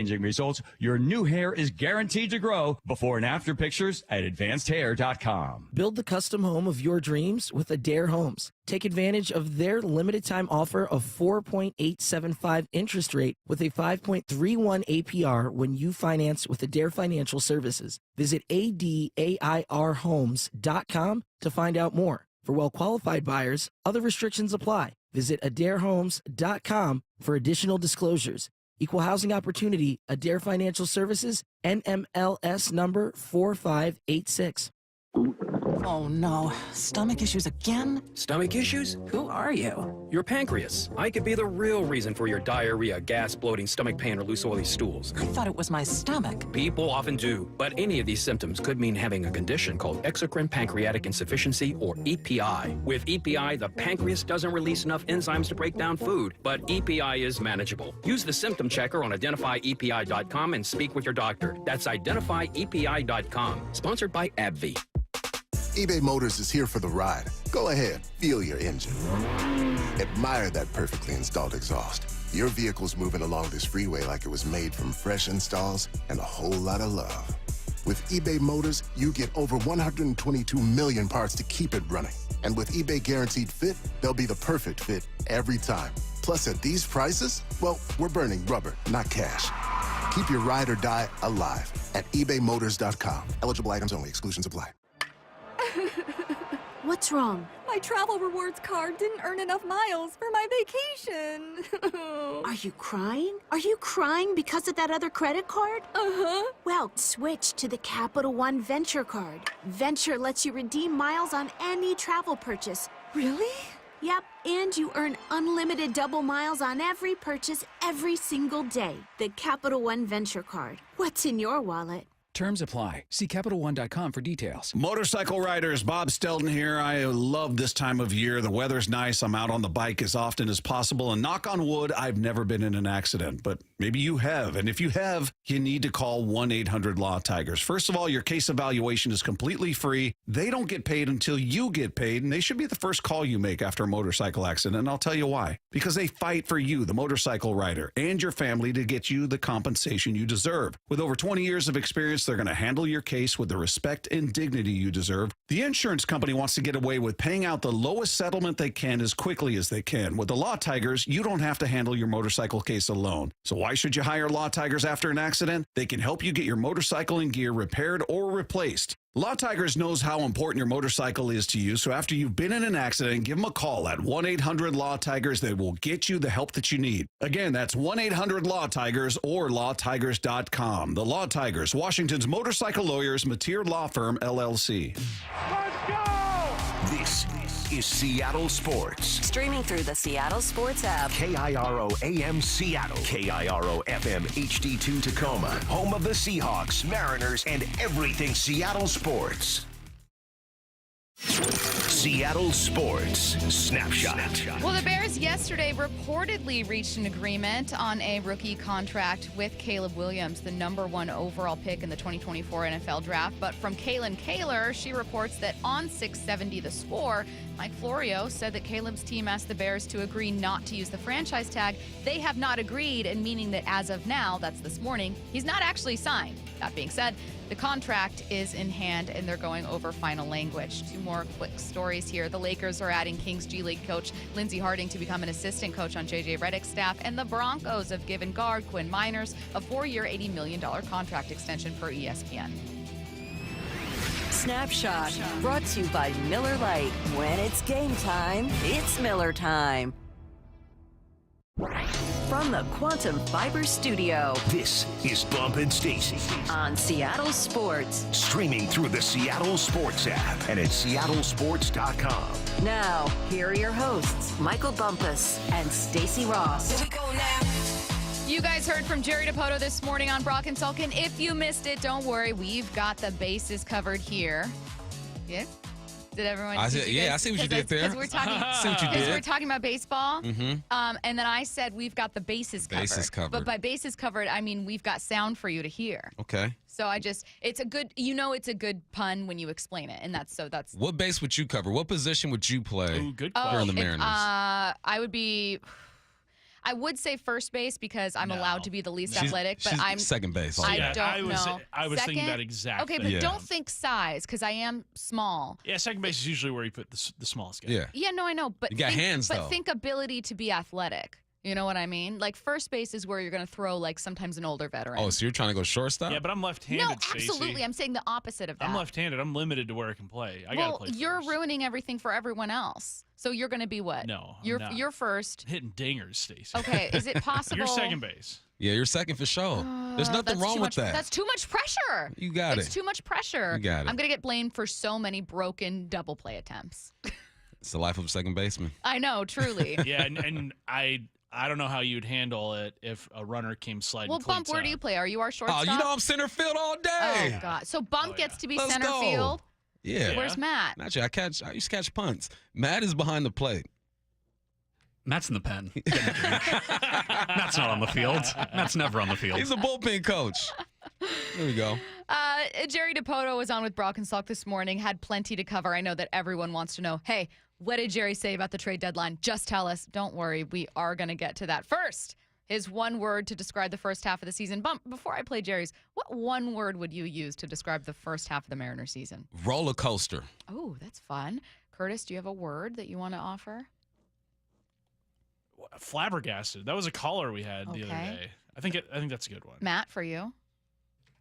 Changing results, your new hair is guaranteed to grow. Before and after pictures at advancedhair.com. Build the custom home of your dreams with Adair Homes. Take advantage of their limited time offer of 4.875 interest rate with a 5.31 APR when you finance with Adair Financial Services. Visit ADAIRhomes.com to find out more. For well-qualified buyers, other restrictions apply. Visit AdairHomes.com for additional disclosures. Equal Housing Opportunity, Adair Financial Services, NMLS number 4586. Oh no, stomach issues again? Stomach issues? Who are you? Your pancreas. I could be the real reason for your diarrhea, gas, bloating, stomach pain, or loose oily stools. I thought it was my stomach. People often do, but any of these symptoms could mean having a condition called exocrine pancreatic insufficiency, or EPI. With EPI, the pancreas doesn't release enough enzymes to break down food, but EPI is manageable. Use the symptom checker on identifyepi.com and speak with your doctor. That's identifyepi.com. Sponsored by AbbVie. eBay Motors is here for the ride. Go ahead, feel your engine. Admire that perfectly installed exhaust. Your vehicle's moving along this freeway like it was made from fresh installs and a whole lot of love. With eBay Motors, you get over 122 million parts to keep it running. And with eBay Guaranteed Fit, they'll be the perfect fit every time. Plus, at these prices, well, we're burning rubber, not cash. Keep your ride or die alive at ebaymotors.com. Eligible items only. Exclusions apply. What's wrong? My travel rewards card didn't earn enough miles for my vacation. Are you crying? Are you crying because of that other credit card? Uh-huh. Well, switch to the Capital One Venture card. Venture lets you redeem miles on any travel purchase. Really? Yep, and you earn unlimited double miles on every purchase every single day. The Capital One Venture card. What's in your wallet? Terms apply. See CapitalOne.com for details. Motorcycle riders, Bob Stelton here. I love this time of year. The weather's nice. I'm out on the bike as often as possible. And knock on wood, I've never been in an accident. But maybe you have. And if you have, you need to call 1-800-LAW-TIGERS. First of all, your case evaluation is completely free. They don't get paid until you get paid. And they should be the first call you make after a motorcycle accident. And I'll tell you why. Because they fight for you, the motorcycle rider, and your family to get you the compensation you deserve. With over 20 years of experience, they're going to handle your case with the respect and dignity you deserve. The insurance company wants to get away with paying out the lowest settlement they can as quickly as they can. With the Law Tigers, you don't have to handle your motorcycle case alone. So why should you hire Law Tigers after an accident? They can help you get your motorcycle and gear repaired or replaced. Law Tigers knows how important your motorcycle is to you, so after you've been in an accident, give them a call at 1-800-LAW-TIGERS. They will get you the help that you need. Again, that's 1-800-LAW-TIGERS or lawtigers.com. The Law Tigers, Washington's motorcycle lawyers, Mateer Law Firm, LLC. Let's go! This is Seattle Sports. Streaming through the Seattle Sports app. KIRO AM Seattle. KIRO FM HD2 Tacoma. Home of the Seahawks, Mariners, and everything Seattle sports. Seattle Sports Snapshot. Well, the Bears yesterday reportedly reached an agreement on a rookie contract with Caleb Williams, the #1 overall pick in the 2024 NFL Draft. But from Kaylin Kaler, she reports that on 670 The Score, Mike Florio said that Caleb's team asked the Bears to agree not to use the franchise tag. They have not agreed, and meaning that as of now, that's this morning, he's not actually signed. That being said, the contract is in hand, and they're going over final language. Two more quick stories here. The Lakers are adding Kings G League coach Lindsey Harding to become an assistant coach on J.J. Redick's staff, and the Broncos have given guard Quinn Miners a 4-year, $80 million contract extension per ESPN. Snapshot, brought to you by Miller Lite. When it's game time, it's Miller time. From the Quantum Fiber Studio, this is Bump and Stacy on Seattle Sports. Streaming through the Seattle Sports app and at seattlesports.com. Now, here are your hosts, Michael Bumpus and Stacy Ross. Here we go now. You guys heard from Jerry Dipoto this morning on Brock and Tulkin. If you missed it, don't worry. We've got the bases covered here. Yeah? Did everyone? I see what you did there. Because we're talking about baseball. Mm-hmm. And then I said we've got the bases covered. But by bases covered, I mean we've got sound for you to hear. Okay. So it's a good pun when you explain it, and that's. What base would you cover? What position would you play? Ooh, good during the Mariners? I would say first base because I'm allowed to be the least athletic, but I'm second base. I don't know. I was thinking that exactly. Okay, but don't think size because I am small. Yeah, second base is usually where you put the smallest guy. Yeah, no, I know, but you got hands though. But think ability to be athletic. You know what I mean? Like first base is where you're going to throw like sometimes an older veteran. Oh, so you're trying to go shortstop? Yeah, but I'm left-handed. No, absolutely. Stacey. I'm saying the opposite of that. I'm left-handed. I'm limited to where I can play. I gotta play. You're ruining everything for everyone else. So you're going to be what? No, you're first. I'm hitting dingers, Stacey. Okay, is it possible? You're second base. Yeah, you're second for sure. There's nothing wrong with that. That's too much pressure. You got it. It's too much pressure. You got it. I'm going to get blamed for so many broken double play attempts. It's the life of a second baseman. I know, truly. Yeah, and I don't know how you'd handle it if a runner came sliding. Well, Bump, where do you play? Are you our shortstop? Oh, you know I'm center field all day. Oh, God. So Bump gets to be Let's center go. field? Yeah. Where's Matt? Actually, I used to catch punts. Matt is behind the plate. Matt's in the pen. Matt's not on the field. Matt's never on the field. He's a bullpen coach. There we go. Jerry Dipoto was on with Brock and Salk this morning, had plenty to cover. I know that everyone wants to know, hey, what did Jerry say about the trade deadline? Just tell us. Don't worry. We are going to get to that. First, his one word to describe the first half of the season. Bump, before I play Jerry's, what one word would you use to describe the first half of the Mariners season? Roller coaster. Oh, that's fun. Curtis, do you have a word that you want to offer? Flabbergasted. That was a caller we had the other day. I think that's a good one. Matt, for you?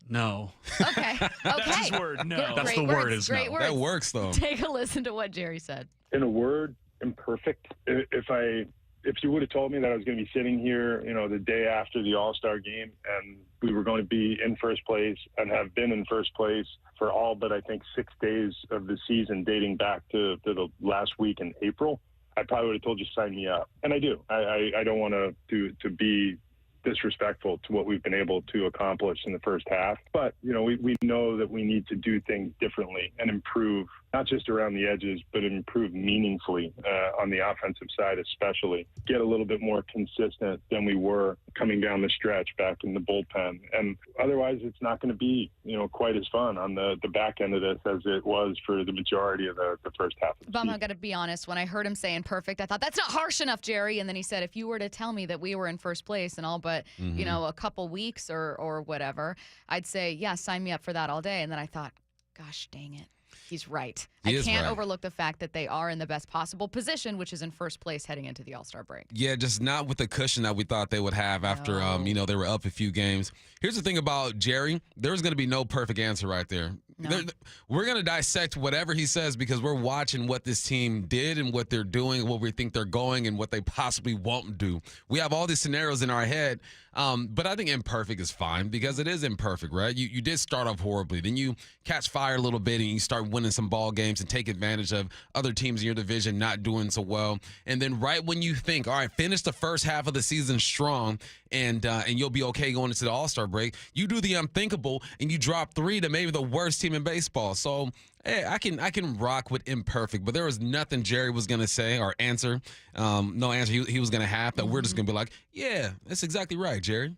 No. Okay. That's his word. No. That's the word. Is great no. words. That works though. Take a listen to what Jerry said. In a word, imperfect. If you would have told me that I was going to be sitting here, the day after the All-Star game, and we were going to be in first place and have been in first place for all but I think 6 days of the season, dating back to the last week in April, I probably would have told you to sign me up. And I do. I don't want to be disrespectful to what we've been able to accomplish in the first half. But, we know that we need to do things differently and improve, not just around the edges, but improve meaningfully on the offensive side especially. Get a little bit more consistent than we were coming down the stretch back in the bullpen. And otherwise, it's not going to be, quite as fun on the back end of this as it was for the majority of the first half of the Bum, season. I've got to be honest. When I heard him saying perfect, I thought, that's not harsh enough, Jerry. And then he said, if you were to tell me that we were in first place and all but, a couple weeks or whatever, I'd say, yeah, sign me up for that all day. And then I thought, gosh, dang it. He's right. I can't overlook the fact that they are in the best possible position, which is in first place heading into the All-Star break. Yeah, just not with the cushion that we thought they would have after, they were up a few games. Here's the thing about Jerry. There's going to be no perfect answer right there. No. We're going to dissect whatever he says because we're watching what this team did and what they're doing, what we think they're going, and what they possibly won't do. We have all these scenarios in our head, but I think imperfect is fine because it is imperfect, right? You did start off horribly. Then you catch fire a little bit and you start winning some ball games and take advantage of other teams in your division not doing so well. And then right when you think, all right, finish the first half of the season strong and you'll be okay going into the All-Star break, you do the unthinkable and you drop 3 to maybe the worst team in baseball. So, hey, I can rock with imperfect, but there was nothing Jerry was going to say or answer, no answer he was going to have that we're just going to be like, yeah, that's exactly right, Jerry.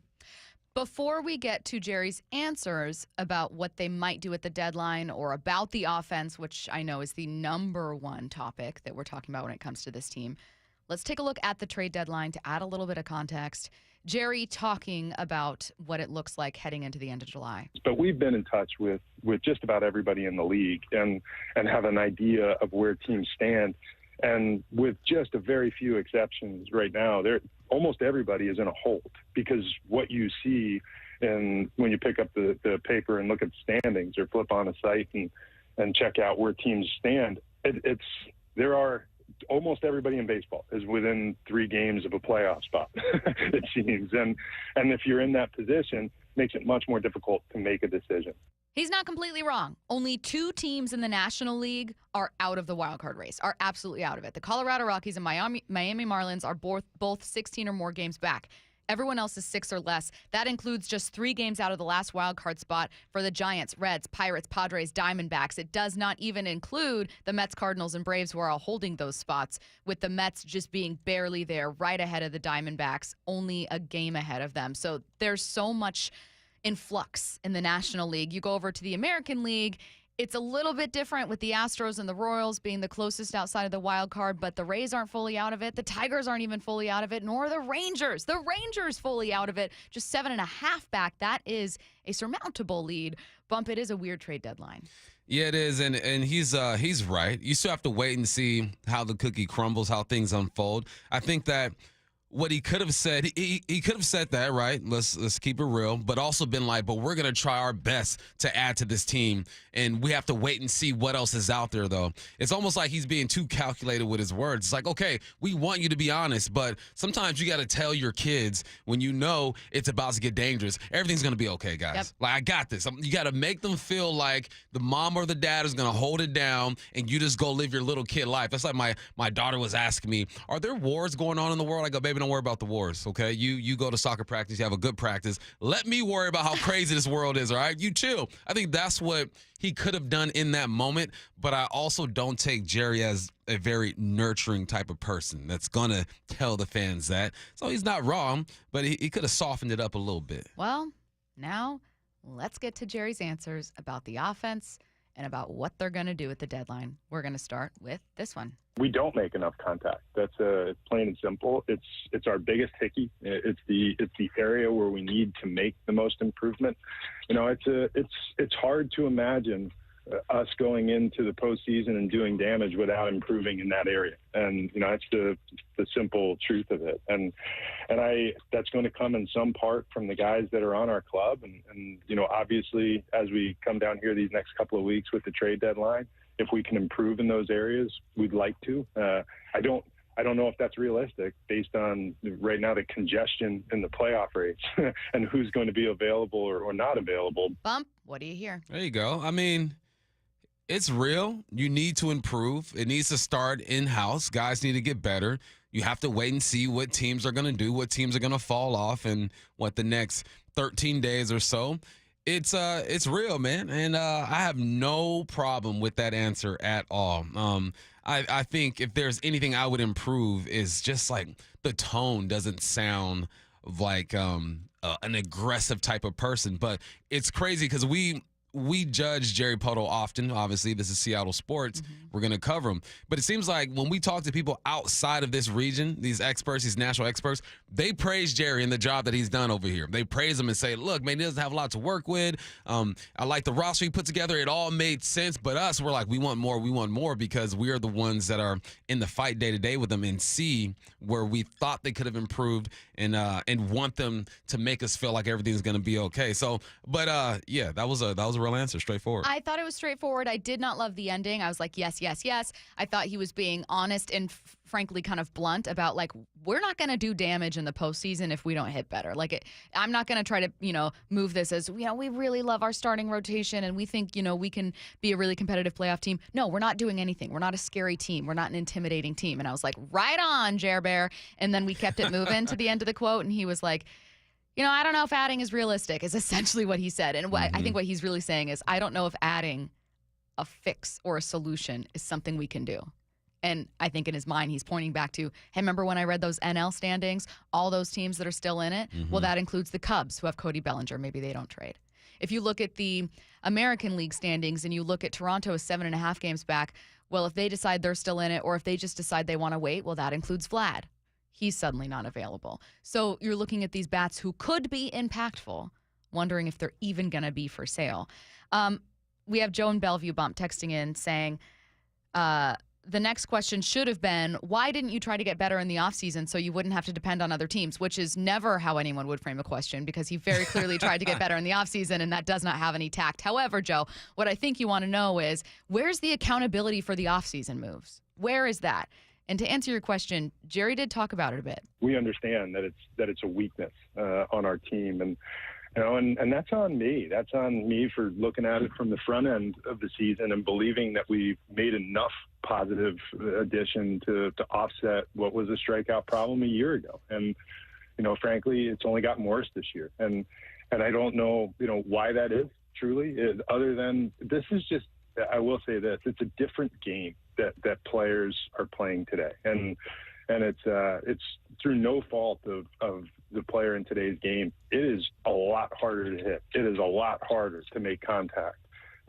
Before we get to Jerry's answers about what they might do at the deadline or about the offense, which I know is the number one topic that we're talking about when it comes to this team, let's take a look at the trade deadline to add a little bit of context. Jerry talking about what it looks like heading into the end of July. But we've been in touch with just about everybody in the league and have an idea of where teams stand. And with just a very few exceptions right now, almost everybody is in a hold because what you see when you pick up the paper and look at the standings or flip on a site and check out where teams stand, there are almost everybody in baseball is within 3 games of a playoff spot, it seems. And if you're in that position, it makes it much more difficult to make a decision. He's not completely wrong. Only 2 teams in the National League are out of the wild card race, are absolutely out of it. The Colorado Rockies and Miami Marlins are both 16 or more games back. Everyone else is 6 or less. That includes just 3 games out of the last wild card spot for the Giants, Reds, Pirates, Padres, Diamondbacks. It does not even include the Mets, Cardinals, and Braves who are all holding those spots, with the Mets just being barely there, right ahead of the Diamondbacks, only a game ahead of them. So there's so much in flux in the National League. You go over to the American League, It's a little bit different with the Astros and the Royals being the closest outside of the wild card, but the Rays aren't fully out of it. The Tigers aren't even fully out of it, nor the Rangers. The Rangers fully out of it, just 7.5 back. That is a surmountable lead. Bump, it is a weird trade deadline. Yeah, it is, and he's right. You still have to wait and see how the cookie crumbles, how things unfold. I think that what he could have said, he could have said that, right? Let's keep it real, but also been like, but we're going to try our best to add to this team, and we have to wait and see what else is out there, though. It's almost like he's being too calculated with his words. It's like, okay, we want you to be honest, but sometimes you got to tell your kids when you know it's about to get dangerous, everything's going to be okay, guys. Yep. Like, I got this. You got to make them feel like the mom or the dad is going to hold it down, and you just go live your little kid life. That's like my daughter was asking me, are there wars going on in the world? I go, baby, don't worry about the wars, okay? You go to soccer practice, you have a good practice. Let me worry about how crazy this world is, all right? You chill. I think that's what he could have done in that moment, but I also don't take Jerry as a very nurturing type of person that's going to tell the fans that. So he's not wrong, but he could have softened it up a little bit. Well, now let's get to Jerry's answers about the offense and about what they're going to do at the deadline. We're going to start with this one. We don't make enough contact. That's plain and simple. It's our biggest hickey. It's the area where we need to make the most improvement. You know, it's hard to imagine us going into the postseason and doing damage without improving in that area. And, you know, that's the simple truth of it. And that's going to come in some part from the guys that are on our club. And, you know, obviously, as we come down here these next couple of weeks with the trade deadline, if we can improve in those areas, we'd like to. I don't know if that's realistic based on right now the congestion in the playoff race and who's going to be available or not available. Bump, what do you hear? There you go. I mean, it's real. You need to improve. It needs to start in-house. Guys need to get better. You have to wait and see what teams are going to do, what teams are going to fall off in the next 13 days or so. It's real, man, and I have no problem with that answer at all. I think if there's anything I would improve is just like the tone doesn't sound like an aggressive type of person, but it's crazy because we judge JerryPoto often. Obviously, this is Seattle sports. We're going to cover them. But it seems like when we talk to people outside of this region, these experts, these national experts, they praise Jerry and the job that he's done over here. They praise him and say, look, man, he doesn't have a lot to work with. I like the roster he put together. It all made sense. But us, we're like, we want more because we are the ones that are in the fight day to day with them and see where we thought they could have improved and want them to make us feel like everything's going to be okay. So, but yeah, that was a real answer, straightforward. I thought it was straightforward. I did not love the ending. I was like, yes, yes, yes. I thought he was being honest and frankly kind of blunt about like, we're not going to do damage in the postseason if we don't hit better. Like, I'm not going to try to, move this as, we really love our starting rotation and we think, we can be a really competitive playoff team. No, we're not doing anything. We're not a scary team. We're not an intimidating team. And I was like, right on, Jer Bear. And then we kept it moving to the end of the quote. And he was like, I don't know if adding is realistic, is essentially what he said. And I think what he's really saying is, I don't know if adding a fix or a solution is something we can do. And I think in his mind, he's pointing back to, hey, remember when I read those NL standings, all those teams that are still in it? Well, that includes the Cubs, who have Cody Bellinger. Maybe they don't trade. If you look at the American League standings and you look at Toronto as 7.5 games back, well, if they decide they're still in it or if they just decide they want to wait, well, that includes Vlad. He's suddenly not available. So you're looking at these bats who could be impactful, wondering if they're even going to be for sale. We have Joe in Bellevue Bump texting in saying, the next question should have been, why didn't you try to get better in the offseason so you wouldn't have to depend on other teams, which is never how anyone would frame a question because he very clearly tried to get better in the offseason, and that does not have any tact. However, Joe, what I think you want to know is, where's the accountability for the offseason moves? Where is that? And to answer your question, Jerry did talk about it a bit. We understand that it's a weakness on our team, and and that's on me. That's on me for looking at it from the front end of the season and believing that we made enough positive addition to offset what was a strikeout problem a year ago. And frankly, it's only gotten worse this year. And I don't know why that is truly, other than this is just. I will say this: it's a different game that players are playing today, and it's through no fault of the player in today's game. It is a lot harder to hit. It is a lot harder to make contact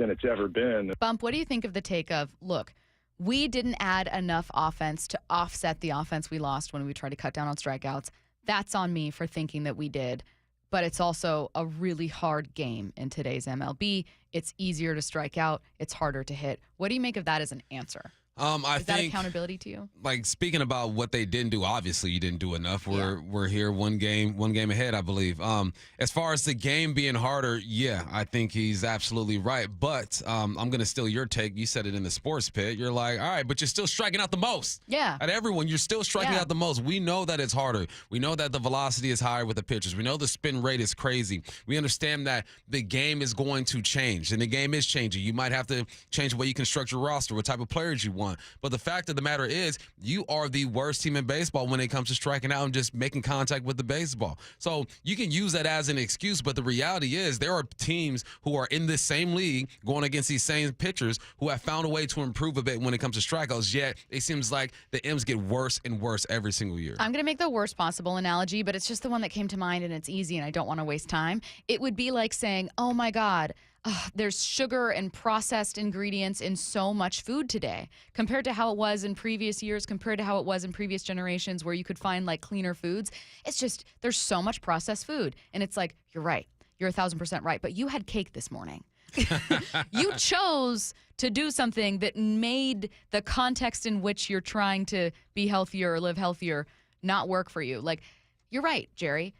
than it's ever been. Bump, what do you think of the take of, look, we didn't add enough offense to offset the offense we lost when we tried to cut down on strikeouts. That's on me for thinking that we did. But it's also a really hard game in today's MLB. It's easier to strike out. It's harder to hit. What do you make of that as an answer? Is that accountability to you? Like, speaking about what they didn't do, obviously you didn't do enough. We're here one game ahead, I believe. As far as the game being harder, yeah, I think he's absolutely right. But I'm going to steal your take. You said it in the sports pit. You're like, all right, but you're still striking out the most. Yeah. At everyone, you're still striking out the most. We know that it's harder. We know that the velocity is higher with the pitchers. We know the spin rate is crazy. We understand that the game is going to change, and the game is changing. You might have to change the way you construct your roster, what type of players you want. But the fact of the matter is, you are the worst team in baseball when it comes to striking out and just making contact with the baseball. So you can use that as an excuse, but the reality is there are teams who are in this same league going against these same pitchers who have found a way to improve a bit when it comes to strikeouts, yet it seems like the M's get worse and worse every single year. I'm going to make the worst possible analogy, but it's just the one that came to mind, and it's easy, and I don't want to waste time. It would be like saying, oh, my God, there's sugar and processed ingredients in so much food today compared to how it was in previous years, compared to how it was in previous generations where you could find like cleaner foods. It's just there's so much processed food. And it's like, you're right. You're 1,000% right. But you had cake this morning. You chose to do something that made the context in which you're trying to be healthier or live healthier not work for you. Like, you're right, Jerry.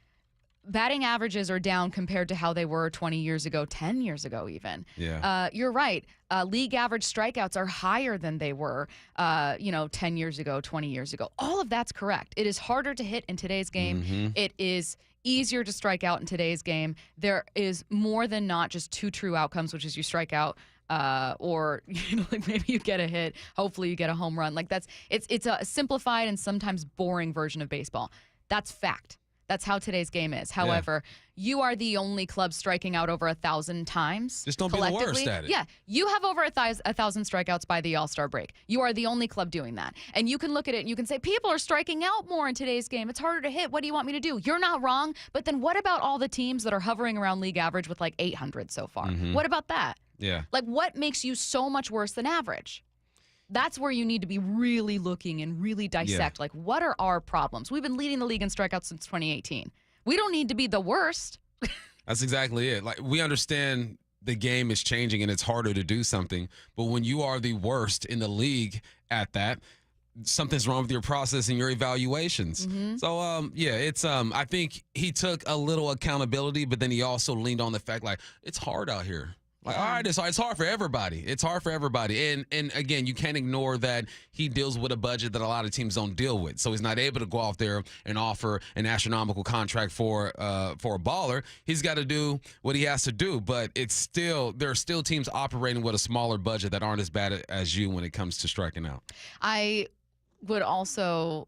Batting averages are down compared to how they were 20 years ago, 10 years ago even. Yeah. You're right. League average strikeouts are higher than they were, 10 years ago, 20 years ago. All of that's correct. It is harder to hit in today's game. Mm-hmm. It is easier to strike out in today's game. There is more than not just two true outcomes, which is you strike out or like maybe you get a hit. Hopefully you get a home run. Like it's a simplified and sometimes boring version of baseball. That's fact. That's how today's game is. However, you are the only club striking out over 1,000 times. Just don't be the worst at it. Yeah, you have over 1,000 strikeouts by the All-Star break. You are the only club doing that. And you can look at it and you can say, people are striking out more in today's game. It's harder to hit. What do you want me to do? You're not wrong. But then what about all the teams that are hovering around league average with like 800 so far? Mm-hmm. What about that? Yeah. Like, what makes you so much worse than average? That's where you need to be really looking and really dissect, like, what are our problems? We've been leading the league in strikeouts since 2018. We don't need to be the worst. That's exactly it. Like, we understand the game is changing and it's harder to do something, but when you are the worst in the league at that, something's wrong with your process and your evaluations. Mm-hmm. So, it's I think he took a little accountability, but then he also leaned on the fact, like, it's hard out here. Like, all right, it's hard for everybody. It's hard for everybody. And again, you can't ignore that he deals with a budget that a lot of teams don't deal with. So he's not able to go out there and offer an astronomical contract for a baller. He's got to do what he has to do. But there are still teams operating with a smaller budget that aren't as bad as you when it comes to striking out. I would also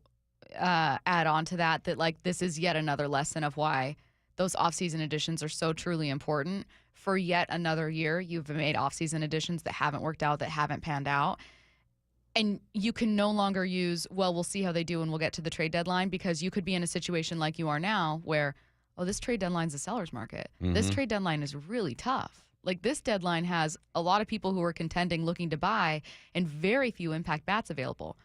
add on to that like this is yet another lesson of why those offseason additions are so truly important. For yet another year, you've made offseason additions that haven't worked out, that haven't panned out. And you can no longer use, well, we'll see how they do and we'll get to the trade deadline, because you could be in a situation like you are now where, oh, this trade deadline's a seller's market. Mm-hmm. This trade deadline is really tough. Like, this deadline has a lot of people who are contending, looking to buy, and very few impact bats available.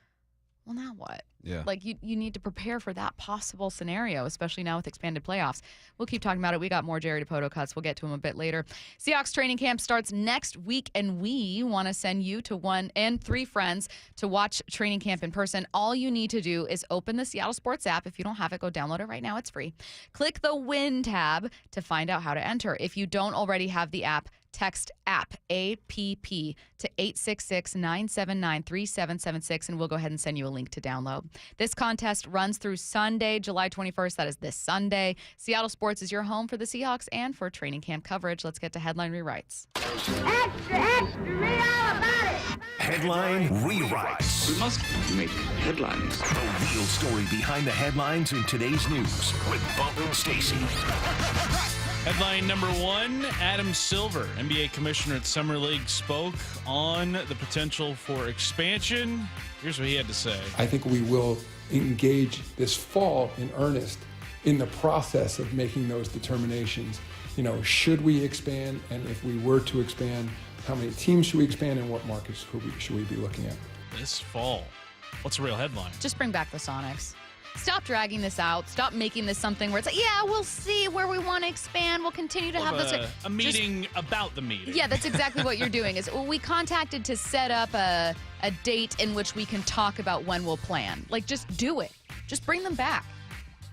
Well, now what? Yeah. Like, you need to prepare for that possible scenario, especially now with expanded playoffs. We'll keep talking about it. We got more Jerry Dipoto cuts. We'll get to him a bit later. Seahawks training camp starts next week, and we want to send you to 1 and 3 friends to watch training camp in person. All you need to do is open the Seattle Sports app. If you don't have it, go download it right now. It's free. Click the Win tab to find out how to enter. If you don't already have the app, text APP, A-P-P, to 866-979-3776, and we'll go ahead and send you a link to download. This contest runs through Sunday, July 21st. That is this Sunday. Seattle Sports is your home for the Seahawks and for training camp coverage. Let's get to headline rewrites. Extra, extra, read all about it. Headline rewrites. We must make headlines. The real story behind the headlines in today's news with Bump and Stacy. Headline number 1, Adam Silver, NBA commissioner at Summer League, spoke on the potential for expansion. Here's what he had to say. I think we will engage this fall in earnest in the process of making those determinations. Should we expand? And if we were to expand, How many teams should we expand and what markets should we be looking at? This fall. What's the real headline? Just bring back the Sonics. Stop dragging this out. Stop making this something where it's like, yeah, we'll see where we want to expand. We'll continue to have this. A meeting about the meeting. Yeah, that's exactly what you're doing. Is we contacted to set up a date in which we can talk about when we'll plan. Like, just do it. Just bring them back.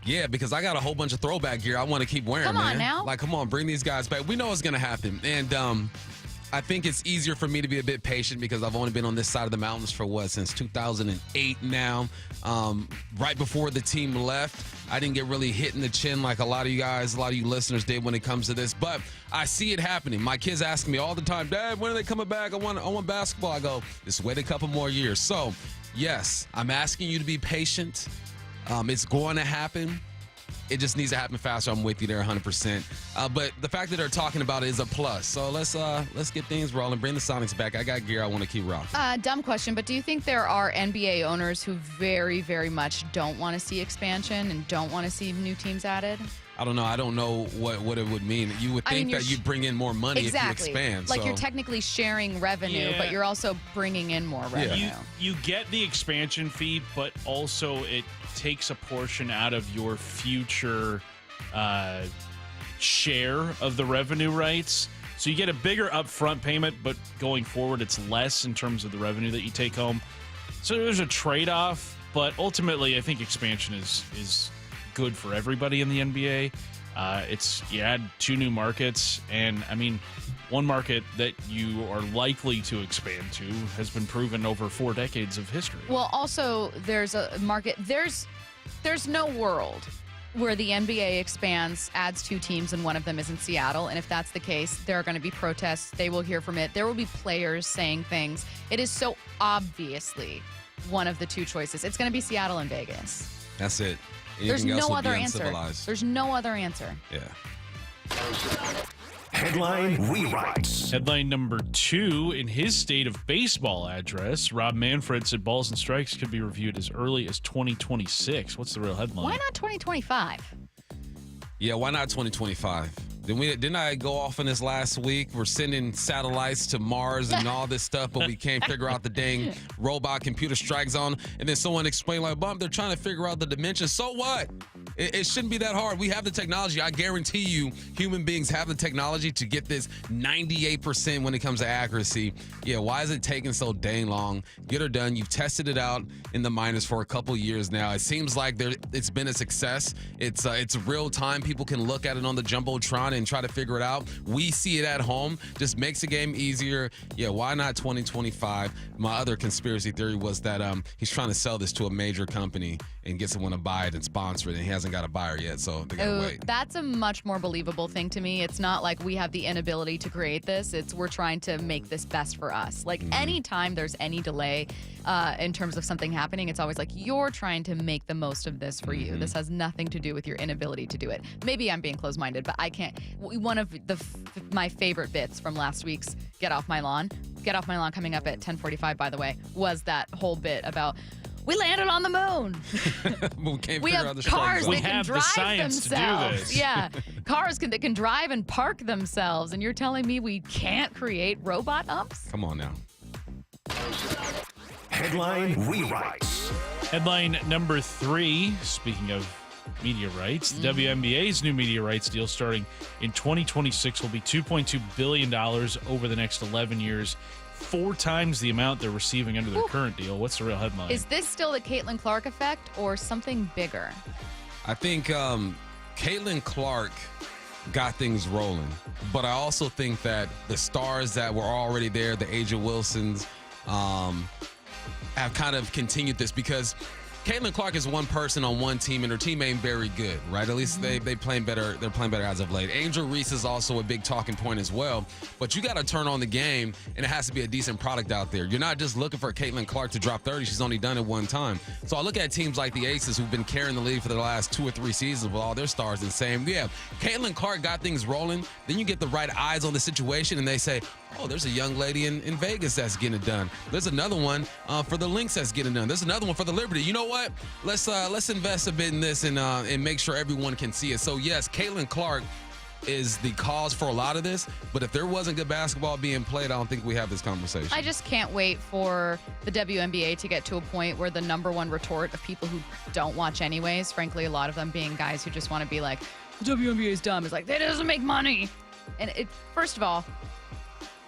Yeah, because I got a whole bunch of throwback gear I want to keep wearing, Come on man. now. Like, come on, bring these guys back. We know it's going to happen. And I think it's easier for me to be a bit patient because I've only been on this side of the mountains for since 2008 now. Right before the team left, I didn't get really hit in the chin like a lot of you guys, a lot of you listeners did when it comes to this. But I see it happening. My kids ask me all the time, Dad, when are they coming back? I want basketball. I go, just wait a couple more years. So, yes, I'm asking you to be patient. It's going to happen. It just needs to happen faster. I'm with you there 100%. But the fact that they're talking about it is a plus. So let's get things rolling. Bring the Sonics back. I got gear I want to keep rocking. Dumb question, but do you think there are NBA owners who very, very much don't want to see expansion and don't want to see new teams added? I don't know. I don't know what it would mean. You would think that you'd bring in more money if you expand. Like you're technically sharing revenue, but you're also bringing in more revenue. You get the expansion fee, but also it takes a portion out of your future share of the revenue rights. So you get a bigger upfront payment, but going forward, it's less in terms of the revenue that you take home. So there's a trade-off, but ultimately, I think expansion is good for everybody in the NBA. You add 2 new markets, and I mean, one market that you are likely to expand to has been proven over 4 decades of history. Well, also there's a market. There's no world where the NBA expands, adds 2 teams, and one of them is in Seattle. And if that's the case, there are going to be protests. They will hear from it. There will be players saying things. It is so obviously one of the 2 choices. It's going to be Seattle and Vegas. That's it. There's no other answer. There's no other answer. Yeah. Headline rewrites. Headline number 2, in his State of Baseball address, Rob Manfred said balls and strikes could be reviewed as early as 2026. What's the real headline? Why not 2025? Yeah, why not 2025? Didn't I go off on this last week? We're sending satellites to Mars and all this stuff, but we can't figure out the dang robot computer strike zone. And then someone explained, like, Bump, they're trying to figure out the dimensions. So what? It shouldn't be that hard. We have the technology. I guarantee you human beings have the technology to get this 98% when it comes to accuracy. Yeah, why is it taking so dang long? Get her done. You've tested it out in the minors for a couple years now. It seems like it's been a success. It's real time. People can look at it on the Jumbotron and try to figure it out. We see it at home. Just makes the game easier. Yeah, why not 2025? My other conspiracy theory was that he's trying to sell this to a major company and get someone to buy it and sponsor it, and he hasn't got a buyer yet, so they gotta wait. That's a much more believable thing to me. It's not like we have the inability to create this. It's we're trying to make this best for us. Like anytime there's any delay in terms of something happening, it's always like you're trying to make the most of this for you. This has nothing to do with your inability to do it. Maybe I'm being closed-minded, but I can't. One of my favorite bits from last week's Get Off My Lawn coming up at 10:45, by the way, was that whole bit about we landed on the moon. We have cars that can drive themselves. Yeah, cars that can drive and park themselves. And you're telling me we can't create robot umps? Come on now. Headline rewrites. Headline number 3, speaking of media rights, the WNBA's new media rights deal starting in 2026 will be $2.2 billion over the next 11 years. 4 times the amount they're receiving under their current deal. What's the real headline? Is this still the Caitlin Clark effect or something bigger? I think Caitlin Clark got things rolling, but I also think that the stars that were already there, the Aja Wilsons, have kind of continued this because Caitlin Clark is one person on one team, and her team ain't very good, right? At least they playing better. They're playing better as of late. Angel Reese is also a big talking point as well. But you got to turn on the game, and it has to be a decent product out there. You're not just looking for Caitlin Clark to drop 30. She's only done it one time. So I look at teams like the Aces, who've been carrying the league for the last 2 or 3 seasons with all their stars, and saying, yeah, Caitlin Clark got things rolling. Then you get the right eyes on the situation, and they say, oh, there's a young lady in Vegas that's getting it done. There's another one for the Lynx that's getting it done. There's another one for the Liberty. You know what? Let's invest a bit in this and make sure everyone can see it. So yes, Caitlin Clark is the cause for a lot of this. But if there wasn't good basketball being played, I don't think we have this conversation. I just can't wait for the WNBA to get to a point where the number one retort of people who don't watch anyways, frankly, a lot of them being guys who just want to be like, the WNBA is dumb. It's like, it doesn't make money. And first of all,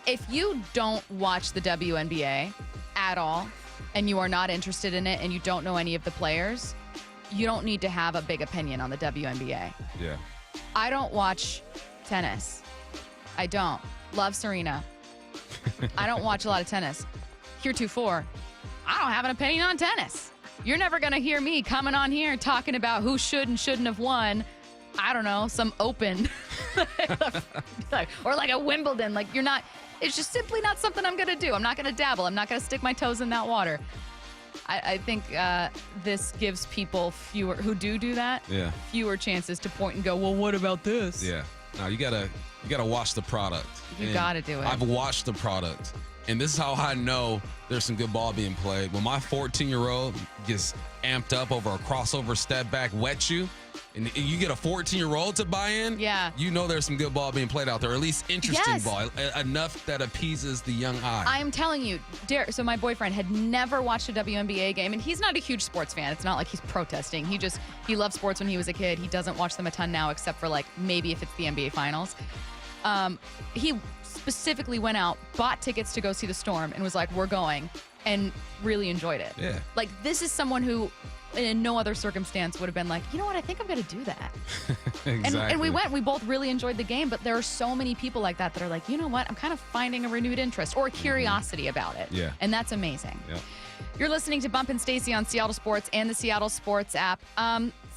if you don't watch the WNBA at all and you are not interested in it and you don't know any of the players, you don't need to have a big opinion on the WNBA. Yeah. I don't watch tennis. I don't. Love Serena. I don't watch a lot of tennis. Heretofore, I don't have an opinion on tennis. You're never going to hear me coming on here talking about who should and shouldn't have won, I don't know, some Open. Or like a Wimbledon. Like, you're not, it's just simply not something I'm going to do. I'm not going to dabble. I'm not going to stick my toes in that water. I think this gives people fewer who do that. Yeah. Fewer chances to point and go, well, what about this? Yeah. No, you gotta watch the product. You gotta do it. I've watched the product, and this is how I know there's some good ball being played. When my 14-year-old gets amped up over a crossover step back wet you, and you get a 14-year-old to buy in, yeah, you know there's some good ball being played out there, or at least interesting ball, enough that appeases the young eye. I'm telling you, so my boyfriend had never watched a WNBA game, and he's not a huge sports fan. It's not like he's protesting. He loved sports when he was a kid. He doesn't watch them a ton now, except for like maybe if it's the NBA Finals. He specifically went out, bought tickets to go see the Storm, and was like, we're going, and really enjoyed it. Yeah. Like, this is someone who in no other circumstance would have been like, you know what, I think I'm going to do that. Exactly. And we went. We both really enjoyed the game, but there are so many people like that are like, you know what, I'm kind of finding a renewed interest or a curiosity about it. Yeah. And that's amazing. Yep. You're listening to Bump and Stacy on Seattle Sports and the Seattle Sports app.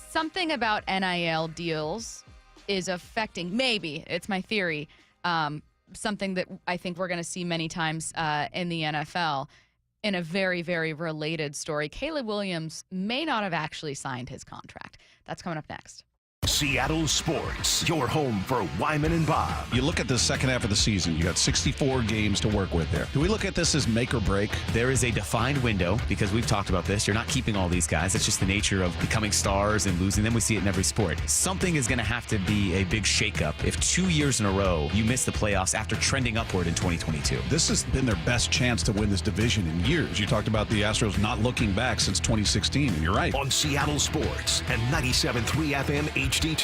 Something about NIL deals is affecting, maybe, it's my theory, something that I think we're going to see many times in the NFL. In a very, very related story, Caleb Williams may not have actually signed his contract. That's coming up next. Seattle Sports, your home for Wyman and Bob. You look at the second half of the season, you got 64 games to work with there. Do we look at this as make or break? There is a defined window, because we've talked about this. You're not keeping all these guys. It's just the nature of becoming stars and losing them. We see it in every sport. Something is going to have to be a big shakeup if 2 years in a row you miss the playoffs after trending upward in 2022. This has been their best chance to win this division in years. You talked about the Astros not looking back since 2016, and you're right. On Seattle Sports and 97.3 FM HD2.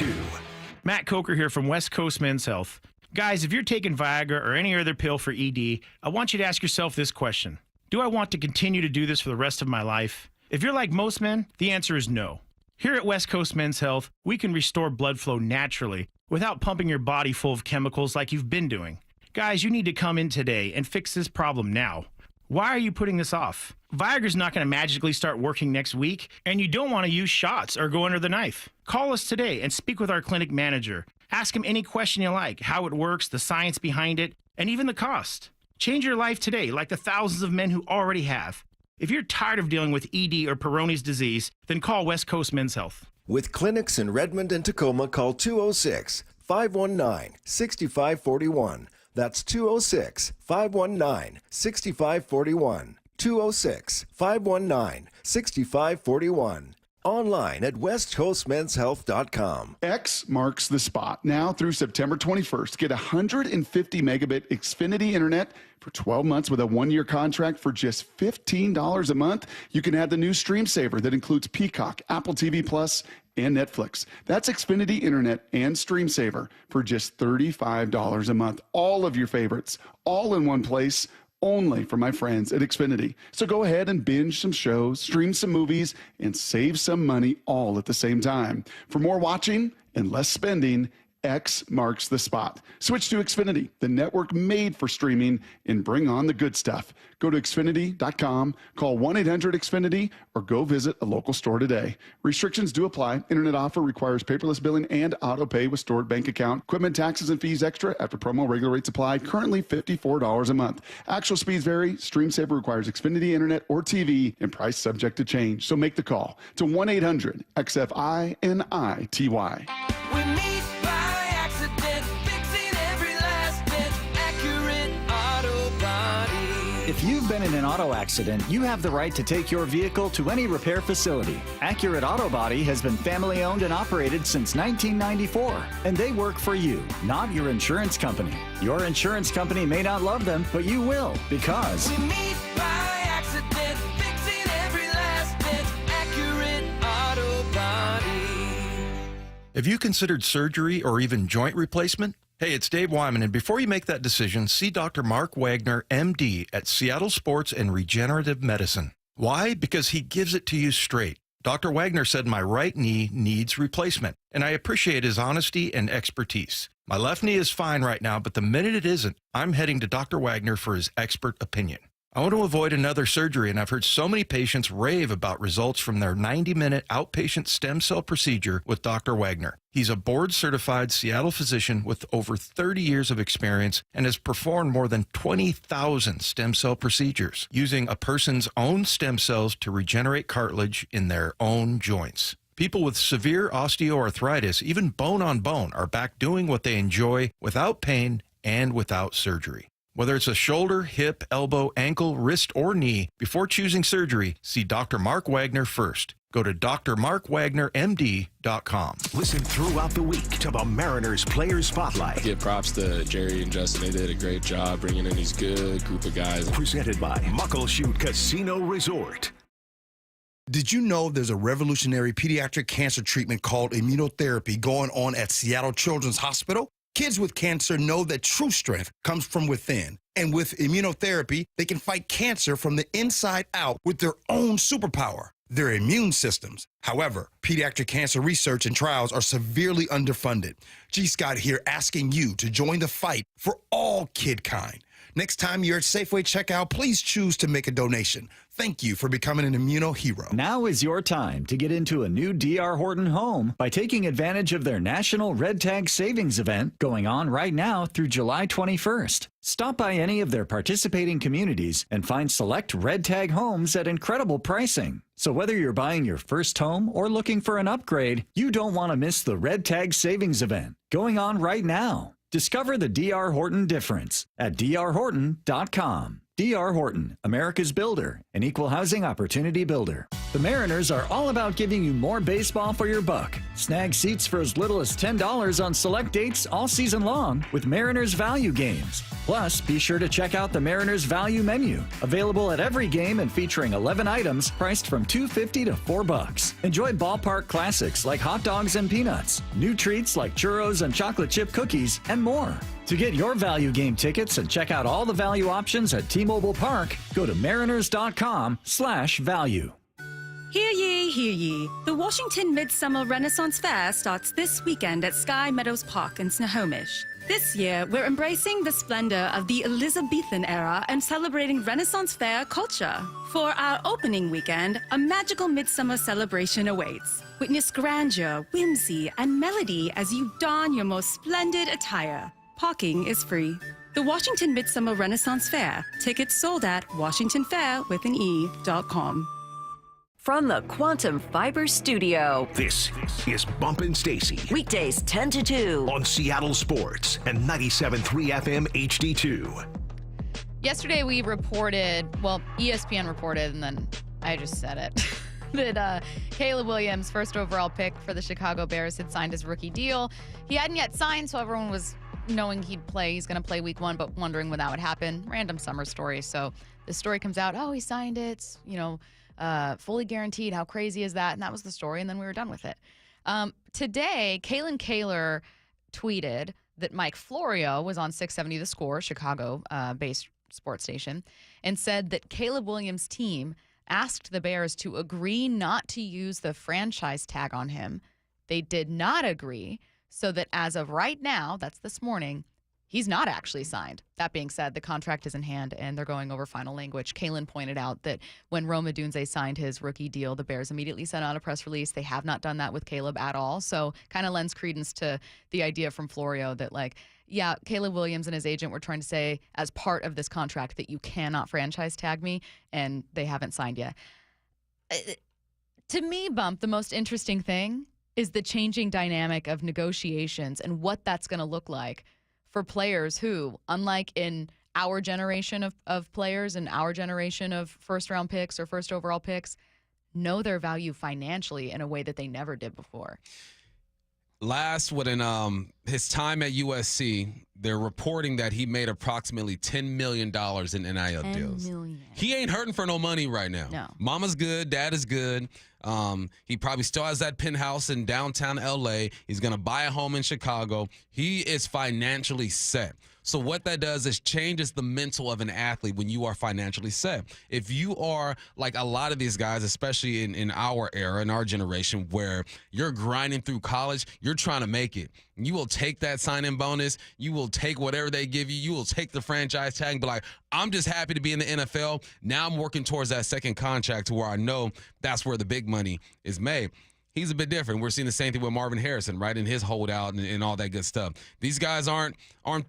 Matt Coker here from West Coast Men's Health. Guys, if you're taking Viagra or any other pill for ED, I want you to ask yourself this question. Do I want to continue to do this for the rest of my life? If you're like most men, the answer is no. Here at West Coast Men's Health, we can restore blood flow naturally without pumping your body full of chemicals like you've been doing. Guys, you need to come in today and fix this problem now. Why are you putting this off? Viagra's not going to magically start working next week, and you don't want to use shots or go under the knife. Call us today and speak with our clinic manager. Ask him any question you like, how it works, the science behind it, and even the cost. Change your life today like the thousands of men who already have. If you're tired of dealing with ED or Peyronie's disease, then call West Coast Men's Health. With clinics in Redmond and Tacoma, call 206-519-6541. That's 206-519-6541. 206-519-6541. Online at westcoastmenshealth.com. X marks the spot. Now through September 21st, get 150 megabit Xfinity internet for 12 months with a 1-year contract for just $15 a month. You can add the new Stream Saver that includes Peacock, Apple TV Plus, and Netflix. That's Xfinity internet and Stream Saver for just $35 a month. All of your favorites, all in one place, only for my friends at Xfinity. So go ahead and binge some shows, stream some movies, and save some money all at the same time. For more watching and less spending, X marks the spot. Switch to Xfinity, the network made for streaming, and bring on the good stuff. Go to Xfinity.com, call 1-800-XFINITY, or go visit a local store today. Restrictions do apply. Internet offer requires paperless billing and auto pay with stored bank account. Equipment taxes and fees extra after promo. Regular rates apply. Currently $54 a month. Actual speeds vary. Stream Saver requires Xfinity Internet or TV, and price subject to change. So make the call to 1-800-XFINITY. If you've been in an auto accident, you have the right to take your vehicle to any repair facility. Accurate Auto Body has been family owned and operated since 1994, and they work for you, not your insurance company. Your insurance company may not love them, but you will, because We meet by accident, fixing every last bit. Accurate Auto Body. Have you considered surgery or even joint replacement? Hey, it's Dave Wyman, and before you make that decision, see Dr. Mark Wagner, MD, at Seattle Sports and Regenerative Medicine. Why? Because he gives it to you straight. Dr. Wagner said my right knee needs replacement, and I appreciate his honesty and expertise. My left knee is fine right now, but the minute it isn't, I'm heading to Dr. Wagner for his expert opinion. I want to avoid another surgery, and I've heard so many patients rave about results from their 90-minute outpatient stem cell procedure with Dr. Wagner. He's a board-certified Seattle physician with over 30 years of experience and has performed more than 20,000 stem cell procedures using a person's own stem cells to regenerate cartilage in their own joints. People with severe osteoarthritis, even bone on bone, are back doing what they enjoy without pain and without surgery. Whether it's a shoulder, hip, elbow, ankle, wrist, or knee, before choosing surgery, see Dr. Mark Wagner first. Go to drmarkwagnermd.com. Listen throughout the week to the Mariners Player Spotlight. Give props to Jerry and Justin. They did a great job bringing in these good group of guys. Presented by Muckleshoot Casino Resort. Did you know there's a revolutionary pediatric cancer treatment called immunotherapy going on at Seattle Children's Hospital? Kids with cancer know that true strength comes from within. And with immunotherapy, they can fight cancer from the inside out with their own superpower, their immune systems. However, pediatric cancer research and trials are severely underfunded. G. Scott here asking you to join the fight for all kid kind. Next time you're at Safeway checkout, please choose to make a donation. Thank you for becoming an immuno hero. now is your time to get into a new D.R. Horton home by taking advantage of their National Red Tag Savings event going on right now through July 21st. Stop by any of their participating communities and find select Red Tag homes at incredible pricing. So whether you're buying your first home or looking for an upgrade, you don't want to miss the Red Tag Savings event going on right now. Discover the D.R. Horton difference at drhorton.com. D.R. Horton, America's builder, an equal housing opportunity builder. The Mariners are all about giving you more baseball for your buck. Snag seats for as little as $10 on select dates all season long with Mariners Value Games. Plus, be sure to check out the Mariners Value Menu, available at every game and featuring 11 items priced from $2.50 to $4. Enjoy ballpark classics like hot dogs and peanuts, new treats like churros and chocolate chip cookies, and more. To get your value game tickets and check out all the value options at T-Mobile Park, go to mariners.com/value. Hear ye, hear ye. The Washington Midsummer Renaissance Fair starts this weekend at Sky Meadows Park in Snohomish. This year, we're embracing the splendor of the Elizabethan era and celebrating Renaissance Fair culture. For our opening weekend, a magical midsummer celebration awaits. Witness grandeur, whimsy, and melody as you don your most splendid attire. Parking is free. The Washington Midsummer Renaissance Fair. Tickets sold at WashingtonFair.com. From the Quantum Fiber Studio. This is Bumpin' Stacy. Weekdays 10 to 2. On Seattle Sports and 97.3 FM HD2. Yesterday we reported, well, ESPN reported, and then I just said it, that Caleb Williams, first overall pick for the Chicago Bears, had signed his rookie deal. He hadn't yet signed, so everyone was knowing he's going to play week 1, but wondering when that would happen. Random summer story. So the story comes out, oh, he signed it, fully guaranteed. How crazy is that? And that was the story, and then we were done with it. Today, Kalen Kaler tweeted that Mike Florio was on 670 The Score, Chicago-based sports station, and said that Caleb Williams' team asked the Bears to agree not to use the franchise tag on him. They did not agree, so that as of right now, that's this morning, he's not actually signed. That being said, the contract is in hand, and they're going over final language. Kalen pointed out that when Rome Odunze signed his rookie deal, the Bears immediately sent out a press release. They have not done that with Caleb at all, so kind of lends credence to the idea from Florio that, Caleb Williams and his agent were trying to say, as part of this contract, that you cannot franchise tag me, and they haven't signed yet. To me, Bump, the most interesting thing is the changing dynamic of negotiations and what that's going to look like for players who, unlike in our generation of players and our generation of first-round picks or first overall picks know their value financially in a way that they never did before. Last, within his time at USC, they're reporting that he made approximately $10 million in NIL deals. Million. He ain't hurting for no money right now. No. Mama's good. Dad is good. He probably still has that penthouse in downtown LA. He's going to buy a home in Chicago. He is financially set. So what that does is changes the mental of an athlete when you are financially set. If you are like a lot of these guys, especially in our era, in our generation, where you're grinding through college, you're trying to make it. You will take that sign-in bonus. You will take whatever they give you. You will take the franchise tag and be like, I'm just happy to be in the NFL. Now I'm working towards that second contract to where I know that's where the big money is made. He's a bit different. We're seeing the same thing with Marvin Harrison, right, in his holdout and all that good stuff. These guys aren't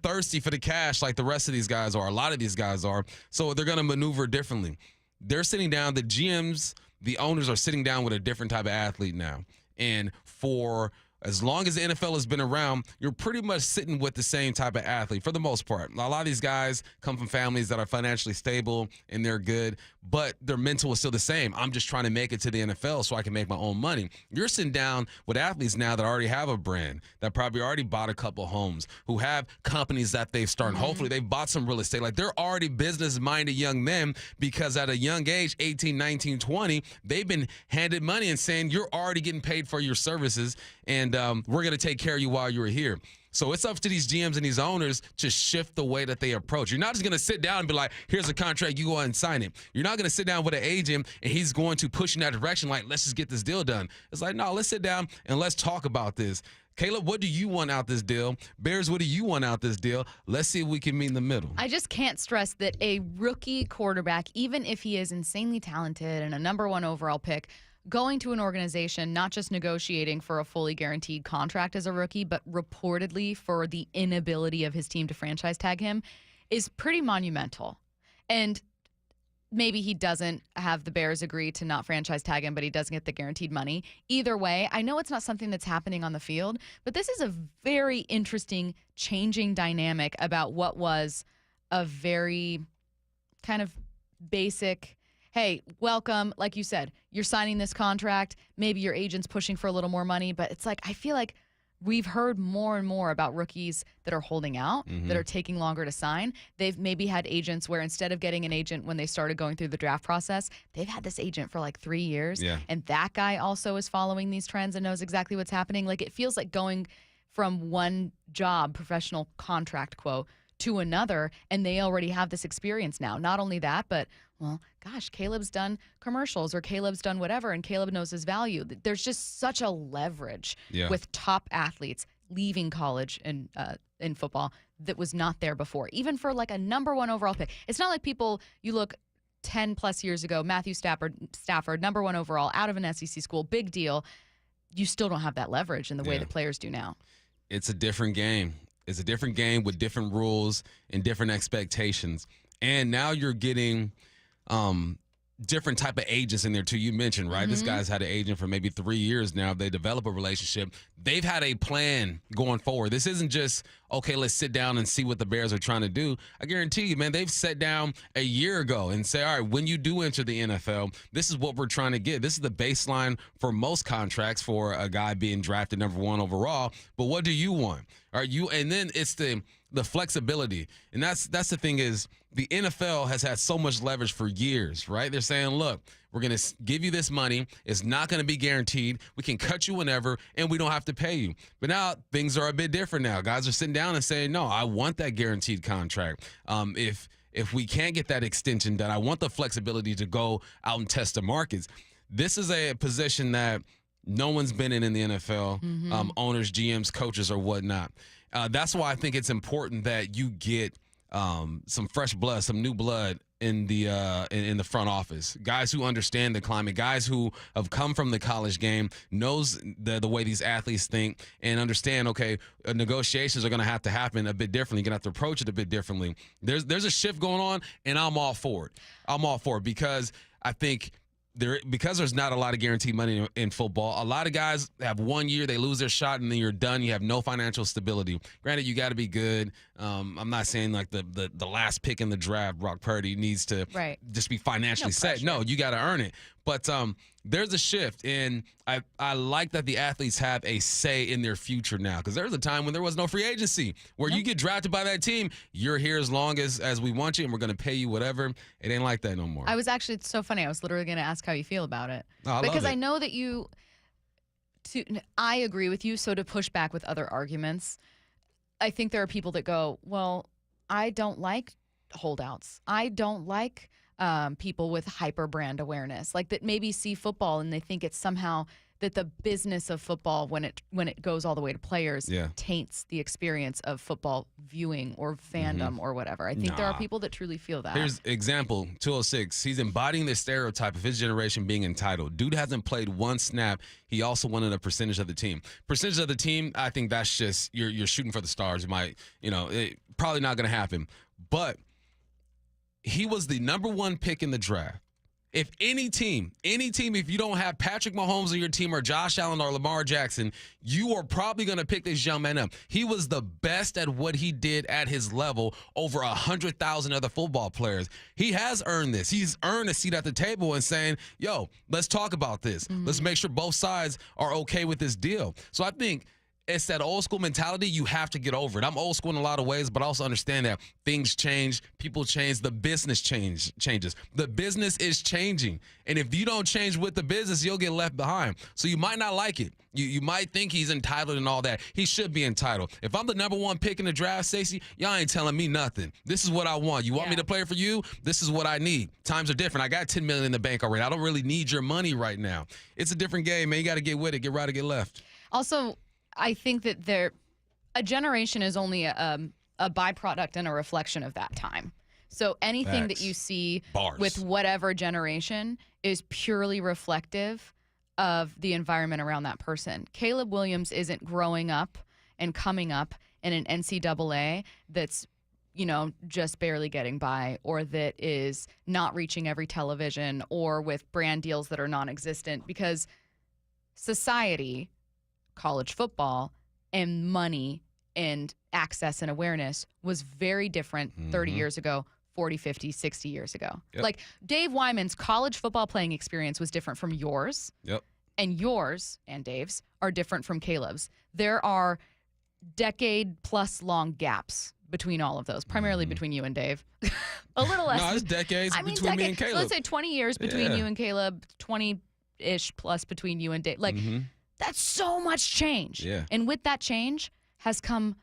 thirsty for the cash like the rest of these guys are. A lot of these guys are. So they're going to maneuver differently. They're sitting down. The GMs, the owners are sitting down with a different type of athlete now. And for as long as the NFL has been around, you're pretty much sitting with the same type of athlete for the most part. A lot of these guys come from families that are financially stable and they're good, but their mental is still the same. I'm just trying to make it to the NFL so I can make my own money. You're sitting down with athletes now that already have a brand, that probably already bought a couple homes, who have companies that they've started. Mm-hmm. Hopefully they've bought some real estate. Like, they're already business-minded young men because at a young age, 18, 19, 20, they've been handed money and saying, you're already getting paid for your services, and we're going to take care of you while you're here. So it's up to these GMs and these owners to shift the way that they approach. You're not just going to sit down and be like, here's a contract, you go ahead and sign it. You're not going to sit down with an agent and he's going to push in that direction like, let's just get this deal done. It's like, no, let's sit down and let's talk about this. Caleb, what do you want out this deal? Bears, what do you want out this deal? Let's see if we can meet in the middle. I just can't stress that a rookie quarterback, even if he is insanely talented and a #1 overall pick, going to an organization, not just negotiating for a fully guaranteed contract as a rookie, but reportedly for the inability of his team to franchise tag him, is pretty monumental. And maybe he doesn't have the Bears agree to not franchise tag him, but he doesn't get the guaranteed money. Either way, I know it's not something that's happening on the field, but this is a very interesting changing dynamic about what was a very kind of basic, hey, welcome. Like you said, you're signing this contract. Maybe your agent's pushing for a little more money, but it's like, I feel like we've heard more and more about rookies that are holding out, that are taking longer to sign. They've maybe had agents where instead of getting an agent when they started going through the draft process, they've had this agent for like 3 years. Yeah. And that guy also is following these trends and knows exactly what's happening. Like, it feels like going from one job, professional contract quote, to another, and they already have this experience now. Not only that, but, well, gosh, Caleb's done commercials or Caleb's done whatever, and Caleb knows his value. There's just such a leverage with top athletes leaving college in football that was not there before, even for like a #1 overall pick. It's not like people, you look 10 plus years ago, Matthew Stafford, #1 overall, out of an SEC school, big deal. You still don't have that leverage in the way that players do now. It's a different game. It's a different game with different rules and different expectations. And now you're getting different type of agents in there too. You mentioned, right? This guy's had an agent for maybe 3 years now. They develop a relationship. They've had a plan going forward. This isn't just, okay, let's sit down and see what the Bears are trying to do. I guarantee you, man, they've sat down a year ago and say, all right, when you do enter the NFL, this is what we're trying to get. This is the baseline for most contracts for a guy being drafted #1 overall. But what do you want? Are you? And then it's the flexibility. And that's the thing is, the NFL has had so much leverage for years, right? They're saying, look, we're going to give you this money. It's not going to be guaranteed. We can cut you whenever, and we don't have to pay you. But now things are a bit different now. Guys are sitting down and saying, no, I want that guaranteed contract. If we can't get that extension done, I want the flexibility to go out and test the markets. This is a position that no one's been in the NFL, owners, GMs, coaches, or whatnot. That's why I think it's important that you get some fresh blood, some new blood in the front office. Guys who understand the climate, guys who have come from the college game, knows the way these athletes think, and understand, okay, negotiations are going to have to happen a bit differently. You're going to have to approach it a bit differently. There's a shift going on, and I'm all for it. I'm all for it because I think because there's not a lot of guaranteed money in football, a lot of guys have 1 year, they lose their shot, and then you're done. You have no financial stability. Granted, you got to be good. I'm not saying like the last pick in the draft, Brock Purdy, needs to just be financially set. No, you got to earn it. But there's a shift, and I like that the athletes have a say in their future now, because there was a time when there was no free agency where you get drafted by that team, you're here as long as we want you, and we're going to pay you whatever. It ain't like that no more. It's so funny. I was literally going to ask how you feel about it. Oh, because I know that I agree with you, so to push back with other arguments, I think there are people that go, well, I don't like holdouts. I don't like people with hyper brand awareness, like that maybe see football and they think it's somehow that the business of football, when it goes all the way to players, taints the experience of football viewing or fandom or whatever. I think there are people that truly feel that. Here's example, 206. He's embodying the stereotype of his generation being entitled. Dude hasn't played one snap. He also wanted a percentage of the team. Percentage of the team, I think that's just, you're shooting for the stars. You might, probably not going to happen. But he was the number 1 pick in the draft. If any team, if you don't have Patrick Mahomes on your team or Josh Allen or Lamar Jackson, you are probably going to pick this young man up. He was the best at what he did at his level over 100,000 other football players. He has earned this. He's earned a seat at the table and saying, yo, let's talk about this. Let's make sure both sides are okay with this deal. So I think it's that old school mentality. You have to get over it. I'm old school in a lot of ways, but I also understand that things change, people change, the business changes. The business is changing. And if you don't change with the business, you'll get left behind. So you might not like it. You might think he's entitled and all that. He should be entitled. If I'm the number 1 pick in the draft, Stacey, y'all ain't telling me nothing. This is what I want. You want me to play for you? This is what I need. Times are different. I got $10 million in the bank already. I don't really need your money right now. It's a different game, man. You got to get with it. Get right or get left. Also, I think that a generation is only a byproduct and a reflection of that time. So anything that you see with whatever generation is purely reflective of the environment around that person. Caleb Williams isn't growing up and coming up in an NCAA that's, just barely getting by, or that is not reaching every television, or with brand deals that are non-existent, because society, college football, and money and access and awareness was very different 30 years ago, 40, 50, 60 years ago. Like Dave Wyman's college football playing experience was different from yours. And yours and Dave's are different from Caleb's. There are decade-plus long gaps between all of those, primarily between you and Dave. A little less. No, it's decades between me and Caleb. So let's say 20 years between you and Caleb, 20-ish plus between you and Dave. Like, that's so much change. And with that change has come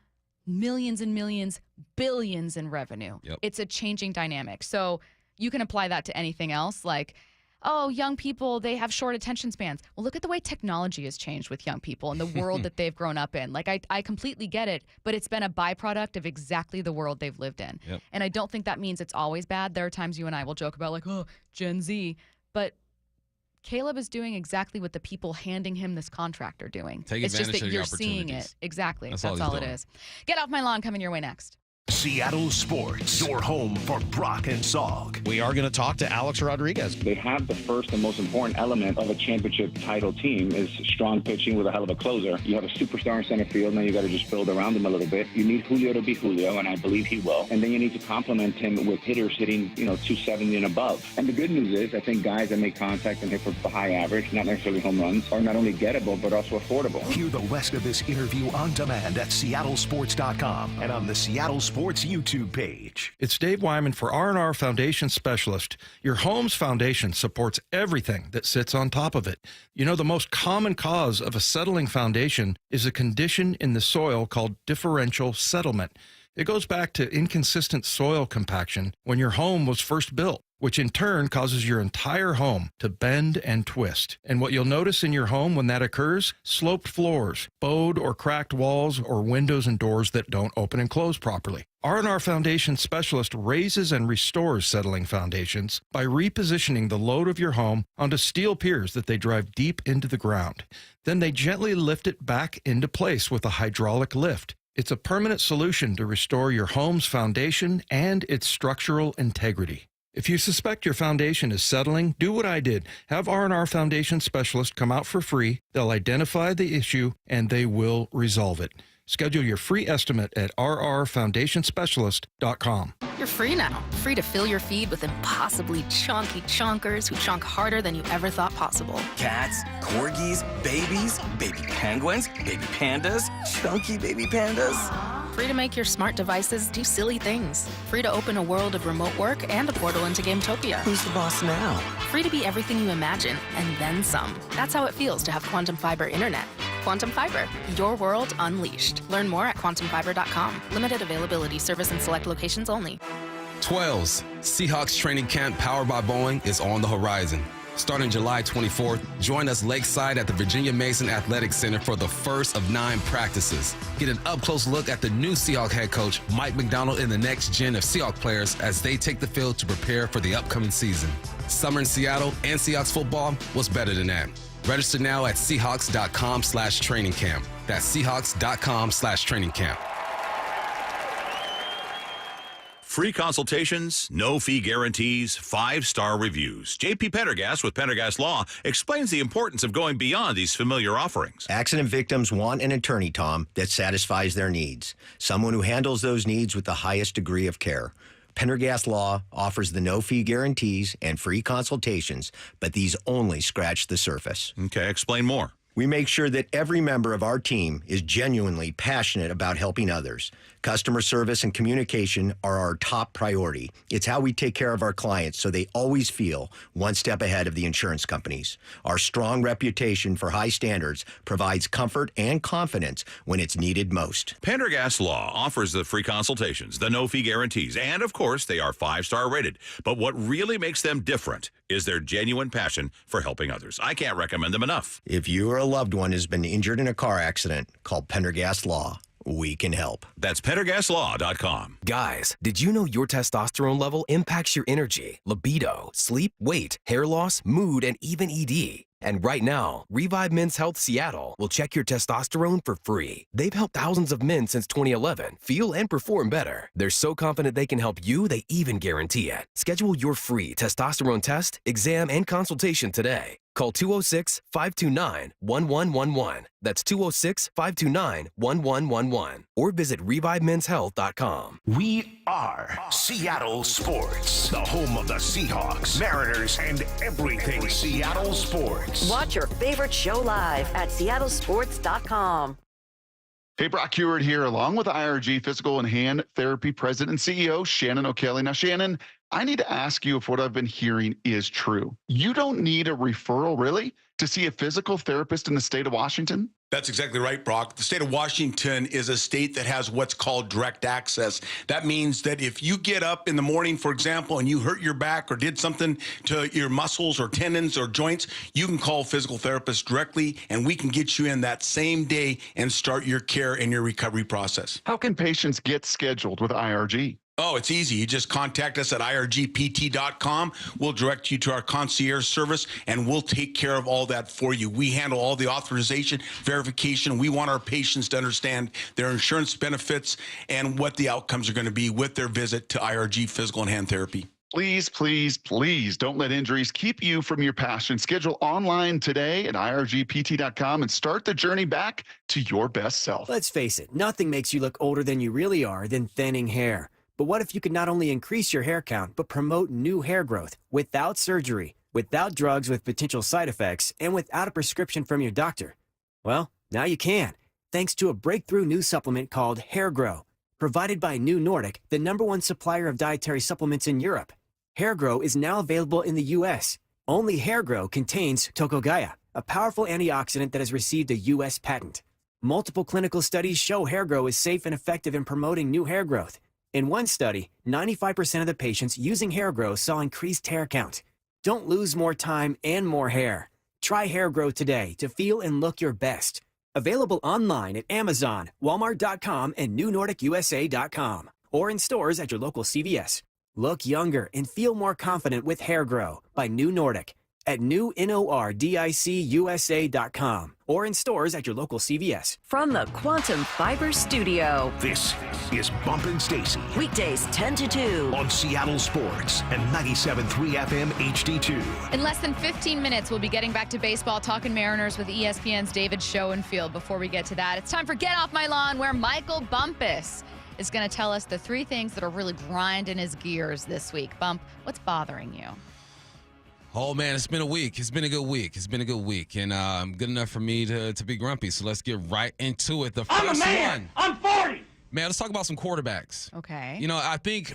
millions and millions, billions in revenue. It's a changing dynamic. So you can apply that to anything else, like, oh, young people, they have short attention spans. Well, look at the way technology has changed with young people and the world that they've grown up in. Like, I completely get it, but it's been a byproduct of exactly the world they've lived in. And I don't think that means it's always bad. There are times you and I will joke about, like, oh, Gen Z. But Caleb is doing exactly what the people handing him this contract are doing. It's just that of you're seeing it. Exactly. That's all it doing. is. Get Off My Lawn coming your way next. Seattle Sports, your home for Brock and Sog. We are going to talk to Alex Rodriguez. They have the first and most important element of a championship title team is strong pitching with a hell of a closer. You have a superstar in center field, now you got to just build around him a little bit. You need Julio to be Julio, and I believe he will. And then you need to complement him with hitters hitting, 270 and above. And the good news is, I think guys that make contact and hit for the high average, not necessarily home runs, are not only gettable, but also affordable. Hear the rest of this interview on demand at seattlesports.com and on the Seattle Sports YouTube page. It's Dave Wyman for R&R Foundation Specialist. Your home's foundation supports everything that sits on top of it. The most common cause of a settling foundation is a condition in the soil called differential settlement. It goes back to inconsistent soil compaction when your home was first built, which in turn causes your entire home to bend and twist. And what you'll notice in your home when that occurs, sloped floors, bowed or cracked walls, or windows and doors that don't open and close properly. R&R Foundation Specialist raises and restores settling foundations by repositioning the load of your home onto steel piers that they drive deep into the ground. Then they gently lift it back into place with a hydraulic lift. It's a permanent solution to restore your home's foundation and its structural integrity. If you suspect your foundation is settling, do what I did. Have R&R Foundation Specialist come out for free. They'll identify the issue, and they will resolve it. Schedule your free estimate at rrfoundationspecialist.com. You're free now. Free to fill your feed with impossibly chunky chunkers who chunk harder than you ever thought possible. Cats, corgis, babies, baby penguins, baby pandas, chunky baby pandas. Free to make your smart devices do silly things. Free to open a world of remote work and a portal into Gametopia. Who's the boss now? Free to be everything you imagine, and then some. That's how it feels to have Quantum Fiber Internet. Quantum Fiber, your world unleashed. Learn more at quantumfiber.com. Limited availability, service in select locations only. 12s. Seahawks training camp powered by Boeing is on the horizon. Starting July 24th, join us lakeside at the Virginia Mason Athletic Center for the first of 9 practices. Get an up-close look at the new Seahawks head coach, Mike McDonald, and the next gen of Seahawks players as they take the field to prepare for the upcoming season. Summer in Seattle and Seahawks football, what's better than that? Register now at Seahawks.com/training camp. That's Seahawks.com/training camp. Free consultations, no fee guarantees, 5-star reviews. J.P. Pendergast with Pendergast Law explains the importance of going beyond these familiar offerings. Accident victims want an attorney, Tom, that satisfies their needs. Someone who handles those needs with the highest degree of care. Pendergast Law offers the no-fee guarantees and free consultations, but these only scratch the surface. Okay, explain more. We make sure that every member of our team is genuinely passionate about helping others. Customer service and communication are our top priority. It's how we take care of our clients so they always feel one step ahead of the insurance companies. Our strong reputation for high standards provides comfort and confidence when it's needed most. Pendergast Law offers the free consultations, the no-fee guarantees, and, of course, they are 5-star rated. But what really makes them different is their genuine passion for helping others. I can't recommend them enough. If you or a loved one has been injured in a car accident, call Pendergast Law. We can help. That's PendergastLaw.com. Guys, did you know your testosterone level impacts your energy, libido, sleep, weight, hair loss, mood, and even ED? And right now, Revive Men's Health Seattle will check your testosterone for free. They've helped thousands of men since 2011 feel and perform better. They're so confident they can help you, they even guarantee it. Schedule your free testosterone test, exam, and consultation today. Call 206-529-1111. That's 206-529-1111. Or visit ReviveMen'sHealth.com. We are Seattle Sports, the home of the Seahawks, Mariners, and everything Seattle sports. Watch your favorite show live at seattlesports.com. Hey, Brock Heward here, along with IRG Physical and Hand Therapy President and CEO Shannon O'Kelly. Now, Shannon, I need to ask you if what I've been hearing is true. You don't need a referral, really, to see a physical therapist in the state of Washington? That's exactly right, Brock. The state of Washington is a state that has what's called direct access. That means that if you get up in the morning, for example, and you hurt your back or did something to your muscles or tendons or joints, you can call a physical therapist directly, and we can get you in that same day and start your care and your recovery process. How can patients get scheduled with IRG? Oh, it's easy. You just contact us at irgpt.com. We'll direct you to our concierge service, and we'll take care of all that for you. We handle all the authorization, verification. We want our patients to understand their insurance benefits and what the outcomes are going to be with their visit to IRG Physical and Hand Therapy. Please, please, please don't let injuries keep you from your passion. Schedule online today at irgpt.com and start the journey back to your best self. Let's face it, nothing makes you look older than you really are than thinning hair. But what if you could not only increase your hair count, but promote new hair growth without surgery, without drugs with potential side effects, and without a prescription from your doctor? Well, now you can, thanks to a breakthrough new supplement called Hair Grow, provided by New Nordic, the #1 supplier of dietary supplements in Europe. Hair Grow is now available in the U.S. Only Hair Grow contains tocogaya, a powerful antioxidant that has received a U.S. patent. Multiple clinical studies show Hair Grow is safe and effective in promoting new hair growth. In one study, 95% of the patients using Hair Grow saw increased hair count. Don't lose more time and more hair. Try Hair Grow today to feel and look your best. Available online at Amazon, Walmart.com, and NewNordicUSA.com, or in stores at your local CVS. Look younger and feel more confident with Hair Grow by New Nordic. at newnordicusa.com or in stores at your local CVS. From the Quantum Fiber Studio. This is Bumpin' Stacy. Weekdays 10 to 2. On Seattle Sports and 97.3 FM HD2. In less than 15 minutes, we'll be getting back to baseball, talking Mariners with ESPN's David Schoenfield. Before we get to that, it's time for Get Off My Lawn, where Michael Bumpus is going to tell us the 3 things that are really grinding his gears this week. Bump, what's bothering you? Oh, man, it's been a week. It's been a good week. And good enough for me to be grumpy. So let's get right into it. The first one. I'm 40. Man, let's talk about some quarterbacks. Okay. You know, I think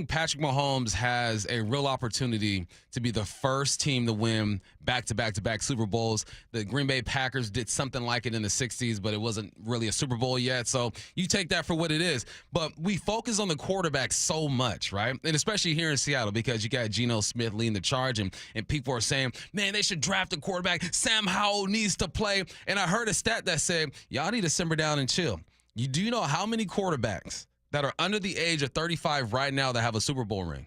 Patrick Mahomes has a real opportunity to be the first team to win back-to-back-to-back Super Bowls. The Green Bay Packers did something like it in the 60s, but it wasn't really a Super Bowl yet. So you take that for what it is. But we focus on the quarterback so much, right? And especially here in Seattle, because you got Geno Smith leading the charge, and people are saying, man, they should draft a quarterback. Sam Howell needs to play. And I heard a stat that said, y'all need to simmer down and chill. Do you know how many quarterbacks that are under the age of 35 right now that have a Super Bowl ring?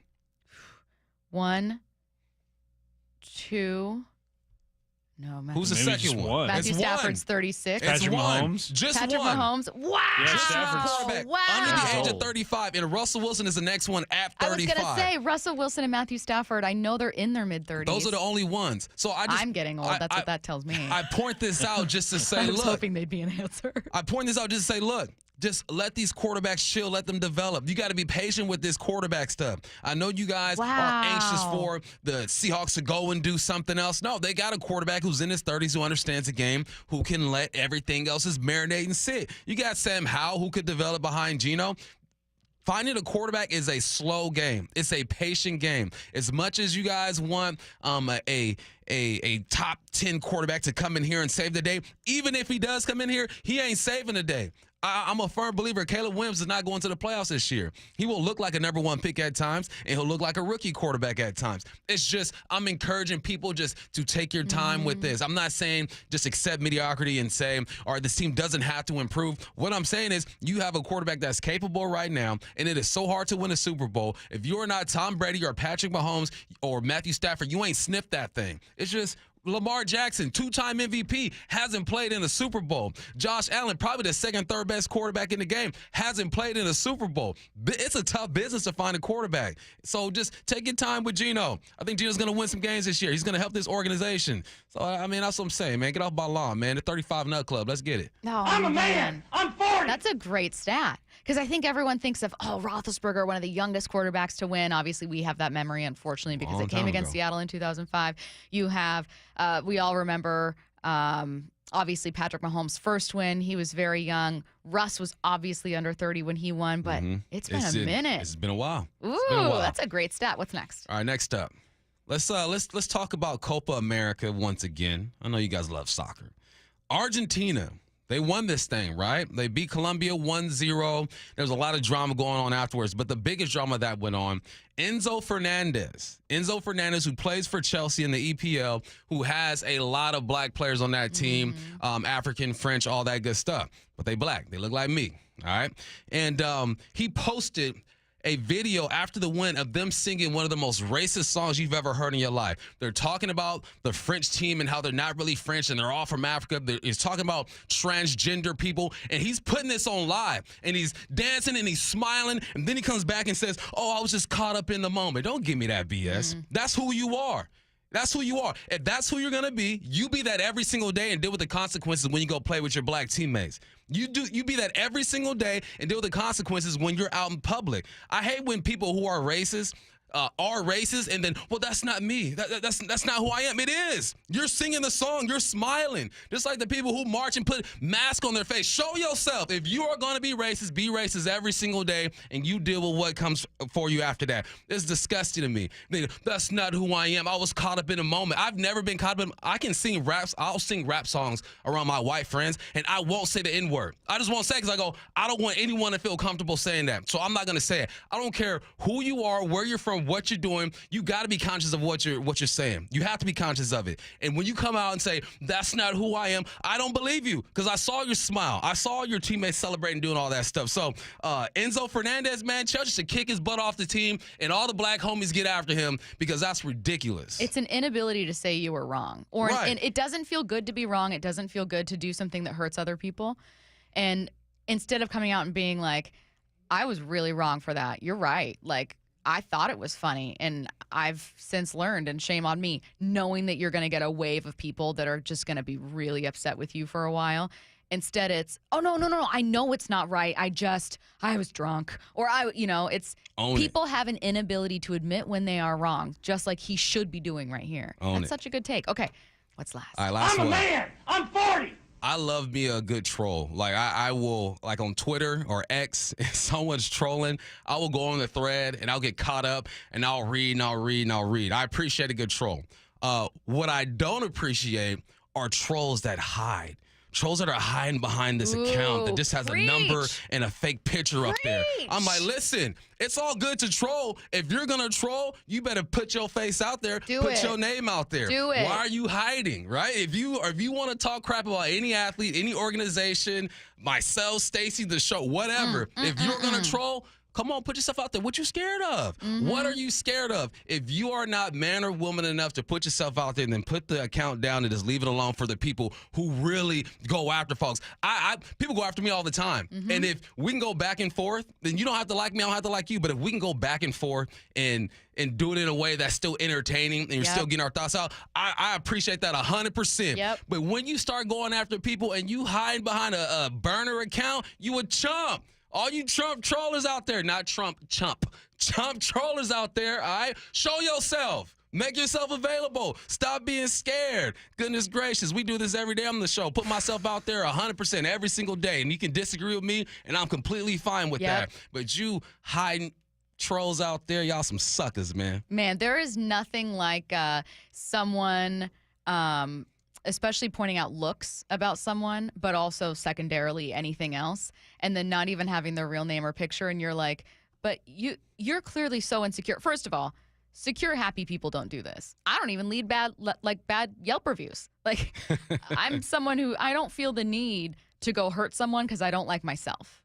1, 2. No, Matthew. Who's the second one? Matthew Stafford's 36. Patrick Mahomes. Just Patrick one. Mahomes. Wow. Yeah, Quarterback Wow. under the age of 35, and Russell Wilson is the next one at 35. I was going to say Russell Wilson and Matthew Stafford. I know they're in their mid-30s. Those are the only ones. So I'm getting old. That's what that tells me. I point this out just to say, I was look. hoping they'd be an answer. I point this out just to say, look. Just let these quarterbacks chill. Let them develop. You got to be patient with this quarterback stuff. I know you guys are anxious for the Seahawks to go and do something else. No, they got a quarterback who's in his 30s who understands the game, who can let everything else just marinate and sit. You got Sam Howell who could develop behind Geno. Finding a quarterback is a slow game. It's a patient game. As much as you guys want a top 10 quarterback to come in here and save the day, even if he does come in here, he ain't saving the day. I'm a firm believer Caleb Williams is not going to the playoffs this year. He will look like a number 1 pick at times, and he'll look like a rookie quarterback at times. It's just I'm encouraging people just to take your time with this. I'm not saying just accept mediocrity and say, all right, this team doesn't have to improve. What I'm saying is you have a quarterback that's capable right now, and it is so hard to win a Super Bowl. If you're not Tom Brady or Patrick Mahomes or Matthew Stafford, you ain't sniffed that thing. It's just Lamar Jackson, 2-time MVP, hasn't played in a Super Bowl. Josh Allen, probably the second, third best quarterback in the game, hasn't played in a Super Bowl. It's a tough business to find a quarterback. So just take your time with Geno. I think Geno's going to win some games this year. He's going to help this organization. So, I mean, that's what I'm saying, man. Get off my lawn, man. The 35 Nut Club. Let's get it. No, I'm a man. I'm 40. That's a great stat. Because I think everyone thinks of, Roethlisberger, one of the youngest quarterbacks to win. Obviously, we have that memory, unfortunately, because it came against Seattle in 2005. You have, we all remember, obviously, Patrick Mahomes' first win. He was very young. Russ was obviously under 30 when he won, but it's been a minute. It's been a while. Ooh, that's a great stat. What's next? All right, next up. Let's talk about Copa America once again. I know you guys love soccer. Argentina. They won this thing, right? They beat Colombia 1-0. There was a lot of drama going on afterwards, but the biggest drama that went on, Enzo Fernandez, who plays for Chelsea in the EPL, who has a lot of black players on that team, African, French, all that good stuff. But they black. They look like me, all right? And he posted a video after the win of them singing one of the most racist songs you've ever heard in your life. They're talking about the French team and how they're not really French and they're all from Africa. He's talking about transgender people, and he's putting this on live, and he's dancing and he's smiling, and then he comes back and says, I was just caught up in the moment. Don't give me that BS. That's who you are. That's who you are. If that's who you're going to be, you be that every single day and deal with the consequences when you go play with your black teammates. You be that every single day and deal with the consequences when you're out in public. I hate when people who are racist and then, that's not me. That's not who I am. It is. You're singing the song. You're smiling. Just like the people who march and put mask on their face. Show yourself. If you are going to be racist every single day, and you deal with what comes for you after that. It's disgusting to me. That's not who I am. I was caught up in a moment. I've never been caught up in. I can sing raps. I'll sing rap songs around my white friends, and I won't say the N-word. I just won't say it because I don't want anyone to feel comfortable saying that. So I'm not going to say it. I don't care who you are, where you're from, from what you're doing, you got to be conscious of what you're saying. You have to be conscious of it. And when you come out and say, that's not who I am, I don't believe you because I saw your smile. I saw your teammates celebrating, doing all that stuff. So Enzo Fernandez, man, Chelsea should kick his butt off the team and all the black homies get after him because that's ridiculous. It's an inability to say you were wrong. Or Right. it doesn't feel good to be wrong. It doesn't feel good to do something that hurts other people. And instead of coming out and being like, I was really wrong for that. You're right. Like, I thought it was funny, and I've since learned, and shame on me, knowing that you're going to get a wave of people that are just going to be really upset with you for a while. Instead, it's, oh, no, I know it's not right. I was drunk. Or, it's people have an inability to admit when they are wrong, just like he should be doing right here. That's such a good take. Okay, what's last? All right, last one. I'm a man. I'm 40. I love me a good troll. Like I will, like on Twitter or X, if someone's trolling, I will go on the thread and I'll get caught up and I'll read and I'll read and I'll read. I appreciate a good troll. What I don't appreciate are trolls that hide. Trolls that are hiding behind this account that just has a number and a fake picture up there. I'm like, listen, it's all good to troll. If you're going to troll, you better put your face out there, put your name out there. Do it. Why are you hiding, right? If you want to talk crap about any athlete, any organization, myself, Stacy, the show, whatever, if you're going to troll, come on, put yourself out there. What you scared of? What are you scared of? If you are not man or woman enough to put yourself out there and then put the account down and just leave it alone for the people who really go after folks. People go after me all the time. And if we can go back and forth, then you don't have to like me, I don't have to like you. But if we can go back and forth and do it in a way that's still entertaining and you're still getting our thoughts out, I appreciate that 100%. But when you start going after people and you hide behind a burner account, you a chump. All you Trump trollers out there, not Trump, chump trollers out there, all right? Show yourself. Make yourself available. Stop being scared. Goodness gracious, we do this every day on the show. Put myself out there 100% every single day, and you can disagree with me, and I'm completely fine with that. But you hiding trolls out there, y'all some suckers, man. Man, there is nothing like someone especially pointing out looks about someone, but also secondarily anything else, and then not even having their real name or picture, and you're like, but you're clearly so insecure. First of all, secure, happy people don't do this. I don't even lead bad Yelp reviews. Like, I'm someone who I don't feel the need to go hurt someone because I don't like myself.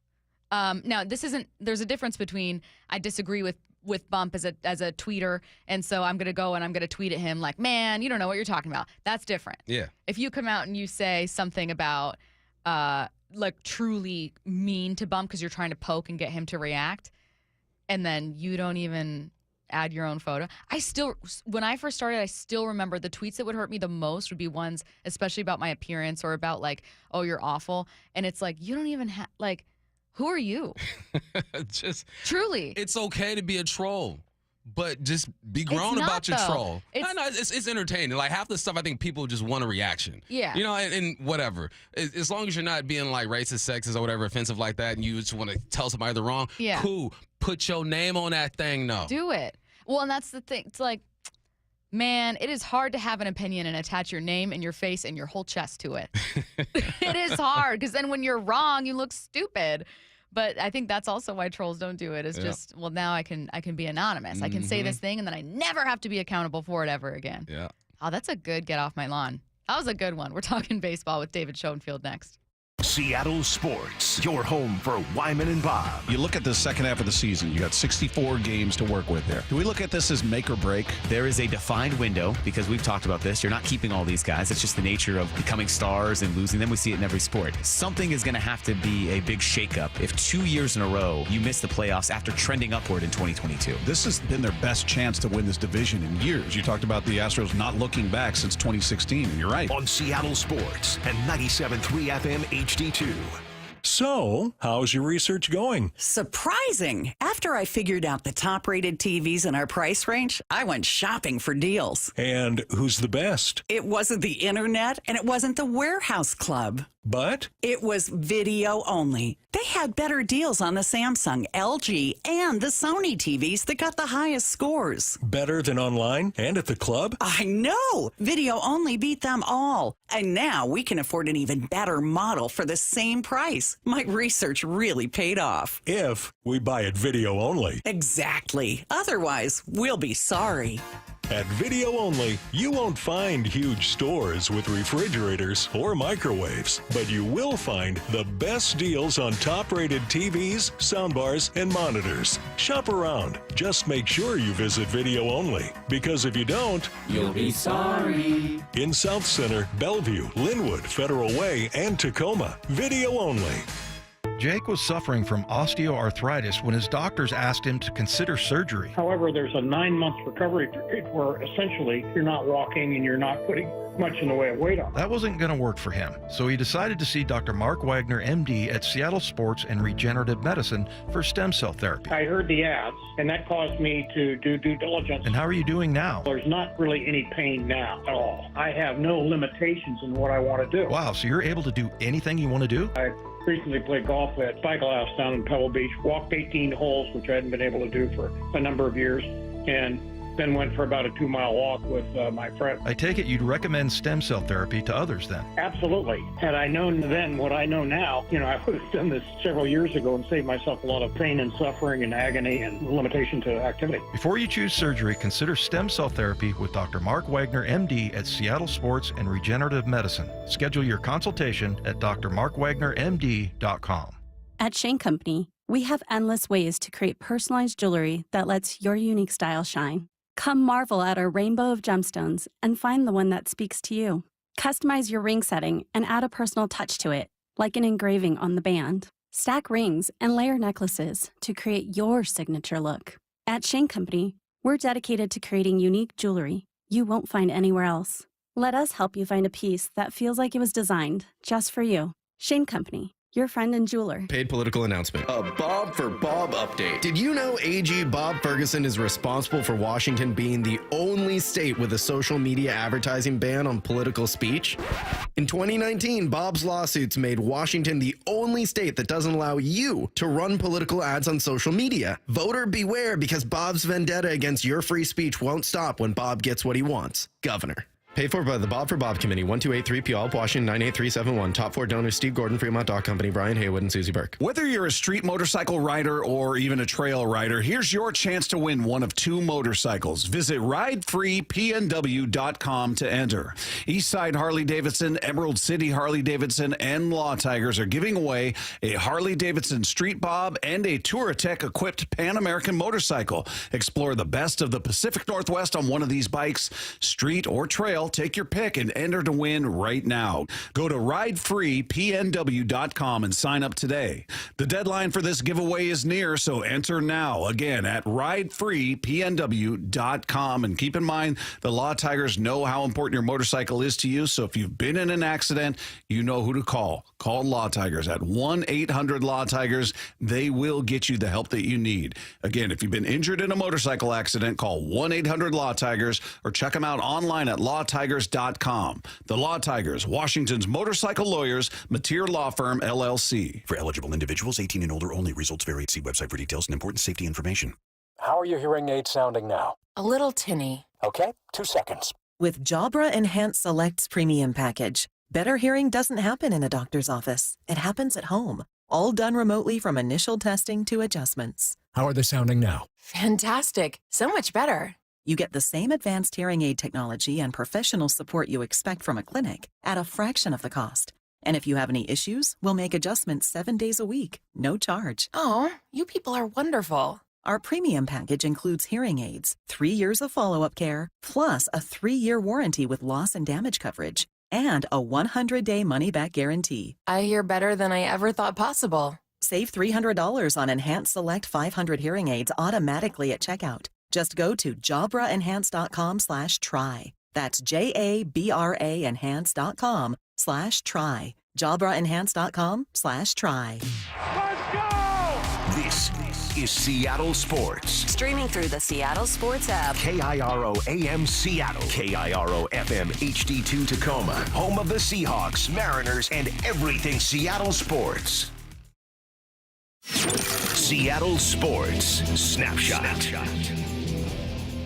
Now, there's a difference between I disagree with Bump as a tweeter, and so I'm going to go and I'm going to tweet at him like, man, you don't know what you're talking about. That's different. Yeah. If you come out and you say something about like truly mean to Bump because you're trying to poke and get him to react, and then you don't even add your own photo. When I first started, I still remember the tweets that would hurt me the most would be ones, especially about my appearance or about like, oh, you're awful. And it's like, you don't even have, like, who are you? Just truly. It's okay to be a troll, but just be grown about your troll. It's entertaining. Like half the stuff I think people just want a reaction. Yeah. You know, and whatever. As long as you're not being like racist, sexist, or whatever, offensive like that, and you just want to tell somebody they're wrong, cool. Put your name on that thing, though. Do it. Well, and that's the thing. It's like, man, it is hard to have an opinion and attach your name and your face and your whole chest to it. It is hard because then when you're wrong, you look stupid. But I think that's also why trolls don't do it. It's just, well, now I can be anonymous. I can say this thing and then I never have to be accountable for it ever again. Yeah. Oh, that's a good get off my lawn. That was a good one. We're talking baseball with David Schoenfield next. Seattle Sports, your home for Wyman and Bob. You look at the second half of the season, you got 64 games to work with there. Do we look at this as make or break? There is a defined window because we've talked about this. You're not keeping all these guys. It's just the nature of becoming stars and losing them. We see it in every sport. Something is going to have to be a big shakeup if 2 years in a row you miss the playoffs after trending upward in 2022. This has been their best chance to win this division in years. You talked about the Astros not looking back since 2016, and you're right. On Seattle Sports and 97.3 FM HD2. So, how's your research going? Surprising. After I figured out the top-rated TVs in our price range, I went shopping for deals. And who's the best? It wasn't the internet, and it wasn't the warehouse club. But? It was video only. They had better deals on the Samsung, LG, and the Sony TVs that got the highest scores. Better than online and at the club? I know! Video only beat them all. And now we can afford an even better model for the same price. My research really paid off. If we buy it video only. Exactly. Otherwise, we'll be sorry. At Video Only, you won't find huge stores with refrigerators or microwaves, but you will find the best deals on top-rated TVs, soundbars, and monitors. Shop around. Just make sure you visit Video Only, because if you don't, you'll be sorry. In South Center, Bellevue, Linwood, Federal Way, and Tacoma, Video Only. Jake was suffering from osteoarthritis when his doctors asked him to consider surgery. However, there's a 9-month recovery period where essentially you're not walking and you're not putting much in the way of weight on. That wasn't going to work for him, so he decided to see Dr. Mark Wagner, MD, at Seattle Sports and Regenerative Medicine for stem cell therapy. I heard the ads, and that caused me to do due diligence. And how are you doing now? There's not really any pain now at all. I have no limitations in what I want to do. Wow, so you're able to do anything you want to do? I recently played golf at Cycle House down in Pebble Beach, walked 18 holes, which I hadn't been able to do for a number of years, and then went for about a 2-mile walk with my friend. I take it you'd recommend stem cell therapy to others then? Absolutely. Had I known then what I know now, I would have done this several years ago and saved myself a lot of pain and suffering and agony and limitation to activity. Before you choose surgery, consider stem cell therapy with Dr. Mark Wagner, MD, at Seattle Sports and Regenerative Medicine. Schedule your consultation at drmarkwagnermd.com. At Shane Company, we have endless ways to create personalized jewelry that lets your unique style shine. Come marvel at our rainbow of gemstones and find the one that speaks to you. Customize your ring setting and add a personal touch to it, like an engraving on the band. Stack rings and layer necklaces to create your signature look. At Shane Company, we're dedicated to creating unique jewelry you won't find anywhere else. Let us help you find a piece that feels like it was designed just for you. Shane Company, your friend and jeweler. Paid political announcement. A Bob for Bob update. Did you know AG Bob Ferguson is responsible for Washington being the only state with a social media advertising ban on political speech? In 2019, Bob's lawsuits made Washington the only state that doesn't allow you to run political ads on social media. Voter beware, because Bob's vendetta against your free speech won't stop when Bob gets what he wants. Governor. Paid for by the Bob for Bob Committee, 1283 Puyallup, Washington, 98371. Top 4 donors: Steve Gordon, Fremont Dock Company, Brian Haywood, and Susie Burke. Whether you're a street motorcycle rider or even a trail rider, here's your chance to win one of 2 motorcycles. Visit ridefreepnw.com to enter. Eastside Harley-Davidson, Emerald City Harley-Davidson, and Law Tigers are giving away a Harley-Davidson Street Bob and a Touratech-equipped Pan American motorcycle. Explore the best of the Pacific Northwest on one of these bikes, street or trail. Take your pick and enter to win right now. Go to ridefreepnw.com and sign up today. The deadline for this giveaway is near, so enter now. Again, at ridefreepnw.com. And keep in mind, the Law Tigers know how important your motorcycle is to you, so if you've been in an accident, you know who to call. Call Law Tigers at 1-800-LAW-TIGERS. They will get you the help that you need. Again, if you've been injured in a motorcycle accident, call 1-800-LAW-TIGERS or check them out online at lawtigers.com. The Law Tigers, Washington's motorcycle lawyers, Mateer Law Firm, LLC. For eligible individuals, 18 and older only. Results vary. See website for details and important safety information. How are your hearing aids sounding now? A little tinny. Okay, 2 seconds. With Jabra Enhanced Select's premium package, better hearing doesn't happen in a doctor's office. It happens at home. All done remotely from initial testing to adjustments. How are they sounding now? Fantastic. So much better. You get the same advanced hearing aid technology and professional support you expect from a clinic at a fraction of the cost. And if you have any issues, we'll make adjustments 7 days a week, no charge. Oh, you people are wonderful. Our premium package includes hearing aids, 3 years of follow-up care, plus a 3-year warranty with loss and damage coverage, and a 100-day money-back guarantee. I hear better than I ever thought possible. Save $300 on Enhanced Select 500 hearing aids automatically at checkout. Just go to jabraenhance.com/try. That's JABRA enhance.com/try. jabraenhance.com/try. Let's go! This is Seattle Sports. Streaming through the Seattle Sports app. KIRO AM Seattle. KIRO FM HD2 Tacoma. Home of the Seahawks, Mariners, and everything Seattle sports. Seattle Sports Snapshot.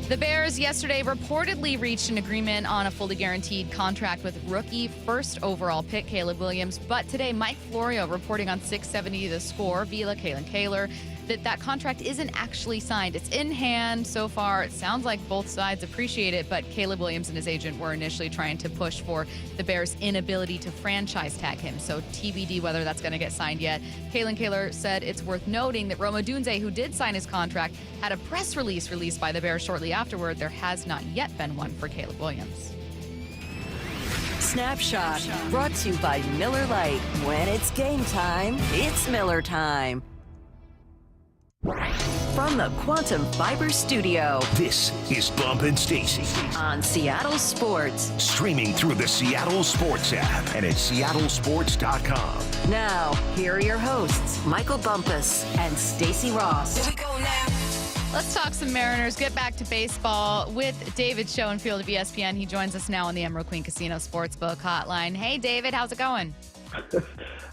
The Bears yesterday reportedly reached an agreement on a fully guaranteed contract with rookie first overall pick Caleb Williams. But today, Mike Florio reporting on 670 The Score via Kalen Kaler that contract isn't actually signed. It's in hand so far. It sounds like both sides appreciate it, but Caleb Williams and his agent were initially trying to push for the Bears' inability to franchise tag him. So TBD whether that's going to get signed yet. Kalen Kaler said it's worth noting that Roma Dunze, who did sign his contract, had a press release released by the Bears shortly afterward. There has not yet been one for Caleb Williams. Snapshot, brought to you by Miller Lite. When it's game time, it's Miller time. From the Quantum Fiber Studio, This is Bump and Stacy on Seattle Sports. Streaming through the Seattle Sports app and at seattlesports.com. Now, here are your hosts, Michael Bumpus and Stacy Ross. Here we go now. Let's talk some Mariners. Get back to baseball with David Schoenfield of ESPN. He joins us now on the Emerald Queen Casino Sportsbook Hotline. Hey, David, how's it going?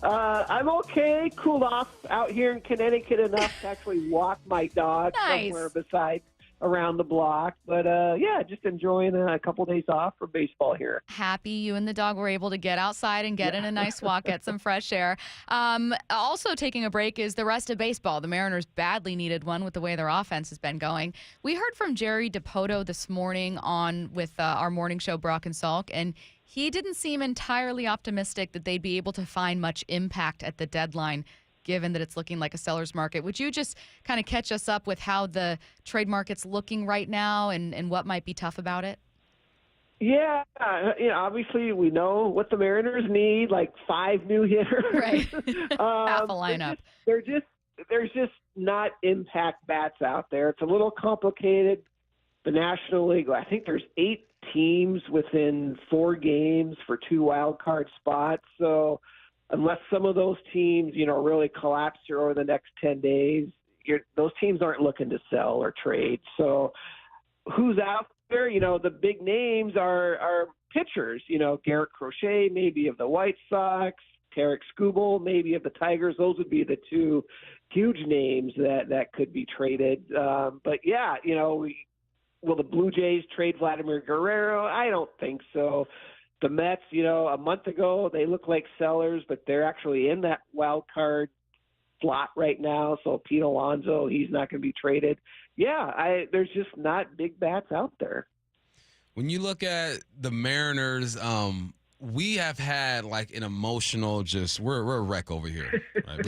I'm okay. Cooled off out here in Connecticut enough to actually walk my dog somewhere besides around the block. But, yeah, just enjoying a couple days off for baseball here. Happy you and the dog were able to get outside and get in a nice walk, get some fresh air. Also taking a break is the rest of baseball. The Mariners badly needed one with the way their offense has been going. We heard from Jerry Dipoto this morning on with our morning show, Brock and Salk, and he didn't seem entirely optimistic that they'd be able to find much impact at the deadline, given that it's looking like a seller's market. Would you just kind of catch us up with how the trade market's looking right now and what might be tough about it? Yeah, obviously we know what the Mariners need, like 5 new hitters. Right. Half a lineup. There's just not impact bats out there. It's a little complicated. The National League, I think there's 8 teams within 4 games for 2 wild card spots. So unless some of those teams, really collapse here over the next 10 days, those teams aren't looking to sell or trade. So who's out there? The big names are pitchers. Garrett Crochet, maybe of the White Sox, Tarek Skubal, maybe of the Tigers. Those would be the 2 huge names that could be traded. But yeah, will the Blue Jays trade Vladimir Guerrero? I don't think so. The Mets, a month ago, they look like sellers, but they're actually in that wild card slot right now. So Pete Alonso, he's not going to be traded. Yeah, there's just not big bats out there. When you look at the Mariners, we have had like an emotional we're a wreck over here. Right?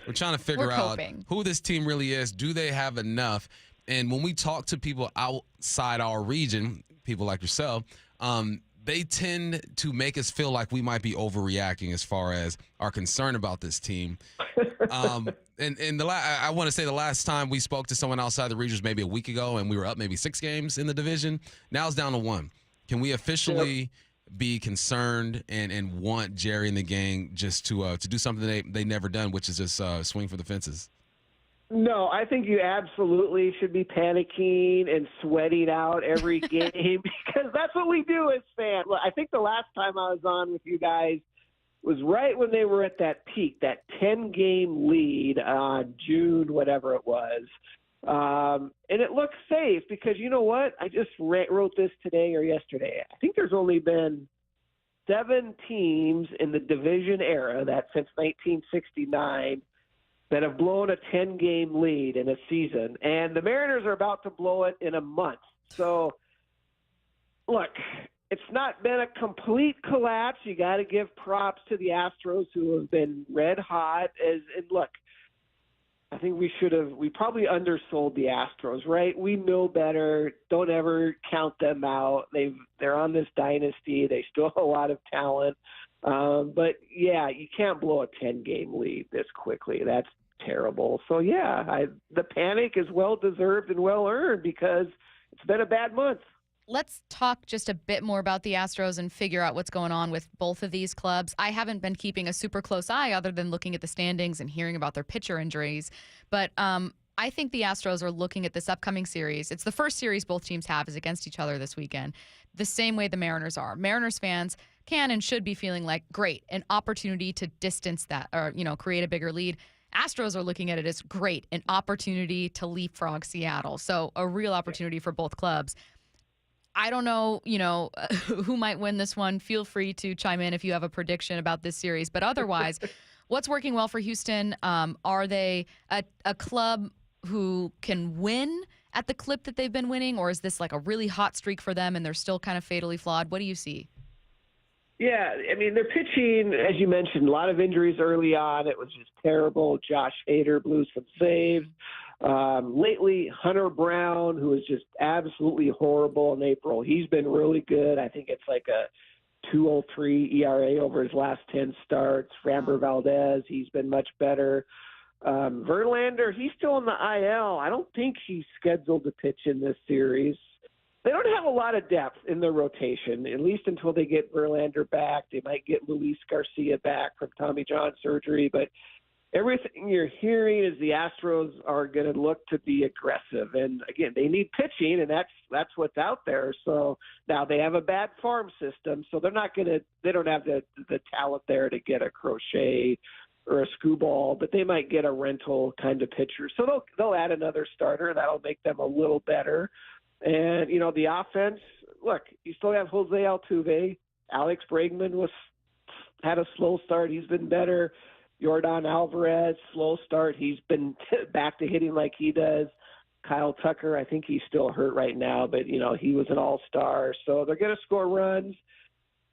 We're trying to figure out who this team really is. Do they have enough? And when we talk to people outside our region, people like yourself, they tend to make us feel like we might be overreacting as far as our concern about this team. And I want to say the last time we spoke to someone outside the region was maybe a week ago, and we were up maybe 6 games in the division. Now it's down to 1. Can we officially be concerned and want Jerry and the gang just to do something they never done, which is just swing for the fences? No, I think you absolutely should be panicking and sweating out every game because that's what we do as fans. I think the last time I was on with you guys was right when they were at that peak, that 10-game lead on June, whatever it was. And it looked safe because you know what? I just wrote this today or yesterday. I think there's only been 7 teams in the division era, that since 1969, that have blown a 10-game lead in a season. And the Mariners are about to blow it in a month. So, look, it's not been a complete collapse. You got to give props to the Astros, who have been red hot. And look, I think we probably undersold the Astros, right? We know better. Don't ever count them out. They're on this dynasty. They still have a lot of talent. But, yeah, you can't blow a 10-game lead this quickly. That's terrible. So, yeah, the panic is well-deserved and well-earned because it's been a bad month. Let's talk just a bit more about the Astros and figure out what's going on with both of these clubs. I haven't been keeping a super close eye other than looking at the standings and hearing about their pitcher injuries. But I think the Astros are looking at this upcoming series. It's the first series both teams have is against each other this weekend, the same way the Mariners are. Mariners fans can and should be feeling like, great, an opportunity to distance that or, create a bigger lead. Astros are looking at it as great, an opportunity to leapfrog Seattle. So a real opportunity for both clubs. I don't know, who might win this one. Feel free to chime in if you have a prediction about this series. But otherwise, what's working well for Houston? Are they a club who can win at the clip that they've been winning, or is this like a really hot streak for them and they're still kind of fatally flawed? What do you see? Yeah, I mean, they're pitching, as you mentioned, a lot of injuries early on. It was just terrible. Josh Hader blew some saves. Lately, Hunter Brown, who is just absolutely horrible in April, he's been really good. I think it's like a 2.03 ERA over his last 10 starts. Framber Valdez, he's been much better. Verlander, he's still in the IL. I don't think he's scheduled to pitch in this series. They don't have a lot of depth in their rotation, at least until they get Verlander back. They might get Luis Garcia back from Tommy John surgery, but everything you're hearing is the Astros are going to look to be aggressive. And again, they need pitching, and that's what's out there. So now they have a bad farm system, so they don't have the talent there to get a Crochet or a Skubal, but they might get a rental kind of pitcher. So they'll add another starter. That'll make them a little better. And, the offense, look, you still have Jose Altuve. Alex Bregman had a slow start. He's been better. Yordan Alvarez, slow start. He's been back to hitting like he does. Kyle Tucker, I think he's still hurt right now, but, he was an all-star. So they're going to score runs.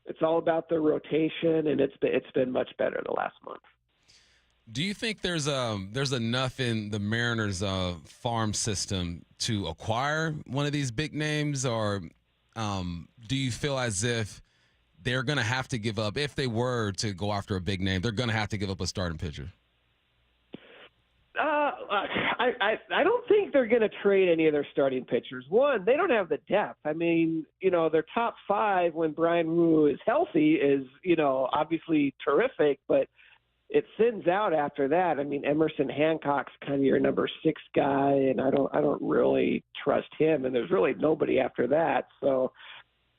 It's all about their rotation, and it's been much better the last month. Do you think there's enough in the Mariners' farm system to acquire one of these big names, or do you feel as if they're going to have to give up, if they were to go after a big name, they're going to have to give up a starting pitcher? I don't think they're going to trade any of their starting pitchers. One, they don't have the depth. I mean, their top five when Brian Wu is healthy is, obviously terrific, but it thins out after that. I mean, Emerson Hancock's kind of your number 6 guy, and I don't really trust him. And there's really nobody after that. So,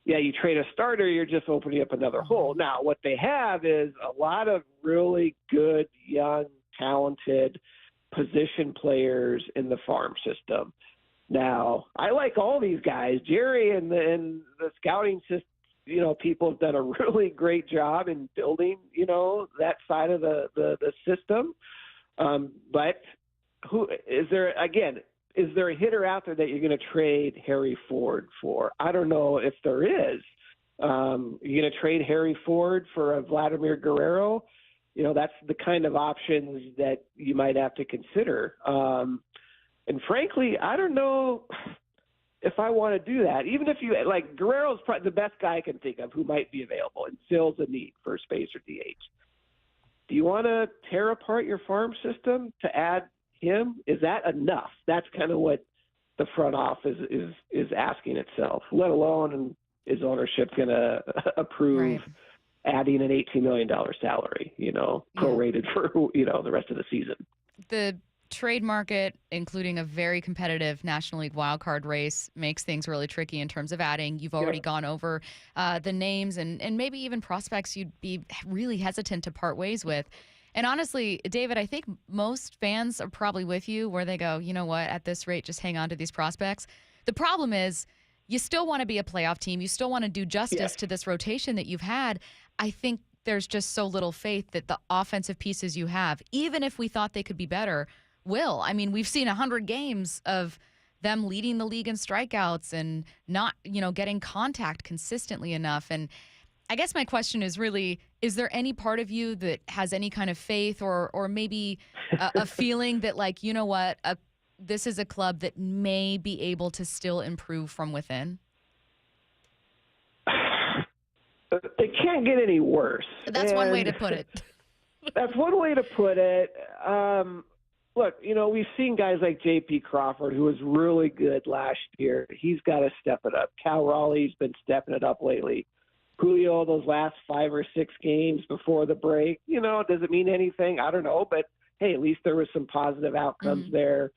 yeah, you trade a starter, you're just opening up another hole. Now, what they have is a lot of really good, young, talented position players in the farm system. Now, I like all these guys. Jerry and the scouting system, people have done a really great job in building, that side of the system. But who is there, again, is there a hitter out there that you're going to trade Harry Ford for? I don't know if there is. You're going to trade Harry Ford for a Vladimir Guerrero? That's the kind of options that you might have to consider. And frankly, I don't know if I want to do that. Even if Guerrero's probably the best guy I can think of who might be available and fills a need, first base or DH. Do you want to tear apart your farm system to add him? Is that enough? That's kind of what the front office is asking itself, let alone and is ownership going to approve adding an $18 million salary, prorated for, the rest of the season. The trade market, including a very competitive National League wildcard race, makes things really tricky in terms of adding. You've already gone over the names and maybe even prospects you'd be really hesitant to part ways with. And honestly, David, I think most fans are probably with you where they go, you know what, at this rate, just hang on to these prospects. The problem is you still want to be a playoff team. You still want to do justice to this rotation that you've had. I think there's just so little faith that the offensive pieces you have, even if we thought they could be better, will. I mean, we've seen 100 games of them leading the league in strikeouts and not, getting contact consistently enough. And I guess my question is really, is there any part of you that has any kind of faith or maybe a feeling that, like, you know what, this is a club that may be able to still improve from within? It can't get any worse. That's one way to put it. That's one way to put it. Look, we've seen guys like J.P. Crawford, who was really good last year. He's got to step it up. Cal Raleigh's been stepping it up lately. Julio, those last 5 or 6 games before the break, does it mean anything? I don't know. But, hey, at least there was some positive outcomes there.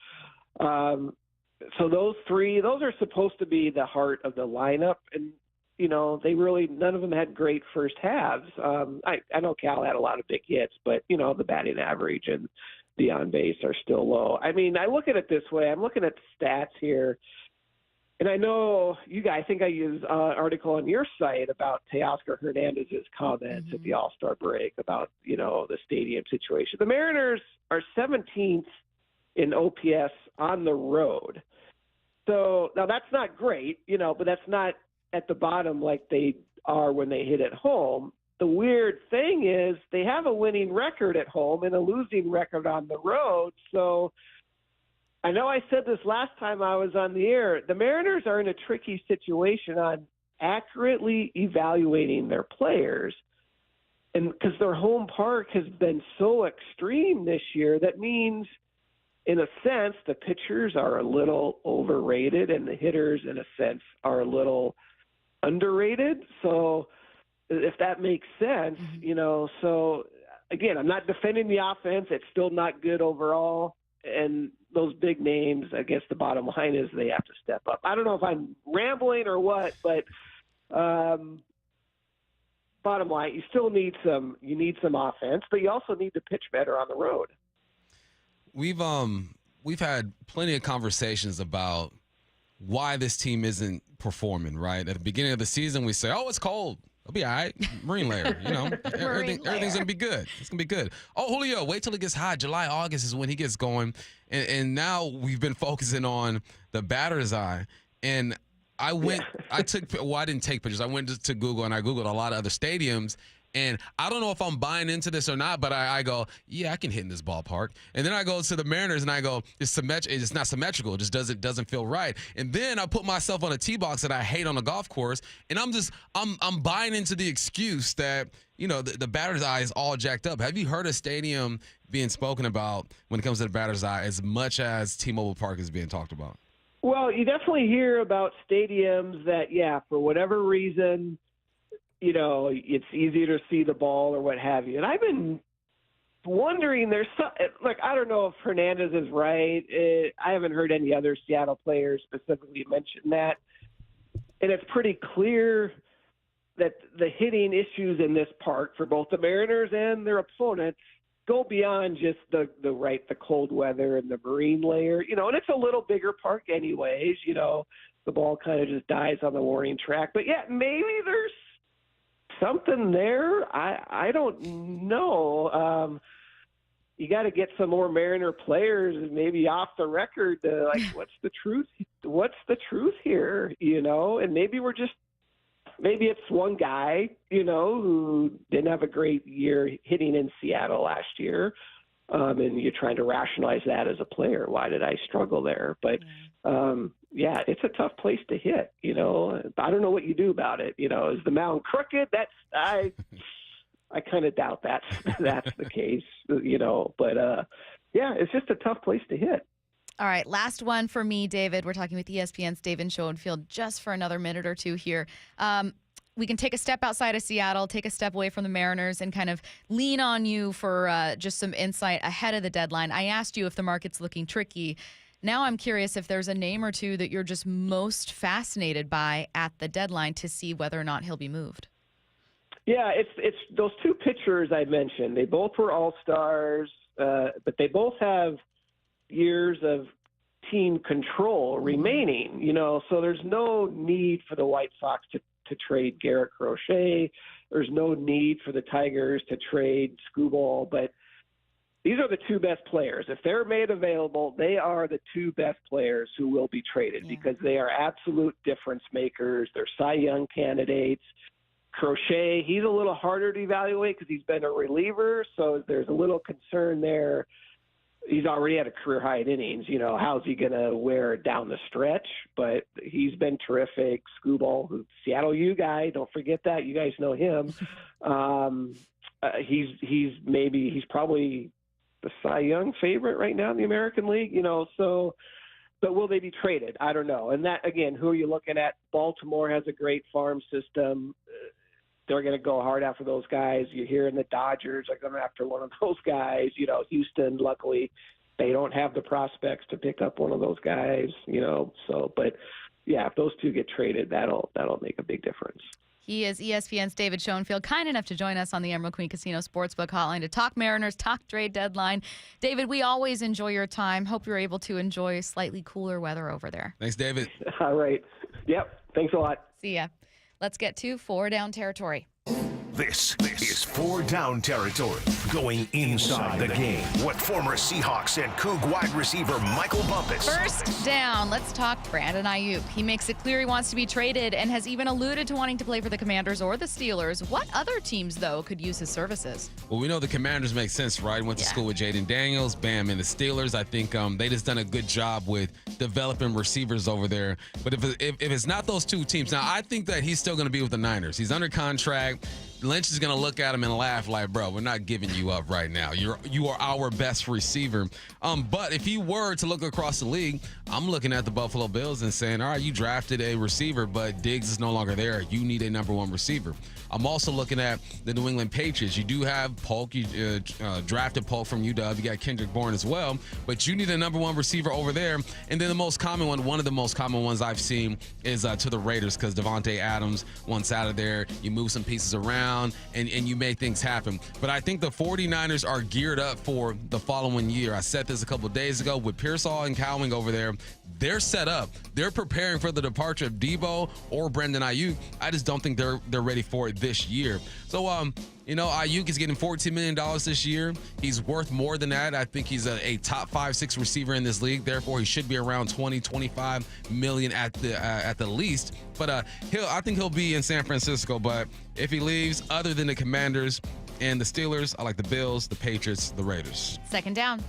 So those 3, those are supposed to be the heart of the lineup. And, they really, none of them had great first halves. I know Cal had a lot of big hits, but, the batting average and the on base are still low. I mean, I look at it this way. I'm looking at the stats here. And I know you guys, I think I used an article on your site about Teoscar Hernandez's comments at the All-Star break about, the stadium situation. The Mariners are 17th in OPS on the road. So now that's not great, but that's not at the bottom like they are when they hit at home. The weird thing is they have a winning record at home and a losing record on the road. So I know I said this last time I was on the air. The Mariners are in a tricky situation on accurately evaluating their players. And because their home park has been so extreme this year, that means, in a sense, the pitchers are a little overrated and the hitters, in a sense, are a little underrated. So if that makes sense, so again, I'm not defending the offense. It's still not good overall. And those big names, I guess the bottom line is they have to step up. I don't know if I'm rambling or what, but bottom line, you still need some offense, but you also need to pitch better on the road. We've had plenty of conversations about why this team isn't performing, right? At the beginning of the season, we say, oh, it's cold. It'll be all right. Marine layer, everything's going to be good. It's going to be good. Oh, Julio, wait till it gets hot. July, August is when he gets going. And now we've been focusing on the batter's eye. And I didn't take pictures. I went to Google and I Googled a lot of other stadiums. And I don't know if I'm buying into this or not, but I go, yeah, I can hit in this ballpark. And then I go to the Mariners and I go, it's not symmetrical. It just doesn't feel right. And then I put myself on a tee box that I hate on a golf course, and I'm buying into the excuse that the batter's eye is all jacked up. Have you heard a stadium being spoken about when it comes to the batter's eye as much as T-Mobile Park is being talked about? Well, you definitely hear about stadiums that, for whatever reason, it's easier to see the ball or what have you. And I've been wondering, I don't know if Hernandez is right. I haven't heard any other Seattle players specifically mention that. And it's pretty clear that the hitting issues in this park for both the Mariners and their opponents go beyond just the cold weather and the marine layer, and it's a little bigger park anyways, the ball kind of just dies on the warning track. But maybe there's something there. I don't know. You got to get some more Mariner players maybe off the record to what's the truth? What's the truth here? And maybe it's one guy, who didn't have a great year hitting in Seattle last year. And you're trying to rationalize that as a player. Why did I struggle there? But it's a tough place to hit. I don't know what you do about it. Is the mound crooked? I kind of doubt that's the case. But it's just a tough place to hit. All right, last one for me, David. We're talking with ESPN's David Schoenfield just for another minute or two here. We can take a step outside of Seattle, take a step away from the Mariners, and kind of lean on you for just some insight ahead of the deadline. I asked you if the market's looking tricky. Now I'm curious if there's a name or two that you're just most fascinated by at the deadline to see whether or not he'll be moved. Yeah, it's those two pitchers I mentioned. They both were all-stars, but they both have years of team control remaining, so there's no need for the White Sox to trade Garrett Crochet. There's no need for the Tigers to trade Skubal, but these are the two best players. If they're made available, they are the two best players who will be traded because they are absolute difference makers. They're Cy Young candidates. Crochet, he's a little harder to evaluate because he's been a reliever, so there's a little concern there. He's already had a career high in innings. How's he going to wear down the stretch? But he's been terrific. Skubal, Seattle U guy, don't forget that. You guys know him. He's probably the Cy Young favorite right now in the American League. But will they be traded? I don't know. And that, again, who are you looking at? Baltimore has a great farm system. They're going to go hard after those guys. You're hearing the Dodgers are going after one of those guys. Houston, luckily, they don't have the prospects to pick up one of those guys. But if those two get traded, that'll make a big difference. He is ESPN's David Schoenfield, kind enough to join us on the Emerald Queen Casino Sportsbook Hotline to talk Mariners, talk trade deadline. David, we always enjoy your time. Hope you're able to enjoy slightly cooler weather over there. Thanks, David. All right. Yep. Thanks a lot. See ya. Let's get to 4 Down territory. This is 4 Down territory, going inside the game with former Seahawks and Coug wide receiver Michael Bumpus. First down, let's talk Brandon Ayuk. He makes it clear he wants to be traded and has even alluded to wanting to play for the Commanders or the Steelers. What other teams, though, could use his services? Well, we know the Commanders make sense, right? Went to school with Jaden Daniels, bam, and the Steelers. I think they just done a good job with developing receivers over there. But if it's not those two teams, now I think that he's still going to be with the Niners. He's under contract. Lynch is going to look at him and laugh like, bro, we're not giving you up right now. You are our best receiver. But if he were to look across the league, I'm looking at the Buffalo Bills and saying, all right, you drafted a receiver, but Diggs is no longer there. You need a number 1 receiver. I'm also looking at the New England Patriots. You do have Polk. You drafted Polk from UW. You got Kendrick Bourne as well. But you need a number 1 receiver over there. And then the most common one of the most common ones I've seen is to the Raiders because Devontae Adams wants out of there. You move some pieces around and you make things happen. But I think the 49ers are geared up for the following year. I said this a couple of days ago with Pearsall and Cowing over there. They're set up. They're preparing for the departure of Debo or Brandon Ayuk. I just don't think they're ready for it this year. So, Ayuk is getting $14 million this year. He's worth more than that. I think he's a top 5-6 receiver in this league. Therefore, he should be around $20-25 million at the least. But I think he'll be in San Francisco. But if he leaves, other than the Commanders and the Steelers, I like the Bills, the Patriots, the Raiders. Second down.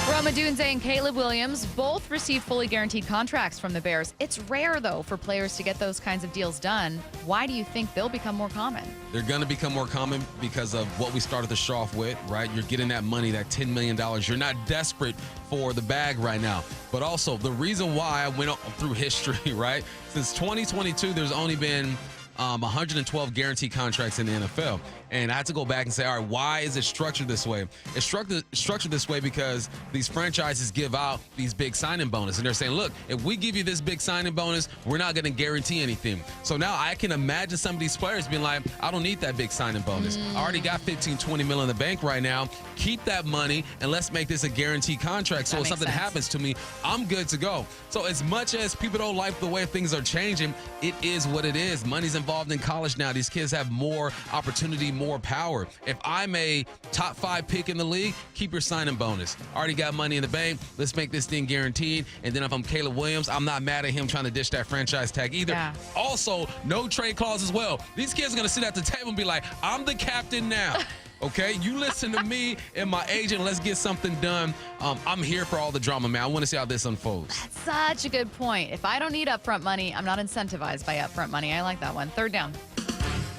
Rome Odunze and Caleb Williams both received fully guaranteed contracts from the Bears. It's rare, though, for players to get those kinds of deals done. Why do you think they'll become more common? They're going to become more common because of what we started the show off with, right? You're getting that money, that $10 million. You're not desperate for the bag right now. But also, the reason why I went through history, right? Since 2022, there's only been 112 guaranteed contracts in the NFL. And I had to go back and say, all right, why is it structured this way? It's structured this way because these franchises give out these big signing bonus. And they're saying, look, if we give you this big signing bonus, we're not going to guarantee anything. So now I can imagine some of these players being like, I don't need that big signing bonus. I already got 15-20 mil in the bank right now. Keep that money and let's make this a guaranteed contract. So if something happens to me, I'm good to go. So as much as people don't like the way things are changing, it is what it is. Money's involved in college now. These kids have more opportunity, more power. If I'm a top 5 pick in the league, keep your signing bonus. Already got money in the bank. Let's make this thing guaranteed. And then if I'm Caleb Williams, I'm not mad at him trying to dish that franchise tag either. Yeah. Also, no trade clause as well. These kids are going to sit at the table and be like, I'm the captain now. Okay, you listen to me and my agent. Let's get something done. I'm here for all the drama, man. I want to see how this unfolds. That's such a good point. If I don't need upfront money, I'm not incentivized by upfront money. I like that one. Third down.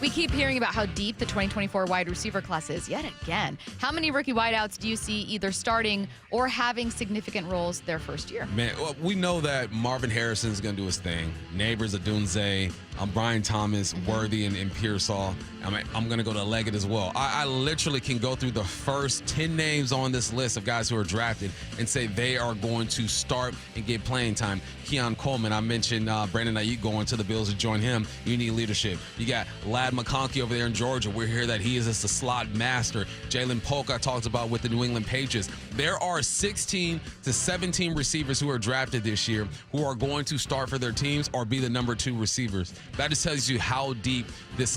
We keep hearing about how deep the 2024 wide receiver class is yet again. How many rookie wideouts do you see either starting or having significant roles their first year? Man, well, we know that Marvin Harrison's going to do his thing. Neighbors, Odunze, Brian Thomas, Worthy, and Pearsall. I'm going to go to Leggett as well. I literally can go through the first 10 names on this list of guys who are drafted and say they are going to start and get playing time. Keon Coleman, I mentioned Brandon Ayuk going to the Bills to join him. You need leadership. You got Ladd McConkey over there in Georgia. We're here that he is just a slot master. Jalen Polk I talked about with the New England Patriots. There are 16 to 17 receivers who are drafted this year who are going to start for their teams or be the number 2 receivers. That just tells you how deep this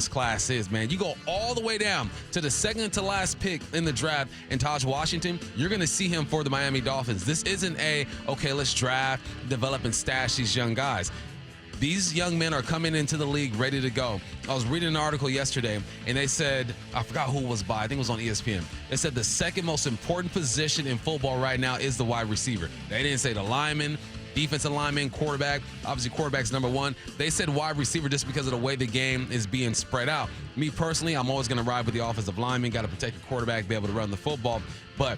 class is, man. You go all the way down to the second to last pick in the draft, and Taj Washington, you're going to see him for the Miami Dolphins. This isn't okay, let's draft, develop, and stash these young guys. These young men are coming into the league ready to go. I was reading an article yesterday, and they said, I forgot who it was by, I think it was on ESPN. They said the second most important position in football right now is the wide receiver. They didn't say the lineman, defensive lineman, quarterback. Obviously, quarterback's number 1. They said wide receiver just because of the way the game is being spread out. Me personally, I'm always going to ride with the offensive lineman. Got to protect your quarterback, be able to run the football. But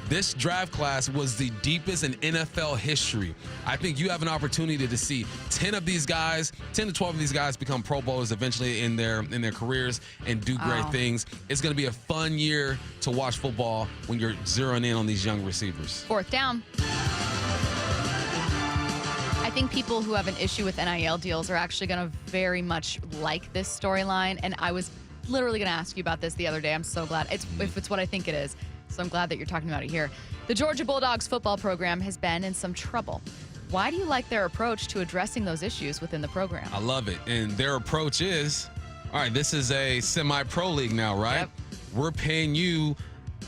this draft class was the deepest in NFL history. I think you have an opportunity to see 10 to 12 of these guys become Pro Bowlers eventually in their careers and do great things. It's going to be a fun year to watch football when you're zeroing in on these young receivers. Fourth down. I think people who have an issue with NIL deals are actually going to very much like this storyline. And I was literally going to ask you about this the other day. I'm so glad. If it's what I think it is. So I'm glad that you're talking about it here. The Georgia Bulldogs football program has been in some trouble. Why do you like their approach to addressing those issues within the program? I love it. And their approach is, all right, this is a semi-pro league now, right? Yep. We're paying you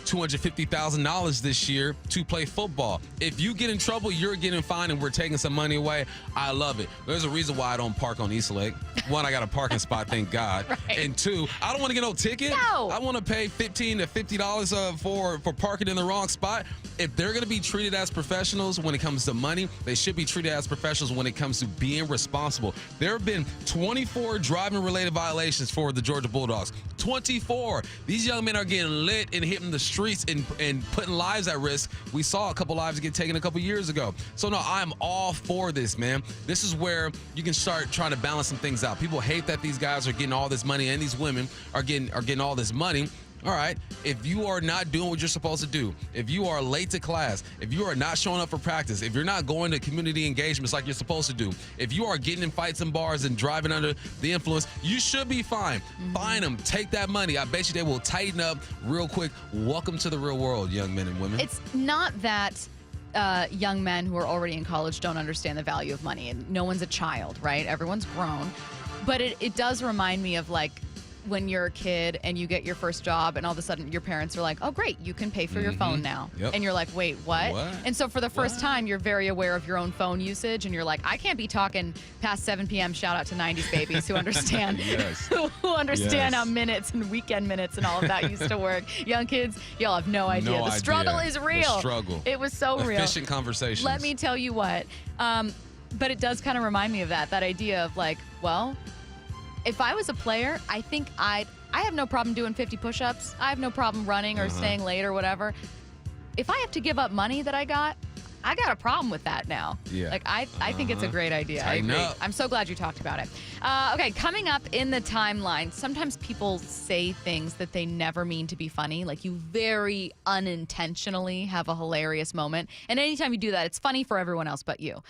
$250,000 this year to play football. If you get in trouble, you're getting fined and we're taking some money away. I love it. There's a reason why I don't park on East Lake. One, I got a parking spot, thank God. Right. And two, I don't want to get no ticket. No. I want to pay $15 to $50 for parking in the wrong spot. If they're going to be treated as professionals when it comes to money, they should be treated as professionals when it comes to being responsible. There have been 24 driving-related violations for the Georgia Bulldogs. 24. These young men are getting lit and hitting the streets and putting lives at risk. We saw a couple lives get taken a couple years ago. So, no, I'm all for this, man. This is where you can start trying to balance some things out. People hate that these guys are getting all this money and these women are getting all this money. All right, if you are not doing what you're supposed to do, if you are late to class, if you are not showing up for practice, if you're not going to community engagements like you're supposed to do, if you are getting in fights in bars and driving under the influence, you should be fined. Fine them. Take that money. I bet you they will tighten up real quick. Welcome to the real world, young men and women. It's not that young men who are already in college don't understand the value of money, and no one's a child, right? Everyone's grown. But it does remind me of, like, when you're a kid and you get your first job and all of a sudden your parents are like, oh, great, you can pay for your phone now. Yep. And you're like, wait, what? And so for the first time, you're very aware of your own phone usage and you're like, I can't be talking past 7 p.m. Shout out to 90s babies who understand who understand how minutes and weekend minutes and all of that used to work. Young kids, y'all have no idea. The struggle is real. The struggle. It was so real. Efficient conversations. Let me tell you what. But it does kind of remind me of that idea of like, well, if I was a player, I think I have no problem doing 50 push-ups. I have no problem running or staying late or whatever. If I have to give up money that I got a problem with that now. Yeah. Like, I think it's a great idea. Tighten I agree. up. I'm so glad you talked about it. Okay, coming up in the timeline, sometimes people say things that they never mean to be funny. Like, you very unintentionally have a hilarious moment. And anytime you do that, it's funny for everyone else but you.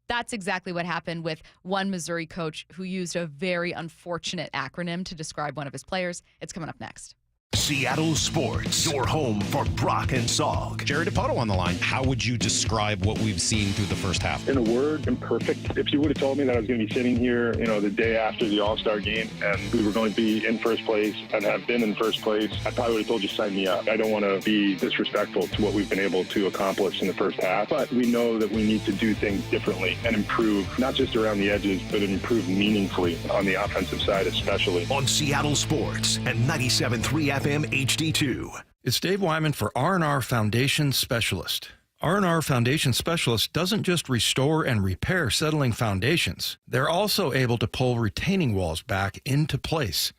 That's exactly what happened with one Missouri coach who used a very unfortunate acronym to describe one of his players. It's coming up next. Seattle Sports, your home for Brock and Salk. Jerry Dipoto on the line. How would you describe what we've seen through the first half? In a word, imperfect. If you would have told me that I was going to be sitting here, the day after the All-Star game and we were going to be in first place and have been in first place, I probably would have told you, sign me up. I don't want to be disrespectful to what we've been able to accomplish in the first half, but we know that we need to do things differently and improve, not just around the edges, but improve meaningfully on the offensive side especially. On Seattle Sports and 97.3 FM HD2. It's Dave Wyman for R&R Foundation Specialist. R&R Foundation Specialist doesn't just restore and repair settling foundations. They're also able to pull retaining walls back into place.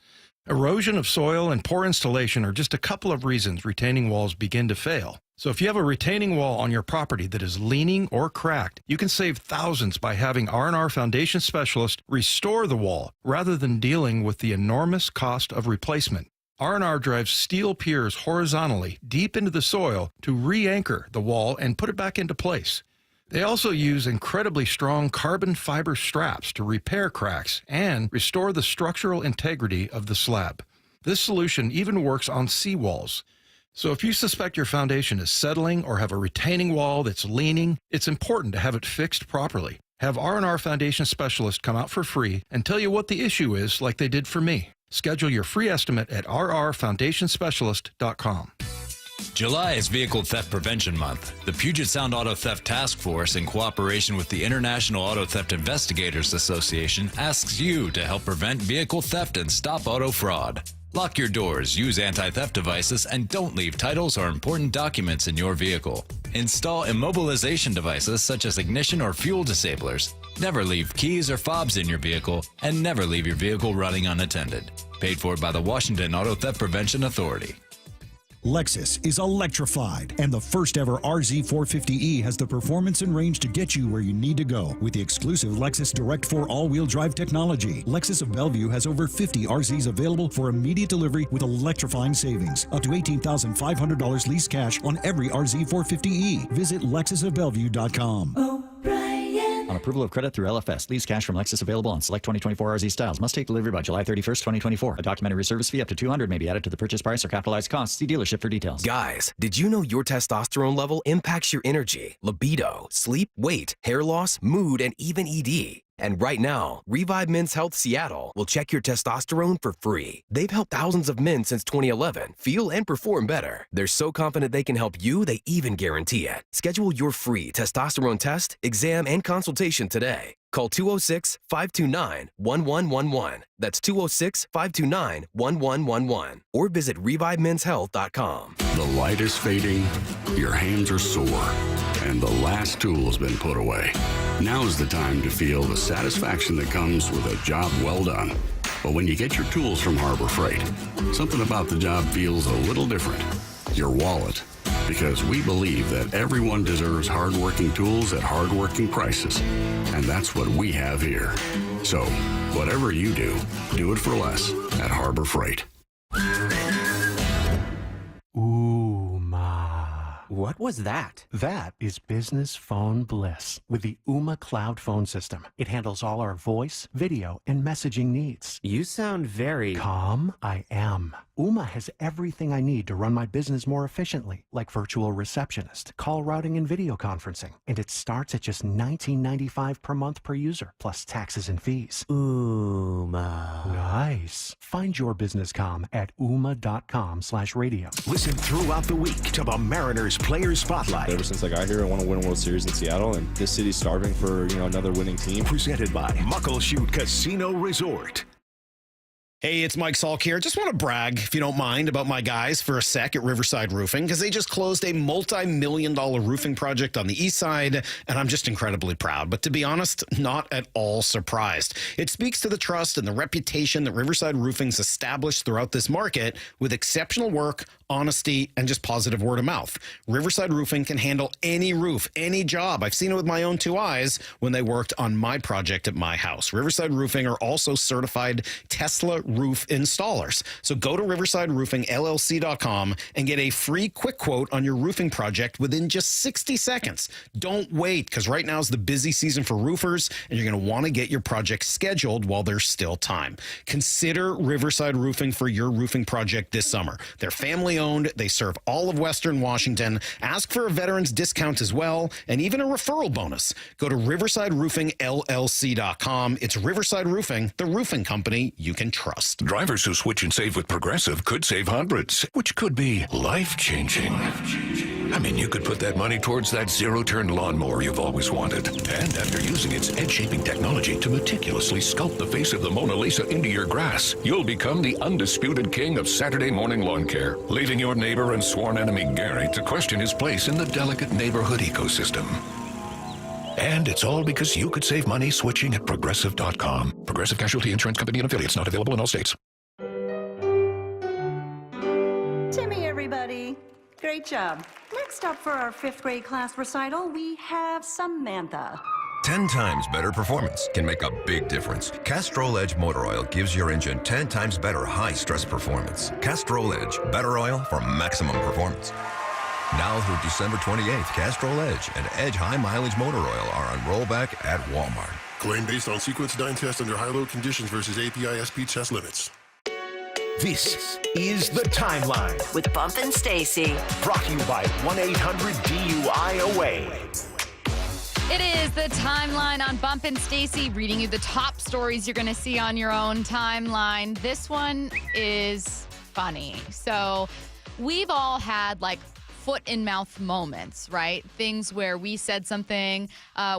Erosion of soil and poor installation are just a couple of reasons retaining walls begin to fail. So if you have a retaining wall on your property that is leaning or cracked, you can save thousands by having R&R Foundation Specialist restore the wall rather than dealing with the enormous cost of replacement. R&R drives steel piers horizontally deep into the soil to re-anchor the wall and put it back into place. They also use incredibly strong carbon fiber straps to repair cracks and restore the structural integrity of the slab. This solution even works on seawalls. So if you suspect your foundation is settling or have a retaining wall that's leaning, it's important to have it fixed properly. Have R&R Foundation Specialist come out for free and tell you what the issue is like they did for me. Schedule your free estimate at rrfoundationspecialist.com. July is Vehicle Theft Prevention Month. The Puget Sound Auto Theft Task Force, in cooperation with the International Auto Theft Investigators Association, asks you to help prevent vehicle theft and stop auto fraud. Lock your doors, use anti-theft devices, and don't leave titles or important documents in your vehicle. Install immobilization devices such as ignition or fuel disablers. Never leave keys or fobs in your vehicle, and never leave your vehicle running unattended. Paid for by the Washington Auto Theft Prevention Authority. Lexus is electrified, and the first ever RZ450E has the performance and range to get you where you need to go. With the exclusive Lexus Direct 4 all-wheel drive technology, Lexus of Bellevue has over 50 RZs available for immediate delivery with electrifying savings. Up to $18,500 lease cash on every RZ450E. Visit LexusofBellevue.com. On approval of credit through LFS, lease cash from Lexus available on select 2024 RZ styles. Must take delivery by July 31st, 2024. A documentary service fee up to $200 may be added to the purchase price or capitalized costs. See dealership for details. Guys, did you know your testosterone level impacts your energy, libido, sleep, weight, hair loss, mood, and even ED? And right now, Revive Men's Health Seattle will check your testosterone for free. They've helped thousands of men since 2011 feel and perform better. They're so confident they can help you, they even guarantee it. Schedule your free testosterone test, exam, and consultation today. Call 206-529-1111. That's 206-529-1111. Or visit revivemenshealth.com. The light is fading, your hands are sore, and the last tool has been put away. Now's the time to feel the satisfaction that comes with a job well done. But when you get your tools from Harbor Freight, something about the job feels a little different. Your wallet. Because we believe that everyone deserves hardworking tools at hardworking prices. And that's what we have here. So, whatever you do it for less at Harbor Freight. Ooh, ma. What was that? That is business phone bliss with the Ooma Cloud Phone System. It handles all our voice, video, and messaging needs. You sound very... Calm, I am. Ooma has everything I need to run my business more efficiently, like virtual receptionist, call routing, and video conferencing. And it starts at just $19.95 per month per user, plus taxes and fees. Ooma. Nice. Find your business comm at ooma.com/radio. Listen throughout the week to the Mariners Player Spotlight. Ever since I got here, I want to win a World Series in Seattle, and this city's starving for, another winning team. Presented by Muckleshoot Casino Resort. Hey, it's Mike Salk here. Just want to brag, if you don't mind, about my guys for a sec at Riverside Roofing, because they just closed a multi-million-dollar roofing project on the east side, and I'm just incredibly proud. But to be honest, not at all surprised. It speaks to the trust and the reputation that Riverside Roofing's established throughout this market with exceptional work, honesty, and just positive word of mouth. Riverside Roofing can handle any roof, any job. I've seen it with my own two eyes when they worked on my project at my house. Riverside Roofing are also certified Tesla roof installers. So go to riversideroofingllc.com and get a free quick quote on your roofing project within just 60 seconds. Don't wait, because right now is the busy season for roofers, and you're going to want to get your project scheduled while there's still time. Consider Riverside Roofing for your roofing project this summer. They're family owned. They serve all of Western Washington. Ask for a veterans discount as well, and even a referral bonus. Go to riversideroofingllc.com. It's Riverside Roofing, the roofing company you can trust. Drivers who switch and save with Progressive could save hundreds, which could be life-changing. I mean, you could put that money towards that zero-turn lawnmower you've always wanted. And after using its edge-shaping technology to meticulously sculpt the face of the Mona Lisa into your grass, you'll become the undisputed king of Saturday morning lawn care, leaving your neighbor and sworn enemy Gary to question his place in the delicate neighborhood ecosystem. And it's all because you could save money switching at Progressive.com. Progressive Casualty Insurance Company and affiliates, not available in all states. Timmy, everybody. Great job. Next up for our 5th grade class recital, we have Samantha. 10 times better performance can make a big difference. Castrol Edge Motor Oil gives your engine 10 times better high-stress performance. Castrol Edge, better oil for maximum performance. Now through December 28th, Castrol Edge and Edge High Mileage Motor Oil are on rollback at Walmart. Claim based on sequence 9 test under high load conditions versus API SP test limits. This is The Timeline with Bump and Stacy. Brought to you by 1-800-DUI-AWAY. It is The Timeline on Bump and Stacy, reading you the top stories you're going to see on your own timeline. This one is funny. So we've all had foot in mouth moments, right? Things where we said something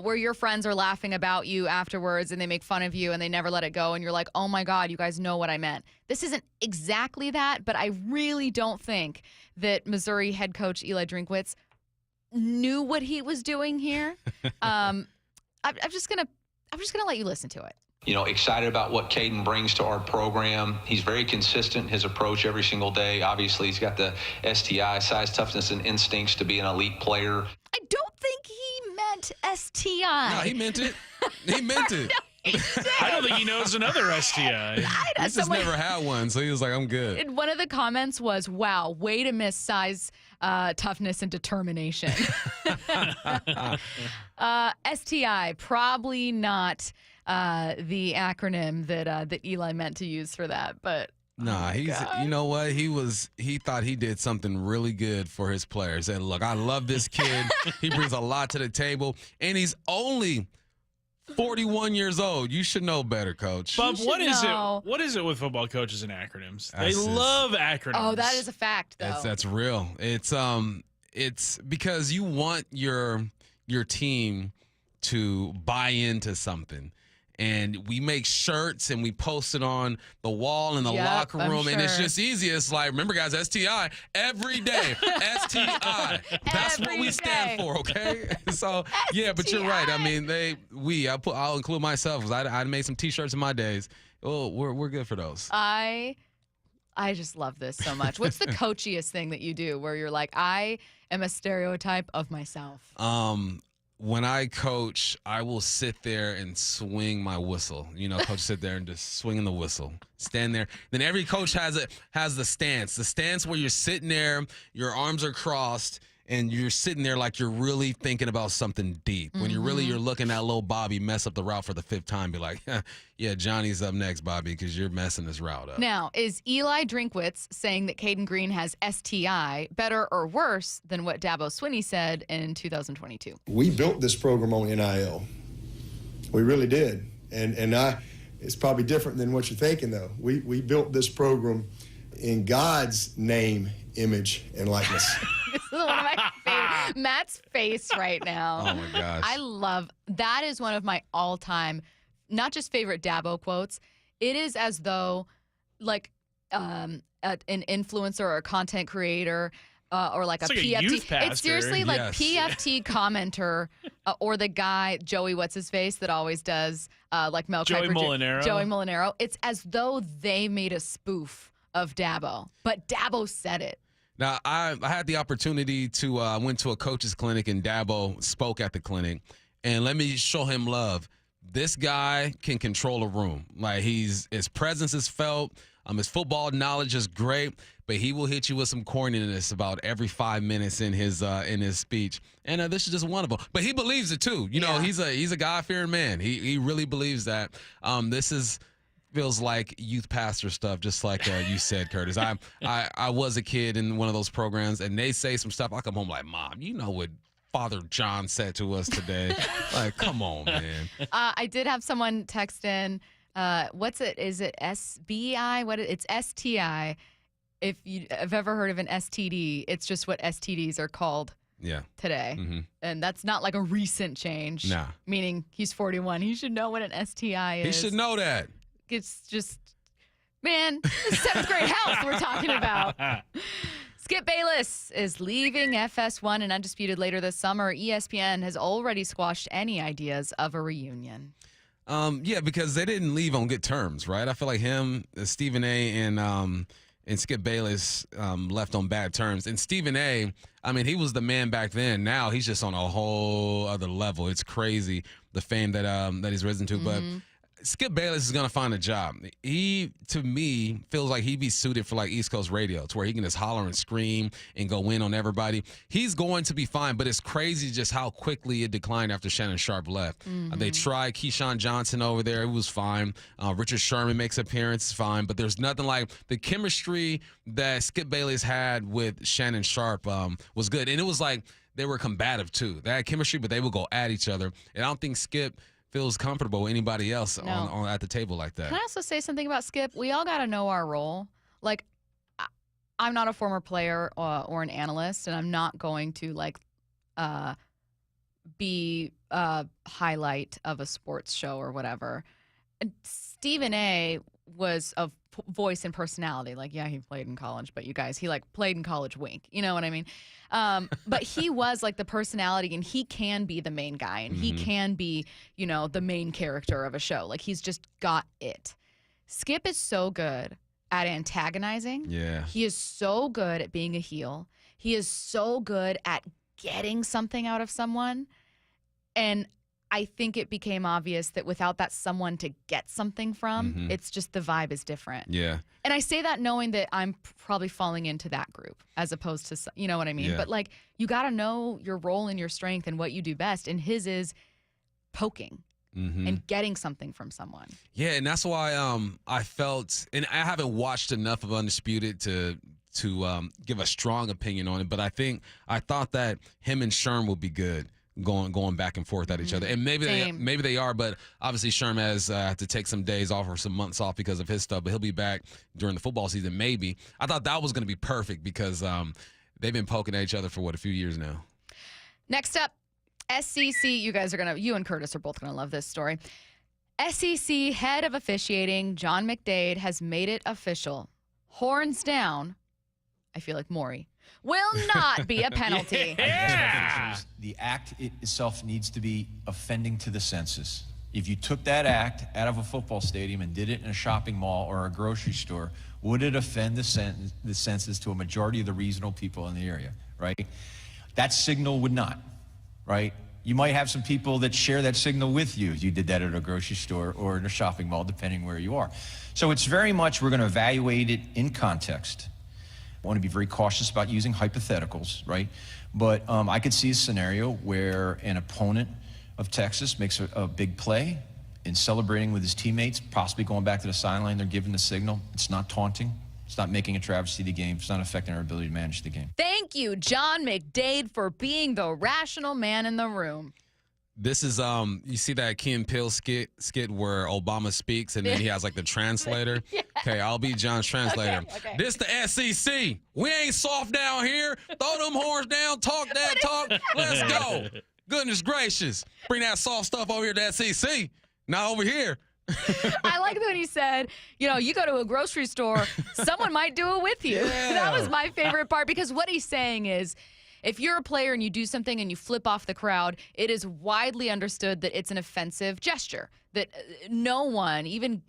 where your friends are laughing about you afterwards and they make fun of you and they never let it go. And you're like, oh my God, you guys know what I meant. This isn't exactly that, but I really don't think that Missouri head coach Eli Drinkwitz knew what he was doing here. I'm just gonna let you listen to it. Excited about what Caden brings to our program. He's very consistent in his approach every single day. Obviously, he's got the STI, size, toughness, and instincts to be an elite player. I don't think he meant STI. No, he meant it. He meant it. I don't think he knows another STI. He's just never had one, so he was like, I'm good. And one of the comments was, wow, way to miss size, toughness and determination. STI, probably not the acronym that Eli meant to use for that, but nah, you know what? He thought he did something really good for his players. And look, I love this kid. He brings a lot to the table, and he's only 41 years old. You should know better, Coach. Bob, what is it with football coaches and acronyms? They love acronyms. Oh, that is a fact, though. That's real. It's because you want your team to buy into something. And we make shirts and we post it on the wall in the locker room. And it's just easy. It's like, remember, guys, STI every day. STI. That's what we stand for, okay? So, yeah, but you're right. I mean, I'll include myself because I made some T-shirts in my days. Oh, we're good for those. I just love this so much. What's the coachiest thing that you do where you're like, I am a stereotype of myself? When I coach, I will sit there and swing my whistle. You know, coach sit there and just swinging the whistle. Stand there. Then every coach has the stance. The stance where you're sitting there, your arms are crossed, and you're sitting there like you're really thinking about something deep. When you're looking at little Bobby mess up the route for the 5th time, be like, yeah, Johnny's up next, Bobby, because you're messing this route up. Now, is Eli Drinkwitz saying that Caden Green has STI better or worse than what Dabo Swinney said in 2022? We built this program on NIL. We really did. And it's probably different than what you're thinking, though. We built this program in God's name, image, and likeness. This is one of my favorite. Matt's face right now. Oh, my gosh. I love that. Is one of my all-time, not just favorite Dabo quotes. It is as though, like, an influencer or a content creator or like it's a like PFT. A youth pastor. It's seriously like PFT commenter or the guy, Joey what's-his-face, that always does like Mel Joey Kiper. Molinaro. Joey Molinaro. It's as though they made a spoof of Dabo, but Dabo said it. Now, I had the opportunity to went to a coach's clinic, and Dabo spoke at the clinic. And let me show him love. This guy can control a room. Like, his presence is felt. His football knowledge is great, but he will hit you with some corniness about every 5 minutes in his speech. And this is just one of them. But he believes it too. You know, he's a God-fearing man. He really believes that. This feels like youth pastor stuff, just like you said, Curtis. I was a kid in one of those programs, and they say some stuff. I come home like, Mom, you know what Father John said to us today? Like, come on, man. I did have someone text in. What's it? Is it SBI? It's STI. If you have ever heard of an STD, it's just what STDs are called. Yeah. Today. Mm-hmm. And that's not like a recent change. Nah. Meaning he's 41. He should know what an STI is. He should know that. It's just, man, this is 7th grade health we're talking about. Skip Bayless is leaving FS1 and Undisputed later this summer. ESPN has already squashed any ideas of a reunion. Yeah, because they didn't leave on good terms, right? I feel like him, Stephen A., and Skip Bayless left on bad terms. And Stephen A., I mean, he was the man back then. Now he's just on a whole other level. It's crazy, the fame that he's risen to. But Skip Bayless is going to find a job. He, to me, feels like he'd be suited for like East Coast radio, to where he can just holler and scream and go in on everybody. He's going to be fine, but it's crazy just how quickly it declined after Shannon Sharp left. They tried Keyshawn Johnson over there. It was fine. Richard Sherman makes appearance, fine. But there's nothing like the chemistry that Skip Bayless had with Shannon Sharp was good. And it was like they were combative, too. They had chemistry, but they would go at each other. And I don't think Skip feels comfortable with anybody else on at the table like that. Can I also say something about Skip? We all got to know our role. Like, I'm not a former player or an analyst, and I'm not going to like be a highlight of a sports show or whatever. And Stephen A. was a voice and personality. Like, yeah, he played in college, but you guys, he like played in college, wink. You know what I mean? But he was like the personality, and he can be the main guy, and he can be, you know, the main character of a show. Like, he's just got it. Skip is so good at antagonizing. Yeah. He is so good at being a heel. He is so good at getting something out of someone. And I think it became obvious that without that someone to get something from, it's just the vibe is different. Yeah. And I say that knowing that I'm probably falling into that group as opposed to, you know what I mean? Yeah. But like, you got to know your role and your strength and what you do best. And his is poking and getting something from someone. Yeah, and that's why I felt, and I haven't watched enough of Undisputed to give a strong opinion on it, but I thought that him and Sherm would be good going back and forth at each other, and maybe they are, but obviously Sherm has to take some days off or some months off because of his stuff, but he'll be back during the football season maybe. I thought that was going to be perfect because they've been poking at each other for a few years now. Next up, SEC. You and Curtis are both gonna love this story. SEC head of officiating John McDade has made it official. Horns down. I feel like Maury will not be a penalty. The act itself needs to be offending to the senses. If you took that act out of a football stadium and did it in a shopping mall or a grocery store, would it offend the senses to a majority of the reasonable people in the area, right? That signal would not, right? You might have some people that share that signal with you if you did that at a grocery store or in a shopping mall, depending where you are. So it's very much, we're going to evaluate it in context. I want to be very cautious about using hypotheticals, right? But I could see a scenario where an opponent of Texas makes a big play in celebrating with his teammates, possibly going back to the sideline. They're giving the signal. It's not taunting. It's not making a travesty of the game. It's not affecting our ability to manage the game. Thank you, John McDade, for being the rational man in the room. This is you see that Key and Peele skit where Obama speaks and then he has like the translator. Yeah. Okay, I'll be John's translator. Okay. This the SEC. We ain't soft down here. Throw them horns down. Talk that talk. Let's go. Goodness gracious. Bring that soft stuff over here to SEC. Not over here. I like when he said, you go to a grocery store, someone might do it with you. Yeah. That was my favorite part because what he's saying is, if you're a player and you do something and you flip off the crowd, it is widely understood that it's an offensive gesture. That no one, even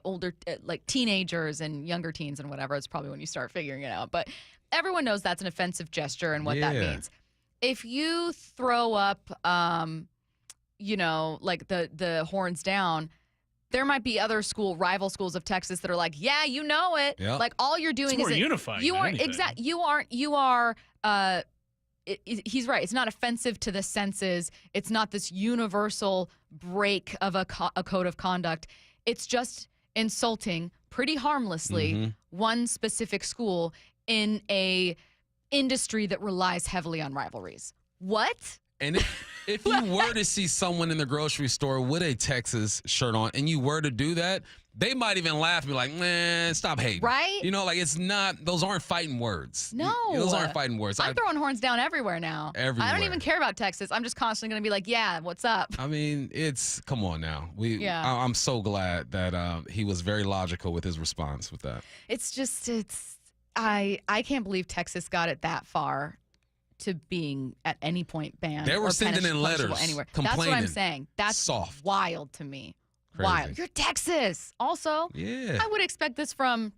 older like teenagers and younger teens and whatever, it's probably when you start figuring it out. But everyone knows that's an offensive gesture and what that means. If you throw up, like the horns down, there might be other rival schools of Texas that are like, yeah, you know it. Yep. Like all you're doing is more unifying. You aren't exactly. You are. He's right. It's not offensive to the senses. It's not this universal break of a code of conduct. It's just insulting pretty harmlessly one specific school in a industry that relies heavily on rivalries. What? And if you were to see someone in the grocery store with a Texas shirt on and you were to do that, they might even laugh and be like, man, stop hating. Right? It's not, those aren't fighting words. No. Those aren't fighting words. I'm throwing horns down everywhere now. Everywhere. I don't even care about Texas. I'm just constantly going to be like, yeah, what's up? I mean, come on now. I'm so glad that he was very logical with his response with that. I can't believe Texas got it that far to being at any point banned. They were sending in letters anywhere. complaining. That's what I'm saying. That's soft. Wild to me. Crazy. Wild. You're Texas. Also, I would expect this from,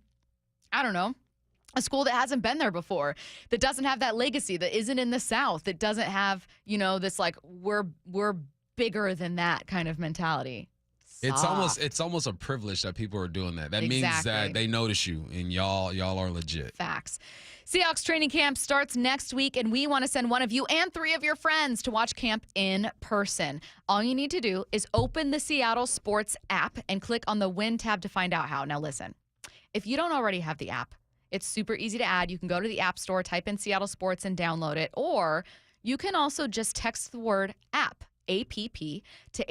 I don't know, a school that hasn't been there before, that doesn't have that legacy, that isn't in the South, that doesn't have, this like we're bigger than that kind of mentality. It's almost a privilege that people are doing that. That means that they notice you and y'all are legit. Facts. Seahawks training camp starts next week, and we want to send one of you and 3 of your friends to watch camp in person. All you need to do is open the Seattle Sports app and click on the Win tab to find out how. Now listen, if you don't already have the app, it's super easy to add. You can go to the App Store, type in Seattle Sports, and download it. Or you can also just text the word app, APP, to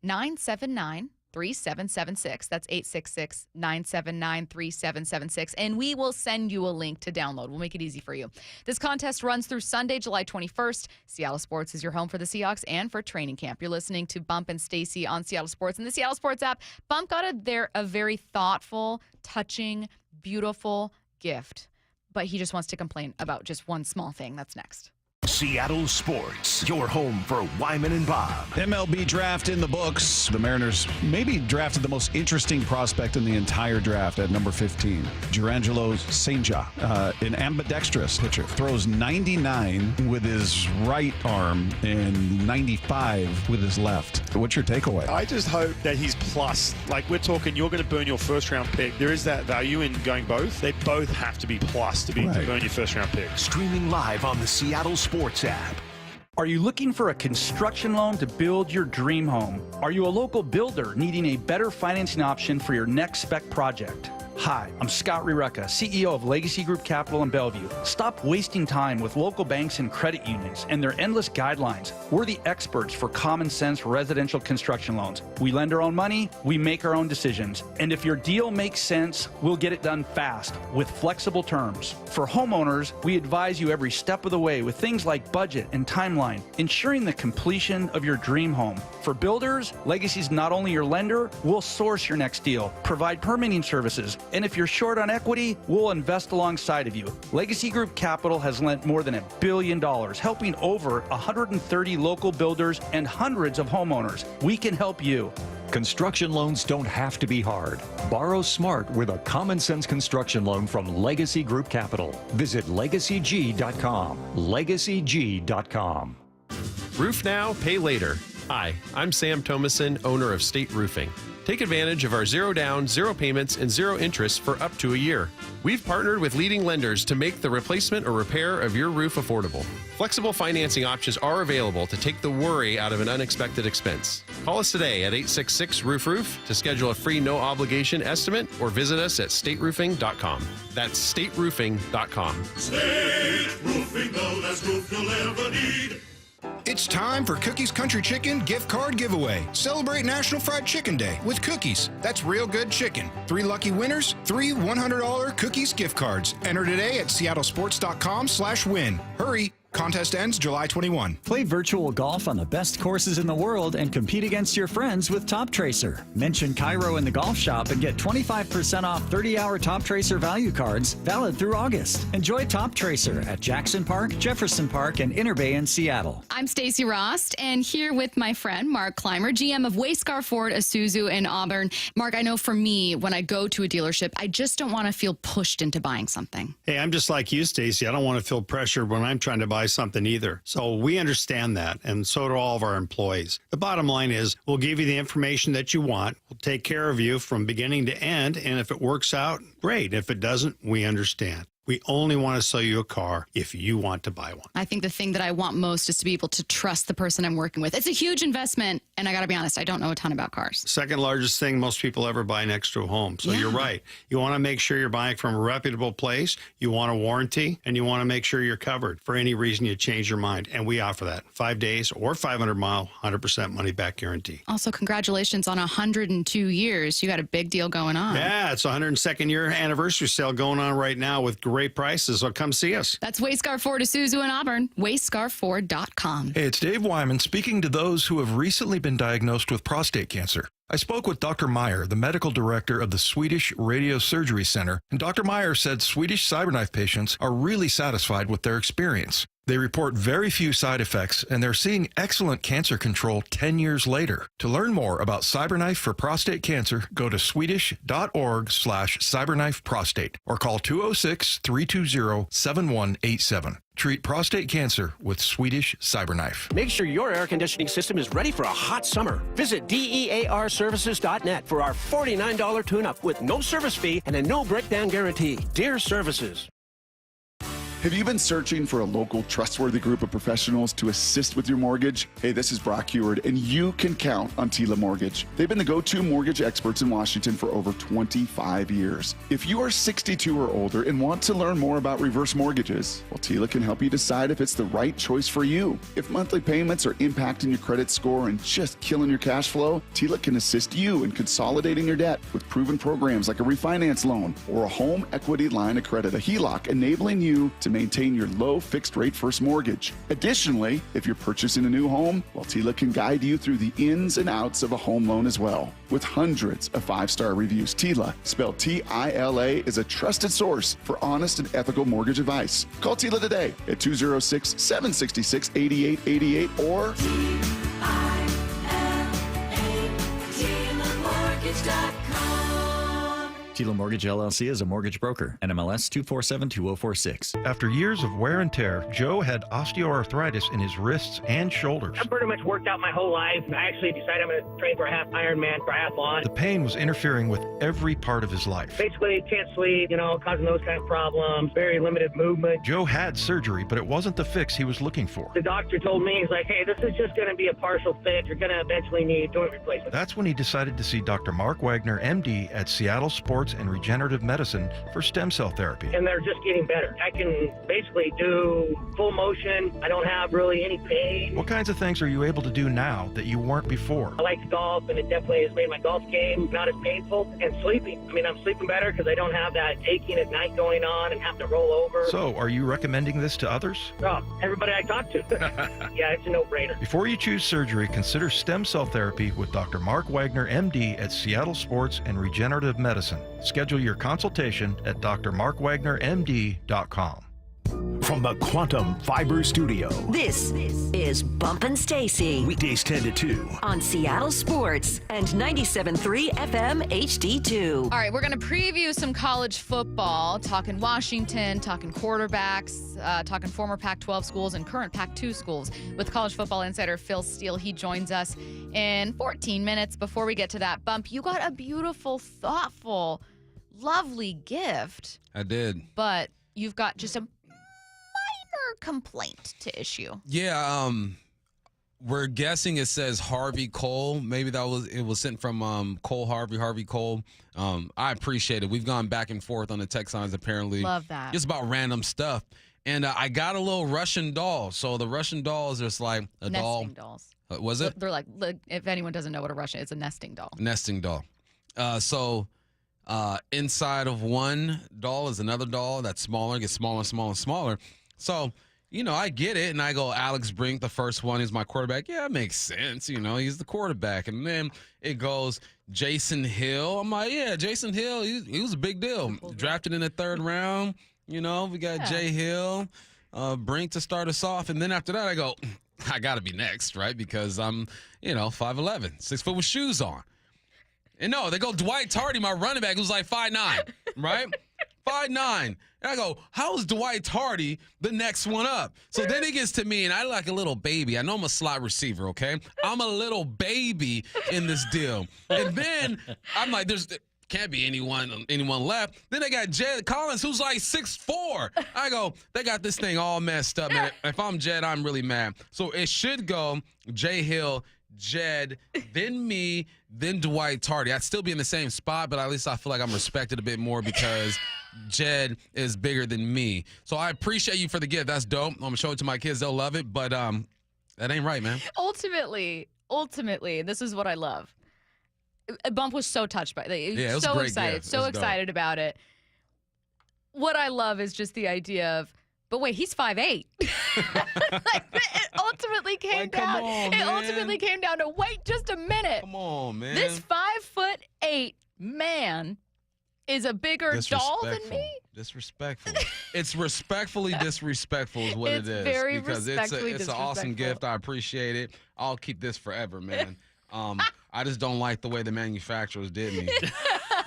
866-979-3776. That's 866-979-3776. And we will send you a link to download. We'll make it easy for you. This contest runs through Sunday, July 21st. Seattle Sports is your home for the Seahawks and for training camp. You're listening to Bump and Stacy on Seattle Sports and the Seattle Sports app. Bump got a very thoughtful, touching, beautiful gift. But he just wants to complain about just one small thing. That's next. Seattle Sports, your home for Wyman and Bob. MLB draft in the books. The Mariners maybe drafted the most interesting prospect in the entire draft at number 15. Jurangelo Sainja, an ambidextrous pitcher, throws 99 with his right arm and 95 with his left. What's your takeaway? I just hope that he's plus. Like, we're talking, you're going to burn your first-round pick. There is that value in going both. They both have to be plus to burn your first-round pick. Streaming live on the Seattle Sports app. Are you looking for a construction loan to build your dream home? Are you a local builder needing a better financing option for your next spec project? Hi, I'm Scott Rireka, CEO of Legacy Group Capital in Bellevue. Stop wasting time with local banks and credit unions and their endless guidelines. We're the experts for common sense residential construction loans. We lend our own money, we make our own decisions. And if your deal makes sense, we'll get it done fast with flexible terms. For homeowners, we advise you every step of the way with things like budget and timeline, ensuring the completion of your dream home. For builders, Legacy's not only your lender, we'll source your next deal, provide permitting services, and if you're short on equity, we'll invest alongside of you. Legacy Group Capital has lent more than $1 billion, helping over 130 local builders and hundreds of homeowners. We can help you. Construction loans don't have to be hard. Borrow smart with a common sense construction loan from Legacy Group Capital. Visit LegacyG.com. LegacyG.com. Roof now, pay later. Hi, I'm Sam Thomason, owner of State Roofing. Take advantage of our 0 down, 0 payments, and 0 interest for up to a year. We've partnered with leading lenders to make the replacement or repair of your roof affordable. Flexible financing options are available to take the worry out of an unexpected expense. Call us today at 866-ROOF-ROOF to schedule a free no-obligation estimate or visit us at stateroofing.com. That's stateroofing.com. State Roofing, the last roof you'll ever need. It's time for Cookies Country Chicken Gift Card Giveaway. Celebrate National Fried Chicken Day with cookies. That's real good chicken. 3 lucky winners, 3 $100 Cookies gift cards. Enter today at seattlesports.com/win. Hurry. Contest ends July 21. Play virtual golf on the best courses in the world and compete against your friends with Top Tracer. Mention KIRO in the golf shop and get 25% off 30-hour Top Tracer value cards valid through August. Enjoy Top Tracer at Jackson Park, Jefferson Park, and Inner Bay in Seattle. I'm Stacey Rost, and here with my friend Mark Clymer, GM of Wayscar Ford Isuzu in Auburn. Mark, I know for me, when I go to a dealership, I just don't want to feel pushed into buying something. Hey, I'm just like you, Stacey. I don't want to feel pressured when I'm trying to buy something either. So we understand that, and so do all of our employees. The bottom line is we'll give you the information that you want. We'll take care of you from beginning to end, and if it works out, great. If it doesn't, we understand. We only want to sell you a car if you want to buy one. I think the thing that I want most is to be able to trust the person I'm working with. It's a huge investment, and I got to be honest, I don't know a ton about cars. Second largest thing most people ever buy next to a home. So You're right. You want to make sure you're buying from a reputable place, you want a warranty, and you want to make sure you're covered for any reason you change your mind. And we offer that. 5 days or 500-mile, 100% money-back guarantee. Also, congratulations on 102 years. You got a big deal going on. Yeah, it's a 102nd year anniversary sale going on right now with great prices, so come see us. That's Wayscar Ford Isuzu in Auburn, wayscarford.com. Hey, it's Dave Wyman speaking to those who have recently been diagnosed with prostate cancer. I spoke with Dr. Meyer, the medical director of the Swedish Radiosurgery Center, and Dr. Meyer said Swedish CyberKnife patients are really satisfied with their experience. They report very few side effects, and they're seeing excellent cancer control 10 years later. To learn more about CyberKnife for prostate cancer, go to swedish.org/cyberknifeprostate or call 206-320-7187. Treat prostate cancer with Swedish CyberKnife. Make sure your air conditioning system is ready for a hot summer. Visit DEARservices.net for our $49 tune-up with no service fee and a no breakdown guarantee. Dear Services. Have you been searching for a local, trustworthy group of professionals to assist with your mortgage? Hey, this is Brock Heward, and you can count on Tila Mortgage. They've been the go-to mortgage experts in Washington for over 25 years. If you are 62 or older and want to learn more about reverse mortgages, well, Tila can help you decide if it's the right choice for you. If monthly payments are impacting your credit score and just killing your cash flow, Tila can assist you in consolidating your debt with proven programs like a refinance loan or a home equity line of credit, a HELOC, enabling you to maintain your low fixed rate first mortgage. Additionally, if you're purchasing a new home, well, TILA can guide you through the ins and outs of a home loan as well. With hundreds of 5-star reviews, TILA, spelled T-I-L-A, is a trusted source for honest and ethical mortgage advice. Call TILA today at 206-766-8888 or Tila Mortgage LLC is a mortgage broker. NMLS 2472046. After years of wear and tear, Joe had osteoarthritis in his wrists and shoulders. I've pretty much worked out my whole life. I actually decided I'm going to train for a half Ironman triathlon. The pain was interfering with every part of his life. Basically, can't sleep, causing those kind of problems, very limited movement. Joe had surgery, but it wasn't the fix he was looking for. The doctor told me, he's like, hey, this is just going to be a partial fix. You're going to eventually need joint replacement. That's when he decided to see Dr. Mark Wagner, MD, at Seattle Sports and Regenerative Medicine for stem cell therapy. And they're just getting better. I can basically do full motion. I don't have really any pain. What kinds of things are you able to do now that you weren't before? I like to golf, and it definitely has made my golf game not as painful. And sleeping. I'm sleeping better because I don't have that aching at night going on and have to roll over. So, are you recommending this to others? Oh, everybody I talk to. Yeah, it's a no-brainer. Before you choose surgery, consider stem cell therapy with Dr. Mark Wagner, MD, at Seattle Sports and Regenerative Medicine. Schedule your consultation at drmarkwagnermd.com. From the Quantum Fiber Studio. This is Bumpin' Stacy. Weekdays 10 to 2. On Seattle Sports and 97.3 FM HD2. All right, we're going to preview some college football, talking Washington, talking quarterbacks, talking former Pac-12 schools and current Pac-2 schools with college football insider Phil Steele. He joins us in 14 minutes. Before we get to that, Bump, you got a beautiful, thoughtful, lovely gift. I did. But you've got just a minor complaint to issue. Yeah, we're guessing it says Harvey Cole. Maybe it was sent from Harvey Cole. I appreciate it. We've gone back and forth on the text lines apparently. Love that. Just about random stuff. And I got a little Russian doll. So the Russian doll is just like a nesting dolls. Was it? They're like, if anyone doesn't know what a Russian, it's a nesting doll. Nesting doll. So inside of one doll is another doll that's smaller, gets smaller and smaller and smaller. So, I get it, and I go, Alex Brink, the first one, is my quarterback. Yeah, it makes sense. He's the quarterback. And then it goes Jason Hill. I'm like, yeah, Jason Hill, he was a big deal. Drafted in the 3rd round. We got Jay Hill, Brink to start us off. And then after that, I go, I got to be next, right? Because I'm, 5'11", 6 foot with shoes on. And no, they go Dwight Tardy, my running back, who's like 5'9", right? 5'9". And I go, how is Dwight Tardy the next one up? So then he gets to me, and I like a little baby. I know I'm a slot receiver, okay? I'm a little baby in this deal. And then I'm like, there can't be anyone left. Then they got Jed Collins, who's like 6'4". I go, they got this thing all messed up, man. If I'm Jed, I'm really mad. So it should go Jay Hill, Jed, then me, then Dwight Tardy. I'd still be in the same spot, but at least I feel like I'm respected a bit more because Jed is bigger than me. So I appreciate you for the gift. That's dope. I'm going to show it to my kids. They'll love it, but that ain't right, man. Ultimately, this is what I love. Bump was so touched by it. Yeah, it was so a great excited, gift. so excited about it. What I love is just the idea of, but wait, he's 5'8". It ultimately came down. It ultimately came down to wait just a minute. Come on, man. This 5'8" man is a bigger doll than me. Disrespectful. It's respectfully disrespectful is what it is. Very because respectfully it's an awesome gift. I appreciate it. I'll keep this forever, man. I just don't like the way the manufacturers did me.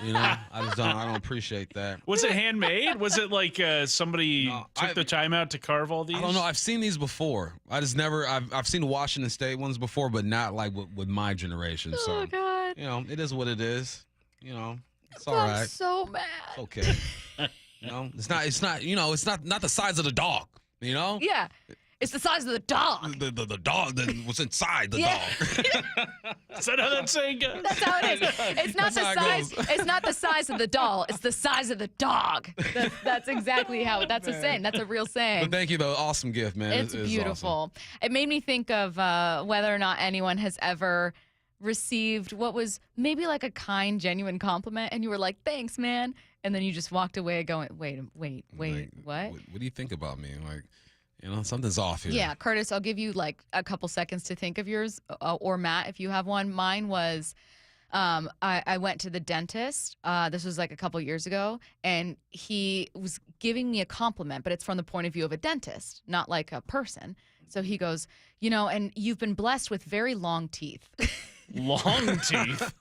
I don't appreciate that. Was it handmade? Was it like somebody took the time out to carve all these? I don't know. I've seen these before. I've seen Washington State ones before, but not like with my generation. Oh, so, God. it is what it is. It's all right. I'm so mad. It's okay. It's not the size of the dog, Yeah. It's the size of the dog. The dog that was inside the dog. Is that how that saying goes? That's how it is. It's not the size. It's not the size of the doll. It's the size of the dog. That's exactly how. That's a saying. That's a real saying. But thank you, though. Awesome gift, man. It's beautiful. Awesome. It made me think of whether or not anyone has ever received what was maybe like a kind, genuine compliment, and you were like, "Thanks, man," and then you just walked away going, "Wait, what?" What do you think about me? Like, something's off here. Yeah, Curtis, I'll give you like a couple seconds to think of yours, or Matt, if you have one. Mine was, I went to the dentist. This was like a couple years ago, and he was giving me a compliment, but it's from the point of view of a dentist, not like a person. So he goes, and you've been blessed with very long teeth. Long teeth?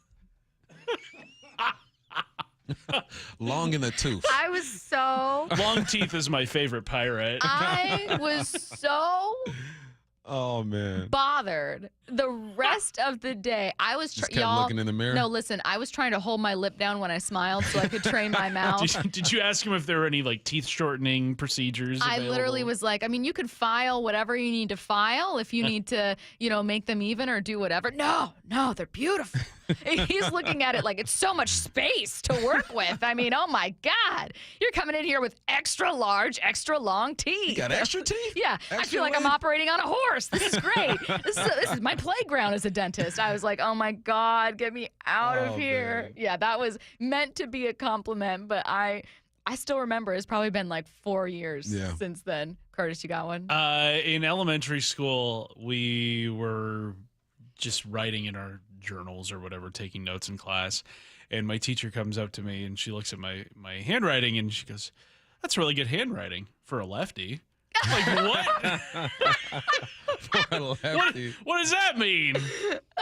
Long in the tooth. I was so... Long teeth is my favorite pirate. I was so... Oh, man. bothered the rest of the day. I was Just kept looking in the mirror? No, listen, I was trying to hold my lip down when I smiled so I could train my mouth. Did you ask him if there were any like teeth shortening procedures I available? literally was like, I mean, you could file whatever you need to file if you need to, make them even or do whatever. No, they're beautiful. He's looking at it like it's so much space to work with. I mean, oh my God, you're coming in here with extra large, extra long teeth. You got extra teeth? Yeah, I feel like I'm operating on a horse. This is great. This is my playground as a dentist. I was like, oh my God, get me out of here. Man. Yeah, that was meant to be a compliment, but I still remember. It's probably been like 4 years since then. Curtis, you got one? In elementary school, we were just writing in our journals or whatever, taking notes in class, and my teacher comes up to me and she looks at my handwriting and she goes, "That's really good handwriting for a lefty." I'm like, what? What does that mean?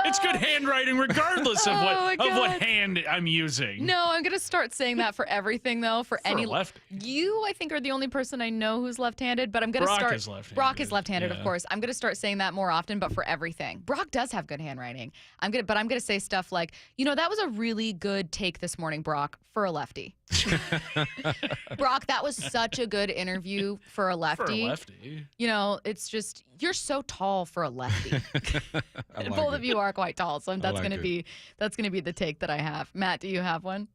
It's good handwriting regardless of what hand I'm using. No, I'm gonna start saying that for everything though. For any lefty. You, I think, are the only person I know who's left-handed. But I'm gonna Brock start. is left-handed. Brock is left-handed, Yeah. of course. I'm gonna start saying that more often, but for everything. Brock does have good handwriting. I'm gonna say stuff like, that was a really good take this morning, Brock, for a lefty. Brock, that was such a good interview for a lefty. For a lefty. It's just you're so tall for a lefty. Both of you are quite tall, so that's gonna be the take that I have. Matt, do you have one?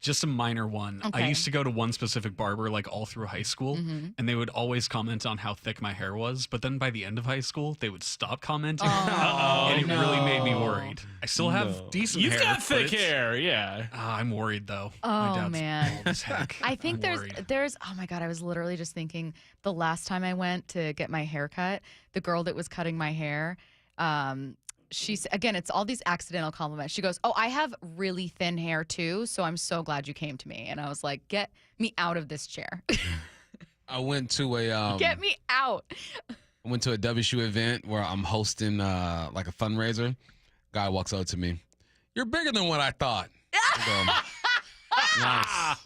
Just a minor one. Okay. I used to go to one specific barber like all through high school, and they would always comment on how thick my hair was. But then by the end of high school, they would stop commenting, and it really made me worried. I still have decent hair. You've got thick hair, yeah. I'm worried though. Oh, my dad's man. bald as heck. I think I'm there's oh my God, I was literally just thinking the last time I went to get my hair cut, the girl that was cutting my hair, she's, again, it's all these accidental compliments. She goes, "Oh, I have really thin hair too, so I'm so glad you came to me." And I was like, "Get me out of this chair." I went to a Get me out. I went to a WSU event where I'm hosting like a fundraiser. Guy walks over to me. "You're bigger than what I thought." I go, "Nice."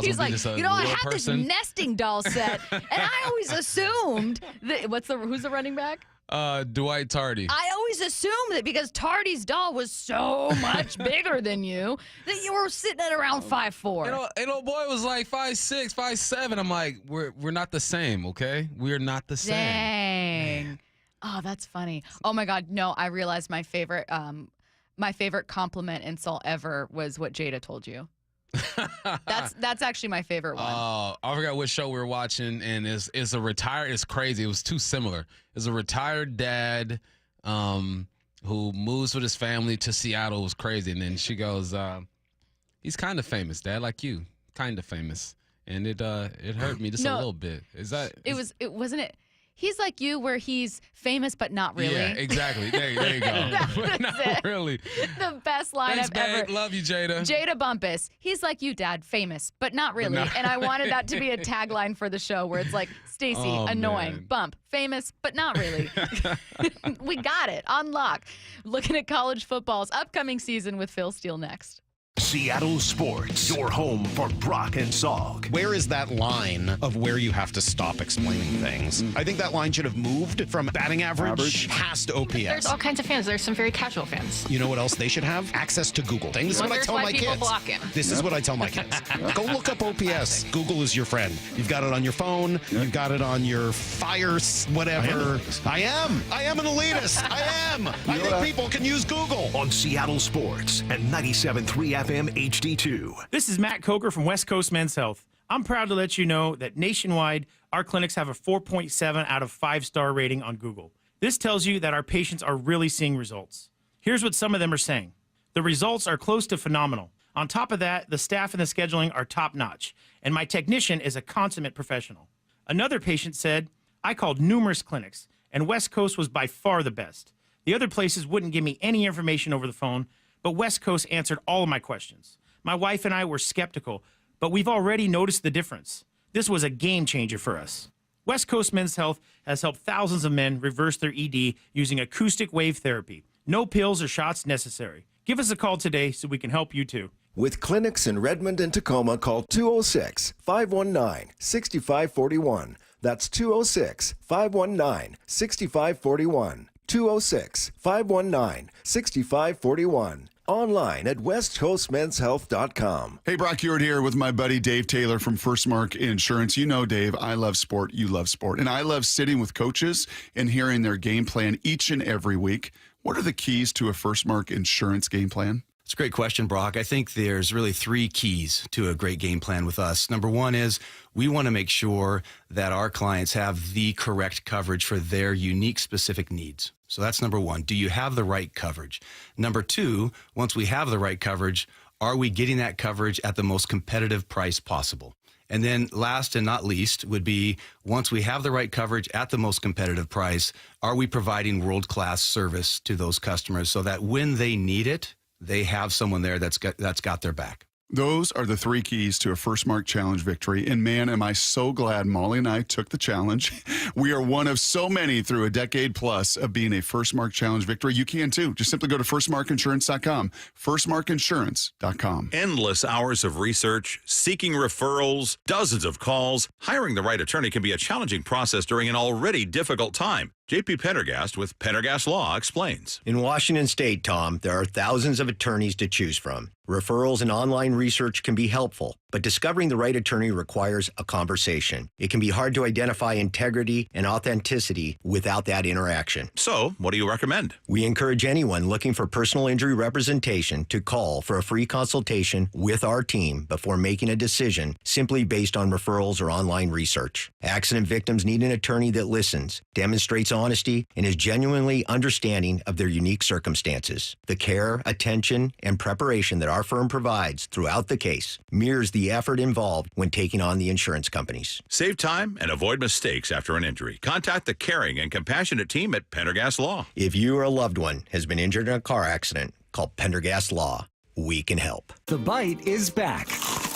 He's like, I had person. this nesting doll set, and I always assumed that who's the running back? Dwight Tardy. I always assumed that because Tardy's doll was so much bigger than you, that you were sitting at around 5'4". And old boy was like 5'6", 5'7". I'm like, we're not the same, okay? We're not the same. Dang. Oh, that's funny. Oh my God, no! I realized my favorite compliment insult ever was what Jada told you. That's actually my favorite one. I forgot what show we were watching, and it's a retired. It's crazy. It was too similar. It's a retired dad who moves with his family to Seattle. It was crazy, and then she goes, "He's kind of famous, Dad, like you, kind of famous," and it hurt me just a little bit. It wasn't it. He's like you, where he's famous but not really. Yeah, exactly. There you go. Not really. The best line Thanks, I've babe. ever. Love you, Jada. Jada Bumpus. He's like you, Dad, famous but not really. And I wanted that to be a tagline for the show, where it's like, Stacy, annoying, man. Bump, famous but not really. We got it on lock. Looking at college football's upcoming season with Phil Steele next. Seattle Sports, your home for Brock and Salk. Where is that line of where you have to stop explaining things? I think that line should have moved from batting average past OPS. There's all kinds of fans. There's some very casual fans. You know what else they should have? Access to Google. This is what I tell my kids. This is what I tell my kids. Go look up OPS. Google is your friend. You've got it on your phone. You've got it on your Fire, whatever. I am an elitist. I am. I think people can use Google. On Seattle Sports and 97.3 FM HD2. This is Matt Coker from West Coast Men's Health. I'm proud to let you know that nationwide, our clinics have a 4.7 out of 5-star rating on Google. This tells you that our patients are really seeing results. Here's what some of them are saying. The results are close to phenomenal. On top of that, the staff and the scheduling are top-notch, and my technician is a consummate professional. Another patient said, I called numerous clinics, and West Coast was by far the best. The other places wouldn't give me any information over the phone, but West Coast answered all of my questions. My wife and I were skeptical, but we've already noticed the difference. This was a game changer for us. West Coast Men's Health has helped thousands of men reverse their ED using acoustic wave therapy. No pills or shots necessary. Give us a call today so we can help you too. With clinics in Redmond and Tacoma, call 206-519-6541. That's 206-519-6541. 206-519-6541. Online at westcoastmenshealth.com. Hey, Brock Ewart here with my buddy Dave Taylor from First Mark Insurance. You know, Dave, I love sport. You love sport. And I love sitting with coaches and hearing their game plan each and every week. What are the keys to a First Mark Insurance game plan? It's a great question, Brock. I think there's really 3 keys to a great game plan with us. Number 1 is we want to make sure that our clients have the correct coverage for their unique specific needs. So that's number 1. Do you have the right coverage? Number 2, once we have the right coverage, are we getting that coverage at the most competitive price possible? And then last and not least would be, once we have the right coverage at the most competitive price, are we providing world-class service to those customers so that when they need it, they have someone there that's got their back? Those are the 3 keys to a First Mark Challenge victory. And man, am I so glad Molly and I took the challenge. We are one of so many through a decade plus of being a First Mark Challenge victory. You can too. Just simply go to firstmarkinsurance.com, firstmarkinsurance.com. Endless hours of research, seeking referrals, dozens of calls. Hiring the right attorney can be a challenging process during an already difficult time. J.P. Pendergast with Pendergast Law explains. In Washington State, Tom, there are thousands of attorneys to choose from. Referrals and online research can be helpful, but discovering the right attorney requires a conversation. It can be hard to identify integrity and authenticity without that interaction. So, what do you recommend? We encourage anyone looking for personal injury representation to call for a free consultation with our team before making a decision simply based on referrals or online research. Accident victims need an attorney that listens, demonstrates honesty, and is genuinely understanding of their unique circumstances. The care, attention, and preparation that our firm provides throughout the case mirrors the effort involved when taking on the insurance companies. Save time and avoid mistakes after an injury. Contact the caring and compassionate team at Pendergast Law. If you or a loved one has been injured in a car accident, call Pendergast Law. We can help. The Bite is back.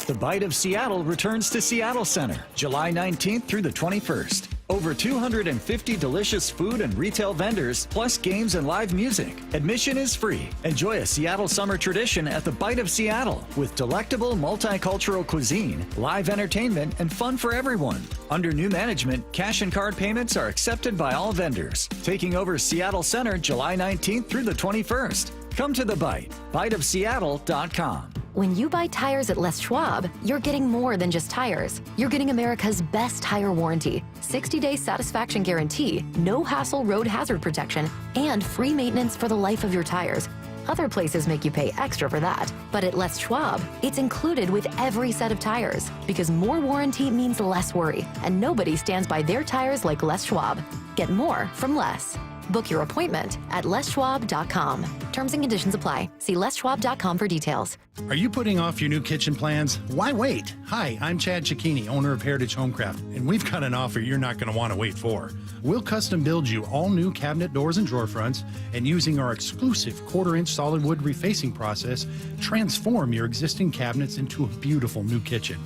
The Bite of Seattle returns to Seattle Center, July 19th through the 21st. Over 250 delicious food and retail vendors, plus games and live music. Admission is free. Enjoy a Seattle summer tradition at the Bite of Seattle with delectable multicultural cuisine, live entertainment, and fun for everyone. Under new management, cash and card payments are accepted by all vendors. Taking over Seattle Center July 19th through the 21st. Come to the Bite, biteofseattle.com. When you buy tires at Les Schwab, you're getting more than just tires. You're getting America's best tire warranty, 60-day satisfaction guarantee, no hassle road hazard protection, and free maintenance for the life of your tires. Other places make you pay extra for that. But at Les Schwab, it's included with every set of tires because more warranty means less worry, and nobody stands by their tires like Les Schwab. Get more from Les. Book your appointment at leschwab.com. Terms and conditions apply. See leschwab.com for details. Are you putting off your new kitchen plans? Why wait? Hi, I'm Chad Cicchini, owner of Heritage Homecraft, and we've got an offer you're not going to want to wait for. We'll custom build you all new cabinet doors and drawer fronts, and using our exclusive 1/4-inch solid wood refacing process, transform your existing cabinets into a beautiful new kitchen.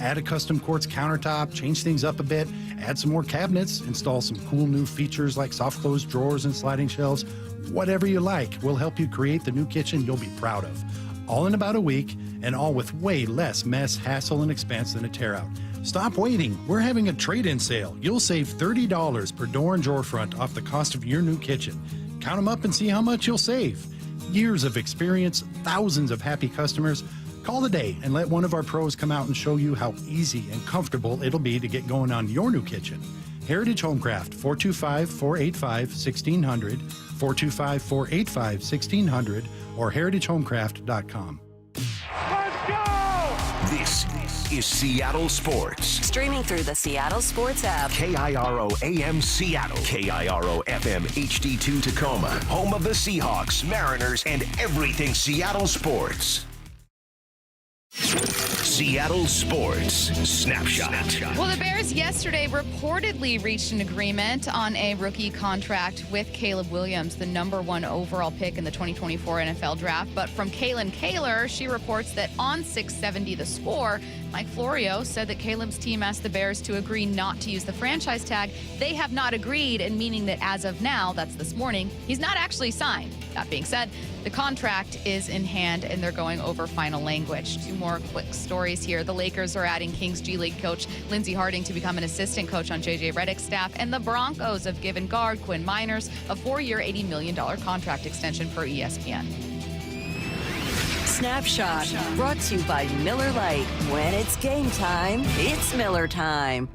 Add a custom quartz countertop, change things up a bit, add some more cabinets, install some cool new features like soft close drawers and sliding shelves. Whatever you like, we'll help you create the new kitchen you'll be proud of. All in about a week, and all with way less mess, hassle, and expense than a tear out. Stop waiting. We're having a trade-in sale. You'll save $30 per door and drawer front off the cost of your new kitchen. Count them up and see how much you'll save. Years of experience, thousands of happy customers. Call today and let one of our pros come out and show you how easy and comfortable it'll be to get going on your new kitchen. Heritage Homecraft, 425-485-1600, 425-485-1600, or heritagehomecraft.com. Let's go! This This is Seattle Sports. Streaming through the Seattle Sports app. KIRO AM Seattle. KIRO FM HD2 Tacoma. Home of the Seahawks, Mariners, and everything Seattle sports. Seattle Sports Snapshot. Well, the Bears yesterday reportedly reached an agreement on a rookie contract with Caleb Williams, the #1 overall pick in the 2024 NFL Draft. But from Kaylin Kaler, she reports that on 670 The Score, Mike Florio said that Caleb's team asked the Bears to agree not to use the franchise tag. They have not agreed, and meaning that as of now, that's this morning, he's not actually signed. That being said, the contract is in hand, and they're going over final language. Two more quick stories here. The Lakers are adding Kings G League coach Lindsey Harding to become an assistant coach on J.J. Redick's staff, and the Broncos have given guard Quinn Miners a 4-year, $80 million contract extension per ESPN. Snapshot, brought to you by Miller Lite. When it's game time, it's Miller time.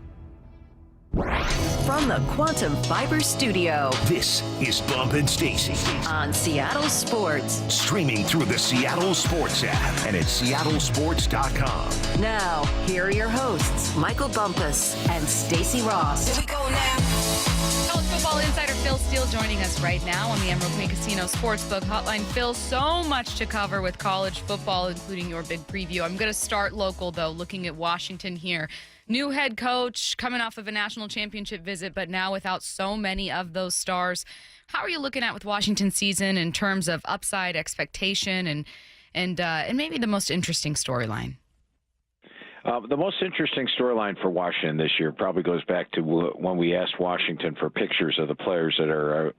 From the Quantum Fiber Studio, this is Bump and Stacy on Seattle Sports. Streaming through the Seattle Sports app and at seattlesports.com. Now, here are your hosts, Michael Bumpus and Stacy Ross. Here we go now. College football insider Phil Steele joining us right now on the Emerald Bay Casino Sportsbook Hotline. Phil, so much to cover with college football, including your big preview. I'm going to start local, though, looking at Washington here. New head coach coming off of a national championship visit, but now without so many of those stars. How are you looking at with Washington's season in terms of upside, expectation, and maybe the most interesting storyline? The most interesting storyline for Washington this year probably goes back to when we asked Washington for pictures of the players that are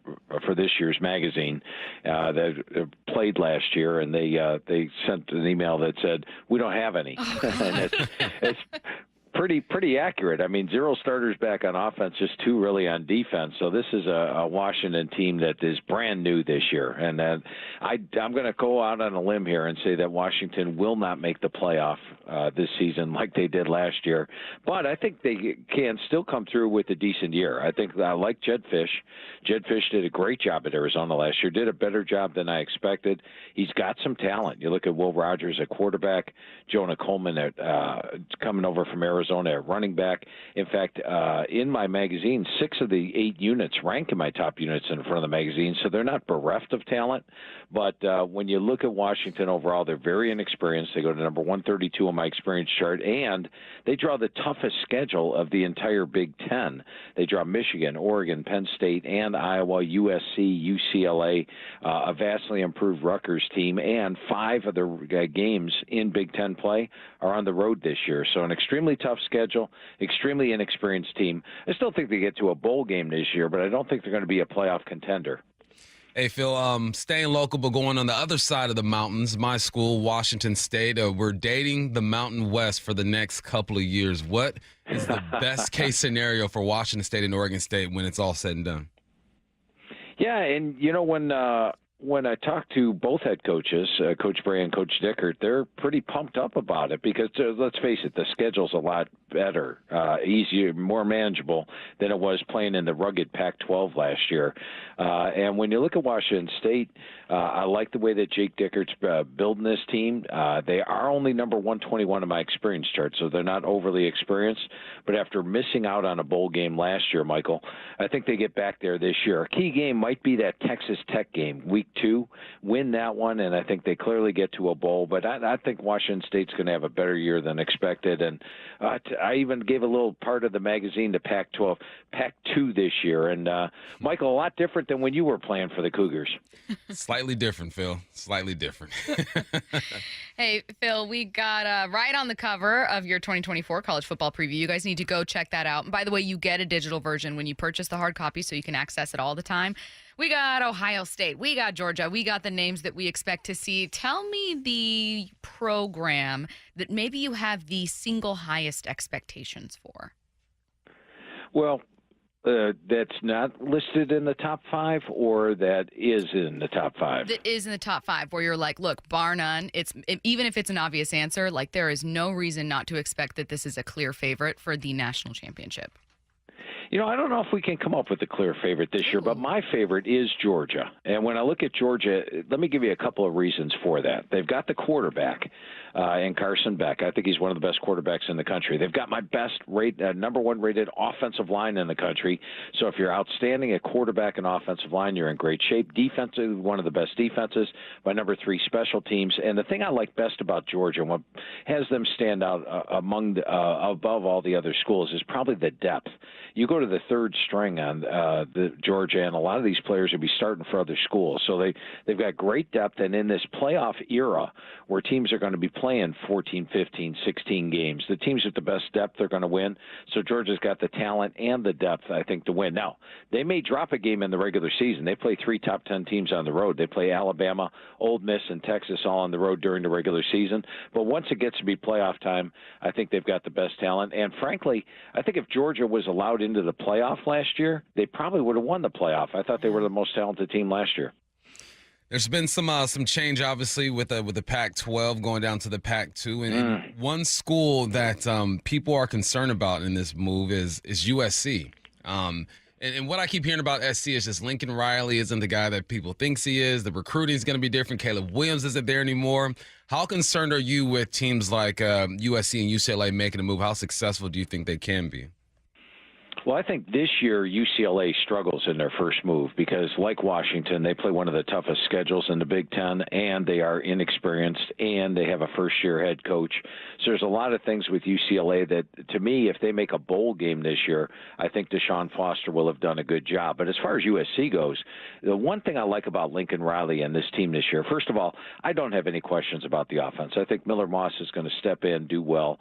for this year's magazine that played last year, and they sent an email that said, "We don't have any." And it's pretty accurate. I mean, 0 starters back on offense, just 2 really on defense. So this is a Washington team that is brand new this year. And I'm going to go out on a limb here and say that Washington will not make the playoff this season like they did last year. But I think they can still come through with a decent year. I think I like Jed Fish. Jed Fish did a great job at Arizona last year, did a better job than I expected. He's got some talent. You look at Will Rogers at quarterback, Jonah Coleman at coming over from Arizona at running back. In fact, in my magazine, 6 of the 8 units rank in my top units in front of the magazine, so they're not bereft of talent. But when you look at Washington overall, they're very inexperienced. They go to number 132 on my experience chart, and they draw the toughest schedule of the entire Big Ten. They draw Michigan, Oregon, Penn State, and Iowa, USC, UCLA, a vastly improved Rutgers team, and 5 of the games in Big Ten play are on the road this year. So an extremely tough schedule, extremely inexperienced team. I still think they get to a bowl game this year, but I don't think they're going to be a playoff contender. Hey, Phil, staying local, but going on the other side of the mountains, my school, Washington State, we're dating the Mountain West for the next couple of years. What is the best case scenario for Washington State and Oregon State when it's all said and done? Yeah, and you know, when I talk to both head coaches, Coach Bray and Coach Dickert, they're pretty pumped up about it because, let's face it, the schedule's a lot better, easier, more manageable than it was playing in the rugged Pac-12 last year. And when you look at Washington State, I like the way that Jake Dickert's building this team. They are only number 121 in my experience chart, so they're not overly experienced. But after missing out on a bowl game last year, Michael, I think they get back there this year. A key game might be that Texas Tech game, week 2. Win that one, and I think they clearly get to a bowl. But I think Washington State's going to have a better year than expected. And I even gave a little part of the magazine to Pac-12, Pac-2 this year. And, Michael, a lot different than when you were playing for the Cougars. Slightly different, Phil. Slightly different. Hey, Phil, we got right on the cover of your 2024 college football preview. You guys need to go check that out. And by the way, you get a digital version when you purchase the hard copy, so you can access it all the time. We got Ohio State. We got Georgia. We got the names that we expect to see. Tell me the program that maybe you have the single highest expectations for. Well, that's not listed in the top 5, or that is in the top 5? That is in the top 5, where you're like, look, bar none, even if it's an obvious answer, like there is no reason not to expect that this is a clear favorite for the national championship. You know, I don't know if we can come up with a clear favorite this year, but my favorite is Georgia. And when I look at Georgia, let me give you a couple of reasons for that. They've got the quarterback. and Carson Beck. I think he's one of the best quarterbacks in the country. They've got my best number one rated offensive line in the country. So if you're outstanding at quarterback and offensive line, you're in great shape. Defensively, one of the best defenses. My number 3 special teams. And the thing I like best about Georgia, and what has them stand out above all the other schools, is probably the depth. You go to the third string on the Georgia, and a lot of these players would be starting for other schools. So they've got great depth, and in this playoff era where teams are going to be playing 14, 15, 16 games, the teams with the best depth are going to win. So Georgia's got the talent and the depth, I think, to win. Now, they may drop a game in the regular season. They play 3 top 10 teams on the road. They play Alabama, Ole Miss, and Texas all on the road during the regular season. But once it gets to be playoff time, I think they've got the best talent. And frankly, I think if Georgia was allowed into the playoff last year, they probably would have won the playoff. I thought they were the most talented team last year. There's been some change, obviously, with the Pac-12 going down to the Pac-2, and one school that people are concerned about in this move is USC. And what I keep hearing about SC is just Lincoln Riley isn't the guy that people thinks he is. The recruiting is going to be different. Caleb Williams isn't there anymore. How concerned are you with teams like USC and UCLA making a move? How successful do you think they can be? Well, I think this year UCLA struggles in their first move because, like Washington, they play one of the toughest schedules in the Big Ten, and they are inexperienced, and they have a first-year head coach. So there's a lot of things with UCLA that, to me, if they make a bowl game this year, I think Deshaun Foster will have done a good job. But as far as USC goes, the one thing I like about Lincoln Riley and this team this year, first of all, I don't have any questions about the offense. I think Miller Moss is going to step in, do well.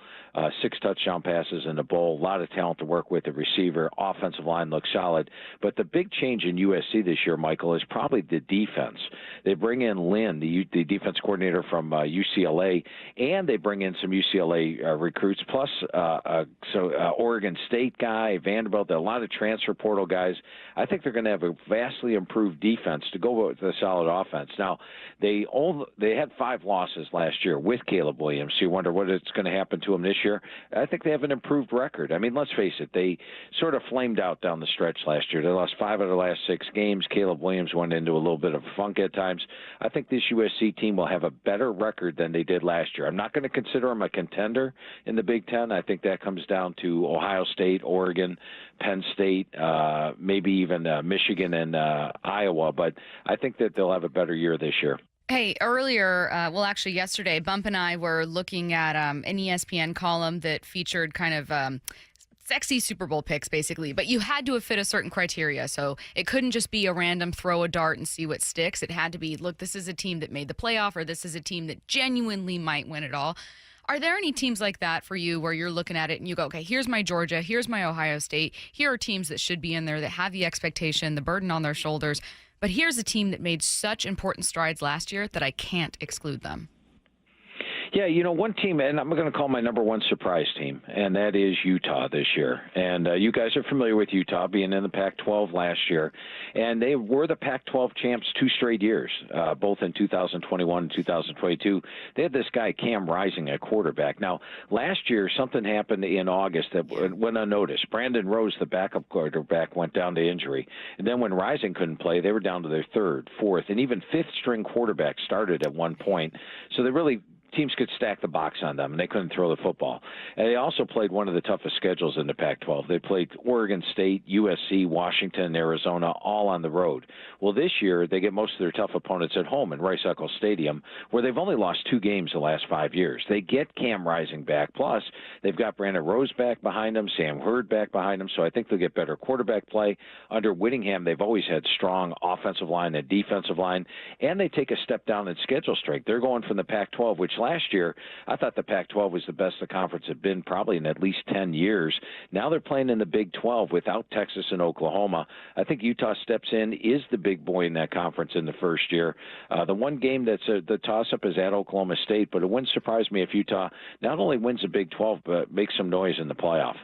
6 touchdown passes in the bowl, a lot of talent to work with, the receiver. Offensive line looks solid. But the big change in USC this year, Michael, is probably the defense. They bring in Lynn, the defense coordinator from UCLA, and they bring in some UCLA recruits, plus Oregon State guy, Vanderbilt, a lot of transfer portal guys. I think they're going to have a vastly improved defense to go with a solid offense. Now, they had 5 losses last year with Caleb Williams, so you wonder what it's going to happen to them this year. I think they have an improved record. I mean, let's face it, they sort of flamed out down the stretch last year. They lost 5 out of the last 6 games. Caleb Williams went into a little bit of funk at times. I think this USC team will have a better record than they did last year. I'm not going to consider them a contender in the Big Ten. I think that comes down to Ohio State, Oregon, Penn State, maybe even Michigan and Iowa. But I think that they'll have a better year this year. Hey, earlier, actually yesterday, Bump and I were looking at an ESPN column that featured kind of sexy Super Bowl picks, basically, but you had to have fit a certain criteria. So it couldn't just be a random throw a dart and see what sticks. It had to be, look, this is a team that made the playoff, or this is a team that genuinely might win it all. Are there any teams like that for you where you're looking at it and you go, okay, here's my Georgia, here's my Ohio State, here are teams that should be in there that have the expectation, the burden on their shoulders, but here's a team that made such important strides last year that I can't exclude them? Yeah, one team, and I'm going to call my number 1 surprise team, and that is Utah this year. And you guys are familiar with Utah being in the Pac-12 last year, and they were the Pac-12 champs 2 straight years, both in 2021 and 2022. They had this guy, Cam Rising, at quarterback. Now, last year, something happened in August that went unnoticed. Brandon Rose, the backup quarterback, went down to injury. And then when Rising couldn't play, they were down to their 3rd, 4th, and even 5th-string quarterback started at one point. So they really teams could stack the box on them, and they couldn't throw the football. And they also played one of the toughest schedules in the Pac-12. They played Oregon State, USC, Washington, Arizona, all on the road. Well, this year, they get most of their tough opponents at home in Rice-Eccles Stadium, where they've only lost 2 games the last 5 years. They get Cam Rising back. Plus, they've got Brandon Rose back behind them, Sam Hurd back behind them, so I think they'll get better quarterback play. Under Whittingham, they've always had strong offensive line and defensive line, and they take a step down in schedule strength. They're going from the Pac-12, which last year, I thought the Pac-12 was the best the conference had been probably in at least 10 years. Now they're playing in the Big 12 without Texas and Oklahoma. I think Utah steps in, is the big boy in that conference in the first year. The one game that's the toss-up is at Oklahoma State, but it wouldn't surprise me if Utah not only wins the Big 12, but makes some noise in the playoff.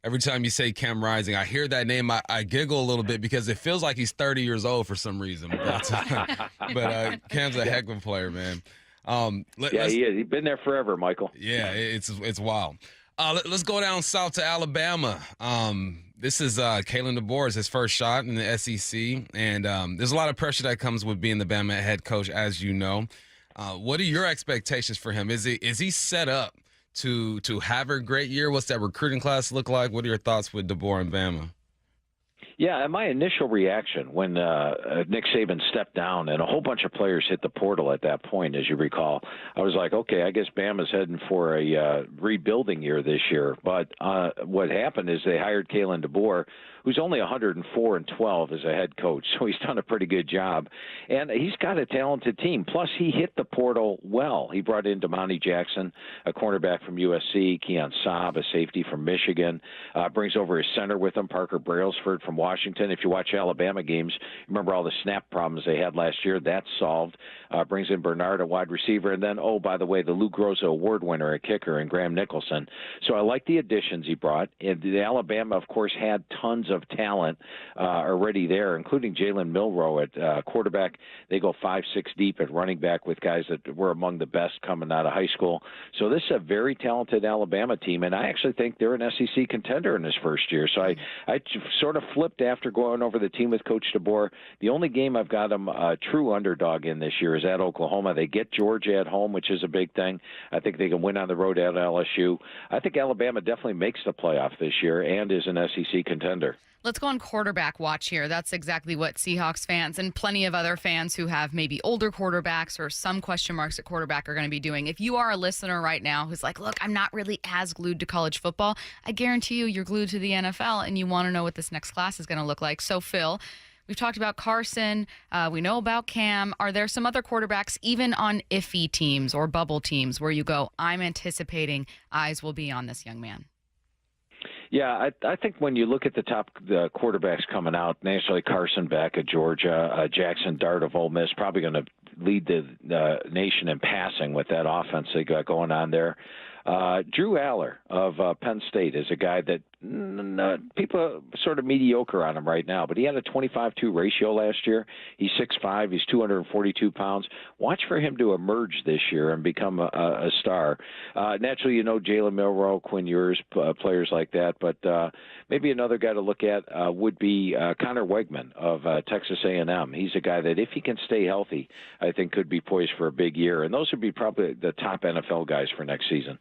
Every time you say Cam Rising, I hear that name, I giggle a little bit because it feels like he's 30 years old for some reason. But Cam's a heck of a player, man. He is. He's been there forever, Michael. Yeah, it's wild. Let's go down south to Alabama. This is Kalen DeBoer's his first shot in the SEC, and there's a lot of pressure that comes with being the Bama head coach, as you know. What are your expectations for him? Is he set up to have a great year? What's that recruiting class look like? What are your thoughts with DeBoer and Bama? Yeah, and my initial reaction when Nick Saban stepped down and a whole bunch of players hit the portal at that point, as you recall, I was like, okay, I guess Bama's heading for a rebuilding year this year. But what happened is they hired Kalen DeBoer, who's only 104-12 as a head coach, so he's done a pretty good job. And he's got a talented team. Plus, he hit the portal well. He brought in Damani Jackson, a cornerback from USC, Keon Saab, a safety from Michigan, brings over his center with him, Parker Brailsford from Washington. If you watch Alabama games, remember all the snap problems they had last year? That's solved. Brings in Bernard, a wide receiver. And then, oh, by the way, the Lou Groza Award winner, a kicker, and Graham Nicholson. So I like the additions he brought. And Alabama, of course, had tons of talent already there, including Jalen Milroe at quarterback. They go 5-6 deep at running back with guys that were among the best coming out of high school. So this is a very talented Alabama team, and I actually think they're an SEC contender in his first year. So I sort of flipped after going over the team with Coach DeBoer. The only game I've got them a true underdog in this year is at Oklahoma. They get Georgia at home, which is a big thing. I think they can win on the road at LSU. I think Alabama definitely makes the playoff this year and is an SEC contender. Let's go on quarterback watch here. That's exactly what Seahawks fans and plenty of other fans who have maybe older quarterbacks or some question marks at quarterback are going to be doing. If you are a listener right now who's like, look, I'm not really as glued to college football, I guarantee you're glued to the NFL and you want to know what this next class is going to look like. So, Phil, we've talked about Carson. We know about Cam. Are there some other quarterbacks, even on iffy teams or bubble teams, where you go, I'm anticipating eyes will be on this young man? Yeah, I think when you look at the top quarterbacks coming out, naturally Carson back at Georgia, Jackson Dart of Ole Miss, probably going to lead the nation in passing with that offense they got going on there. Drew Aller of Penn State is a guy that people are sort of mediocre on him right now, but he had a 25-2 ratio last year. He's 6'5", he's 242 pounds. Watch for him to emerge this year and become a star. Naturally, Jalen Milroe, Quinn Ewers, players like that, but maybe another guy to look at would be Connor Wegman of Texas A&M. He's a guy that, if he can stay healthy, I think could be poised for a big year, and those would be probably the top NFL guys for next season.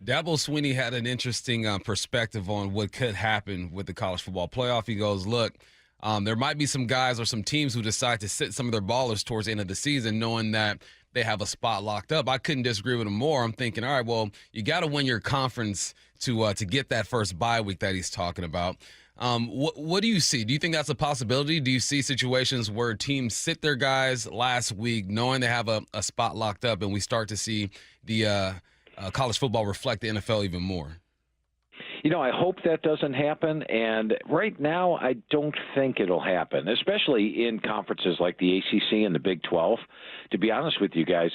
Dabo Swinney had an interesting perspective on what could happen with the college football playoff. He goes, look, there might be some guys or some teams who decide to sit some of their ballers towards the end of the season knowing that they have a spot locked up. I couldn't disagree with him more. I'm thinking, all right, well, you got to win your conference to get that first bye week that he's talking about. What do you see? Do you think that's a possibility? Do you see situations where teams sit their guys last week knowing they have a spot locked up and we start to see the college football reflect the NFL even more? I hope that doesn't happen, and right now I don't think it'll happen, especially in conferences like the ACC and the Big 12. To be honest with you guys,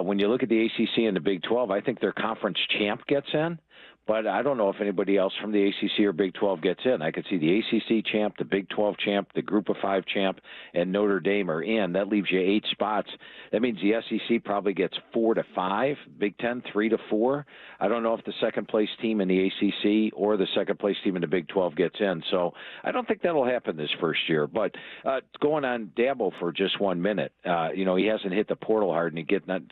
when you look at the ACC and the Big 12, I think their conference champ gets in. But I don't know if anybody else from the ACC or Big 12 gets in. I could see the ACC champ, the Big 12 champ, the Group of 5 champ, and Notre Dame are in. That leaves you 8 spots. That means the SEC probably gets 4 to 5, Big 10 3 to 4. I don't know if the second-place team in the ACC or the second-place team in the Big 12 gets in. So I don't think that'll happen this first year. But going on Dabo for just 1 minute, he hasn't hit the portal hard, and he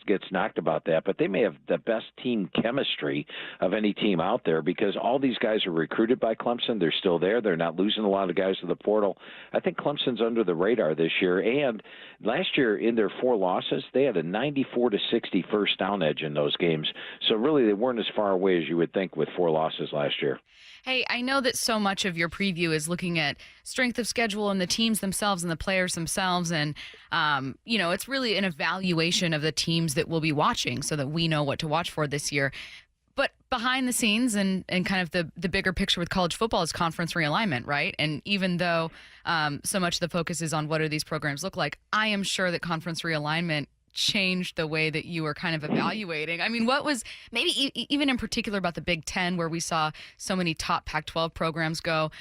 gets knocked about that. But they may have the best team chemistry of any team out there because all these guys are recruited by Clemson. They're still there. They're not losing a lot of guys to the portal. I think Clemson's under the radar this year. And last year in their 4 losses, they had a 94-60 first down edge in those games. So really they weren't as far away as you would think with 4 losses last year. Hey, I know that so much of your preview is looking at strength of schedule and the teams themselves and the players themselves. And, it's really an evaluation of the teams that we'll be watching so that we know what to watch for this year. But behind the scenes and kind of the bigger picture with college football is conference realignment, right? And even though so much of the focus is on what do these programs look like, I am sure that conference realignment changed the way that you were kind of evaluating. I mean, what was maybe even in particular about the Big Ten where we saw so many top Pac-12 programs go,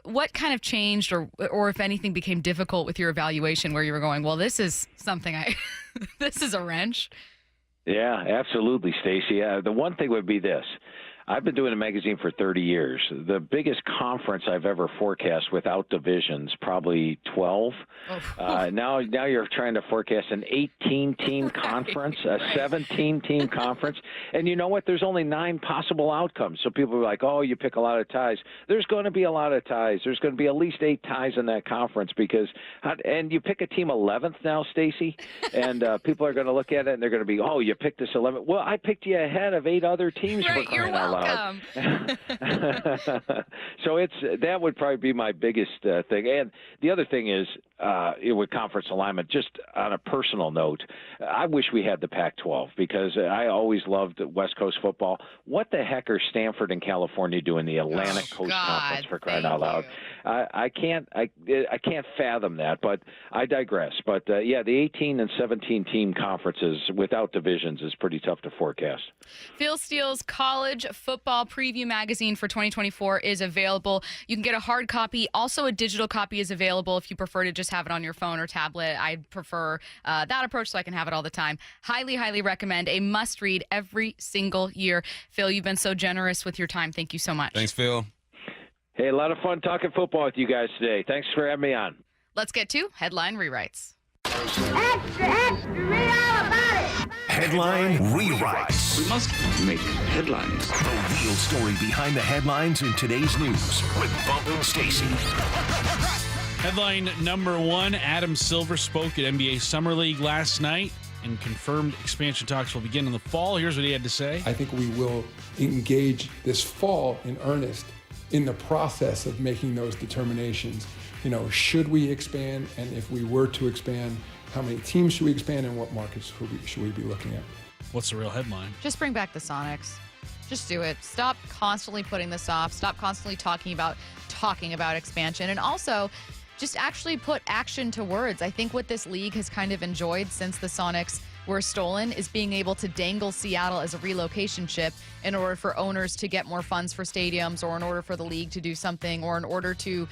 what kind of changed or if anything became difficult with your evaluation where you were going, well, this is something this is a wrench? Yeah, absolutely, Stacey. The one thing would be this. I've been doing a magazine for 30 years. The biggest conference I've ever forecast without divisions, probably 12. Now you're trying to forecast an 18-team conference, a 17-team conference. And you know what? There's only 9 possible outcomes. So people are like, oh, you pick a lot of ties. There's going to be a lot of ties. There's going to be at least 8 ties in that conference and you pick a team 11th now, Stacy, and people are going to look at it and they're going to be, oh, you picked this 11th. Well, I picked you ahead of 8 other teams for crying out loud. So that would probably be my biggest thing. And the other thing is with conference alignment, just on a personal note, I wish we had the Pac-12 because I always loved West Coast football. What the heck are Stanford and California doing the Atlantic Coast Conference for crying out loud? I can't fathom that, but I digress. But the 18 and 17 team conferences without divisions is pretty tough to forecast. Phil Steele's College Football Preview Magazine for 2024 is available. You can get a hard copy. Also, a digital copy is available if you prefer to just have it on your phone or tablet. I prefer that approach so I can have it all the time. Highly, highly recommend. A must-read every single year. Phil, you've been so generous with your time. Thank you so much. Thanks, Phil. Hey, a lot of fun talking football with you guys today. Thanks for having me on. Let's get to Headline Rewrites. Extra, extra, read all about it. Headline Rewrites. We must make headlines. The real story behind the headlines in today's news with Bump and Stacy. Headline number 1, Adam Silver spoke at NBA Summer League last night and confirmed expansion talks will begin in the fall. Here's what he had to say. I think we will engage this fall in earnest in the process of making those determinations. Should we expand? And if we were to expand, how many teams should we expand and what markets should we be looking at? What's the real headline? Just bring back the Sonics. Just do it. Stop constantly putting this off. Stop constantly talking about expansion. And also, just actually put action to words. I think what this league has kind of enjoyed since the Sonics were stolen is being able to dangle Seattle as a relocation chip in order for owners to get more funds for stadiums, or in order for the league to do something, or in order to,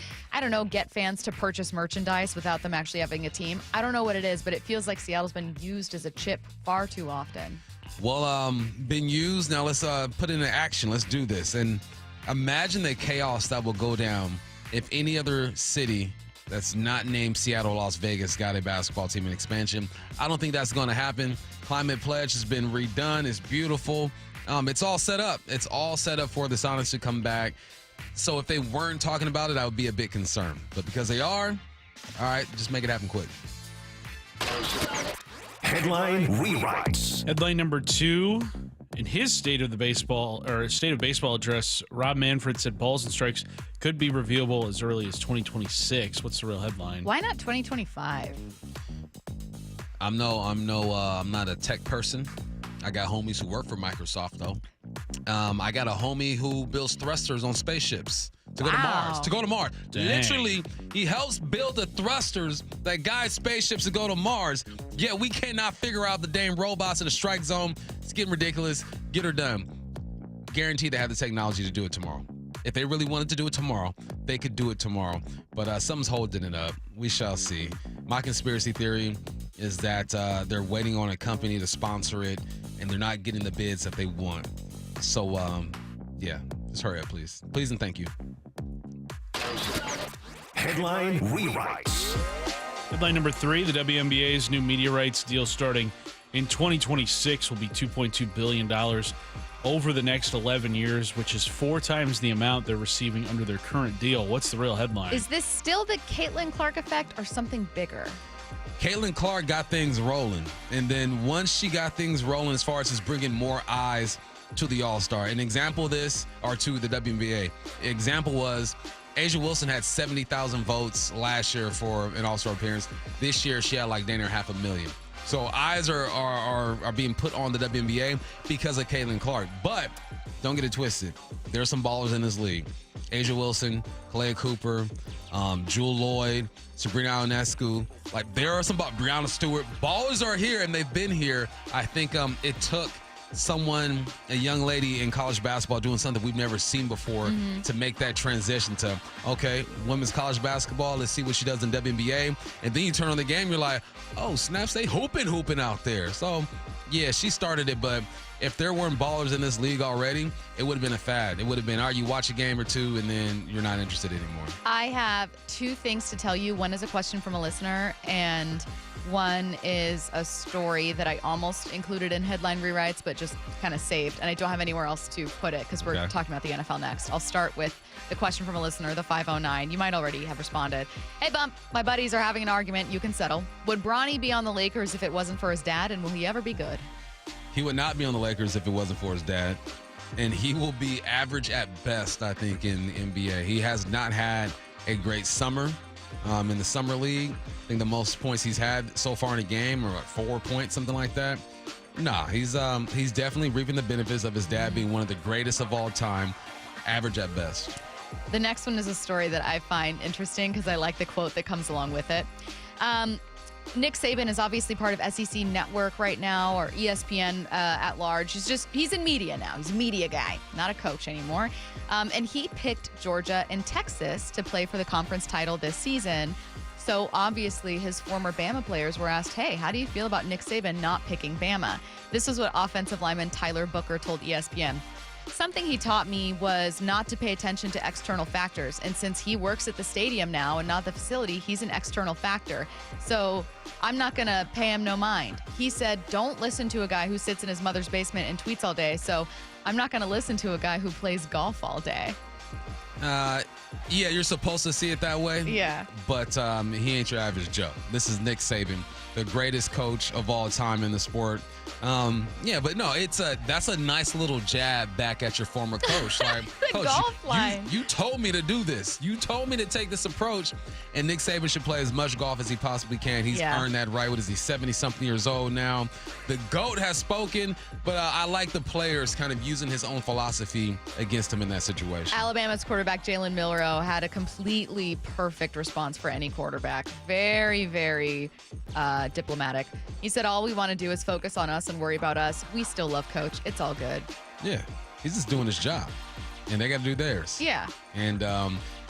get fans to purchase merchandise without them actually having a team. I don't know what it is, but it feels like Seattle's been used as a chip far too often. Well, been used. Now let's put it into action. Let's do this. And imagine the chaos that will go down if any other city that's not named Seattle, Las Vegas got a basketball team in expansion. I don't think that's going to happen. Climate Pledge has been redone. It's beautiful. It's all set up. It's all set up for the Sonics to come back. So if they weren't talking about it, I would be a bit concerned. But because they are, all right, just make it happen quick. Headline Rewrites. Headline number 2. In his State of Baseball address, Rob Manfred said balls and strikes could be reviewable as early as 2026. What's the real headline? Why not 2025? I'm not a tech person. I got homies who work for Microsoft though. I got a homie who builds thrusters on spaceships to go to Mars. To go to Mars. Dang. Literally, he helps build the thrusters that guide spaceships to go to Mars. Yet we cannot figure out the damn robots in the strike zone. It's getting ridiculous. Get her done. Guaranteed they have the technology to do it tomorrow. If they really wanted to do it tomorrow, they could do it tomorrow. But something's holding it up. We shall see. My conspiracy theory is that they're waiting on a company to sponsor it, and they're not getting the bids that they want. So, just hurry up, please. Please and thank you. Headline Rewrites. Headline number 3, the WNBA's new media rights deal starting in 2026 will be $2.2 billion over the next 11 years, which is 4 times the amount they're receiving under their current deal. What's the real headline? Is this still the Caitlin Clark effect or something bigger? Caitlin Clark got things rolling. And then once she got things rolling as far as just bringing more eyes to the All-Star. An example of this, or to the WNBA. Example was Asia Wilson had 70,000 votes last year for an All-Star appearance. This year, she had like dang near 500,000. So eyes are being put on the WNBA because of Caitlin Clark. But don't get it twisted. There are some ballers in this league. Asia Wilson, Kalea Cooper, Jewel Lloyd, Sabrina Ionescu. Like, there are some Breanna Stewart. Ballers are here, and they've been here. I think it took a young lady in college basketball doing something we've never seen before to make that transition to, okay, women's college basketball, let's see what she does in WNBA. And then you turn on the game, you're like, oh, snaps, they hooping out there. So, yeah, she started it, but if there weren't ballers in this league already, it would have been a fad. It would have been, all right, you watch a game or two, and then you're not interested anymore. I have two things to tell you. One is a question from a listener, and one is a story that I almost included in headline rewrites, but just kind of saved, and I don't have anywhere else to put it because we're talking about the NFL next. I'll start with the question from a listener, the 509. You might already have responded. Hey, Bump, my buddies are having an argument. You can settle. Would Bronny be on the Lakers if it wasn't for his dad, and will he ever be good? He would not be on the Lakers if it wasn't for his dad, and he will be average at best, I think, in the NBA. He has not had a great summer in the summer league. I think the most points he's had so far in a game are 4 points, something like that. Nah, he's definitely reaping the benefits of his dad being one of the greatest of all time, average at best. The next one is a story that I find interesting because I like the quote that comes along with it. Nick Saban is obviously part of SEC Network right now, or ESPN at large. He's in media now. He's a media guy, not a coach anymore. And he picked Georgia and Texas to play for the conference title this season. So obviously his former Bama players were asked, hey, how do you feel about Nick Saban not picking Bama? This is what offensive lineman Tyler Booker told ESPN. Something he taught me was not to pay attention to external factors. And since he works at the stadium now and not the facility, he's an external factor. So I'm not going to pay him no mind. He said, don't listen to a guy who sits in his mother's basement and tweets all day. So I'm not going to listen to a guy who plays golf all day. Yeah, you're supposed to see it that way. Yeah. But he ain't your average Joe. This is Nick Saban, the greatest coach of all time in the sport. Yeah, but no, that's a nice little jab back at your former coach. Like, Coach, golf line. You told me to do this. You told me to take this approach. And Nick Saban should play as much golf as he possibly can. He's earned that right. What is he, 70-something years old now? The GOAT has spoken, but I like the players kind of using his own philosophy against him in that situation. Alabama's quarterback Jalen Milroe had a completely perfect response for any quarterback. Very, very diplomatic. He said, all we want to do is focus on us and worry about us. We still love Coach. It's all good. Yeah, he's just doing his job, and they got to do theirs. Yeah. And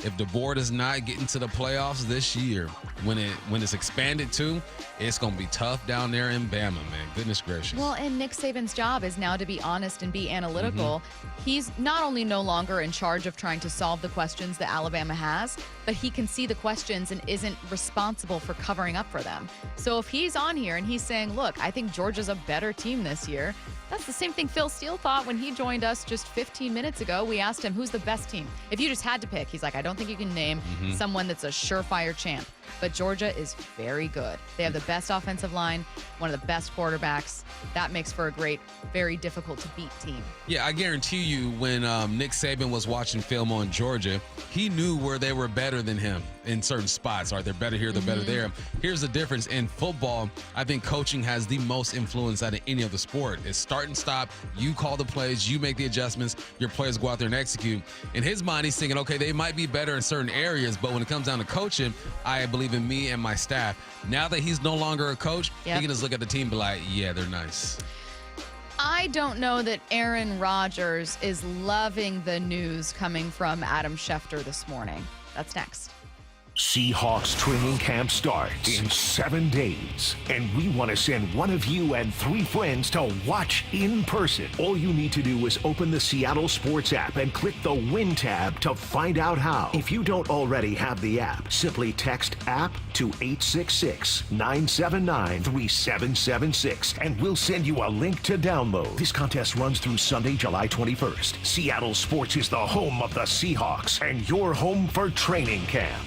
if the board is not getting to the playoffs this year, when it's expanded to, it's going to be tough down there in Bama, man. Goodness gracious. Well, and Nick Saban's job is now to be honest and be analytical. He's not only no longer in charge of trying to solve the questions that Alabama has, but he can see the questions and isn't responsible for covering up for them. So if he's on here and he's saying, look, I think Georgia's a better team this year, that's the same thing Phil Steele thought when he joined us just 15 minutes ago. We asked him, who's the best team? If you just had to pick, he's like, I don't think you can name someone that's a surefire champ. But Georgia is very good. They have the best offensive line, one of the best quarterbacks. That makes for a great, very difficult to beat team. Yeah, I guarantee you when Nick Saban was watching film on Georgia, he knew where they were better than him in certain spots. All right, they're better here, they're better there. Here's the difference. In football, I think coaching has the most influence out of any other sport. It's start and stop. You call the plays, you make the adjustments, your players go out there and execute. In his mind, he's thinking, okay, they might be better in certain areas, but when it comes down to coaching, I believe in me and my staff. Now that he's no longer a coach, he can just look at the team and be like, yeah, they're nice. I don't know that Aaron Rodgers is loving the news coming from Adam Schefter this morning. That's next. Seahawks training camp starts in 7 days, and we want to send one of you and 3 friends to watch in person. All you need to do is open the Seattle Sports app and click the Win tab to find out how. If you don't already have the app, simply text app to 866-979-3776, and we'll send you a link to download. This contest runs through Sunday, July 21st. Seattle Sports is the home of the Seahawks, and your home for training camp.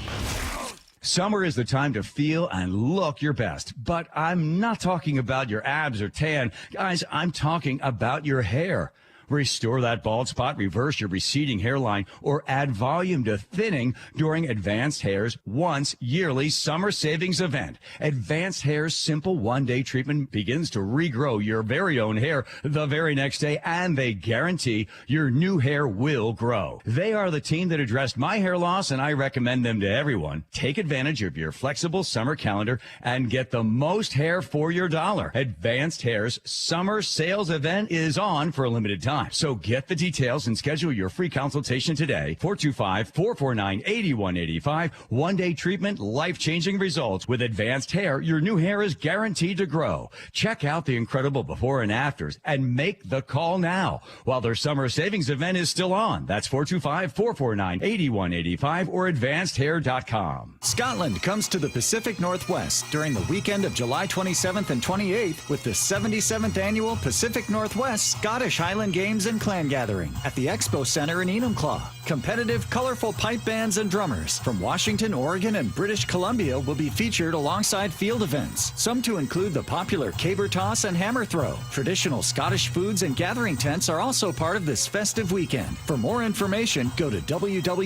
Summer is the time to feel and look your best, but I'm not talking about your abs or tan. Guys, I'm talking about your hair. Restore that bald spot, reverse your receding hairline, or add volume to thinning during Advanced Hair's once yearly summer savings event. Advanced Hair's simple one-day treatment begins to regrow your very own hair the very next day, and they guarantee your new hair will grow. They are the team that addressed my hair loss, and I recommend them to everyone. Take advantage of your flexible summer calendar and get the most hair for your dollar. Advanced Hair's summer sales event is on for a limited time. time. So get the details and schedule your free consultation today. 425-449-8185. One-day treatment, life-changing results. With advanced hair, your new hair is guaranteed to grow. Check out the incredible before and afters and make the call now while their summer savings event is still on. That's 425-449-8185 or advancedhair.com. Scotland comes to the Pacific Northwest during the weekend of July 27th and 28th with the 77th Annual Pacific Northwest Scottish Highland Games and Clan Gathering at the Expo Center in Enumclaw. Competitive, colorful pipe bands and drummers from Washington, Oregon, and British Columbia will be featured alongside field events, some to include the popular caber toss and hammer throw. Traditional Scottish foods and gathering tents are also part of this festive weekend. For more information, go to www.sshga.org.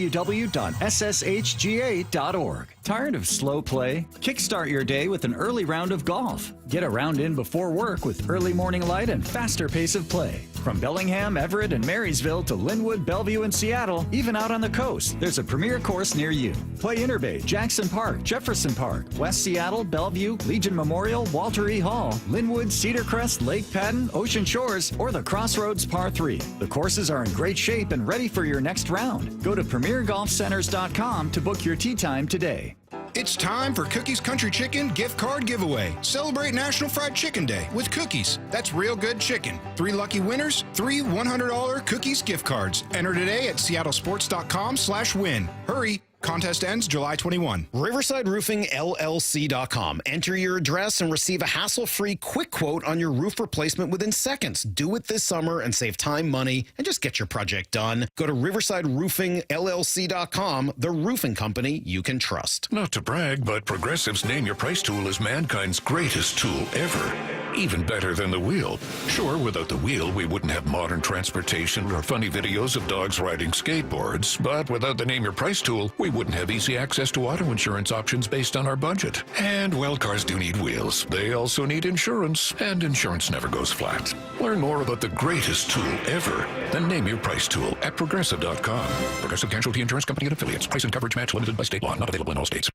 Tired of slow play? Kickstart your day with an early round of golf. Get a round in before work with early morning light and faster pace of play. From Bellingham, Everett, and Marysville to Linwood, Bellevue, and Seattle, even out on the coast, there's a premier course near you. Play Interbay, Jackson Park, Jefferson Park, West Seattle, Bellevue, Legion Memorial, Walter E. Hall, Linwood, Cedar Crest, Lake Patton, Ocean Shores, or the Crossroads Par 3. The courses are in great shape and ready for your next round. Go to premiergolfcenters.com to book your tee time today. It's time for Cookies Country Chicken gift card giveaway. Celebrate National Fried Chicken Day with Cookies. That's real good chicken. 3 lucky winners, 3 $100 Cookies gift cards. Enter today at seattlesports.com/win. Hurry. Contest ends July 21. Riverside Roofing LLC.com. Enter your address and receive a hassle-free quick quote on your roof replacement within seconds. Do it this summer and save time, money, and just get your project done. Go to Riverside Roofing LLC.com, the roofing company you can trust. Not to brag, but Progressive's Name Your Price tool is mankind's greatest tool ever. Even better than the wheel. Sure, without the wheel, we wouldn't have modern transportation or funny videos of dogs riding skateboards. But without the Name Your Price tool, we wouldn't have easy access to auto insurance options based on our budget. And, well, cars do need wheels. They also need insurance, and insurance never goes flat. Learn more about the greatest tool ever, the Name Your Price tool at Progressive.com. Progressive Casualty Insurance Company and Affiliates. Price and coverage match limited by state law. Not available in all states.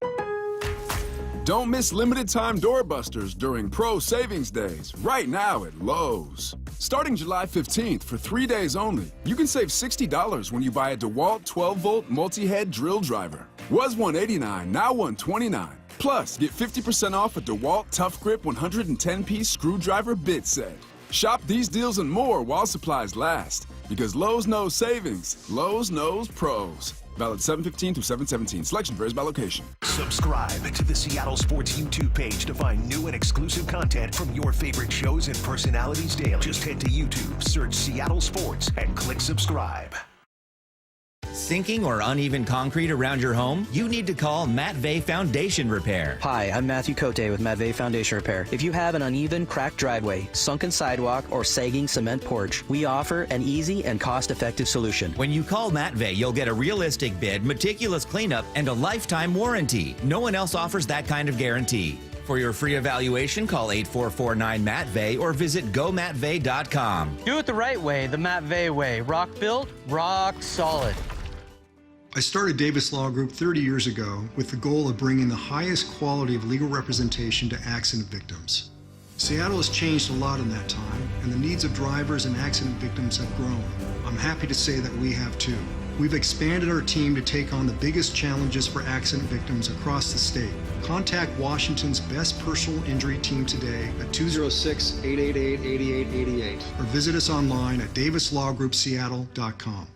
Don't miss limited-time doorbusters during Pro Savings Days, right now at Lowe's. Starting July 15th for 3 days only, you can save $60 when you buy a DeWalt 12-volt multi-head drill driver. Was $189, now $129. Plus, get 50% off a DeWalt Tough Grip 110-piece screwdriver bit set. Shop these deals and more while supplies last. Because Lowe's knows savings, Lowe's knows pros. Valid 7/15 through 7/17. Selection varies by location. Subscribe to the Seattle Sports YouTube page to find new and exclusive content from your favorite shows and personalities daily. Just head to YouTube, search Seattle Sports, and click subscribe. Sinking or uneven concrete around your home? You need to call Matt Vey Foundation Repair. Hi, I'm Matthew Cote with Matt Vey Foundation Repair. If you have an uneven, cracked driveway, sunken sidewalk, or sagging cement porch, we offer an easy and cost-effective solution. When you call Matt Vey, you'll get a realistic bid, meticulous cleanup, and a lifetime warranty. No one else offers that kind of guarantee. For your free evaluation, call 8449-MATT-VEY or visit gomattvey.com. Do it the right way, the Matt Vey way. Rock built, rock solid. I started Davis Law Group 30 years ago with the goal of bringing the highest quality of legal representation to accident victims. Seattle has changed a lot in that time, and the needs of drivers and accident victims have grown. I'm happy to say that we have too. We've expanded our team to take on the biggest challenges for accident victims across the state. Contact Washington's best personal injury team today at 206-888-8888 or visit us online at davislawgroupseattle.com.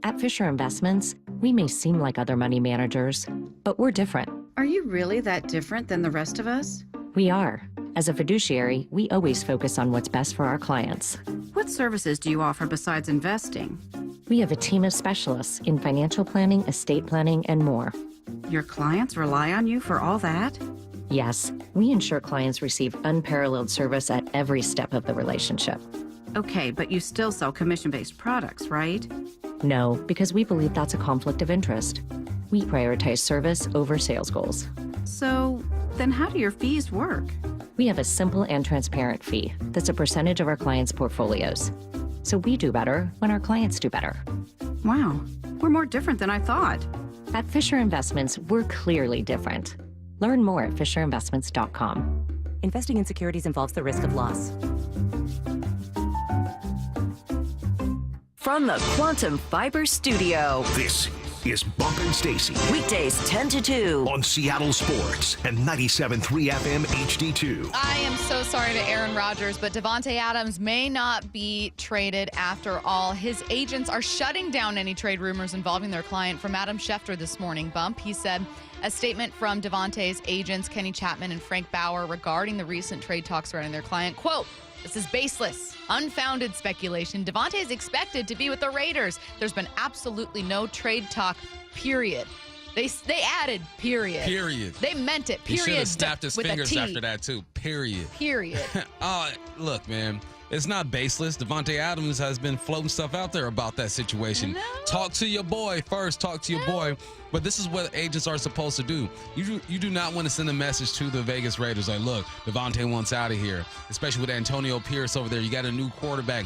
At Fisher Investments, we may seem like other money managers, but we're different. Are you really that different than the rest of us? We are. As a fiduciary, we always focus on what's best for our clients. What services do you offer besides investing? We have a team of specialists in financial planning, estate planning, and more. Your clients rely on you for all that? Yes, we ensure clients receive unparalleled service at every step of the relationship. Okay, but you still sell commission-based products, right? No, because we believe that's a conflict of interest. We prioritize service over sales goals. So, then how do your fees work? We have a simple and transparent fee that's a percentage of our clients' portfolios. So we do better when our clients do better. Wow, we're more different than I thought. At Fisher Investments, we're clearly different. Learn more at fisherinvestments.com. Investing in securities involves the risk of loss. From the Quantum Fiber Studio. This is Bump and Stacy. Weekdays 10 to 2. On Seattle Sports and 97.3 FM HD2. I am so sorry to Aaron Rodgers, but Davante Adams may not be traded after all. His agents are shutting down any trade rumors involving their client. From Adam Schefter this morning, Bump, he said a statement from Davante's agents, Kenny Chapman and Frank Bauer, regarding the recent trade talks surrounding their client. Quote, "This is baseless, unfounded speculation. Davante is expected to be with the Raiders. There's been absolutely no trade talk, period." They added period. Period. They meant it. Period. He should have snapped his with a fingers T. after that, too. Period. Period. Look, man. It's not baseless. Davante Adams has been floating stuff out there about that situation. Talk to your boy first. Talk to your boy. But this is what agents are supposed to do. You do not want to send a message to the Vegas Raiders like, look, Davante wants out of here, especially with Antonio Pierce over there. You got a new quarterback.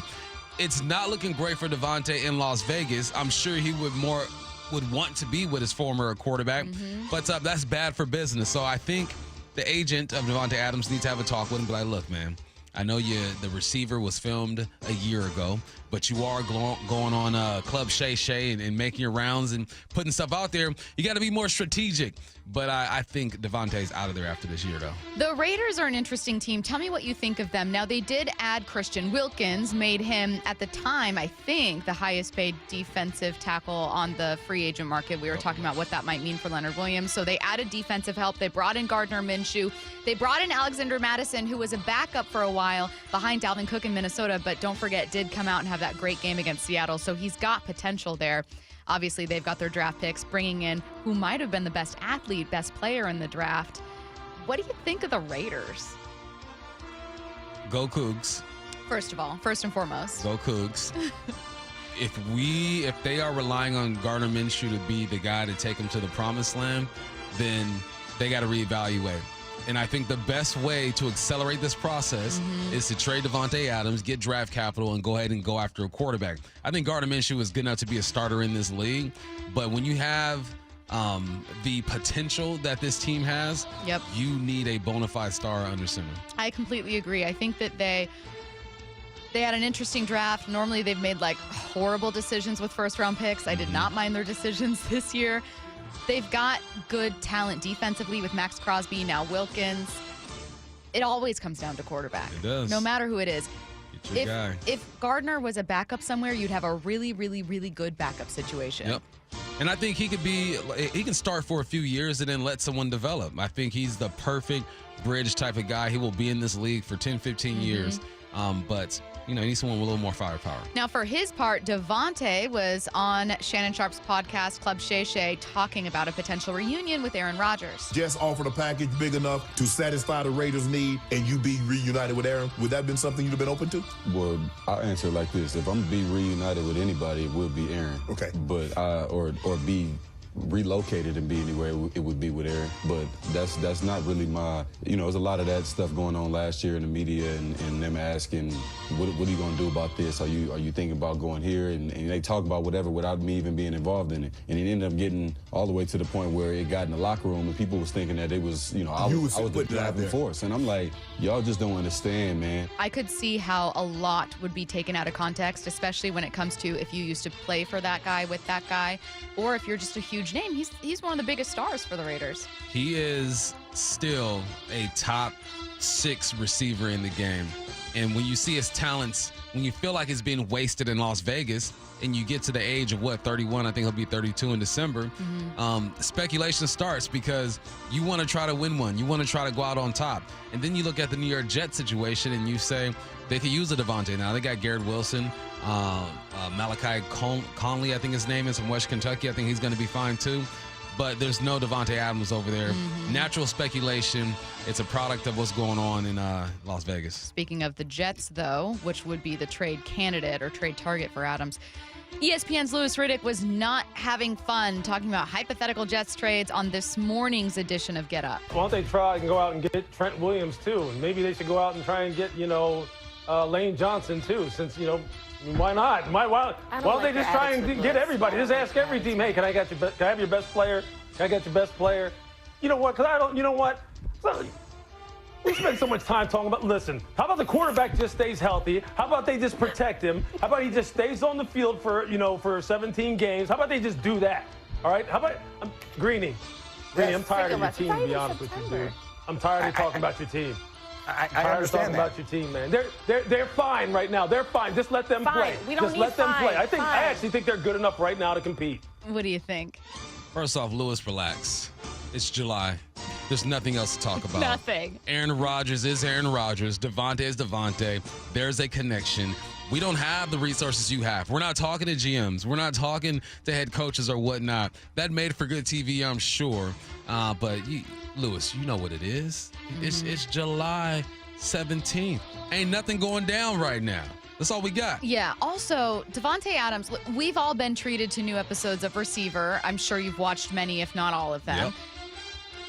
It's not looking great for Davante in Las Vegas. I'm sure he would want to be with his former quarterback, but that's bad for business. So I think the agent of Davante Adams needs to have a talk with him. Be like, look, man, I know the receiver was filmed a year ago, but you are going on Club Shay Shay and making your rounds and putting stuff out there. You got to be more strategic. But I think Davante's out of there after this year, though. The Raiders are an interesting team. Tell me what you think of them. Now, they did add Christian Wilkins, made him, at the time, I think, the highest paid defensive tackle on the free agent market. We were talking about what that might mean for Leonard Williams. So they added defensive help. They brought in Gardner Minshew. They brought in Alexander Madison, who was a backup for a while behind Dalvin Cook in Minnesota, but don't forget, did come out and have that great game against Seattle. So he's got potential there. Obviously, they've got their draft picks, bringing in who might have been the best athlete, best player in the draft. What do you think of the Raiders? Go Cougs. First of all, first and foremost. Go Cougs. If they are relying on Gardner Minshew to be the guy to take them to the promised land, then they got to reevaluate. And I think the best way to accelerate this process is to trade Davante Adams, get draft capital, and go ahead and go after a quarterback. I think Gardner Minshew is good enough to be a starter in this league, but when you have the potential that this team has, you need a bona fide star under center. I completely agree. I think that they had an interesting draft. Normally, they've made like horrible decisions with first-round picks. I did not mind their decisions this year. They've got good talent defensively with Max Crosby, now Wilkins. It always comes down to quarterback. It does. No matter who it is. Get your guy. If Gardner was a backup somewhere, you'd have a really, really, really good backup situation. Yep. And I think he can start for a few years and then let someone develop. I think he's the perfect bridge type of guy. He will be in this league for 10, 15 years. But he needs someone with a little more firepower. Now, for his part, Davante was on Shannon Sharp's podcast, Club Shay Shay, talking about a potential reunion with Aaron Rodgers. Just offered a package big enough to satisfy the Raiders' need and you be reunited with Aaron. Would that have been something you'd have been open to? Well, I'll answer it like this. If I'm to be reunited with anybody, it will be Aaron. Okay. But or be relocated and be anywhere, it would be with Aaron. But that's not really my, there's a lot of that stuff going on last year in the media and them asking, what are you going to do about this? Are you thinking about going here? And they talk about whatever without me even being involved in it. And it ended up getting all the way to the point where it got in the locker room and people was thinking that it was, I was the driving force. And I'm like, y'all just don't understand, man. I could see how a lot would be taken out of context, especially when it comes to if you used to play for that guy with that guy, or if you're just a huge name. He's one of the biggest stars for the Raiders. He is still a top 6 receiver in the game. And when you see his talents, when you feel like it's being wasted in Las Vegas, and you get to the age of 31, I think he'll be 32 in December, speculation starts because you want to try to win one. You want to try to go out on top. And then you look at the New York Jets situation and you say they could use a Davante now. They got Garrett Wilson, Malachi Conley, I think his name is, from West Kentucky. I think he's going to be fine too. But there's no Davante Adams over there. Natural speculation. It's a product of what's going on in Las Vegas. Speaking of the Jets, though, which would be the trade candidate or trade target for Adams, ESPN's Louis Riddick was not having fun talking about hypothetical Jets trades on this morning's edition of Get Up. Why don't they try and go out and get Trent Williams, too? And maybe they should go out and try and get, Lane Johnson, too, since, why not? Why don't they just try and get everybody? Just ask every team, hey, can I have your best player? Can I get your best player? You know what? Because I don't, you know what? We spend so much time talking about, listen, how about the quarterback just stays healthy? How about they just protect him? How about he just stays on the field for 17 games? How about they just do that? All right? How about, Greeny, I'm tired of your team, to be honest with you, dude. I'm tired of talking about your team. I tired understand of talking about your team, man. They're fine right now. They're fine. Just let them play. We don't Just need let them play. fine. I actually think they're good enough right now to compete. What do you think? First off, Lewis, relax. It's July. There's nothing else to talk about. Nothing. Aaron Rodgers is Aaron Rodgers. Devontae is Devontae. There's a connection. We don't have the resources you have. We're not talking to GMs. We're not talking to head coaches or whatnot. That made for good TV, I'm sure. But Lewis, you know what it is. It's July 17th. Ain't nothing going down right now. That's all we got. Yeah. Also, Davante Adams, we've all been treated to new episodes of Receiver. I'm sure you've watched many, if not all of them. Yep.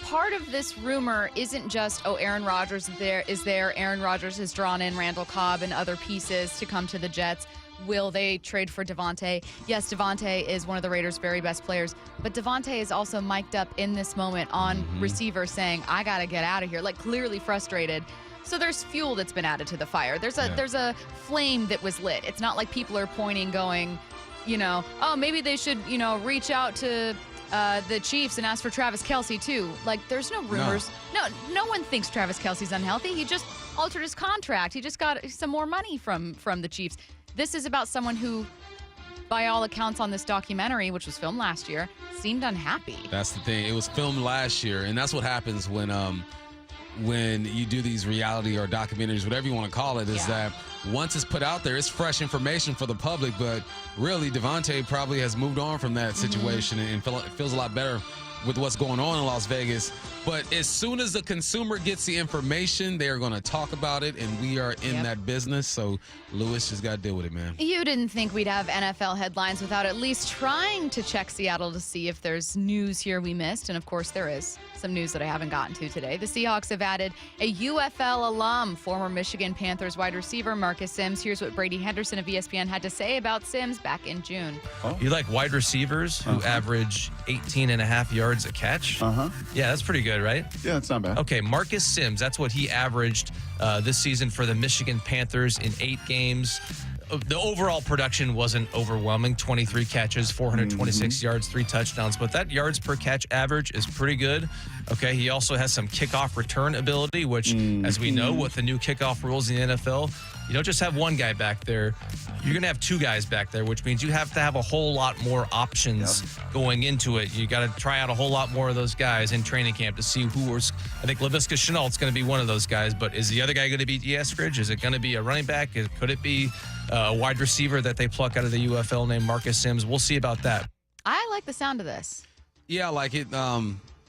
Part of this rumor isn't just, Aaron Rodgers is there. Aaron Rodgers has drawn in Randall Cobb and other pieces to come to the Jets. Will they trade for Davante? Yes, Davante is one of the Raiders' very best players, but Davante is also mic'd up in this moment on Receiver saying, I got to get out of here, like clearly frustrated. So there's fuel that's been added to the fire. There's a flame that was lit. It's not like people are pointing going, maybe they should, reach out to the Chiefs and ask for Travis Kelce too. Like, there's no rumors. No one thinks Travis Kelce's unhealthy. He just altered his contract. He just got some more money from the Chiefs. This is about someone who, by all accounts on this documentary, which was filmed last year, seemed unhappy. That's the thing. It was filmed last year, and that's what happens when you do these reality or documentaries, whatever you want to call it, is that once it's put out there, it's fresh information for the public. But really, Davante probably has moved on from that situation and feels a lot better with what's going on in Las Vegas. But as soon as the consumer gets the information, they are going to talk about it, and we are in that business. So Lewis just got to deal with it, man. You didn't think we'd have NFL headlines without at least trying to check Seattle to see if there's news here we missed. And of course there is some news that I haven't gotten to today. The Seahawks have added a UFL alum, former Michigan Panthers wide receiver Marcus Sims. Here's what Brady Henderson of ESPN had to say about Sims back in June. You like wide receivers who average 18 and a half yards a catch? Yeah, that's pretty good, right? Yeah, that's not bad. Okay, Marcus Sims, that's what he averaged this season for the Michigan Panthers in 8 games. The overall production wasn't overwhelming. 23 catches, 426 yards, 3 touchdowns. But that yards per catch average is pretty good. Okay, he also has some kickoff return ability, which, as we know, with the new kickoff rules in the NFL, you don't just have one guy back there. You're going to have 2 guys back there, which means you have to have a whole lot more options going into it. You got to try out a whole lot more of those guys in training camp to see who was. I think Laviska Shenault's going to be one of those guys, but is the other guy going to be Eskridge? Is it going to be a running back? Could it be a wide receiver that they pluck out of the UFL named Marcus Sims? We'll see about that. I like the sound of this. Yeah, I like it.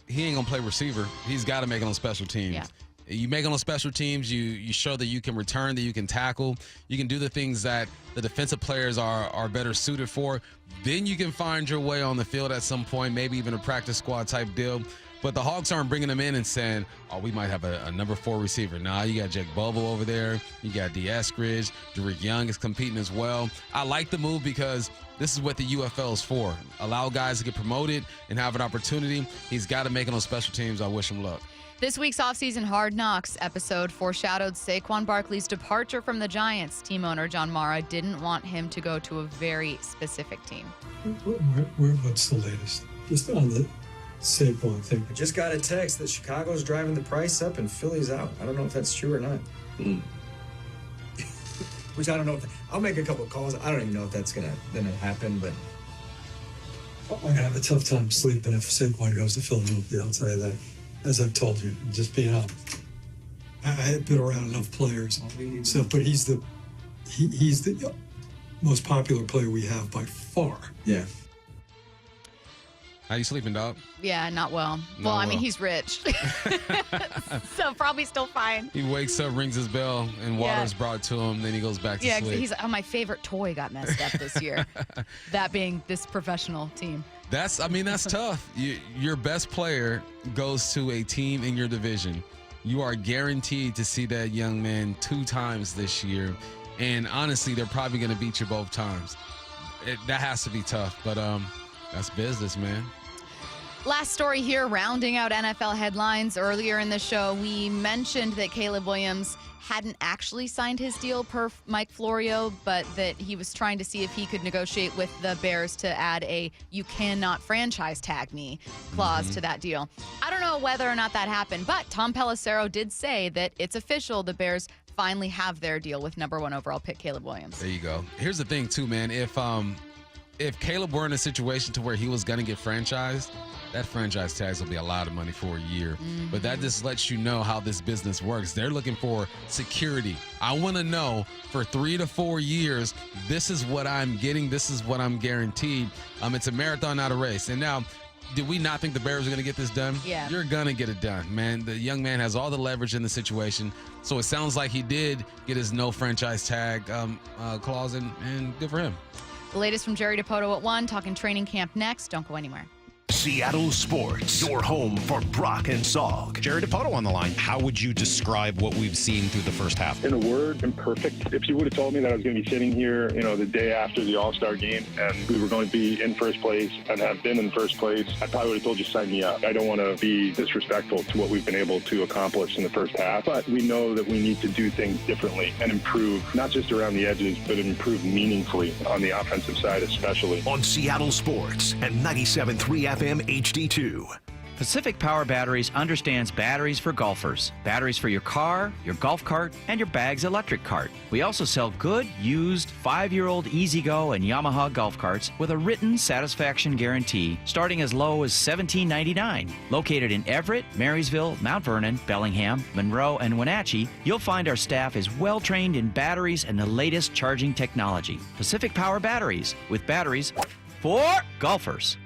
He ain't going to play receiver. He's got to make it on special teams. Yeah. You make it on special teams, you show that you can return, that you can tackle, you can do the things that the defensive players are better suited for. Then you can find your way on the field at some point, maybe even a practice squad type deal. But the Hawks aren't bringing him in and saying, we might have a number 4 receiver. Nah, you got Jake Bobo over there. You got Eskridge. Derek Young is competing as well. I like the move because this is what the UFL is for. Allow guys to get promoted and have an opportunity. He's got to make it on special teams. I wish him luck. This week's offseason Hard Knocks episode foreshadowed Saquon Barkley's departure from the Giants. Team owner John Mara didn't want him to go to a very specific team. What's the latest? Just on the Saquon thing. I just got a text that Chicago's driving the price up and Philly's out. I don't know if that's true or not. Which I don't know. I'll make a couple of calls. I don't even know if that's gonna happen, but I'm gonna have a tough time sleeping if Saquon goes to Philadelphia. I'll tell you that. As I've told you, just being honest. I've been around enough players, so but he's the most popular player we have by far. Yeah. How you sleeping, dog? Yeah, not well. Well, I mean, he's rich. So probably still fine. He wakes up, rings his bell, and water's brought to him. Then he goes back to sleep. Yeah, he's my favorite toy got messed up this year. That being this professional team. That's tough. Your best player goes to a team in your division. You are guaranteed to see that young man 2 times this year. And honestly, they're probably going to beat you both times. That has to be tough. But that's business, man. Last story here, rounding out NFL headlines. Earlier in the show, we mentioned that Caleb Williams hadn't actually signed his deal per Mike Florio, but that he was trying to see if he could negotiate with the Bears to add a "you cannot franchise tag me" clause to that deal. I don't know whether or not that happened, but Tom Pelissero did say that it's official. The Bears finally have their deal with number 1 overall pick Caleb Williams. There you go. Here's the thing, too, man. If Caleb were in a situation to where he was going to get franchised, that franchise tags will be a lot of money for a year. But that just lets you know how this business works. They're looking for security. I want to know for 3 to 4 years, this is what I'm getting. This is what I'm guaranteed. It's a marathon, not a race. And now, did we not think the Bears were going to get this done? Yeah. You're going to get it done, man. The young man has all the leverage in the situation. So it sounds like he did get his no franchise tag clause, and good for him. The latest from Jerry Dipoto at 1, talking training camp next. Don't go anywhere. Seattle Sports, your home for Brock and Salk. Jared Dipoto on the line. How would you describe what we've seen through the first half? In a word, imperfect. If you would have told me that I was going to be sitting here, the day after the All-Star game and we were going to be in first place and have been in first place, I probably would have told you, sign me up. I don't want to be disrespectful to what we've been able to accomplish in the first half, but we know that we need to do things differently and improve, not just around the edges, but improve meaningfully on the offensive side especially. On Seattle Sports and 97.3 FM HD2. Pacific Power Batteries understands batteries for golfers, batteries for your car, your golf cart, and your bag's electric cart. We also sell good, used, 5-year-old E-Z-Go and Yamaha golf carts with a written satisfaction guarantee starting as low as $17.99. Located in Everett, Marysville, Mount Vernon, Bellingham, Monroe, and Wenatchee, you'll find our staff is well-trained in batteries and the latest charging technology. Pacific Power Batteries, with batteries for golfers.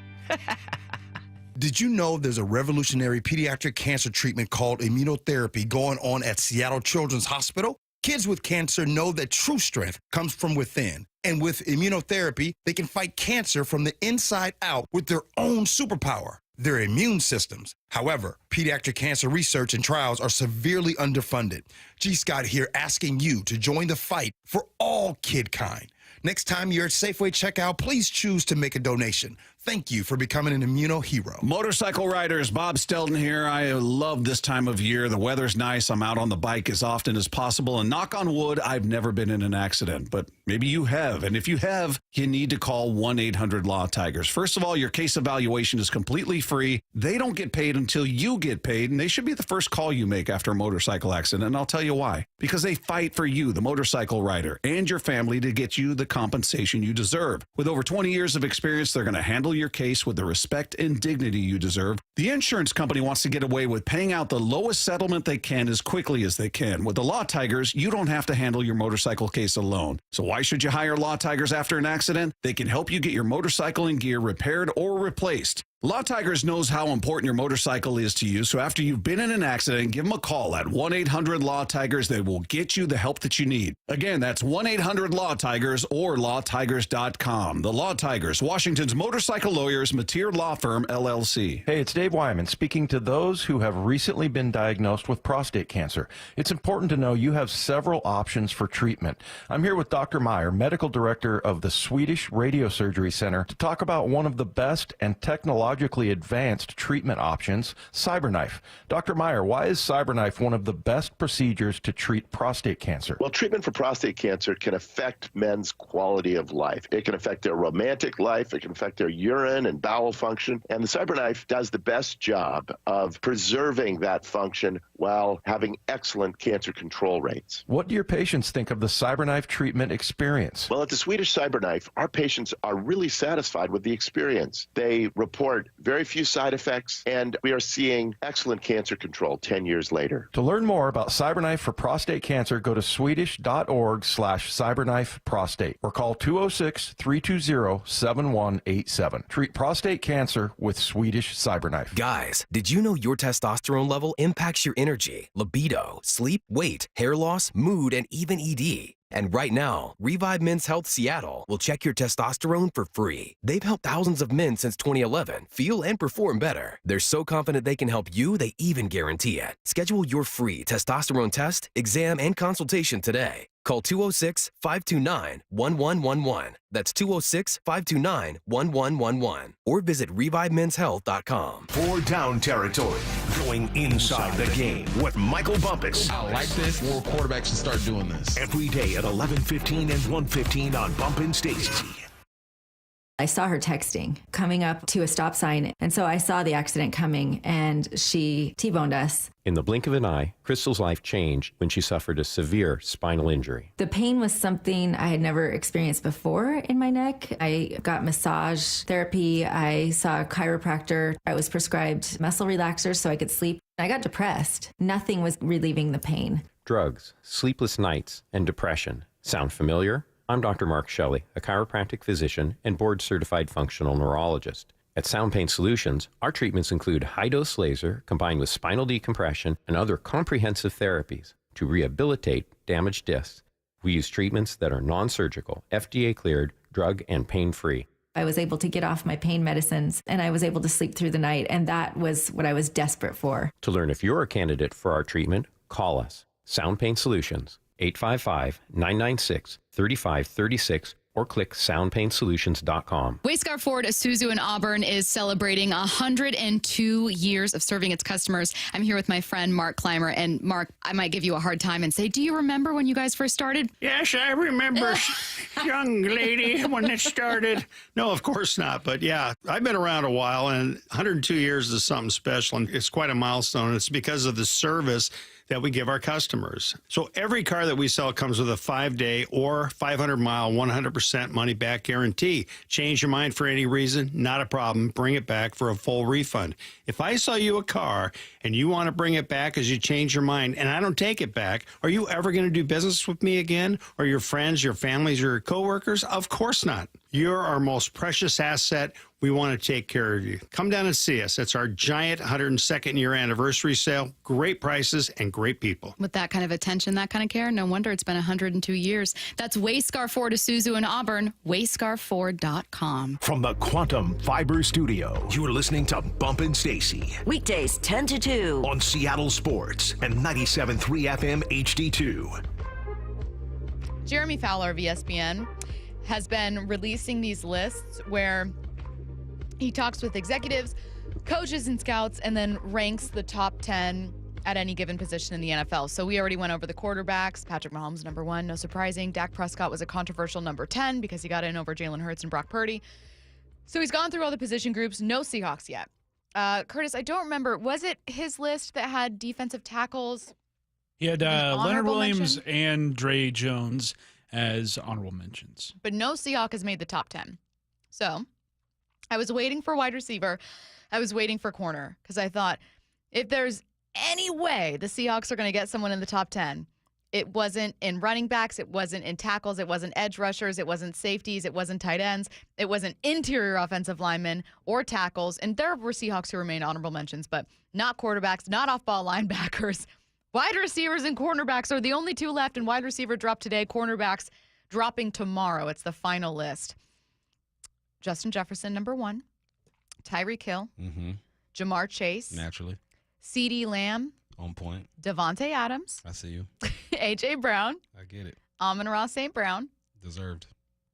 Did you know there's a revolutionary pediatric cancer treatment called immunotherapy going on at Seattle Children's Hospital? Kids with cancer know that true strength comes from within. And with immunotherapy, they can fight cancer from the inside out with their own superpower, their immune systems. However, pediatric cancer research and trials are severely underfunded. G. Scott here asking you to join the fight for all kidkind. Next time you're at Safeway checkout, please choose to make a donation. Thank you for becoming an immuno hero. Motorcycle riders, Bob Stelton here. I love this time of year. The weather's nice. I'm out on the bike as often as possible. And knock on wood, I've never been in an accident. But maybe you have. And if you have, you need to call 1-800-LAW-TIGERS. First of all, your case evaluation is completely free. They don't get paid until you get paid. And they should be the first call you make after a motorcycle accident. And I'll tell you why. Because they fight for you, the motorcycle rider, and your family to get you the compensation you deserve. With over 20 years of experience, they're going to handle your case with the respect and dignity you deserve. The insurance company wants to get away with paying out the lowest settlement they can as quickly as they can. With the Law Tigers, you don't have to handle your motorcycle case alone. So why should you hire Law Tigers after an accident? They can help you get your motorcycle and gear repaired or replaced. Law Tigers knows how important your motorcycle is to you, so after you've been in an accident, give them a call at 1-800-LAW-TIGERS. They will get you the help that you need. Again, that's 1-800-LAW-TIGERS or lawtigers.com. The Law Tigers, Washington's motorcycle lawyers, Mateer Law Firm, LLC. Hey, it's Dave Wyman speaking to those who have recently been diagnosed with prostate cancer. It's important to know you have several options for treatment. I'm here with Dr. Meyer, medical director of the Swedish Radiosurgery Center, to talk about one of the best and technologically advanced treatment options, CyberKnife. Dr. Meyer, why is CyberKnife one of the best procedures to treat prostate cancer? Well, treatment for prostate cancer can affect men's quality of life. It can affect their romantic life. It can affect their urine and bowel function. And the CyberKnife does the best job of preserving that function while having excellent cancer control rates. What do your patients think of the CyberKnife treatment experience? Well, at the Swedish CyberKnife, our patients are really satisfied with the experience. They report very few side effects, and we are seeing excellent cancer control 10 years later. To learn more about CyberKnife for prostate cancer, go to swedish.org/CyberKnifeProstate or call 206-320-7187. Treat prostate cancer with Swedish CyberKnife. Guys, did you know your testosterone level impacts your energy, libido, sleep, weight, hair loss, mood, and even ED? And right now, Revive Men's Health Seattle will check your testosterone for free. They've helped thousands of men since 2011 feel and perform better. They're so confident they can help you, they even guarantee it. Schedule your free testosterone test, exam, and consultation today Call 206-529-1111. That's 206-529-1111. Or visit revivemenshealth.com. 4 down territory, going inside the game with Michael Bumpus. I like this. More quarterbacks should start doing this. Every day at 11:15 and 1:15 on Bumpin' Stacy. I saw her texting coming up to a stop sign, and so I saw the accident coming, and she T-boned us. In the blink of an eye, Crystal's life changed when she suffered a severe spinal injury. The pain was something I had never experienced before in my neck. I got massage therapy. I saw a chiropractor. I was prescribed muscle relaxers so I could sleep. I got depressed. Nothing was relieving the pain. Drugs, sleepless nights, and depression. Sound familiar? I'm Dr. Mark Shelley, a chiropractic physician and board-certified functional neurologist. At Sound Pain Solutions, our treatments include high-dose laser combined with spinal decompression and other comprehensive therapies to rehabilitate damaged discs. We use treatments that are non-surgical, FDA-cleared, drug and pain-free. I was able to get off my pain medicines, and I was able to sleep through the night, and that was what I was desperate for. To learn if you're a candidate for our treatment, call us. Sound Pain Solutions, 855-996-3536, or click soundpainsolutions.com. Wayscar Ford, Isuzu in Auburn is celebrating 102 years of serving its customers. I'm here with my friend Mark Clymer. And Mark, I might give you a hard time and say, do you remember when you guys first started? Yes, I remember, young lady, when it started. No, of course not. But yeah, I've been around a while, and 102 years is something special. And it's quite a milestone. It's because of the service that we give our customers. So every car that we sell comes with a 5-day or 500-mile, 100% money-back guarantee. Change your mind for any reason, not a problem. Bring it back for a full refund. If I sell you a car and you want to bring it back as you change your mind and I don't take it back, are you ever going to do business with me again? Or your friends, your families, your coworkers? Of course not. You're our most precious asset. We want to take care of you. Come down and see us. It's our giant 102nd year anniversary sale. Great prices and great people. With that kind of attention, that kind of care, no wonder it's been 102 years. That's Wayscar Ford, Isuzu in Auburn, wayscarford.com. From the Quantum Fiber Studio, you're listening to Bumpin' Stacy. Weekdays 10 to 2. On Seattle Sports and 97.3 FM HD2. Jeremy Fowler of ESPN has been releasing these lists where he talks with executives, coaches, and scouts, and then ranks the top 10 at any given position in the NFL. So we already went over the quarterbacks. Patrick Mahomes, number 1, no surprising. Dak Prescott was a controversial number 10 because he got in over Jalen Hurts and Brock Purdy. So he's gone through all the position groups. No Seahawks yet. Curtis, I don't remember. Was it his list that had defensive tackles? He had Leonard Williams and Dre Jones as honorable mentions. But no Seahawk has made the top 10. So I was waiting for wide receiver. I was waiting for corner because I thought if there's any way the Seahawks are going to get someone in the top 10, it wasn't in running backs, it wasn't in tackles, it wasn't edge rushers, it wasn't safeties, it wasn't tight ends, it wasn't interior offensive linemen or tackles. And there were Seahawks who remained honorable mentions, but not quarterbacks, not off-ball linebackers. Wide receivers and cornerbacks are the only two left, and wide receiver dropped today, cornerbacks dropping tomorrow. It's the final list. Justin Jefferson, number 1. Tyreek Hill. Jamar Chase. Naturally. CeeDee Lamb. On point. Devontae Adams. I see you. A.J. Brown. I get it. Amon-Ra St. Brown. Deserved.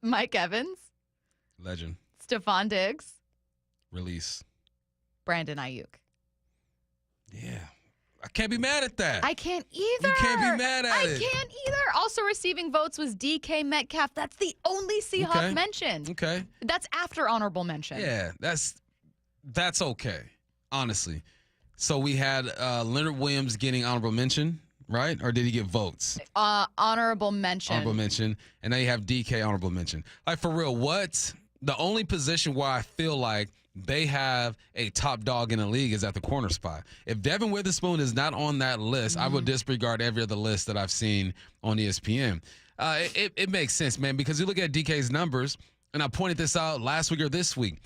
Mike Evans. Legend. Stephon Diggs. Release. Brandon Ayuk. Yeah. I can't be mad at that. I can't either. You can't be mad at it. I can't either. Also receiving votes was DK Metcalf. That's the only Seahawk mentioned. Okay. That's after honorable mention. Yeah, that's okay, honestly. So we had Leonard Williams getting honorable mention, right? Or did he get votes? Honorable mention. Honorable mention. And now you have DK honorable mention. Like, for real, what? The only position where I feel like they have a top dog in the league is at the corner spot. If Devin Witherspoon is not on that list, I would disregard every other list that I've seen on ESPN. It makes sense, man, because you look at DK's numbers, and I pointed this out last week or this week.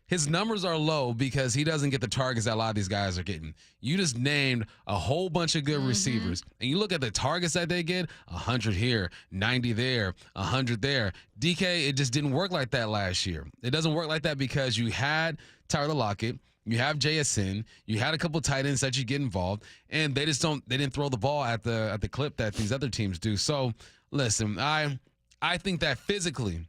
His numbers are low because he doesn't get the targets that a lot of these guys are getting. You just named a whole bunch of good receivers, and you look at the targets that they get, 100 here, 90 there, 100 there. DK, it just didn't work like that last year. It doesn't work like that because you had Tyler Lockett, you have JSN, you had a couple tight ends that you get involved, and they didn't throw the ball at the clip that these other teams do. So Listen, I think that physically,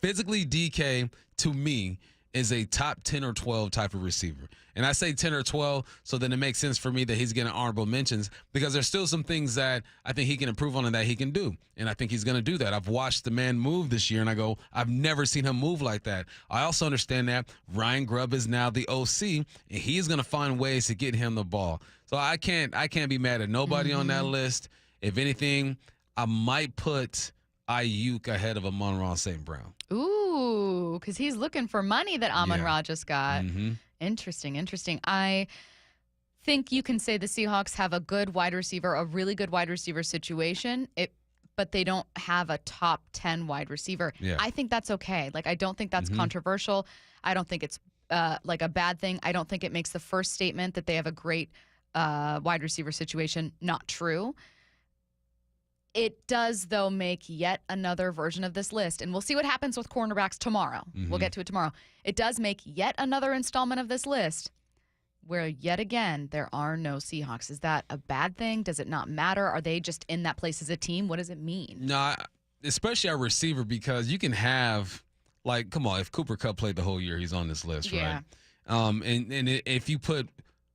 DK, to me, is a top 10 or 12 type of receiver. And I say 10 or 12, so then it makes sense for me that he's getting honorable mentions because there's still some things that I think he can improve on and that he can do. And I think he's going to do that. I've watched the man move this year, and I go, I've never seen him move like that. I also understand that Ryan Grubb is now the OC, and he's going to find ways to get him the ball. So I can't be mad at nobody on that list. If anything, I might put Ayuk ahead of Amon-Ra St. Brown. Ooh, because he's looking for money that Amon-Ra just got. Interesting. I think you can say the Seahawks have a good wide receiver, a really good wide receiver situation, but they don't have a top 10 wide receiver. Yeah. I think that's okay. Like, I don't think that's controversial. I don't think it's like a bad thing. I don't think it makes the first statement that they have a great wide receiver situation not true. It does, though, make yet another version of this list, and we'll see what happens with cornerbacks tomorrow. We'll get to it tomorrow. It does make yet another installment of this list where, yet again, there are no Seahawks. Is that a bad thing? Does it not matter? Are they just in that place as a team? What does it mean? No, especially our receiver, because you can have, like, come on, if Cooper Kupp played the whole year, he's on this list, right? And if you put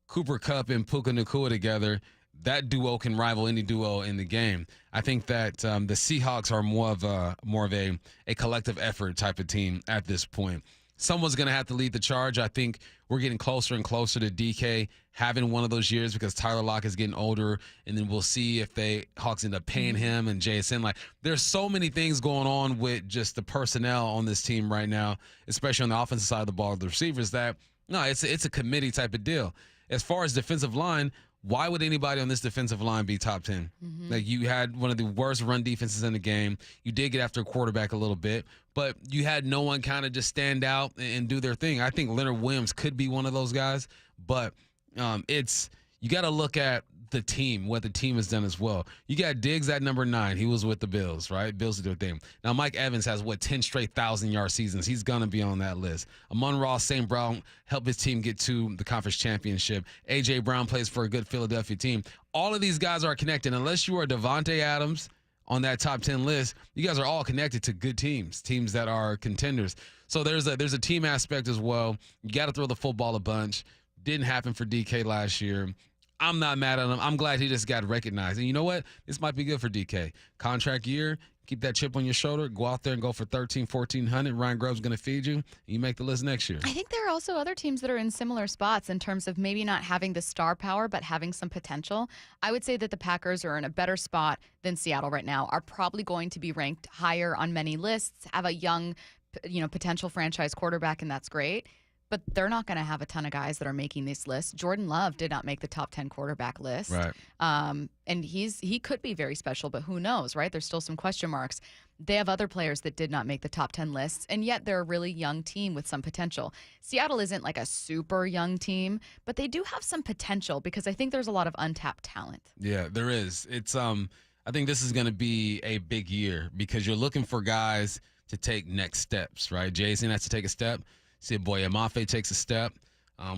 Cooper Kupp and Puka Nacua together, that duo can rival any duo in the game. I think that the Seahawks are more of a collective effort type of team at this point. Someone's going to have to lead the charge. I think we're getting closer and closer to DK having one of those years because Tyler Lockett is getting older, and then we'll see if Hawks end up paying him and JSN. Like, there's so many things going on with just the personnel on this team right now, especially on the offensive side of the ball, the receivers, that no, it's a committee type of deal. As far as defensive line, why would anybody on this defensive line be top 10? Like, you had one of the worst run defenses in the game. You did get after a quarterback a little bit, but you had no one kind of just stand out and do their thing. I think Leonard Williams could be one of those guys, but you got to look at the team, what the team has done as well. You got Diggs at number 9. He was with the Bills, right? Bills do their thing. Now, Mike Evans has, 10 straight 1,000-yard seasons. He's going to be on that list. Amon-Ra St. Brown helped his team get to the conference championship. A.J. Brown plays for a good Philadelphia team. All of these guys are connected. Unless you are Devontae Adams on that top 10 list, you guys are all connected to good teams that are contenders. So there's a team aspect as well. You got to throw the football a bunch. Didn't happen for DK last year. I'm not mad at him. I'm glad he just got recognized. And you know what? This might be good for DK. Contract year, keep that chip on your shoulder, go out there and go for 1,400. Ryan Grubb's going to feed you, and you make the list next year. I think there are also other teams that are in similar spots in terms of maybe not having the star power, but having some potential. I would say that the Packers are in a better spot than Seattle right now, are probably going to be ranked higher on many lists, have a young, potential franchise quarterback, and that's great. But they're not going to have a ton of guys that are making this list. Jordan Love did not make the top 10 quarterback list. Right. And he could be very special, but who knows, right? There's still some question marks. They have other players that did not make the top 10 lists, and yet they're a really young team with some potential. Seattle isn't like a super young team, but they do have some potential because I think there's a lot of untapped talent. Yeah, there is. It's I think this is going to be a big year because you're looking for guys to take next steps, right? Jason has to take a step. See, boy, Amafe takes a step.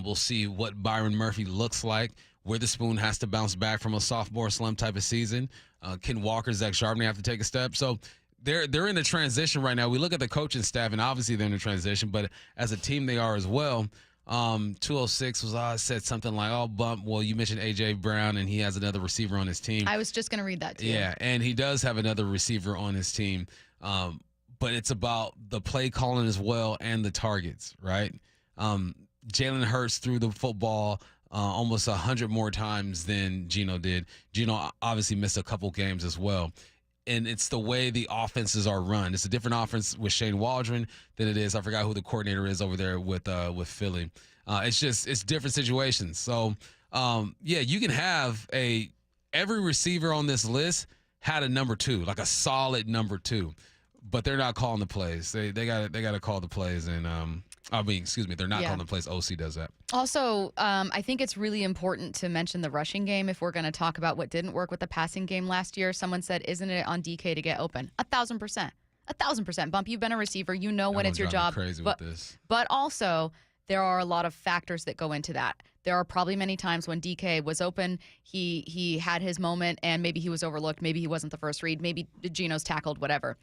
We'll see what Byron Murphy looks like. Witherspoon has to bounce back from a sophomore slump type of season. Ken Walker, Zach Charbonnet have to take a step. So they're in a transition right now. We look at the coaching staff, and obviously they're in a transition, but as a team they are as well. 206 said something like, well, you mentioned A.J. Brown, and he has another receiver on his team. I was just going to read that, too. Yeah, and he does have another receiver on his team. But it's about the play calling as well and the targets, right? Jalen Hurts threw the football almost 100 more times than Geno did. Geno obviously missed a couple games as well. And it's the way the offenses are run. It's a different offense with Shane Waldron than it is. I forgot who the coordinator is over there with Philly. It's different situations. So, you can have every receiver on this list had a number 2, like a solid number 2. But they're not calling the plays. They got to call the plays, and they're not calling the plays. OC does that. Also, I think it's really important to mention the rushing game if we're going to talk about what didn't work with the passing game last year. Someone said, "Isn't it on DK to get open?" 1,000%. 1,000%. Bump, you've been a receiver. You know when it's your job. Crazy with this. But also, There are a lot of factors that go into that. There are probably many times when DK was open, he had his moment, and maybe he was overlooked, maybe he wasn't the first read, maybe Geno's tackled, whatever.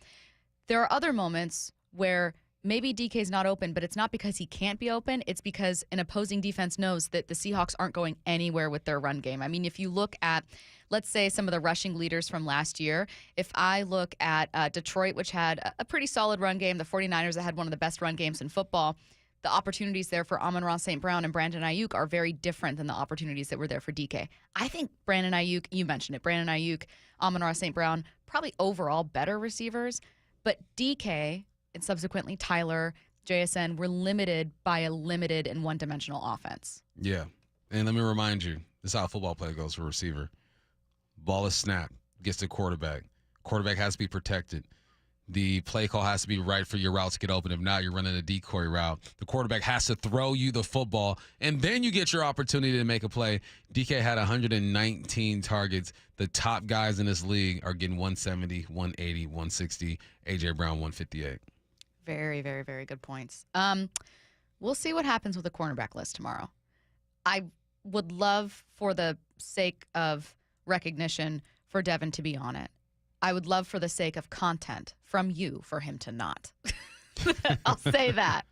There are other moments where maybe DK's not open, but it's not because he can't be open. It's because an opposing defense knows that the Seahawks aren't going anywhere with their run game. I mean, if you look at, let's say, some of the rushing leaders from last year, if I look at Detroit, which had a pretty solid run game, the 49ers that had one of the best run games in football, the opportunities there for Amon-Ra St. Brown and Brandon Ayuk are very different than the opportunities that were there for DK. I think Brandon Ayuk, you mentioned it, Brandon Ayuk, Amon-Ra St. Brown, probably overall better receivers, but DK and subsequently Tyler, JSN were limited by a limited and one-dimensional offense. Yeah. And let me remind you, this is how a football play goes for a receiver. Ball is snapped, gets to quarterback. Quarterback has to be protected. The play call has to be right for your route to get open. If not, you're running a decoy route. The quarterback has to throw you the football, and then you get your opportunity to make a play. DK had 119 targets. The top guys in this league are getting 170, 180, 160. A.J. Brown, 158. Very, very, very good points. We'll see what happens with the cornerback list tomorrow. I would love, for the sake of recognition, for Devin to be on it. I would love, for the sake of content from you, for him to not. I'll say that.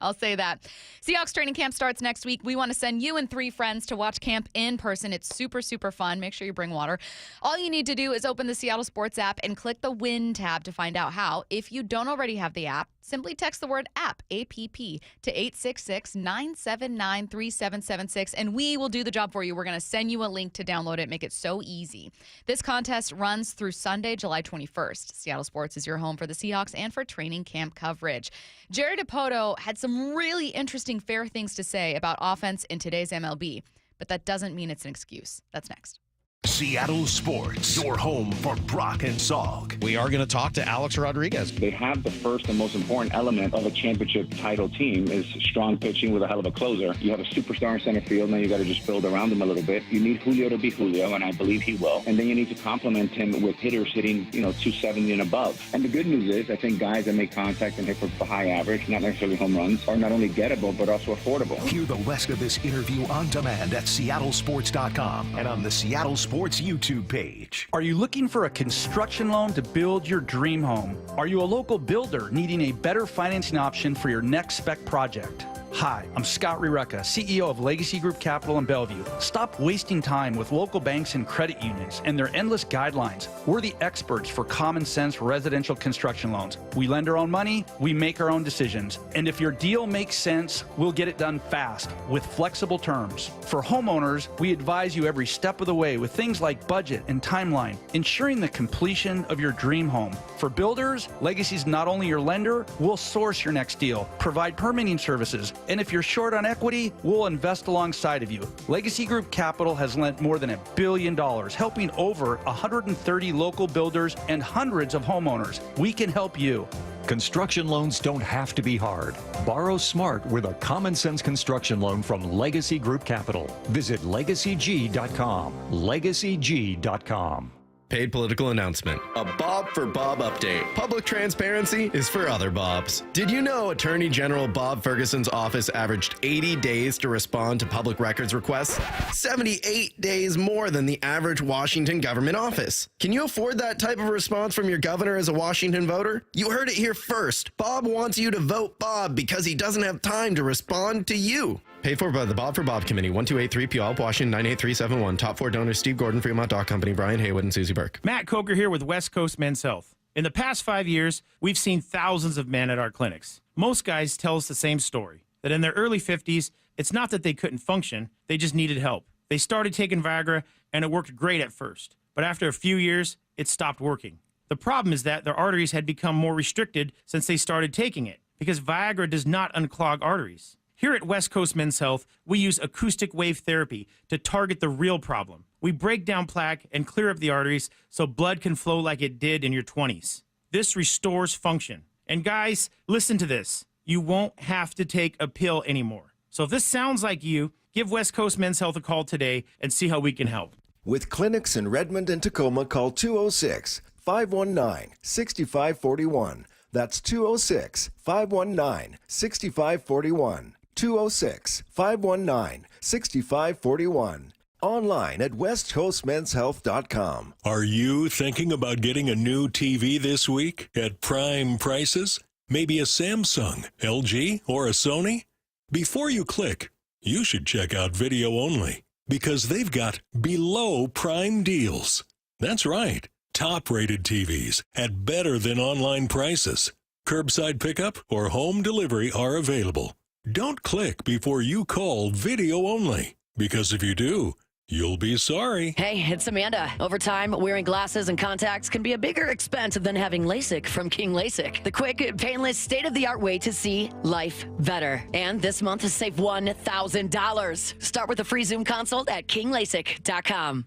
Seahawks training camp starts next week. We want to send you and 3 friends to watch camp in person. It's super, super fun. Make sure you bring water. All you need to do is open the Seattle Sports app and click the Win tab to find out how. If you don't already have the app, simply text the word app, A-P-P, to 866-979-3776, and we will do the job for you. We're going to send you a link to download it, make it so easy. This contest runs through Sunday, July 21st. Seattle Sports is your home for the Seahawks and for training camp coverage. Jared Dipoto had some really interesting, fair things to say about offense in today's MLB, but that doesn't mean it's an excuse. That's next. Seattle Sports, your home for Brock and Salk. We are going to talk to Alex Rodriguez. They have the first and most important element of a championship title team is strong pitching with a hell of a closer. You have a superstar in center field, now you got to just build around him a little bit. You need Julio to be Julio, and I believe he will. And then you need to complement him with hitters hitting, 270 and above. And the good news is, I think guys that make contact and hit for high average, not necessarily home runs, are not only gettable, but also affordable. Hear the rest of this interview on demand at seattlesports.com and on the Seattle Sports YouTube page. Are you looking for a construction loan to build your dream home? Are you a local builder needing a better financing option for your next spec project? Hi, I'm Scott Rireka, CEO of Legacy Group Capital in Bellevue. Stop wasting time with local banks and credit unions and their endless guidelines. We're the experts for common sense residential construction loans. We lend our own money, we make our own decisions. And if your deal makes sense, we'll get it done fast with flexible terms. For homeowners, we advise you every step of the way with things like budget and timeline, ensuring the completion of your dream home. For builders, Legacy's not only your lender, we'll source your next deal, provide permitting services, and if you're short on equity, we'll invest alongside of you. Legacy Group Capital has lent more than $1 billion, helping over 130 local builders and hundreds of homeowners. We can help you. Construction loans don't have to be hard. Borrow smart with a common sense construction loan from Legacy Group Capital. Visit LegacyG.com. LegacyG.com. Paid political announcement. A Bob for Bob update. Public transparency is for other Bobs. Did you know Attorney General Bob Ferguson's office averaged 80 days to respond to public records requests? 78 days more than the average Washington government office. Can you afford that type of response from your governor as a Washington voter? You heard it here first. Bob wants you to vote Bob because he doesn't have time to respond to you. Paid for by the Bob for Bob Committee, 1283 Puyallup, Washington, 98371. Top 4 donors: Steve Gordon, Fremont Dock Company, Brian Haywood, and Susie Burke. Matt Coker here with West Coast Men's Health. In the past 5 years, we've seen thousands of men at our clinics. Most guys tell us the same story, that in their early 50s, it's not that they couldn't function, they just needed help. They started taking Viagra, and it worked great at first. But after a few years, it stopped working. The problem is that their arteries had become more restricted since they started taking it, because Viagra does not unclog arteries. Here at West Coast Men's Health, we use acoustic wave therapy to target the real problem. We break down plaque and clear up the arteries so blood can flow like it did in your 20s. This restores function. And guys, listen to this. You won't have to take a pill anymore. So if this sounds like you, give West Coast Men's Health a call today and see how we can help. With clinics in Redmond and Tacoma, call 206-519-6541. That's 206-519-6541. 206-519-6541. Online at westcoastmenshealth.com. Are you thinking about getting a new TV this week at prime prices? Maybe a Samsung, LG, or a Sony? Before you click, you should check out Video Only, because they've got below prime deals. That's right, top-rated TVs at better than online prices. Curbside pickup or home delivery are available. Don't click before you call Video Only, because if you do, you'll be sorry. Hey, it's Amanda. Over time, wearing glasses and contacts can be a bigger expense than having LASIK from King LASIK. The quick, painless, state-of-the-art way to see life better. And this month, save $1,000. Start with a free Zoom consult at kinglasik.com.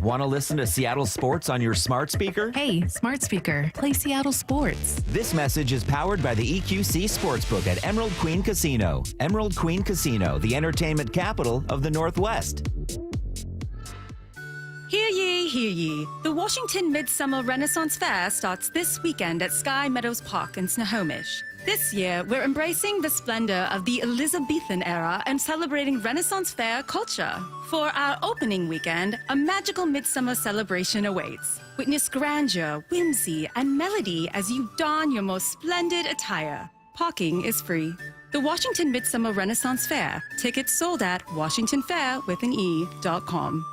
Want to listen to Seattle sports on your smart speaker? Hey, smart speaker, play Seattle sports. This message is powered by the EQC Sportsbook at Emerald Queen Casino. Emerald Queen Casino, the entertainment capital of the Northwest. Hear ye, hear ye. The Washington Midsummer Renaissance Fair starts this weekend at Sky Meadows Park in Snohomish. This year, we're embracing the splendor of the Elizabethan era and celebrating Renaissance Fair culture. For our opening weekend, a magical midsummer celebration awaits. Witness grandeur, whimsy, and melody as you don your most splendid attire. Parking is free. The Washington Midsummer Renaissance Fair. Tickets sold at WashingtonFair.com.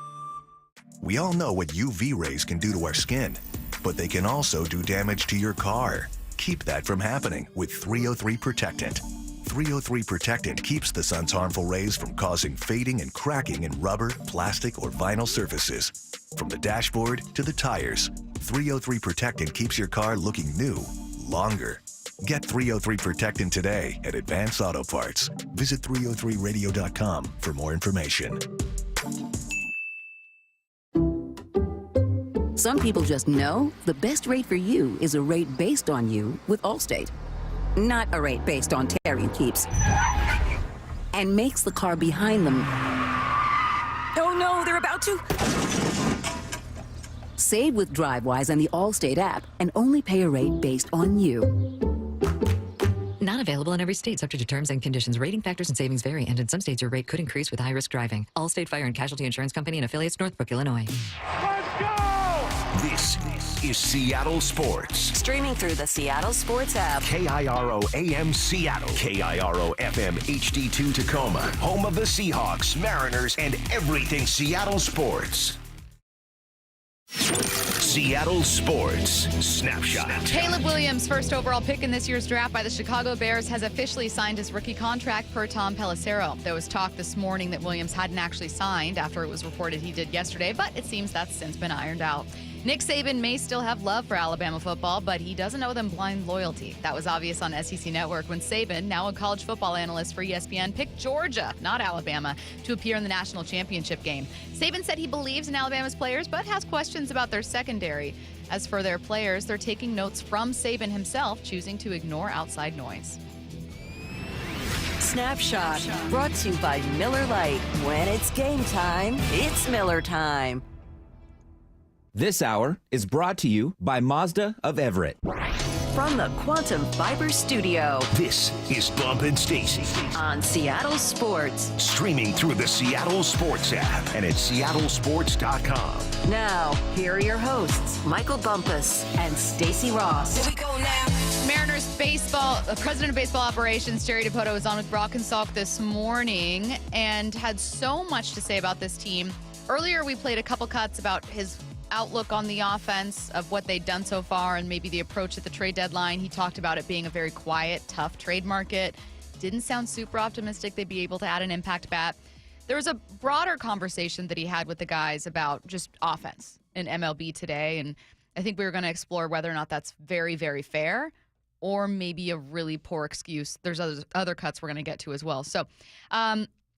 We all know what UV rays can do to our skin, but they can also do damage to your car. Keep that from happening with 303 Protectant. 303 Protectant keeps the sun's harmful rays from causing fading and cracking in rubber, plastic, or vinyl surfaces. From the dashboard to the tires, 303 Protectant keeps your car looking new longer. Get 303 Protectant today at Advance Auto Parts. Visit 303radio.com for more information. Some people just know the best rate for you is a rate based on you with Allstate. Not a rate based on Terry and Keeps. And makes the car behind them. Oh no, they're about to. Save with DriveWise and the Allstate app and only pay a rate based on you. Not available in every state, subject to terms and conditions. Rating factors and savings vary, and in some states your rate could increase with high-risk driving. Allstate Fire and Casualty Insurance Company and affiliates, Northbrook, Illinois. This is Seattle Sports. Streaming through the Seattle Sports app. KIRO AM Seattle. KIRO FM HD2 Tacoma. Home of the Seahawks, Mariners, and everything Seattle sports. Seattle Sports Snapshot. Caleb Williams, first overall pick in this year's draft by the Chicago Bears, has officially signed his rookie contract per Tom Pelissero. There was talk this morning that Williams hadn't actually signed after it was reported he did yesterday, but it seems that's since been ironed out. Nick Saban may still have love for Alabama football, but he doesn't owe them blind loyalty. That was obvious on SEC Network when Saban, now a college football analyst for ESPN, picked Georgia, not Alabama, to appear in the national championship game. Saban said he believes in Alabama's players, but has questions about their secondary. As for their players, they're taking notes from Saban himself, choosing to ignore outside noise. Snapshot, brought to you by Miller Lite. When it's game time, it's Miller time. This hour is brought to you by Mazda of Everett. From the Quantum Fiber Studio. This is Bump and Stacy. On Seattle Sports. Streaming through the Seattle Sports app and at seattlesports.com. Now, here are your hosts, Michael Bumpus and Stacy Ross. Here we go now. Mariners baseball, president of baseball operations, Jerry Dipoto, was on with Brock and Salk this morning and had so much to say about this team. Earlier, we played a couple cuts about his outlook on the offense, of what they'd done so far, and maybe the approach at the trade deadline. He talked about it being a very quiet, tough trade market. Didn't sound super optimistic they'd be able to add an impact bat. There was a broader conversation that he had with the guys about just offense in MLB today, and I think we were going to explore whether or not that's very, very fair or maybe a really poor excuse. There's other cuts we're going to get to as well. So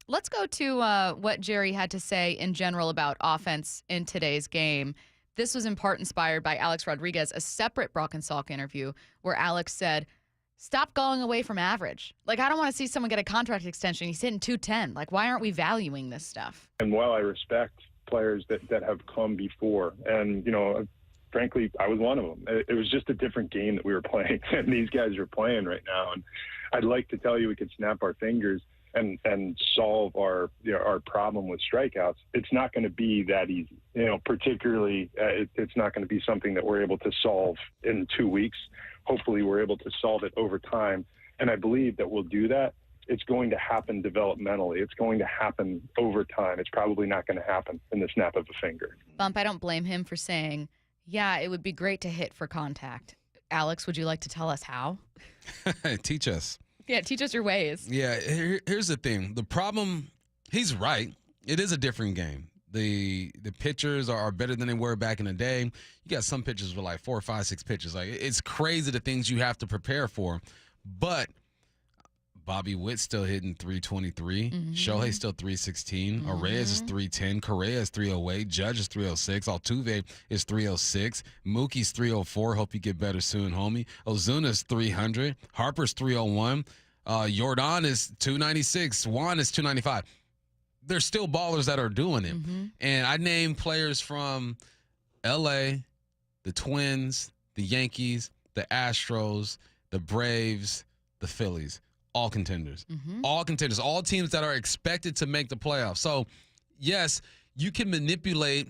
let's go to what Jerry had to say in general about offense in today's game. This was in part inspired by Alex Rodriguez, a separate Brock and Salk interview where Alex said, stop going away from average. Like, I don't want to see someone get a contract extension. He's hitting 210. Like, why aren't we valuing this stuff? And while I respect players that have come before, and, you know, frankly, I was one of them. It was just a different game that we were playing, and these guys are playing right now. And I'd like to tell you we could snap our fingers and solve our problem with strikeouts, it's not going to be that easy. Particularly, it's not going to be something that we're able to solve in 2 weeks. Hopefully, we're able to solve it over time, and I believe that we'll do that. It's going to happen developmentally. It's going to happen over time. It's probably not going to happen in the snap of a finger. Bump, I don't blame him for saying, yeah, it would be great to hit for contact. Alex, would you like to tell us how? Teach us. Yeah, teach us your ways. Yeah, here's the thing. The problem, he's right. It is a different game. The pitchers are better than they were back in the day. You got some pitchers with like 4, 5, 6 pitches. Like, it's crazy the things you have to prepare for. But Bobby Witt's still hitting 323. Shohei's still 316. Reyes is 310. Correa is 308. Judge is 306. Altuve is 306. Mookie's 304. Hope you get better soon, homie. Ozuna's 300. Harper's 301. Jordan is 296. Juan is 295. There's still ballers that are doing it. And I named players from L.A., the Twins, the Yankees, the Astros, the Braves, the Phillies. All contenders. All contenders. All teams that are expected to make the playoffs. So, yes, you can manipulate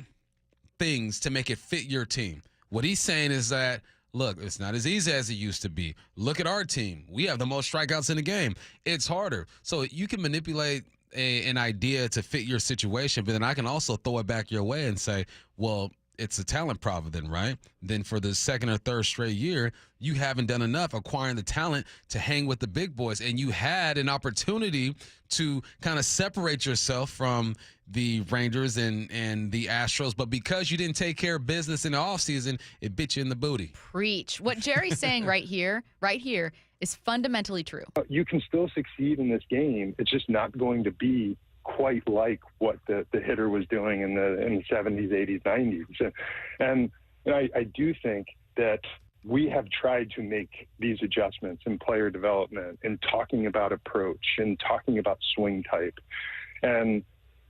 things to make it fit your team. What he's saying is that, look, it's not as easy as it used to be. Look at our team. We have the most strikeouts in the game. It's harder. So you can manipulate an idea to fit your situation, but then I can also throw it back your way and say, well, it's a talent problem then, right? Then for the second or third straight year, you haven't done enough acquiring the talent to hang with the big boys. And you had an opportunity to kind of separate yourself from the Rangers and the Astros. But because you didn't take care of business in the offseason, it bit you in the booty. Preach. What Jerry's saying right here, is fundamentally true. You can still succeed in this game. It's just not going to be quite like what the hitter was doing in the 70s, 80s, 90s. And I do think that we have tried to make these adjustments in player development, in talking about approach, and talking about swing type. And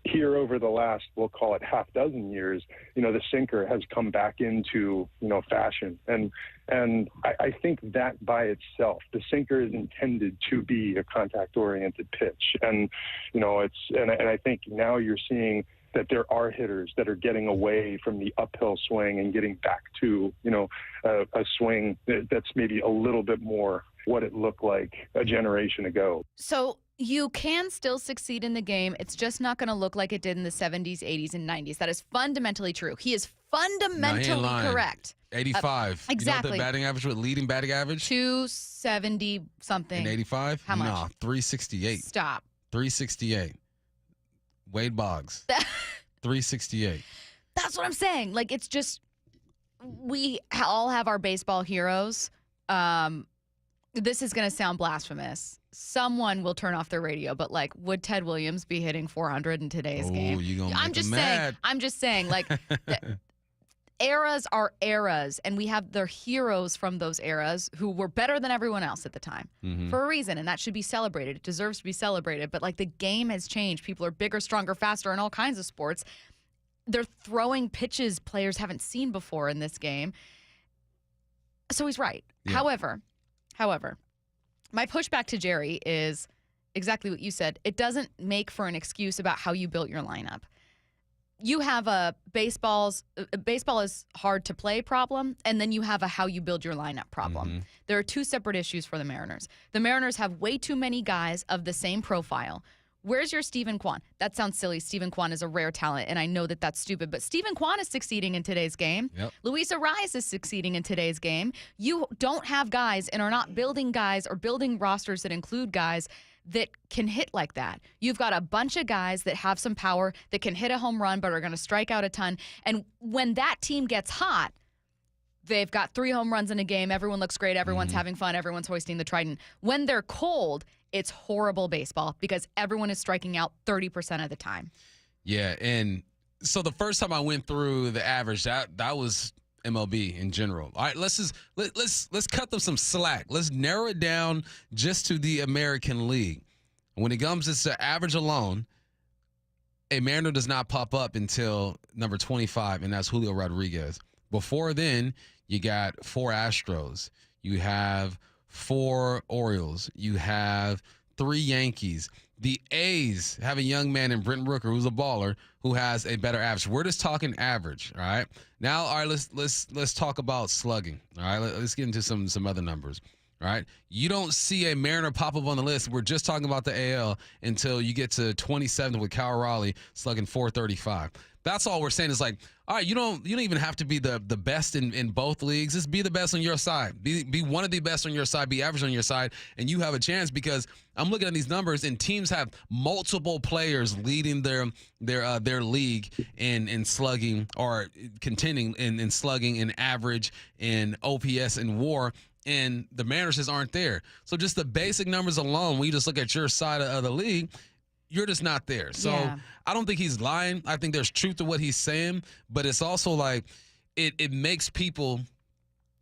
here over the last, we'll call it half dozen years, the sinker has come back into, fashion. And I think that by itself, the sinker is intended to be a contact-oriented pitch. And, and I think now you're seeing that there are hitters that are getting away from the uphill swing and getting back to, a swing that's maybe a little bit more what it looked like a generation ago. So you can still succeed in the game. It's just not going to look like it did in the 70s, 80s, and 90s. That is fundamentally true. He is fundamentally correct. 85. Exactly. You know what the batting average was? Leading batting average? 270 something. In 85? How much? No, 368. Stop. 368. Wade Boggs. 368. That's what I'm saying. Like, it's just, we all have our baseball heroes. This is going to sound blasphemous. Someone will turn off their radio, but like, would Ted Williams be hitting 400 in today's game? I'm just saying, like, eras are eras, and we have their heroes from those eras who were better than everyone else at the time for a reason, and that should be celebrated. It deserves to be celebrated, but like, the game has changed. People are bigger, stronger, faster in all kinds of sports. They're throwing pitches players haven't seen before in this game. So he's right. Yeah. However, my pushback to Jerry is exactly what you said. It doesn't make for an excuse about how you built your lineup. You have a baseball is hard to play problem, and then you have a how you build your lineup problem. There are two separate issues for the Mariners. The Mariners have way too many guys of the same profile. Where's your Steven Kwan? That sounds silly. Steven Kwan is a rare talent, and I know that that's stupid, but Steven Kwan is succeeding in today's game. Yep. Luis Arias is succeeding in today's game. You don't have guys and are not building guys or building rosters that include guys that can hit like that. You've got a bunch of guys that have some power, that can hit a home run, but are going to strike out a ton. And when that team gets hot, they've got 3 home runs in a game. Everyone looks great. Everyone's having fun. Everyone's hoisting the trident. When they're cold, it's horrible baseball because everyone is striking out 30% of the time. Yeah, and so the first time I went through the average, that was MLB in general. All right, let's cut them some slack. Let's narrow it down just to the American League. When it comes to average alone, a Mariner does not pop up until number 25, and that's Julio Rodriguez. Before then, you got 4 Astros. You have 4 Orioles. You have 3 Yankees. The A's have a young man in Brenton Rooker who's a baller who has a better average. We're just talking average, all right? Now, all right, let's talk about slugging, all right? Let's get into some other numbers, all right? You don't see a Mariner pop up on the list. We're just talking about the AL until you get to 27th with Kyle Raleigh slugging .435. That's all we're saying is like, all right, you don't even have to be the best in both leagues. Just be the best on your side. Be one of the best on your side. Be average on your side, and you have a chance because I'm looking at these numbers, and teams have multiple players leading their league in slugging or contending in slugging, in average, in OPS, and WAR. And the Mariners just aren't there. So just the basic numbers alone, when you just look at your side of the league, you're just not there. So I don't think he's lying. I think there's truth to what he's saying, but it's also like it makes people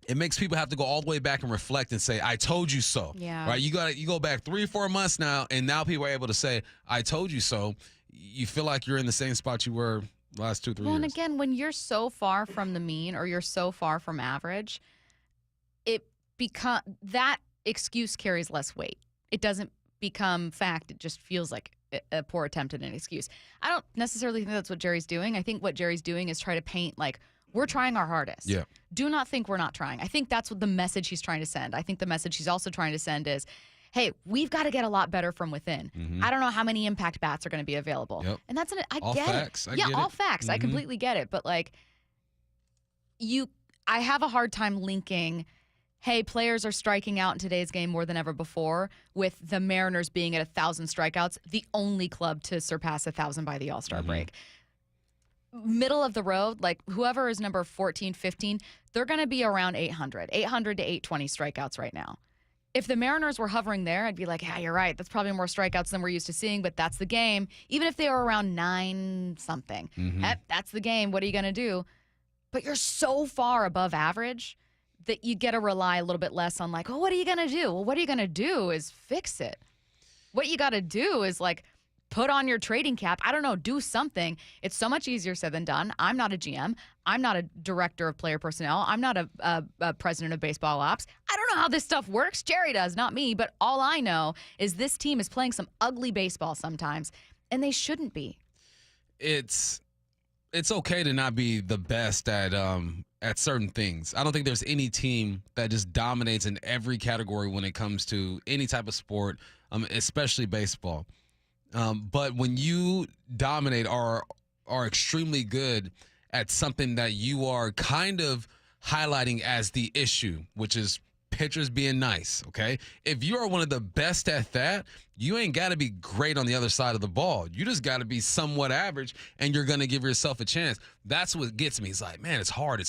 have to go all the way back and reflect and say, I told you so. Yeah. Right? You go back 3 or 4 months now, and now people are able to say, I told you so. You feel like you're in the same spot you were last 2-3 years. Well, and again, when you're so far from the mean or you're so far from average, that excuse carries less weight. It doesn't become fact. It just feels like a poor attempt at an excuse. I don't necessarily think that's what Jerry's doing. I think what Jerry's doing is try to paint like we're trying our hardest. Yeah. Do not think we're not trying. I think that's what the message he's trying to send. I think the message he's also trying to send is, hey, we've got to get a lot better from within. Mm-hmm. I don't know how many impact bats are going to be available. Yep. And that's I all get facts. it. I yeah, get all it. facts. I Mhm. completely get it. But like I have a hard time linking, hey, players are striking out in today's game more than ever before, with the Mariners being at 1,000 strikeouts, the only club to surpass 1,000 by the All-Star break. Middle of the road, like whoever is number 14, 15, they're going to be around 800 to 820 strikeouts right now. If the Mariners were hovering there, I'd be like, yeah, you're right. That's probably more strikeouts than we're used to seeing, but that's the game. Even if they were around 9-something, that's the game. What are you going to do? But you're so far above average that you get to rely a little bit less on like, oh, what are you going to do? Well, what are you going to do is fix it. What you got to do is like put on your trading cap. I don't know, do something. It's so much easier said than done. I'm not a GM. I'm not a director of player personnel. I'm not a president of baseball ops. I don't know how this stuff works. Jerry does, not me. But all I know is this team is playing some ugly baseball sometimes, and they shouldn't be. It's okay to not be the best at certain things. I don't think there's any team that just dominates in every category when it comes to any type of sport, especially baseball. But when you dominate or are extremely good at something that you are kind of highlighting as the issue, which is pitchers being nice, okay? If you are one of the best at that, you ain't got to be great on the other side of the ball. You just got to be somewhat average, and you're going to give yourself a chance. That's what gets me. It's like, man, it's hard.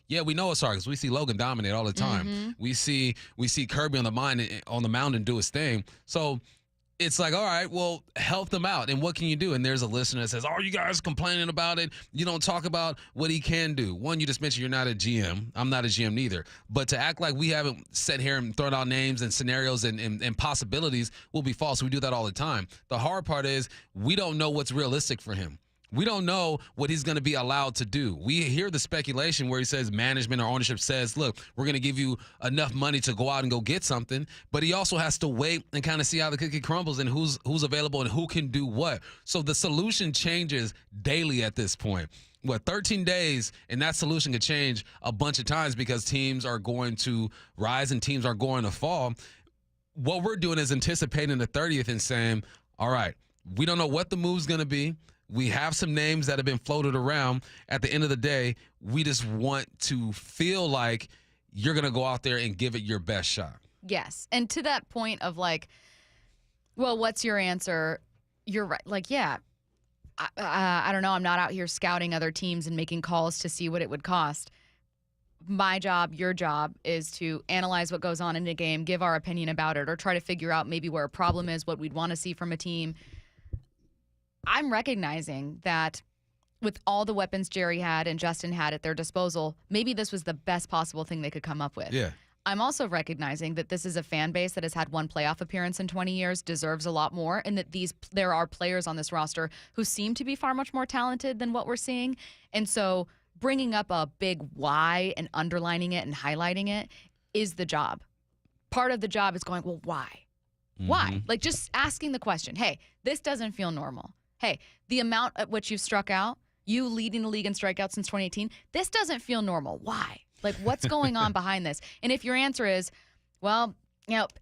Yeah, we know it's hard because we see Logan dominate all the time. We see Kirby on the mound and do his thing. So it's like, all right, well, help them out. And what can you do? And there's a listener that says, oh, you guys complaining about it. You don't talk about what he can do. One, you just mentioned you're not a GM. I'm not a GM neither. But to act like we haven't sat here and thrown out names and scenarios and possibilities will be false. We do that all the time. The hard part is we don't know what's realistic for him. We don't know what he's going to be allowed to do. We hear the speculation where he says management or ownership says, look, we're going to give you enough money to go out and go get something. But he also has to wait and kind of see how the cookie crumbles and who's available and who can do what. So the solution changes daily at this point. 13 days, and that solution could change a bunch of times because teams are going to rise and teams are going to fall. What we're doing is anticipating the 30th and saying, all right, we don't know what the move's going to be. We have some names that have been floated around. At the end of the day, we just want to feel like you're going to go out there and give it your best shot. Yes. And to that point of like, well, what's your answer? You're right. Like, yeah, I don't know. I'm not out here scouting other teams and making calls to see what it would cost. My job, your job, is to analyze what goes on in a game, give our opinion about it, or try to figure out maybe where a problem is, what we'd want to see from a team. I'm recognizing that with all the weapons Jerry had and Justin had at their disposal, maybe this was the best possible thing they could come up with. Yeah. I'm also recognizing that this is a fan base that has had one playoff appearance in 20 years, deserves a lot more, and that there are players on this roster who seem to be far much more talented than what we're seeing. And so bringing up a big why and underlining it and highlighting it is the job. Part of the job is going, well, why? Why? Like, just asking the question, hey, this doesn't feel normal. Hey, the amount at which you've struck out, you leading the league in strikeouts since 2018, this doesn't feel normal. Why? Like, what's going on behind this? And if your answer is, well,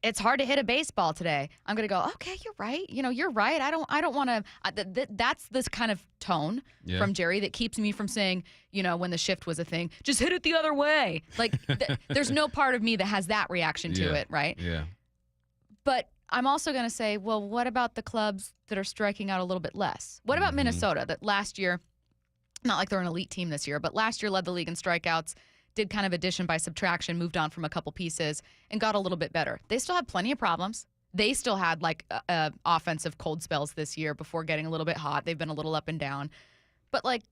it's hard to hit a baseball today, I'm going to go, okay, you're right. You're right. I don't want to. That's this kind of tone from Jerry that keeps me from saying, when the shift was a thing, just hit it the other way. Like, there's no part of me that has that reaction to it, right? Yeah. But I'm also going to say, well, what about the clubs that are striking out a little bit less? What about Minnesota that last year, not like they're an elite team this year, but last year led the league in strikeouts, did kind of addition by subtraction, moved on from a couple pieces, and got a little bit better. They still have plenty of problems. They still had like offensive cold spells this year before getting a little bit hot. They've been a little up and down. But like,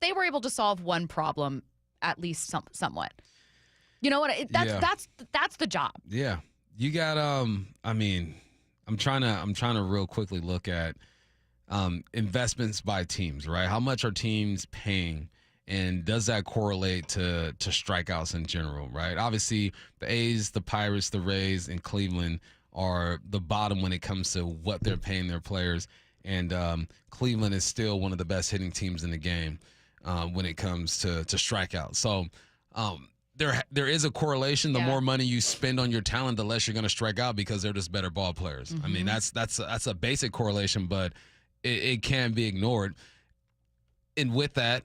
they were able to solve one problem at least somewhat. You know what? That's the job. Yeah. You got I'm trying to real quickly look at investments by teams, right? How much are teams paying, and does that correlate to strikeouts in general, right? Obviously, the A's, the Pirates, the Rays, and Cleveland are the bottom when it comes to what they're paying their players, and Cleveland is still one of the best hitting teams in the game when it comes to strikeouts. So there is a correlation. The more money you spend on your talent, the less you're going to strike out because they're just better ball players. I mean, that's a basic correlation, but it can be ignored. And with that,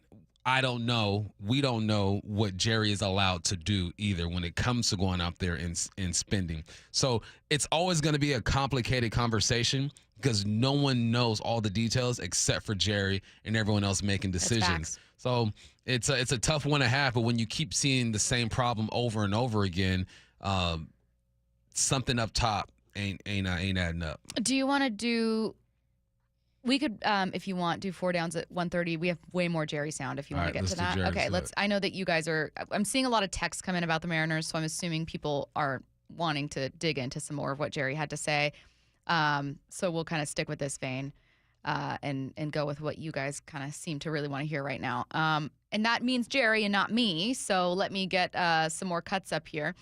I don't know. We don't know what Jerry is allowed to do either when it comes to going out there and spending. So it's always going to be a complicated conversation because no one knows all the details except for Jerry and everyone else making decisions. So it's a tough one to have, but when you keep seeing the same problem over and over again, something up top ain't adding up. Do you want to do? We could, if you want, do 4 downs at 1:30. We have way more Jerry sound if you want to get to that. Okay, let's. I know that you guys are. I'm seeing a lot of texts come in about the Mariners, so I'm assuming people are wanting to dig into some more of what Jerry had to say. So we'll kind of stick with this vein and go with what you guys kind of seem to really want to hear right now. And that means Jerry and not me. So let me get some more cuts up here.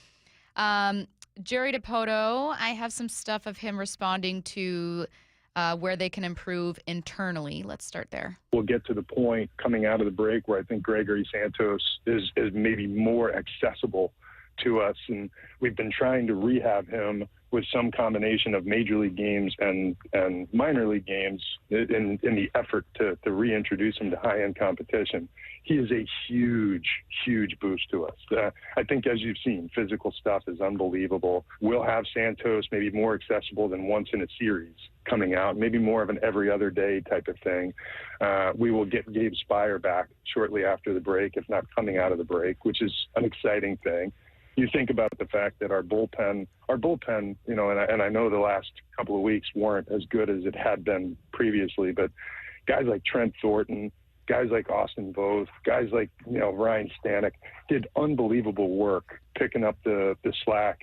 Jerry Dipoto, I have some stuff of him responding to where they can improve internally. Let's start there. We'll get to the point coming out of the break where I think Gregory Santos is maybe more accessible to us, and we've been trying to rehab him with some combination of major league games and minor league games in the effort to reintroduce him to high-end competition. He is a huge, huge boost to us. I think, as you've seen, physical stuff is unbelievable. We'll have Santos maybe more accessible than once in a series coming out, maybe more of an every other day type of thing. We will get Gabe Spire back shortly after the break, if not coming out of the break, which is an exciting thing. You think about the fact that our bullpen, and I know the last couple of weeks weren't as good as it had been previously, but guys like Trent Thornton, guys like Austin Voth, guys like, Ryan Stanek did unbelievable work picking up the slack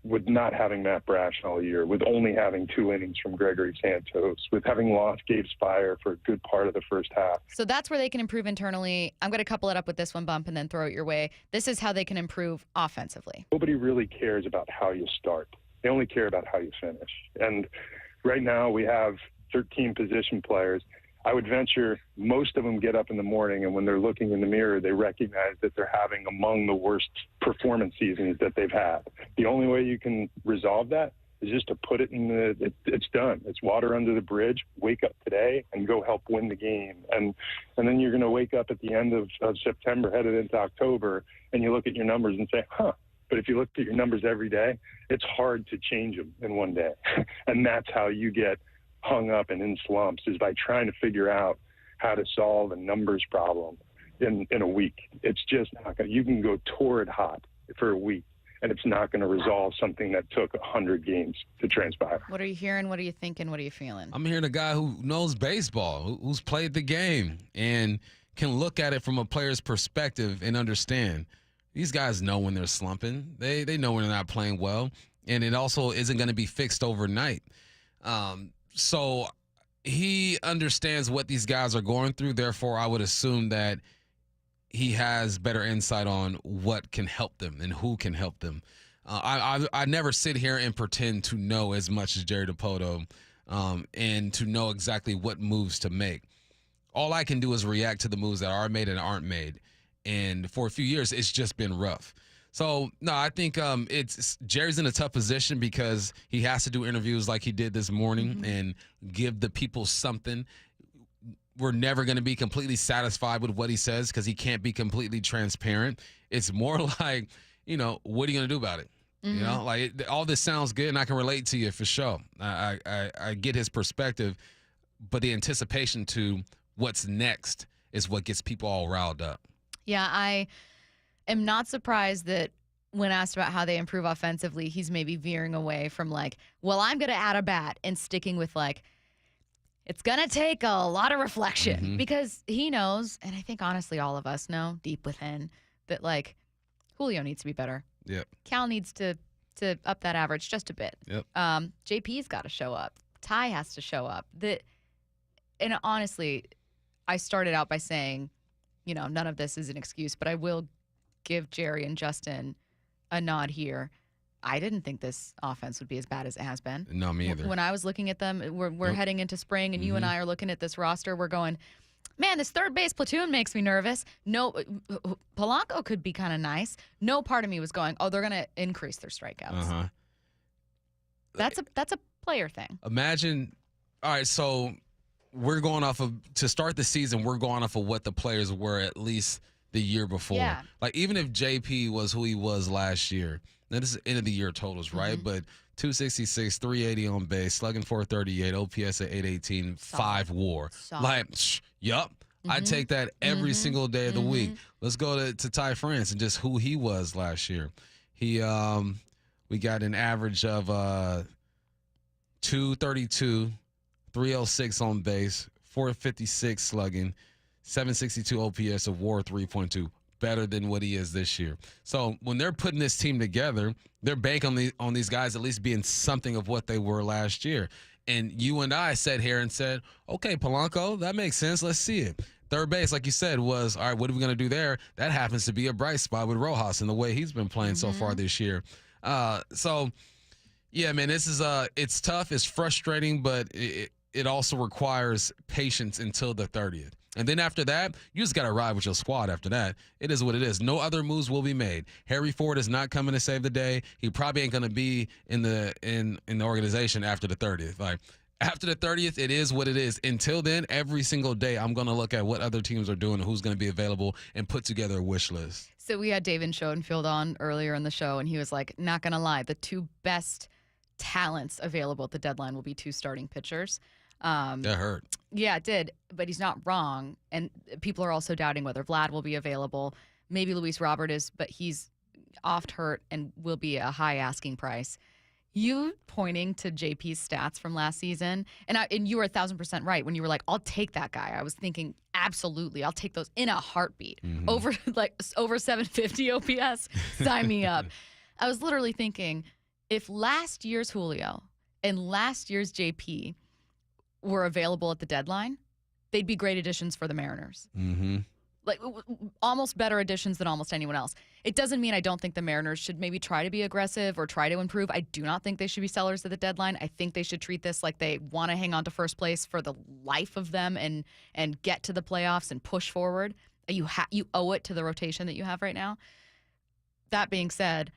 with not having Matt Brash all year, with only having 2 innings from Gregory Santos, with having lost Gabe Spire for a good part of the first half. So that's where they can improve internally. I'm going to couple it up with this one bump and then throw it your way. This is how they can improve offensively. Nobody really cares about how you start. They only care about how you finish. And right now we have 13 position players. I would venture most of them get up in the morning, and when they're looking in the mirror, they recognize that they're having among the worst performance seasons that they've had. The only way you can resolve that is just to put it in it's done. It's water under the bridge. Wake up today and go help win the game. And then you're going to wake up at the end of September, headed into October, and you look at your numbers and say, But if you look at your numbers every day, it's hard to change them in one day. And that's how you get hung up and in slumps, is by trying to figure out how to solve a numbers problem in a week. It's just not going to, you can go torrid hot for a week, and it's not going to resolve something that took 100 games to transpire. What are you hearing? What are you thinking? What are you feeling? I'm hearing a guy who knows baseball, who's played the game, and can look at it from a player's perspective and understand. These guys know when they're slumping. They know when they're not playing well, and it also isn't going to be fixed overnight. So he understands what these guys are going through. Therefore, I would assume that he has better insight on what can help them and who can help them. I never sit here and pretend to know as much as Jerry Dipoto and to know exactly what moves to make. All I can do is react to the moves that are made and aren't made. And for a few years, it's just been rough. So, no, I think Jerry's in a tough position because he has to do interviews like he did this morning and give the people something. We're never going to be completely satisfied with what he says because he can't be completely transparent. It's more like, what are you going to do about it? All this sounds good and I can relate to you for sure. I get his perspective, but the anticipation to what's next is what gets people all riled up. Yeah, I am not surprised that when asked about how they improve offensively, he's maybe veering away from I'm going to add a bat and sticking with it's going to take a lot of reflection because he knows, and I think honestly all of us know deep within that Julio needs to be better. Yep. Cal needs to up that average just a bit. Yep. JP's got to show up. Ty has to show up. And honestly, I started out by saying, none of this is an excuse, but I will give Jerry and Justin a nod here. I didn't think this offense would be as bad as it has been. No, me either. When I was looking at them, we're heading into spring, and you and I are looking at this roster. We're going, man, this third base platoon makes me nervous. No, Polanco could be kind of nice. No part of me was going, oh, they're going to increase their strikeouts. That's a player thing. Imagine, all right, so we're going off of, to start the season, we're going off of what the players were at least the year before. Yeah. Even if JP was who he was last year, now this is end of the year totals, right? But 266, 380 on base, slugging 438, OPS at 818, 5 WAR. Yup. I take that every single day of the week. Let's go to Ty France and just who he was last year. We got an average of 232, 306 on base, 456 slugging, 762 OPS, of WAR 3.2. Better than what he is this year. So when they're putting this team together, they're banking on these guys at least being something of what they were last year. And you and I sat here and said, okay, Polanco, that makes sense. Let's see it. Third base, like you said, was, all right, what are we going to do there? That happens to be a bright spot with Rojas and the way he's been playing so far this year. So, yeah, man, this is it's tough. It's frustrating, but it also requires patience until the 30th. And then after that, you just got to ride with your squad after that. It is what it is. No other moves will be made. Harry Ford is not coming to save the day. He probably ain't going to be in the organization after the 30th. After the 30th, it is what it is. Until then, every single day, I'm going to look at what other teams are doing and who's going to be available and put together a wish list. So we had David Schoenfield on earlier in the show, and he was like, not going to lie, the two best talents available at the deadline will be two starting pitchers. That hurt. Yeah, it did, but he's not wrong. And people are also doubting whether Vlad will be available. Maybe Luis Robert is, but he's oft hurt and will be a high asking price. You pointing to JP's stats from last season, and you were 1,000% right when you were like, I'll take that guy. I was thinking, absolutely, I'll take those in a heartbeat. Over 750 OPS, sign me up. I was literally thinking, if last year's Julio and last year's JP were available at the deadline, they'd be great additions for the Mariners. Almost better additions than almost anyone else. It doesn't mean I don't think the Mariners should maybe try to be aggressive or try to improve. I do not think they should be sellers at the deadline. I think they should treat this like they want to hang on to first place for the life of them and get to the playoffs and push forward. You owe it to the rotation that you have right now. That being said,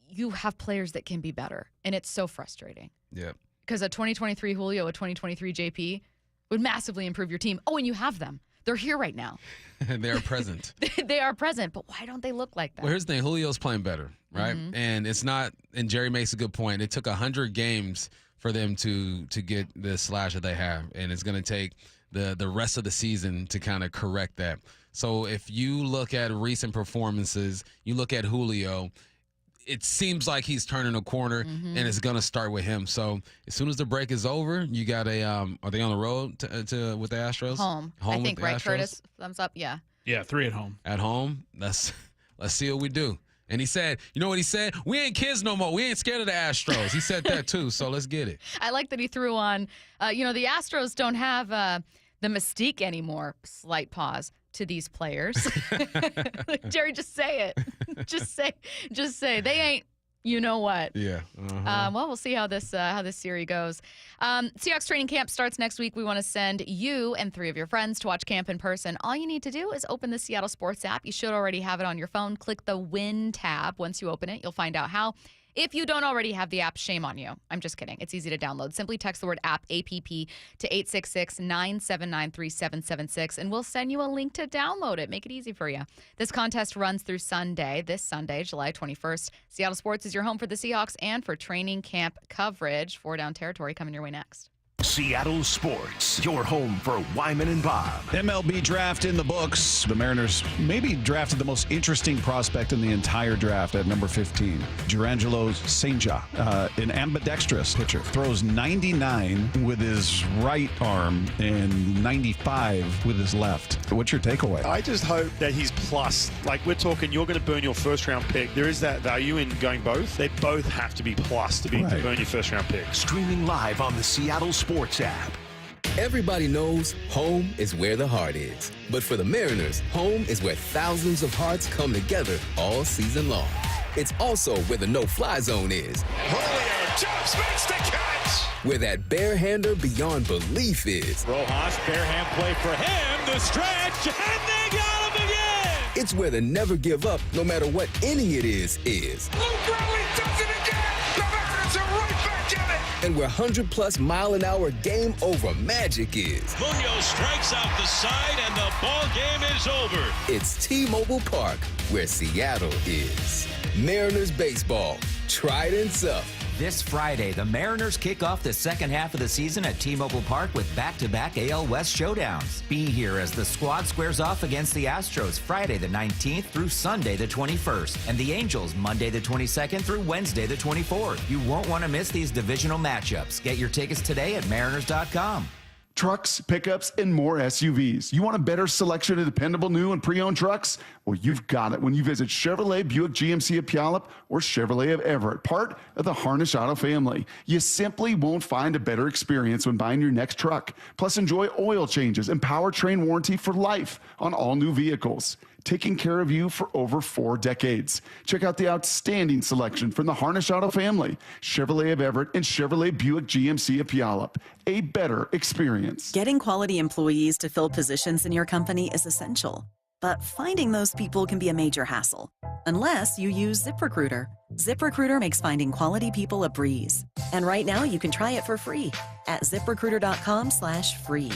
you have players that can be better, and it's so frustrating. Yeah. Because a 2023 Julio, a 2023 JP would massively improve your team. Oh, and you have them. They're here right now. They are present. They are present, but why don't they look like that? Well, here's the thing. Julio's playing better, right? And it's not, and Jerry makes a good point. It took 100 games for them to get the slash that they have, and it's going to take the rest of the season to kind of correct that. So if you look at recent performances, you look at Julio, it seems like he's turning a corner, and it's going to start with him. So as soon as the break is over, you got a are they on the road to with the Astros? Home I think, right, Astros? Curtis? Thumbs up, yeah. Yeah, 3 at home. At home? Let's see what we do. And he said, you know what he said? We ain't kids no more. We ain't scared of the Astros. He said that too, so let's get it. I like that he threw on, the Astros don't have the mystique anymore. Slight pause. to these players. Jerry, just say it. Just say they ain't. You know what? Yeah. Well, we'll see how this series goes. Seahawks training camp starts next week. We want to send you and 3 of your friends to watch camp in person. All you need to do is open the Seattle Sports app. You should already have it on your phone. Click the Win tab. Once you open it, you'll find out how. If you don't already have the app, shame on you. I'm just kidding. It's easy to download. Simply text the word app, APP, to 866-979-3776, and we'll send you a link to download it. Make it easy for you. This contest runs through this Sunday, July 21st. Seattle Sports is your home for the Seahawks and for training camp coverage. 4 Down Territory coming your way next. Seattle Sports, your home for Wyman and Bob. MLB draft in the books. The Mariners maybe drafted the most interesting prospect in the entire draft at number 15. Girangelo Senja, an ambidextrous pitcher. Throws 99 with his right arm and 95 with his left. What's your takeaway? I just hope that he's plus. Like, we're talking, you're going to burn your first-round pick. There is that value in going both. They both have to be plus to burn your first-round pick. Streaming live on the Seattle Sports app. Everybody knows home is where the heart is. But for the Mariners, home is where thousands of hearts come together all season long. It's also where the no-fly zone is. Julio jumps, makes the catch! Where that barehander beyond belief is. Rojas, barehand play for him, the stretch, and they got him again! It's where the never give up, no matter what inning it is. Luke Rowley does it again! The Mariners are right back in it! And where 100-plus mile-an-hour game-over magic is. Julio strikes out the side, and the ball game is over. It's T-Mobile Park, where Seattle is. Mariners baseball. Try it and sup. This Friday, the Mariners kick off the second half of the season at T-Mobile Park with back-to-back AL West showdowns. Be here as the squad squares off against the Astros Friday the 19th through Sunday the 21st, and the Angels Monday the 22nd through Wednesday the 24th. You won't want to miss these divisional matchups. Get your tickets today at Mariners.com. Trucks, pickups, and more SUVs. You want a better selection of dependable new and pre-owned trucks? Well, you've got it when you visit Chevrolet Buick GMC of Puyallup or Chevrolet of Everett, part of the Harnish Auto family. You simply won't find a better experience when buying your next truck. Plus, enjoy oil changes and powertrain warranty for life on all new vehicles. Taking care of you for over 4 decades. Check out the outstanding selection from the Harnish Auto family, Chevrolet of Everett and Chevrolet Buick GMC of Puyallup. A better experience. Getting quality employees to fill positions in your company is essential, but finding those people can be a major hassle, unless you use ZipRecruiter. ZipRecruiter makes finding quality people a breeze. And right now you can try it for free at ZipRecruiter.com/free.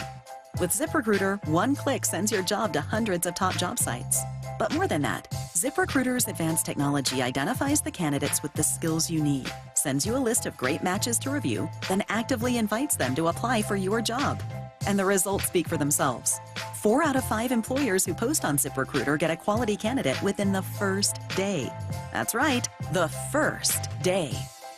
With ZipRecruiter, one click sends your job to hundreds of top job sites. But more than that, ZipRecruiter's advanced technology identifies the candidates with the skills you need, sends you a list of great matches to review, then actively invites them to apply for your job. And the results speak for themselves. 4 out of 5 employers who post on ZipRecruiter get a quality candidate within the first day. That's right, the first day.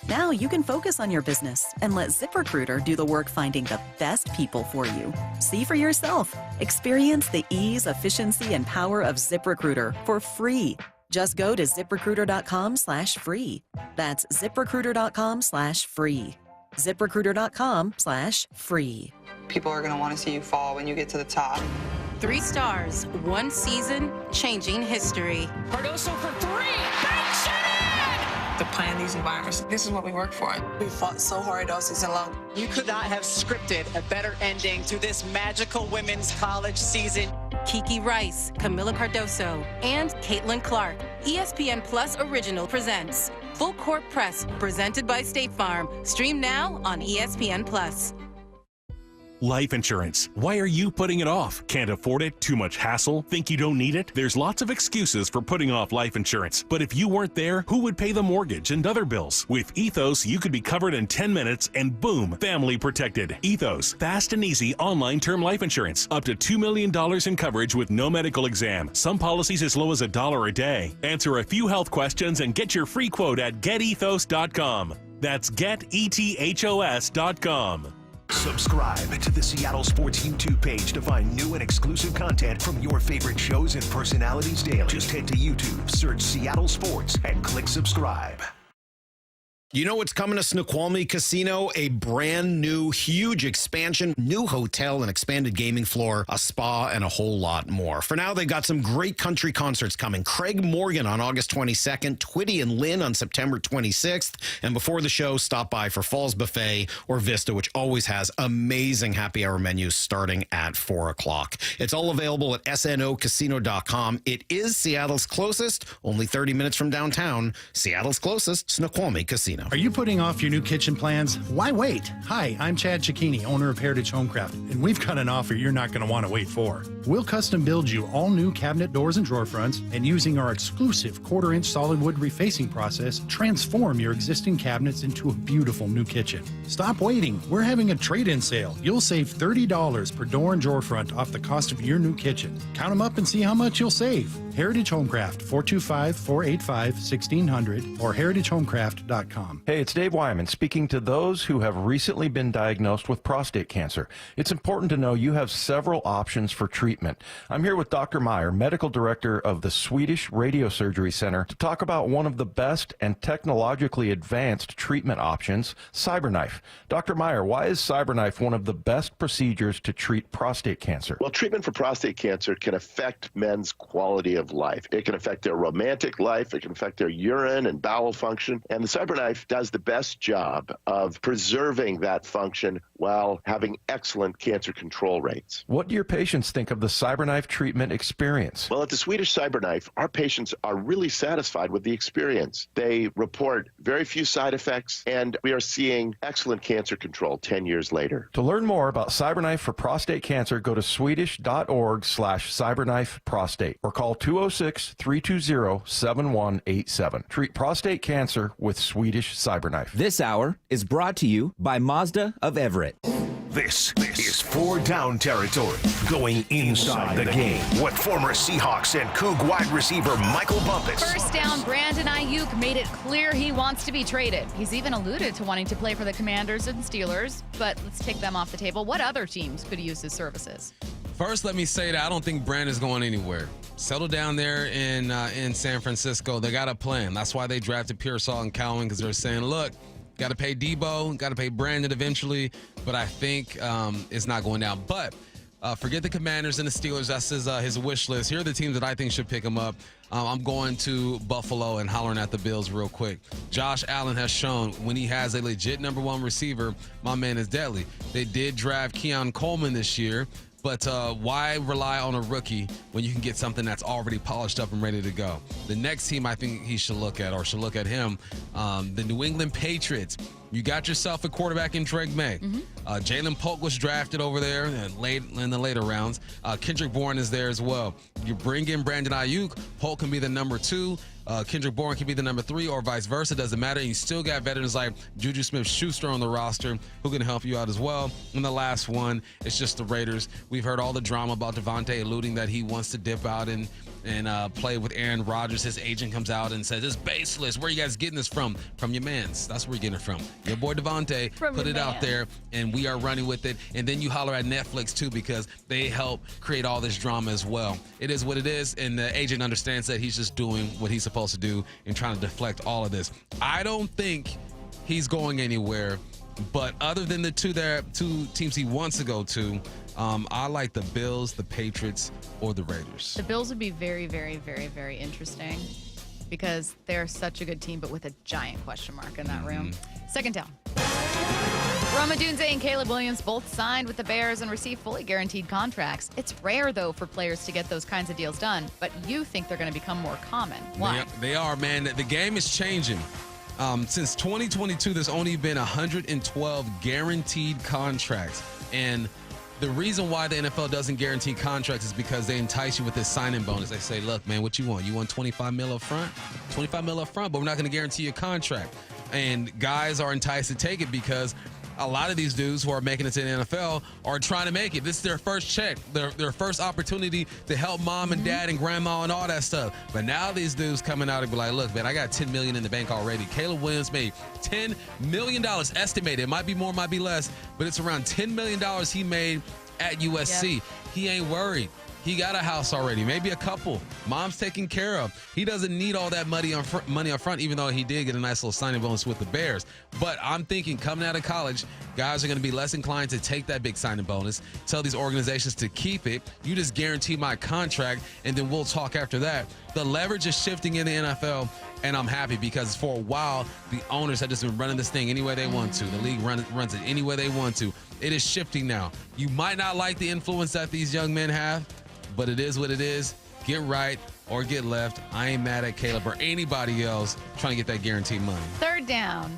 Now you can focus on your business and let ZipRecruiter do the work finding the best people for you. See for yourself. Experience the ease, efficiency, and power of ZipRecruiter for free. Just go to ZipRecruiter.com/free. That's ZipRecruiter.com/free. ZipRecruiter.com/free. People are going to want to see you fall when you get to the top. 3 stars, 1 season, changing history. Cardoso for 3. Banks it in! To plan these environments, this is what we work for. We fought so hard all season long. You could not have scripted a better ending to this magical women's college season. Kiki Rice, Camila Cardoso, and Caitlin Clark. ESPN Plus Original presents Full Court Press, presented by State Farm. Stream now on ESPN Plus. Life insurance. Why are you putting it off? Can't afford it? Too much hassle? Think you don't need it? There's lots of excuses for putting off life insurance. But if you weren't there, who would pay the mortgage and other bills? With Ethos, you could be covered in 10 minutes and boom, family protected. Ethos, fast and easy online term life insurance. Up to $2 million in coverage with no medical exam. Some policies as low as $1 a day. Answer a few health questions and get your free quote at getethos.com. That's getethos.com. Subscribe to the Seattle Sports YouTube page to find new and exclusive content from your favorite shows and personalities daily. Just head to YouTube, search Seattle Sports, and click subscribe. You know what's coming to Snoqualmie Casino? A brand new, huge expansion, new hotel, an expanded gaming floor, a spa, and a whole lot more. For now, they've got some great country concerts coming. Craig Morgan on August 22nd, Twitty and Lynn on September 26th. And before the show, stop by for Falls Buffet or Vista, which always has amazing happy hour menus starting at 4 o'clock. It's all available at snocasino.com. It is Seattle's closest, only 30 minutes from downtown. Seattle's closest, Snoqualmie Casino. Are you putting off your new kitchen plans? Why wait? Hi, I'm Chad Cicchini, owner of Heritage Homecraft, and we've got an offer you're not going to want to wait for. We'll custom build you all new cabinet doors and drawer fronts, and using our exclusive 1/4-inch solid wood refacing process, transform your existing cabinets into a beautiful new kitchen. Stop waiting. We're having a trade-in sale. You'll save $30 per door and drawer front off the cost of your new kitchen. Count them up and see how much you'll save. Heritage Homecraft, 425-485-1600 or heritagehomecraft.com. Hey, it's Dave Wyman speaking to those who have recently been diagnosed with prostate cancer. It's important to know you have several options for treatment. I'm here with Dr. Meyer, Medical Director of the Swedish Radiosurgery Center, to talk about one of the best and technologically advanced treatment options, CyberKnife. Dr. Meyer, why is CyberKnife one of the best procedures to treat prostate cancer? Well, treatment for prostate cancer can affect men's quality of life. It can affect their romantic life. It can affect their urine and bowel function. And the CyberKnife does the best job of preserving that function while having excellent cancer control rates. What do your patients think of the CyberKnife treatment experience? Well, at the Swedish CyberKnife, our patients are really satisfied with the experience. They report very few side effects, and we are seeing excellent cancer control 10 years later. To learn more about CyberKnife for prostate cancer, go to swedish.org/CyberKnifeProstate or call 206-320-7187. Treat prostate cancer with Swedish CyberKnife. This hour is brought to you by Mazda of Everett. This is 4 down territory, going inside the game. What former Seahawks and Coug wide receiver Michael Bumpus. First down, Brandon Ayuk made it clear he wants to be traded. He's even alluded to wanting to play for the Commanders and Steelers, but let's take them off the table. What other teams could use his services? First, let me say that I don't think Brandon's going anywhere. Settle down there in San Francisco. They got a plan. That's why they drafted Pearsall and Cowan, because they're saying, look, got to pay Debo, got to pay Brandon eventually, but I think it's not going down. But forget the Commanders and the Steelers. That's his wish list. Here are the teams that I think should pick him up. I'm going to Buffalo and hollering at the Bills real quick. Josh Allen has shown when he has a legit number one receiver, my man is deadly. They did draft Keon Coleman this year. But why rely on a rookie when you can get something that's already polished up and ready to go? The next team I think he should look at, or should look at him, the New England Patriots. You got yourself a quarterback in Drake May. Jalen Polk was drafted over there in the later rounds. Kendrick Bourne is there as well. You bring in Brandon Ayuk, Polk can be the number 2. Kendrick Bourne can be the number 3 or vice versa. Doesn't matter. And you still got veterans like Juju Smith-Schuster on the roster who can help you out as well. And the last one, it's just the Raiders. We've heard all the drama about Devontae alluding that he wants to dip out and play with Aaron Rodgers. His agent comes out and says, it's baseless. Where are you guys getting this from? From your mans. That's where you're getting it from. Your boy Devontae put it out there, and we are running with it. And then you holler at Netflix, too, because they help create all this drama as well. It is what it is, and the agent understands that he's just doing what he's supposed to do and trying to deflect all of this. I don't think he's going anywhere, but other than the two teams he wants to go to, I like the Bills, the Patriots, or the Raiders. The Bills would be very, very, very, very interesting because they're such a good team, but with a giant question mark in that room. Second down. Rome Odunze and Caleb Williams both signed with the Bears and received fully guaranteed contracts. It's rare, though, for players to get those kinds of deals done, but you think they're going to become more common. Why? They are, man. The game is changing. Since 2022, there's only been 112 guaranteed contracts, and the reason why the NFL doesn't guarantee contracts is because they entice you with this signing bonus. They say, look, man, what you want? You want 25 mil up front? 25 mil up front, but we're not going to guarantee you a contract. And guys are enticed to take it because a lot of these dudes who are making it to the NFL are trying to make it. This is their first check, their first opportunity to help mom and dad and grandma and all that stuff. But now these dudes coming out and be like, look, man, I got $10 million in the bank already. Caleb Williams made $10 million estimated. It might be more, might be less, but it's around $10 million he made at USC. Yep. He ain't worried. He got a house already, maybe a couple. Mom's taken care of. He doesn't need all that money up front, even though he did get a nice little signing bonus with the Bears. But I'm thinking coming out of college, guys are going to be less inclined to take that big signing bonus, tell these organizations to keep it. You just guarantee my contract, and then we'll talk after that. The leverage is shifting in the NFL, and I'm happy because for a while, the owners have just been running this thing any way they want to. The league runs it any way they want to. It is shifting now. You might not like the influence that these young men have, but it is what it is. Get right or get left. I ain't mad at Caleb or anybody else trying to get that guaranteed money. Third down.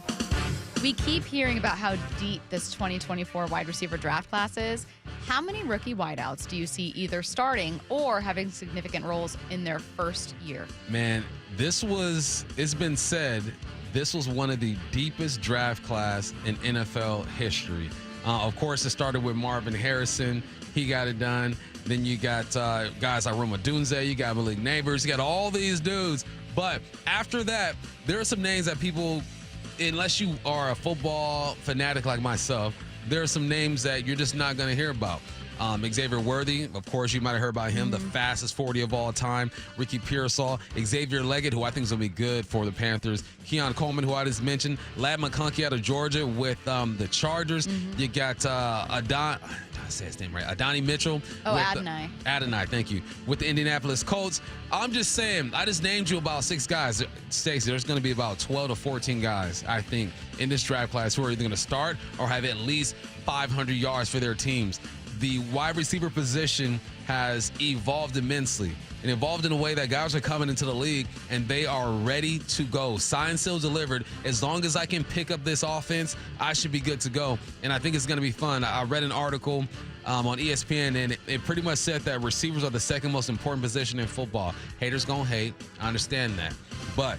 We keep hearing about how deep this 2024 wide receiver draft class is. How many rookie wideouts do you see either starting or having significant roles in their first year? Man, it's been said, this was one of the deepest draft class in NFL history. Of course, it started with Marvin Harrison. He got it done. Then you got guys like Roma Dunze. You got Malik Neighbors. You got all these dudes. But after that, there are some names that people, unless you are a football fanatic like myself, there are some names that you're just not going to hear about. Xavier Worthy, of course, you might have heard about him, the fastest 40 of all time. Ricky Pearsall, Xavier Leggett, who I think is going to be good for the Panthers. Keon Coleman, who I just mentioned. Lad McConkey out of Georgia with the Chargers. You got say his name right, Adonai Mitchell. Adonai, thank you. With the Indianapolis Colts. I'm just saying, I just named you about 6 guys. Stacey, there's going to be about 12 to 14 guys, I think, in this draft class who are either going to start or have at least 500 yards for their teams. The wide receiver position has evolved immensely and evolved in a way that guys are coming into the league and they are ready to go. Signed, sealed, delivered. As long as I can pick up this offense, I should be good to go. And I think it's going to be fun. I read an article on ESPN, and it pretty much said that receivers are the second most important position in football. Haters gonna hate. I understand that. But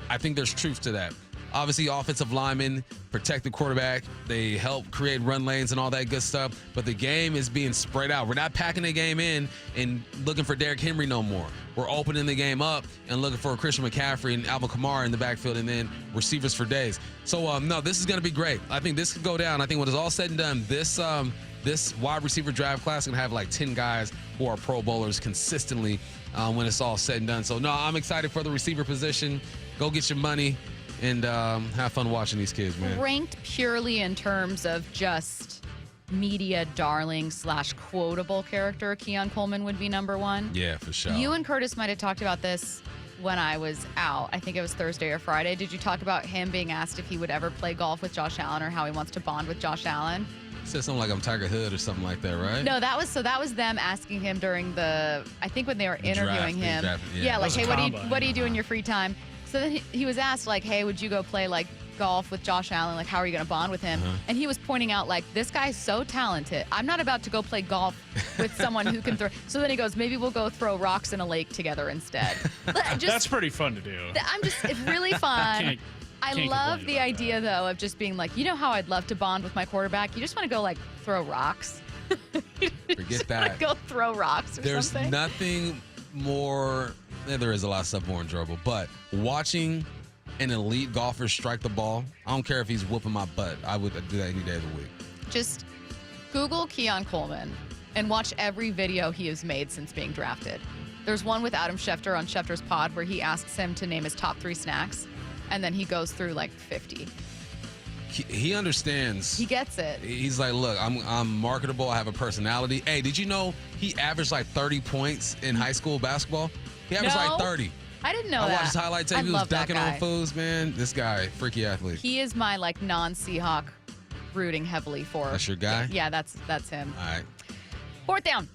I think there's truth to that. Obviously, offensive linemen protect the quarterback. They help create run lanes and all that good stuff. But the game is being spread out. We're not packing the game in and looking for Derrick Henry no more. We're opening the game up and looking for Christian McCaffrey and Alvin Kamara in the backfield and then receivers for days. So, no, this is going to be great. I think this could go down. I think when it's all said and done, this wide receiver draft class is going to have like 10 guys who are Pro Bowlers consistently when it's all said and done. So, no, I'm excited for the receiver position. Go get your money. And have fun watching these kids, man. Ranked purely in terms of just media darling / quotable character, Keon Coleman would be number 1. Yeah, for sure. You and Curtis might have talked about this when I was out. I think it was Thursday or Friday. Did you talk about him being asked if he would ever play golf with Josh Allen or how he wants to bond with Josh Allen? Said something like I'm Tiger Hood or something like that, right? No, that was them asking him during I think when they were interviewing him. Yeah, like, hey, what do you do in your free time? So then he was asked, like, hey, would you go play, like, golf with Josh Allen? Like, how are you going to bond with him? And he was pointing out, like, this guy's so talented. I'm not about to go play golf with someone who can throw. So then he goes, maybe we'll go throw rocks in a lake together instead. That's pretty fun to do. It's really fun. I love the idea, though, of just being like, you know how I'd love to bond with my quarterback? You just want to go, like, throw rocks. Forget that. Go throw rocks or There's something. nothing more, there is a lot of stuff more enjoyable, but watching an elite golfer strike the ball, I don't care if he's whooping my butt. I would do that any day of the week. Just Google Keon Coleman and watch every video he has made since being drafted. There's one with Adam Schefter on Schefter's Pod where he asks him to name his top 3 snacks, and then he goes through like 50. He understands. He gets it. He's like, look, I'm marketable. I have a personality. Hey, did you know he averaged like 30 points in high school basketball? He averaged like 30. I didn't know that. that. I watched his highlight tape. He was dunking on fools, man. This guy, freaky athlete. He is my like non-Seahawk rooting heavily for. That's your guy? Yeah, that's him. All right. 4th down.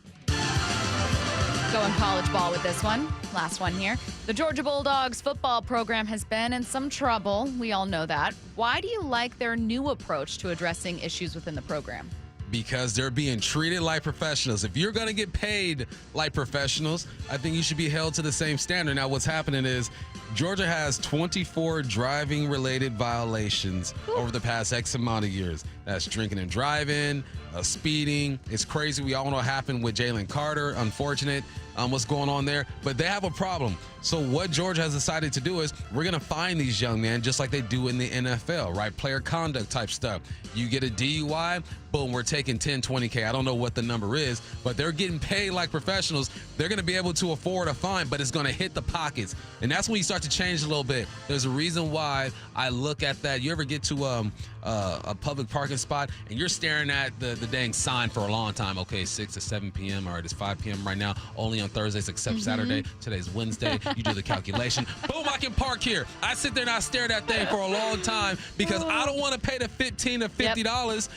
Going college ball with this one. Last one here. The Georgia Bulldogs football program has been in some trouble. We all know that. Why do you like their new approach to addressing issues within the program? Because they're being treated like professionals. If you're going to get paid like professionals, I think you should be held to the same standard. Now, what's happening is Georgia has 24 driving-related violations over the past X amount of years. That's drinking and driving, speeding. It's crazy. We all know what happened with Jalen Carter. Unfortunate. what's going on there, but they have a problem. So what Georgia has decided to do is we're going to find these young men just like they do in the NFL, right? Player conduct type stuff. You get a DUI, boom, we're taking 10, 20K. I don't know what the number is, but they're getting paid like professionals. They're going to be able to afford a fine, but it's going to hit the pockets. And that's when you start to change a little bit. There's a reason why I look at that. You ever get to a public parking spot and you're staring at the dang sign for a long time. Okay, 6 to 7 p.m. All right, it's 5 p.m. right now. Only on Thursdays except Saturday. Today's Wednesday. You do the calculation. Boom, I can park here. I sit there and I stare at that thing for a long time because I don't want to pay the $15 to $50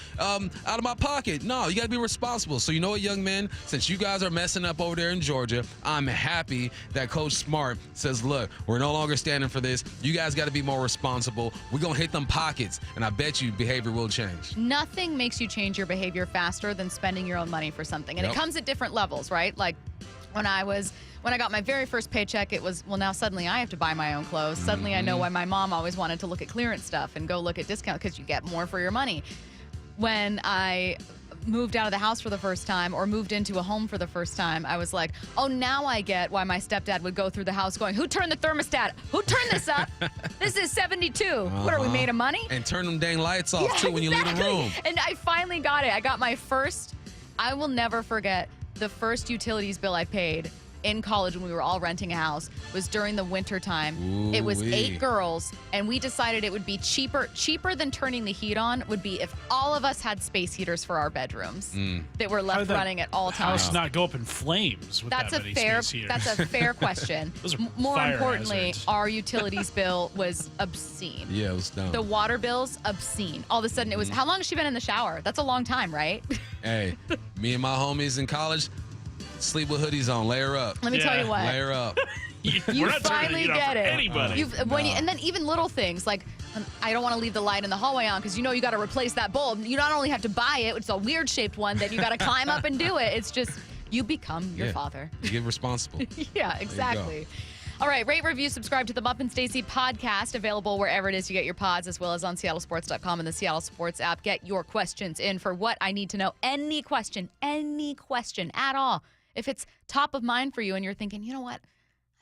out of my pocket. No, you got to be responsible. So you know what, young men, since you guys are messing up over there in Georgia, I'm happy that Coach Smart says, look, we're no longer standing for this. You guys got to be more responsible. We're going to hit them pockets, and I bet you behavior will change. Nothing makes you change your behavior faster than spending your own money for something. And it comes at different levels, right? Like when I got my very first paycheck, it was, well, now suddenly I have to buy my own clothes. Suddenly I know why my mom always wanted to look at clearance stuff and go look at discount because you get more for your money. When I moved out of the house for the first time or moved into a home for the first time, I was like, oh, now I get why my stepdad would go through the house going, who turned the thermostat? Who turned this up? This is 72. What are we made of money? And turn them dang lights off, too, when you leave the room. And I finally got it. I got my first, I will never forget, the first utilities bill I paid in college when we were all renting a house was during the winter time. It was 8 girls, and we decided it would be cheaper than turning the heat on would be if all of us had space heaters for our bedrooms that were left running at all times. House not go up in flames with that's that a many fair space heaters. That's a fair question. Those are More fire importantly, hazards. our utilities bill was obscene. Yeah, it was dumb. The water bill's obscene. All of a sudden it was, how long has she been in the shower? That's a long time, right? Hey, me and my homies in college, sleep with hoodies on, layer up. Let me tell you what. Layer up. You finally get it. Anybody. And then even little things like, I don't want to leave the light in the hallway on because you know you got to replace that bulb. You not only have to buy it, it's a weird shaped one that you got to climb up and do it. It's just, you become your father. You get responsible. Yeah, exactly. All right, rate, review, subscribe to the Mupp and Stacey podcast, available wherever it is you get your pods, as well as on seattlesports.com and the Seattle Sports app. Get your questions in for what I need to know. Any question at all. If it's top of mind for you and you're thinking, you know what,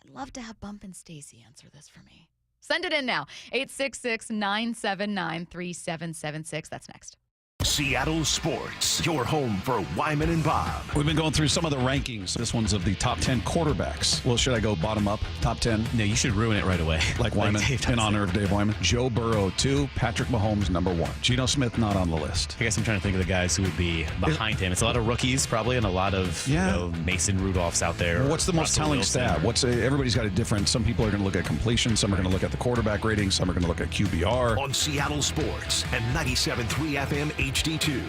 I'd love to have Bump and Stacey answer this for me. Send it in now. 866-979-3776. That's next. Seattle Sports, your home for Wyman and Bob. We've been going through some of the rankings. This one's of the top 10 quarterbacks. Well, should I go bottom up, top 10? No, you should ruin it right away. Like Wyman, in honor of Dave Wyman. Joe Burrow, 2. Patrick Mahomes, number 1. Geno Smith, not on the list. I guess I'm trying to think of the guys who would be behind him. It's a lot of rookies, probably, and a lot of Mason Rudolphs out there. Well, what's the most telling stat? Everybody's got a different. Some people are going to look at completion. Some are going to look at the quarterback rating. Some are going to look at QBR. On Seattle Sports and 97.3 FM HD2.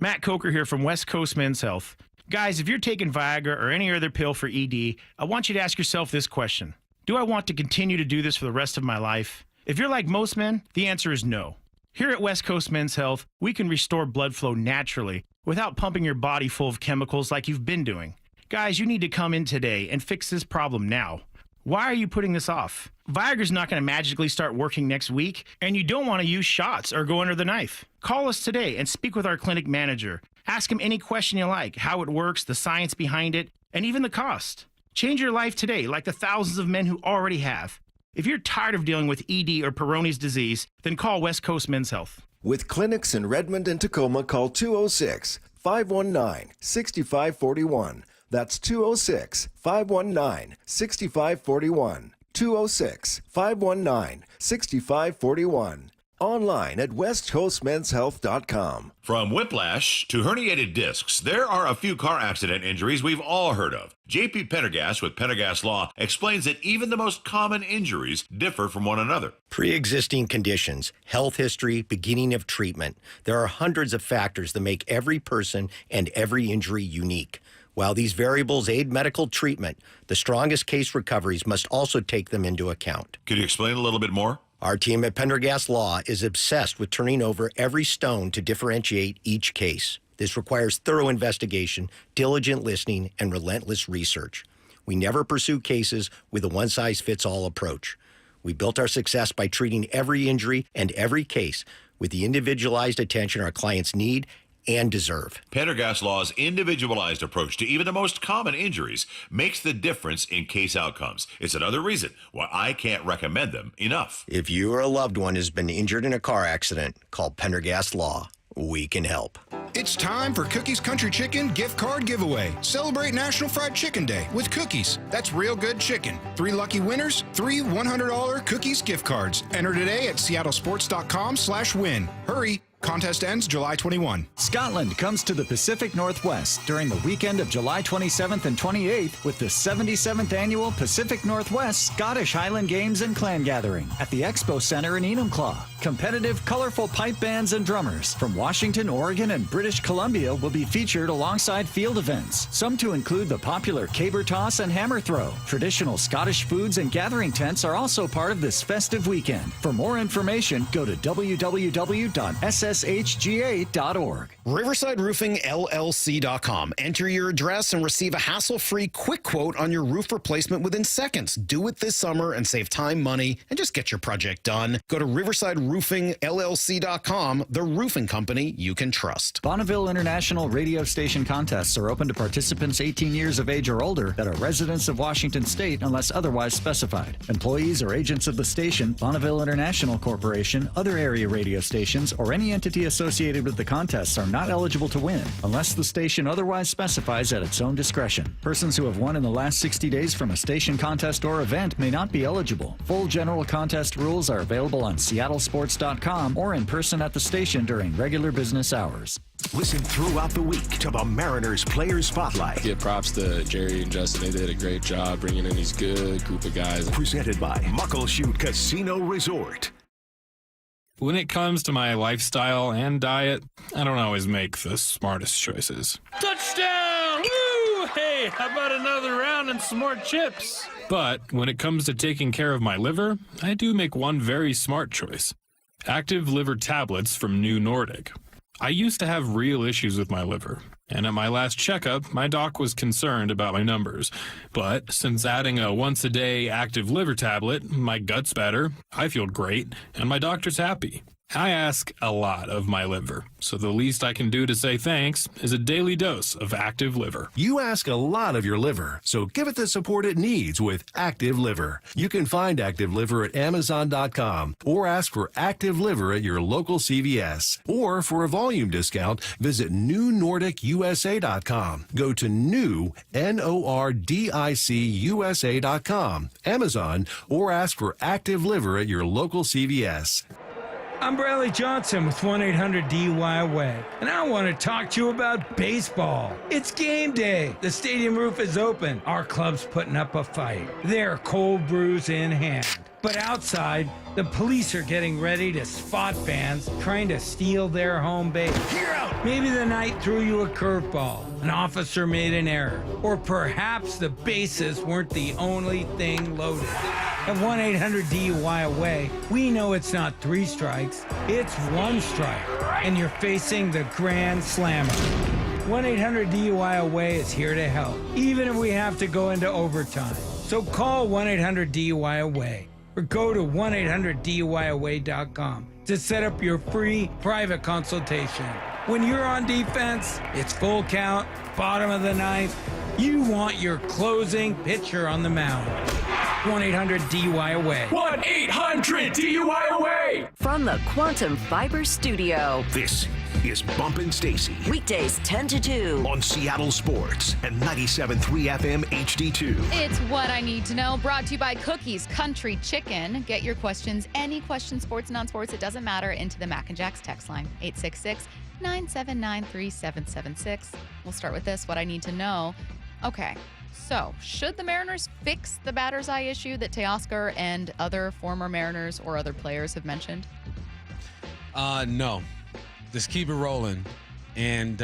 Matt Coker here from West Coast Men's Health. Guys, if you're taking Viagra or any other pill for ED, I want you to ask yourself this question. Do I want to continue to do this for the rest of my life? If you're like most men, the answer is no. Here at West Coast Men's Health, we can restore blood flow naturally without pumping your body full of chemicals like you've been doing. Guys, you need to come in today and fix this problem now. Why are you putting this off? Viagra's not going to magically start working next week, and you don't want to use shots or go under the knife. Call us today and speak with our clinic manager. Ask him any question you like, how it works, the science behind it, and even the cost. Change your life today like the thousands of men who already have. If you're tired of dealing with ED or Peyronie's disease, then call West Coast Men's Health. With clinics in Redmond and Tacoma, call 206-519-6541. That's 206-519-6541. 206-519-6541. Online at westcoastmenshealth.com. From whiplash to herniated discs, there are a few car accident injuries we've all heard of. J.P. Pendergast with Pendergast Law explains that even the most common injuries differ from one another. Pre-existing conditions, health history, beginning of treatment. There are hundreds of factors that make every person and every injury unique. While these variables aid medical treatment, the strongest case recoveries must also take them into account. Could you explain a little bit more? Our team at Pendergast Law is obsessed with turning over every stone to differentiate each case. This requires thorough investigation, diligent listening, and relentless research. We never pursue cases with a one-size-fits-all approach. We built our success by treating every injury and every case with the individualized attention our clients need and deserve. Pendergast Law's individualized approach to even the most common injuries makes the difference in case outcomes. It's another reason why I can't recommend them enough. If you or a loved one has been injured in a car accident, call Pendergast Law. We can help. It's time for Cookies Country Chicken gift card giveaway. Celebrate National Fried Chicken Day with cookies. That's real good chicken. 3 lucky winners, 3 $100 cookies gift cards. Enter today at seattlesports.com/win. Hurry. Contest ends July 21. Scotland comes to the Pacific Northwest during the weekend of July 27th and 28th with the 77th Annual Pacific Northwest Scottish Highland Games and Clan Gathering at the Expo Center in Enumclaw. Competitive, colorful pipe bands and drummers from Washington, Oregon, and British Columbia will be featured alongside field events, some to include the popular caber toss and hammer throw. Traditional Scottish foods and gathering tents are also part of this festive weekend. For more information, go to www.ssHGA.org. RiversideRoofingLLC.com. Enter your address and receive a hassle-free quick quote on your roof replacement within seconds. Do it this summer and save time, money, and just get your project done. Go to RiversideRoofingLLC.com, the roofing company you can trust. Bonneville International radio station contests are open to participants 18 years of age or older that are residents of Washington State unless otherwise specified. Employees or agents of the station, Bonneville International Corporation, other area radio stations, or any entity associated with the contests are not eligible to win unless the station otherwise specifies at its own discretion. Persons who have won in the last 60 days from a station contest or event may not be eligible. Full general contest rules are available on seattlesports.com or in person at the station during regular business hours. Listen throughout the week to the Mariners Player Spotlight. Give props to Jerry and Justin. They did a great job bringing in these good group of guys. Presented by Muckleshoot Casino Resort. When it comes to my lifestyle and diet, I don't always make the smartest choices. Touchdown! Woo! Hey, how about another round and some more chips? But when it comes to taking care of my liver, I do make one very smart choice. Active liver tablets from New Nordic. I used to have real issues with my liver, and at my last checkup, my doc was concerned about my numbers. But since adding a once-a-day active liver tablet, my gut's better, I feel great, and my doctor's happy. I ask a lot of my liver, so the least I can do to say thanks is a daily dose of Active Liver. You ask a lot of your liver, so give it the support it needs with Active Liver. You can find Active Liver at Amazon.com or ask for Active Liver at your local CVS. Or for a volume discount, visit NewNordicUSA.com. Go to new, NORDICUSA.com, Amazon, or ask for Active Liver at your local CVS. I'm Bradley Johnson with 1-800-DUI-AWAY, and I want to talk to you about baseball. It's game day. The stadium roof is open. Our club's putting up a fight. They're cold brews in hand. But outside, the police are getting ready to spot fans trying to steal their home base. You're out! Maybe the night threw you a curveball. An officer made an error. Or perhaps the bases weren't the only thing loaded. At 1-800-DUI-AWAY, we know it's not 3 strikes, it's 1 strike. And you're facing the Grand Slammer. 1-800-DUI-AWAY is here to help, even if we have to go into overtime. So call 1-800-DUI-AWAY or go to 1-800-DUI-AWAY.com to set up your free private consultation. When you're on defense, it's full count, bottom of the ninth. You want your closing pitcher on the mound. 1-800-DUI-AWAY. 1-800-DUI-AWAY. From the Quantum Fiber Studio. This is Bumpin' Stacy. Weekdays 10 to 2. On Seattle Sports and 97.3 FM HD2. It's What I Need to Know, brought to you by Cookies Country Chicken. Get your questions, any question, sports, non-sports, it doesn't matter, into the Mac and Jack's text line, 866-979-3776. We'll start with this, what I need to know. Okay, so should the Mariners fix the batter's eye issue that Teoscar and other former Mariners or other players have mentioned? No. Just keep it rolling and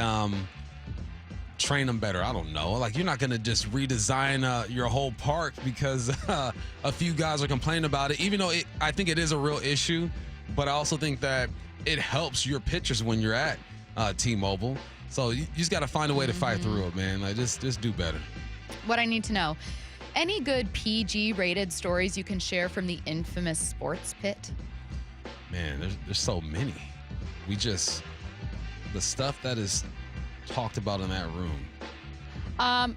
train them better. I don't know. Like, you're not going to just redesign your whole park because a few guys are complaining about it, even though I think it is a real issue. But I also think that it helps your pitchers when you're at T-Mobile. So you just got to find a way to fight through it, man. Like, just do better. What I need to know. Any good PG-rated stories you can share from the infamous sports pit? Man, there's so many. the stuff that is talked about in that room.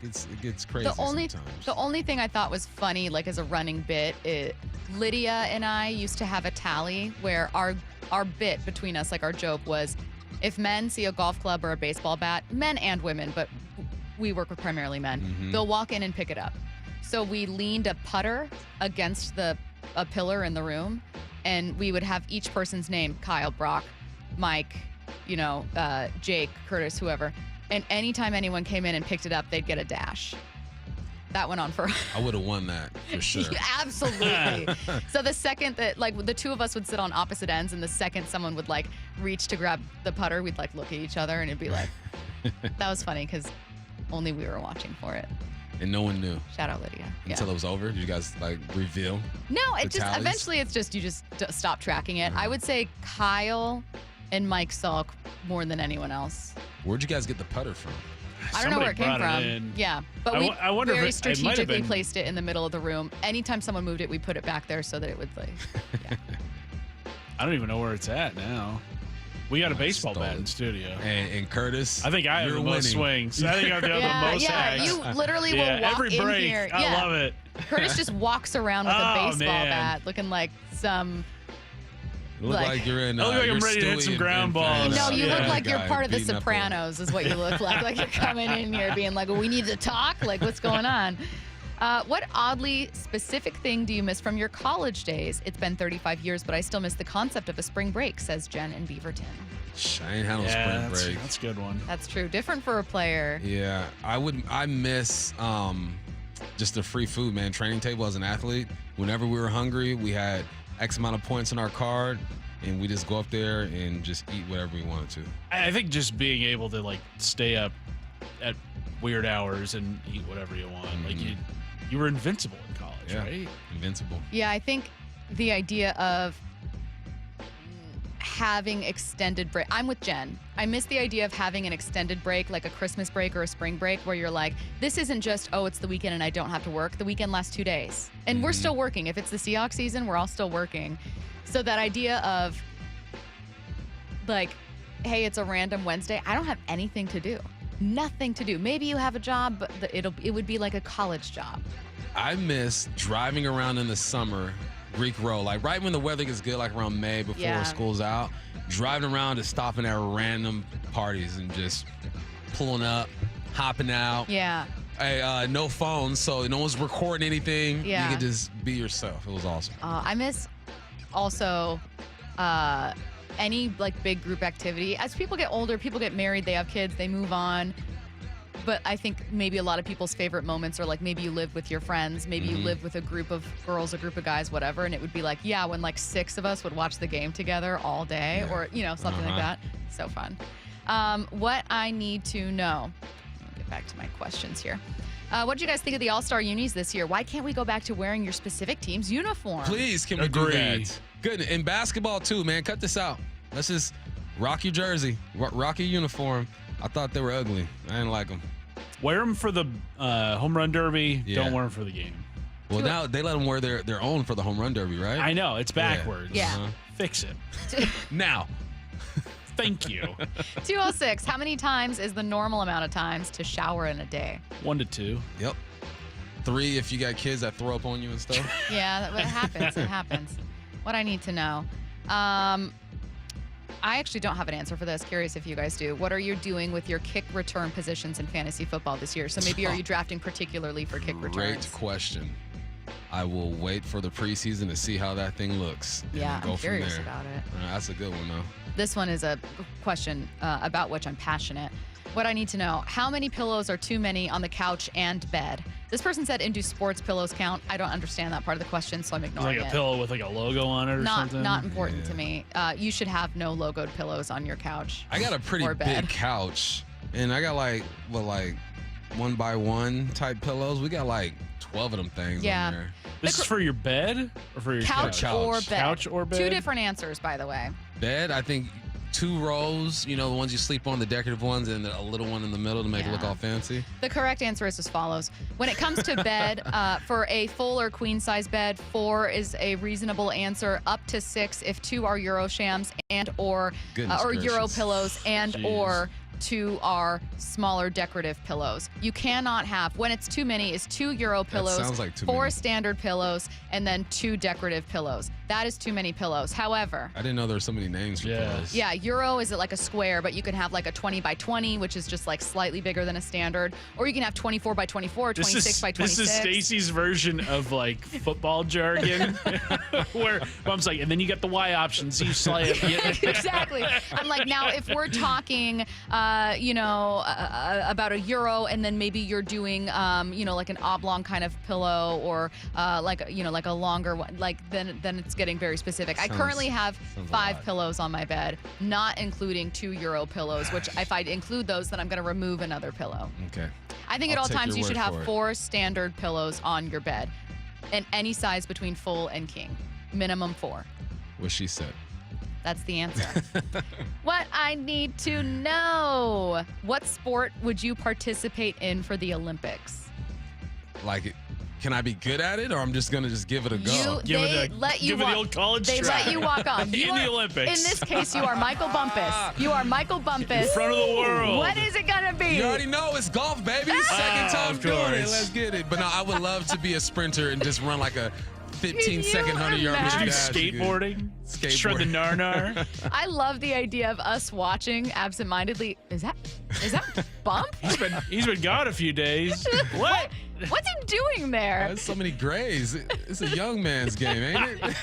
It gets crazy sometimes. The only thing I thought was funny, like as a running bit, Lydia and I used to have a tally where our bit between us, like our joke was, if men see a golf club or a baseball bat, men and women, but we work with primarily men, they'll walk in and pick it up. So we leaned a putter against a pillar in the room, and we would have each person's name, Kyle, Brock, Mike, Jake, Curtis, whoever. And anytime anyone came in and picked it up, they'd get a dash. That went on for. I would have won that for sure. Absolutely. So the second that, like, the two of us would sit on opposite ends, and the second someone would like reach to grab the putter, we'd like look at each other, and it'd be like, that was funny because only we were watching for it. And no one knew. Shout out Lydia. Until it was over. Did you guys like reveal? No, it just tallies? Eventually you just stop tracking it. I would say Kyle and Mike saw more than anyone else. Where'd you guys get the putter from? I don't know where it came from. Yeah, but we I wonder very if it might have strategically been... placed it in the middle of the room. Anytime someone moved it, we put it back there so that it would like. Yeah. I don't even know where it's at now. We got a baseball bat in the studio. And Curtis, I think I have the most swings. I think I have the most hacks. You literally will walk every in break. here. I love it. Curtis just walks around with a baseball bat, looking like some. You look like you're in. I look like I'm ready to hit some ground balls. No, you look like you're part of The Sopranos, is what you look like. Like you're coming in here being like, well, we need to talk. Like, what's going on? What oddly specific thing do you miss from your college days? It's been 35 years, but I still miss the concept of a spring break, says Jen in Beaverton. I ain't had no spring break. That's a good one. That's true. Different for a player. Yeah, I miss just the free food, man. Training table as an athlete. Whenever we were hungry, we had X amount of points on our card, and we just go up there and just eat whatever we wanted to. I think just being able to like stay up at weird hours and eat whatever you want. Like you were invincible in college, right? Invincible. Yeah, I think the idea of having extended break. I'm with Jen. I miss the idea of having an extended break, like a Christmas break or a spring break, where you're like, this isn't just, oh, it's the weekend and I don't have to work. The weekend lasts 2 days. And we're still working. If it's the Seahawks season, we're all still working. So that idea of, like, hey, it's a random Wednesday. I don't have anything to do. Nothing to do. Maybe you have a job, but it would be like a college job. I miss driving around in the summer, Greek Road, like right when the weather gets good, like around May before school's out, driving around and stopping at random parties and just pulling up, hopping out. Yeah. No phones, so no one's recording anything. Yeah. You can just be yourself. It was awesome. I miss also any like big group activity. As people get older, people get married, they have kids, they move on. But I think maybe a lot of people's favorite moments are like maybe you live with your friends, maybe you live with a group of girls, a group of guys, whatever, and it would be like, yeah, when like 6 of us would watch the game together all day or, something like that. So fun. What I need to know. I'll get back to my questions here. What did you guys think of the All-Star unis this year? Why can't we go back to wearing your specific team's uniform? Please, can we do that? Good. In basketball, too, man. Cut this out. Let's just rock your jersey, rock your uniform. I thought they were ugly. I didn't like them. Wear them for the home run derby. Yeah. Don't wear them for the game. Well, now they let them wear their own for the home run derby, right? I know. It's backwards. Yeah. Fix it. Now. Thank you. 206. How many times is the normal amount of times to shower in a day? 1 to 2. Yep. 3 if you got kids that throw up on you and stuff. Yeah, it happens. It happens. What I need to know. I actually don't have an answer for this. Curious if you guys do. What are you doing with your kick return positions in fantasy football this year? So maybe are you drafting particularly for kick returns? Great question. I will wait for the preseason to see how that thing looks. Yeah, go I'm from curious there. about it. That's a good one, though. This one is a question about which I'm passionate. What I need to know, how many pillows are too many on the couch and bed? This person said, and do sports pillows count? I don't understand that part of the question, so I'm ignoring it. Like a pillow with like a logo on it or something? Not important to me. You should have no logoed pillows on your couch. I got a pretty big couch, and I got like 1x1 type pillows. We got like 12 of them things on there. This is for your bed or for your couch or bed? Couch or bed? 2 different answers, by the way. Bed, I think 2 rows, the ones you sleep on, the decorative ones, and a little one in the middle to make it look all fancy? The correct answer is as follows. When it comes to bed, for a full or queen size bed, 4 is a reasonable answer, up to 6 if 2 are Euroshams and or Euro pillows and or 2 are smaller decorative pillows. You cannot have, when it's too many, is 2 Euro pillows, sounds like too 4 many. standard pillows, and then 2 decorative pillows. That is too many pillows. However, I didn't know there were so many names for pillows. yeah, Euro is like a square, but you can have like a 20 by 20, which is just like slightly bigger than a standard, or you can have 24 by 24, 26 by 26. This is Stacy's version of like football jargon, where Mom's like, and then you got the Y options. You slam. Exactly. I'm like, now if we're talking, about a Euro, and then maybe you're doing, like an oblong kind of pillow, or like a longer one, like then it's getting very specific. I currently have 5 pillows on my bed, not including 2 Euro pillows, which if I include those, then I'm going to remove another pillow. Okay. I think at all times you should have 4 standard pillows on your bed, and any size between full and king. Minimum 4. What she said. That's the answer. What I need to know. What sport would you participate in for the Olympics? Like, can I be good at it, or I'm just going to give it a go? Give it the old college They try. let you walk on. In the Olympics. In this case, you are Michael Bumpus. You are Michael Bumpus. In front of the world. What is it going to be? You already know it's golf, baby. Second time doing it. Let's get it. But no, I would love to be a sprinter and just run like a 15-second 100-yard Would you do dash. skateboarding? Shred the nar-nar? I love the idea of us watching absentmindedly. Is that Bump? He's been gone a few days. What? What's he doing there? There's so many grays. It's a young man's game, ain't it?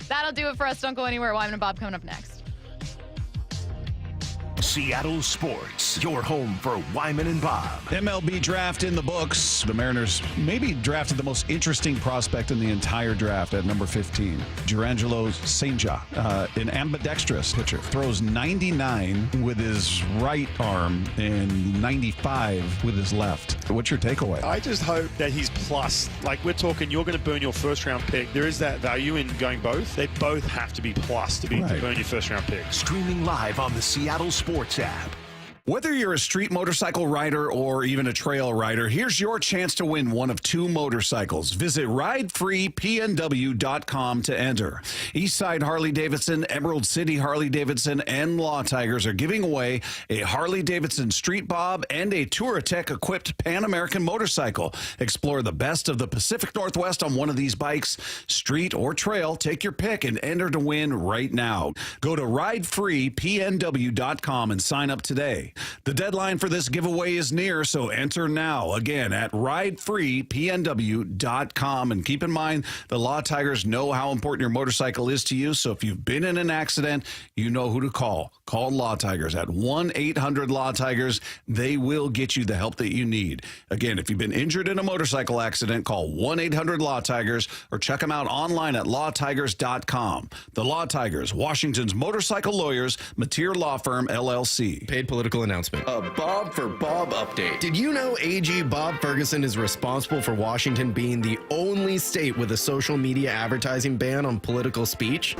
That'll do it for us. Don't go anywhere. Wyman and Bob coming up next. Seattle Sports, your home for Wyman and Bob. MLB draft in the books. The Mariners maybe drafted the most interesting prospect in the entire draft at number 15. Girangelo Sainja, an ambidextrous pitcher, throws 99 with his right arm and 95 with his left. What's your takeaway? I just hope that he's plus. Like, we're talking, you're going to burn your first round pick. There is that value in going both. They both have to be plus to burn your first round pick. Streaming live on the Seattle Sports app. Whether you're a street motorcycle rider or even a trail rider, here's your chance to win one of 2 motorcycles. Visit ridefreepnw.com to enter. Eastside Harley-Davidson, Emerald City Harley-Davidson, and Law Tigers are giving away a Harley-Davidson Street Bob and a Touratech-equipped Pan American motorcycle. Explore the best of the Pacific Northwest on one of these bikes, street or trail. Take your pick and enter to win right now. Go to ridefreepnw.com and sign up today. The deadline for this giveaway is near, so enter now. Again, at ridefreepnw.com. And keep in mind, the Law Tigers know how important your motorcycle is to you, so if you've been in an accident, you know who to call. Call Law Tigers at 1-800-LAW-TIGERS. They will get you the help that you need. Again, if you've been injured in a motorcycle accident, call 1-800-LAW-TIGERS or check them out online at lawtigers.com. The Law Tigers, Washington's motorcycle lawyers, Mateer Law Firm, LLC. Paid political announcement. A Bob for Bob update. Did you know AG Bob Ferguson is responsible for Washington being the only state with a social media advertising ban on political speech?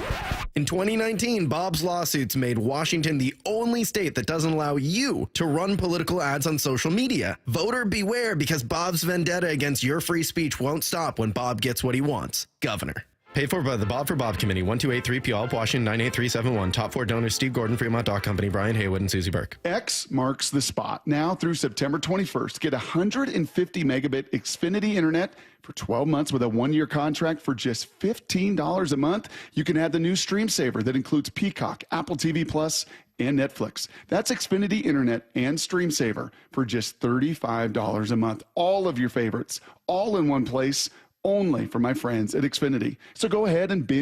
In 2019, Bob's lawsuits made Washington the only state that doesn't allow you to run political ads on social media. Voter beware, because Bob's vendetta against your free speech won't stop when Bob gets what he wants. Governor. Paid for by the Bob for Bob Committee, 128-3 Puyallup, Washington, 98371. Top 4 donors, Steve Gordon, Fremont Dock Company, Brian Haywood, and Susie Burke. X marks the spot. Now through September 21st, get 150 megabit Xfinity internet for 12 months with a 1-year contract for just $15 a month. You can add the new Stream Saver that includes Peacock, Apple TV Plus, and Netflix. That's Xfinity internet and Stream Saver for just $35 a month. All of your favorites, all in one place, only for my friends at Xfinity. So go ahead and binge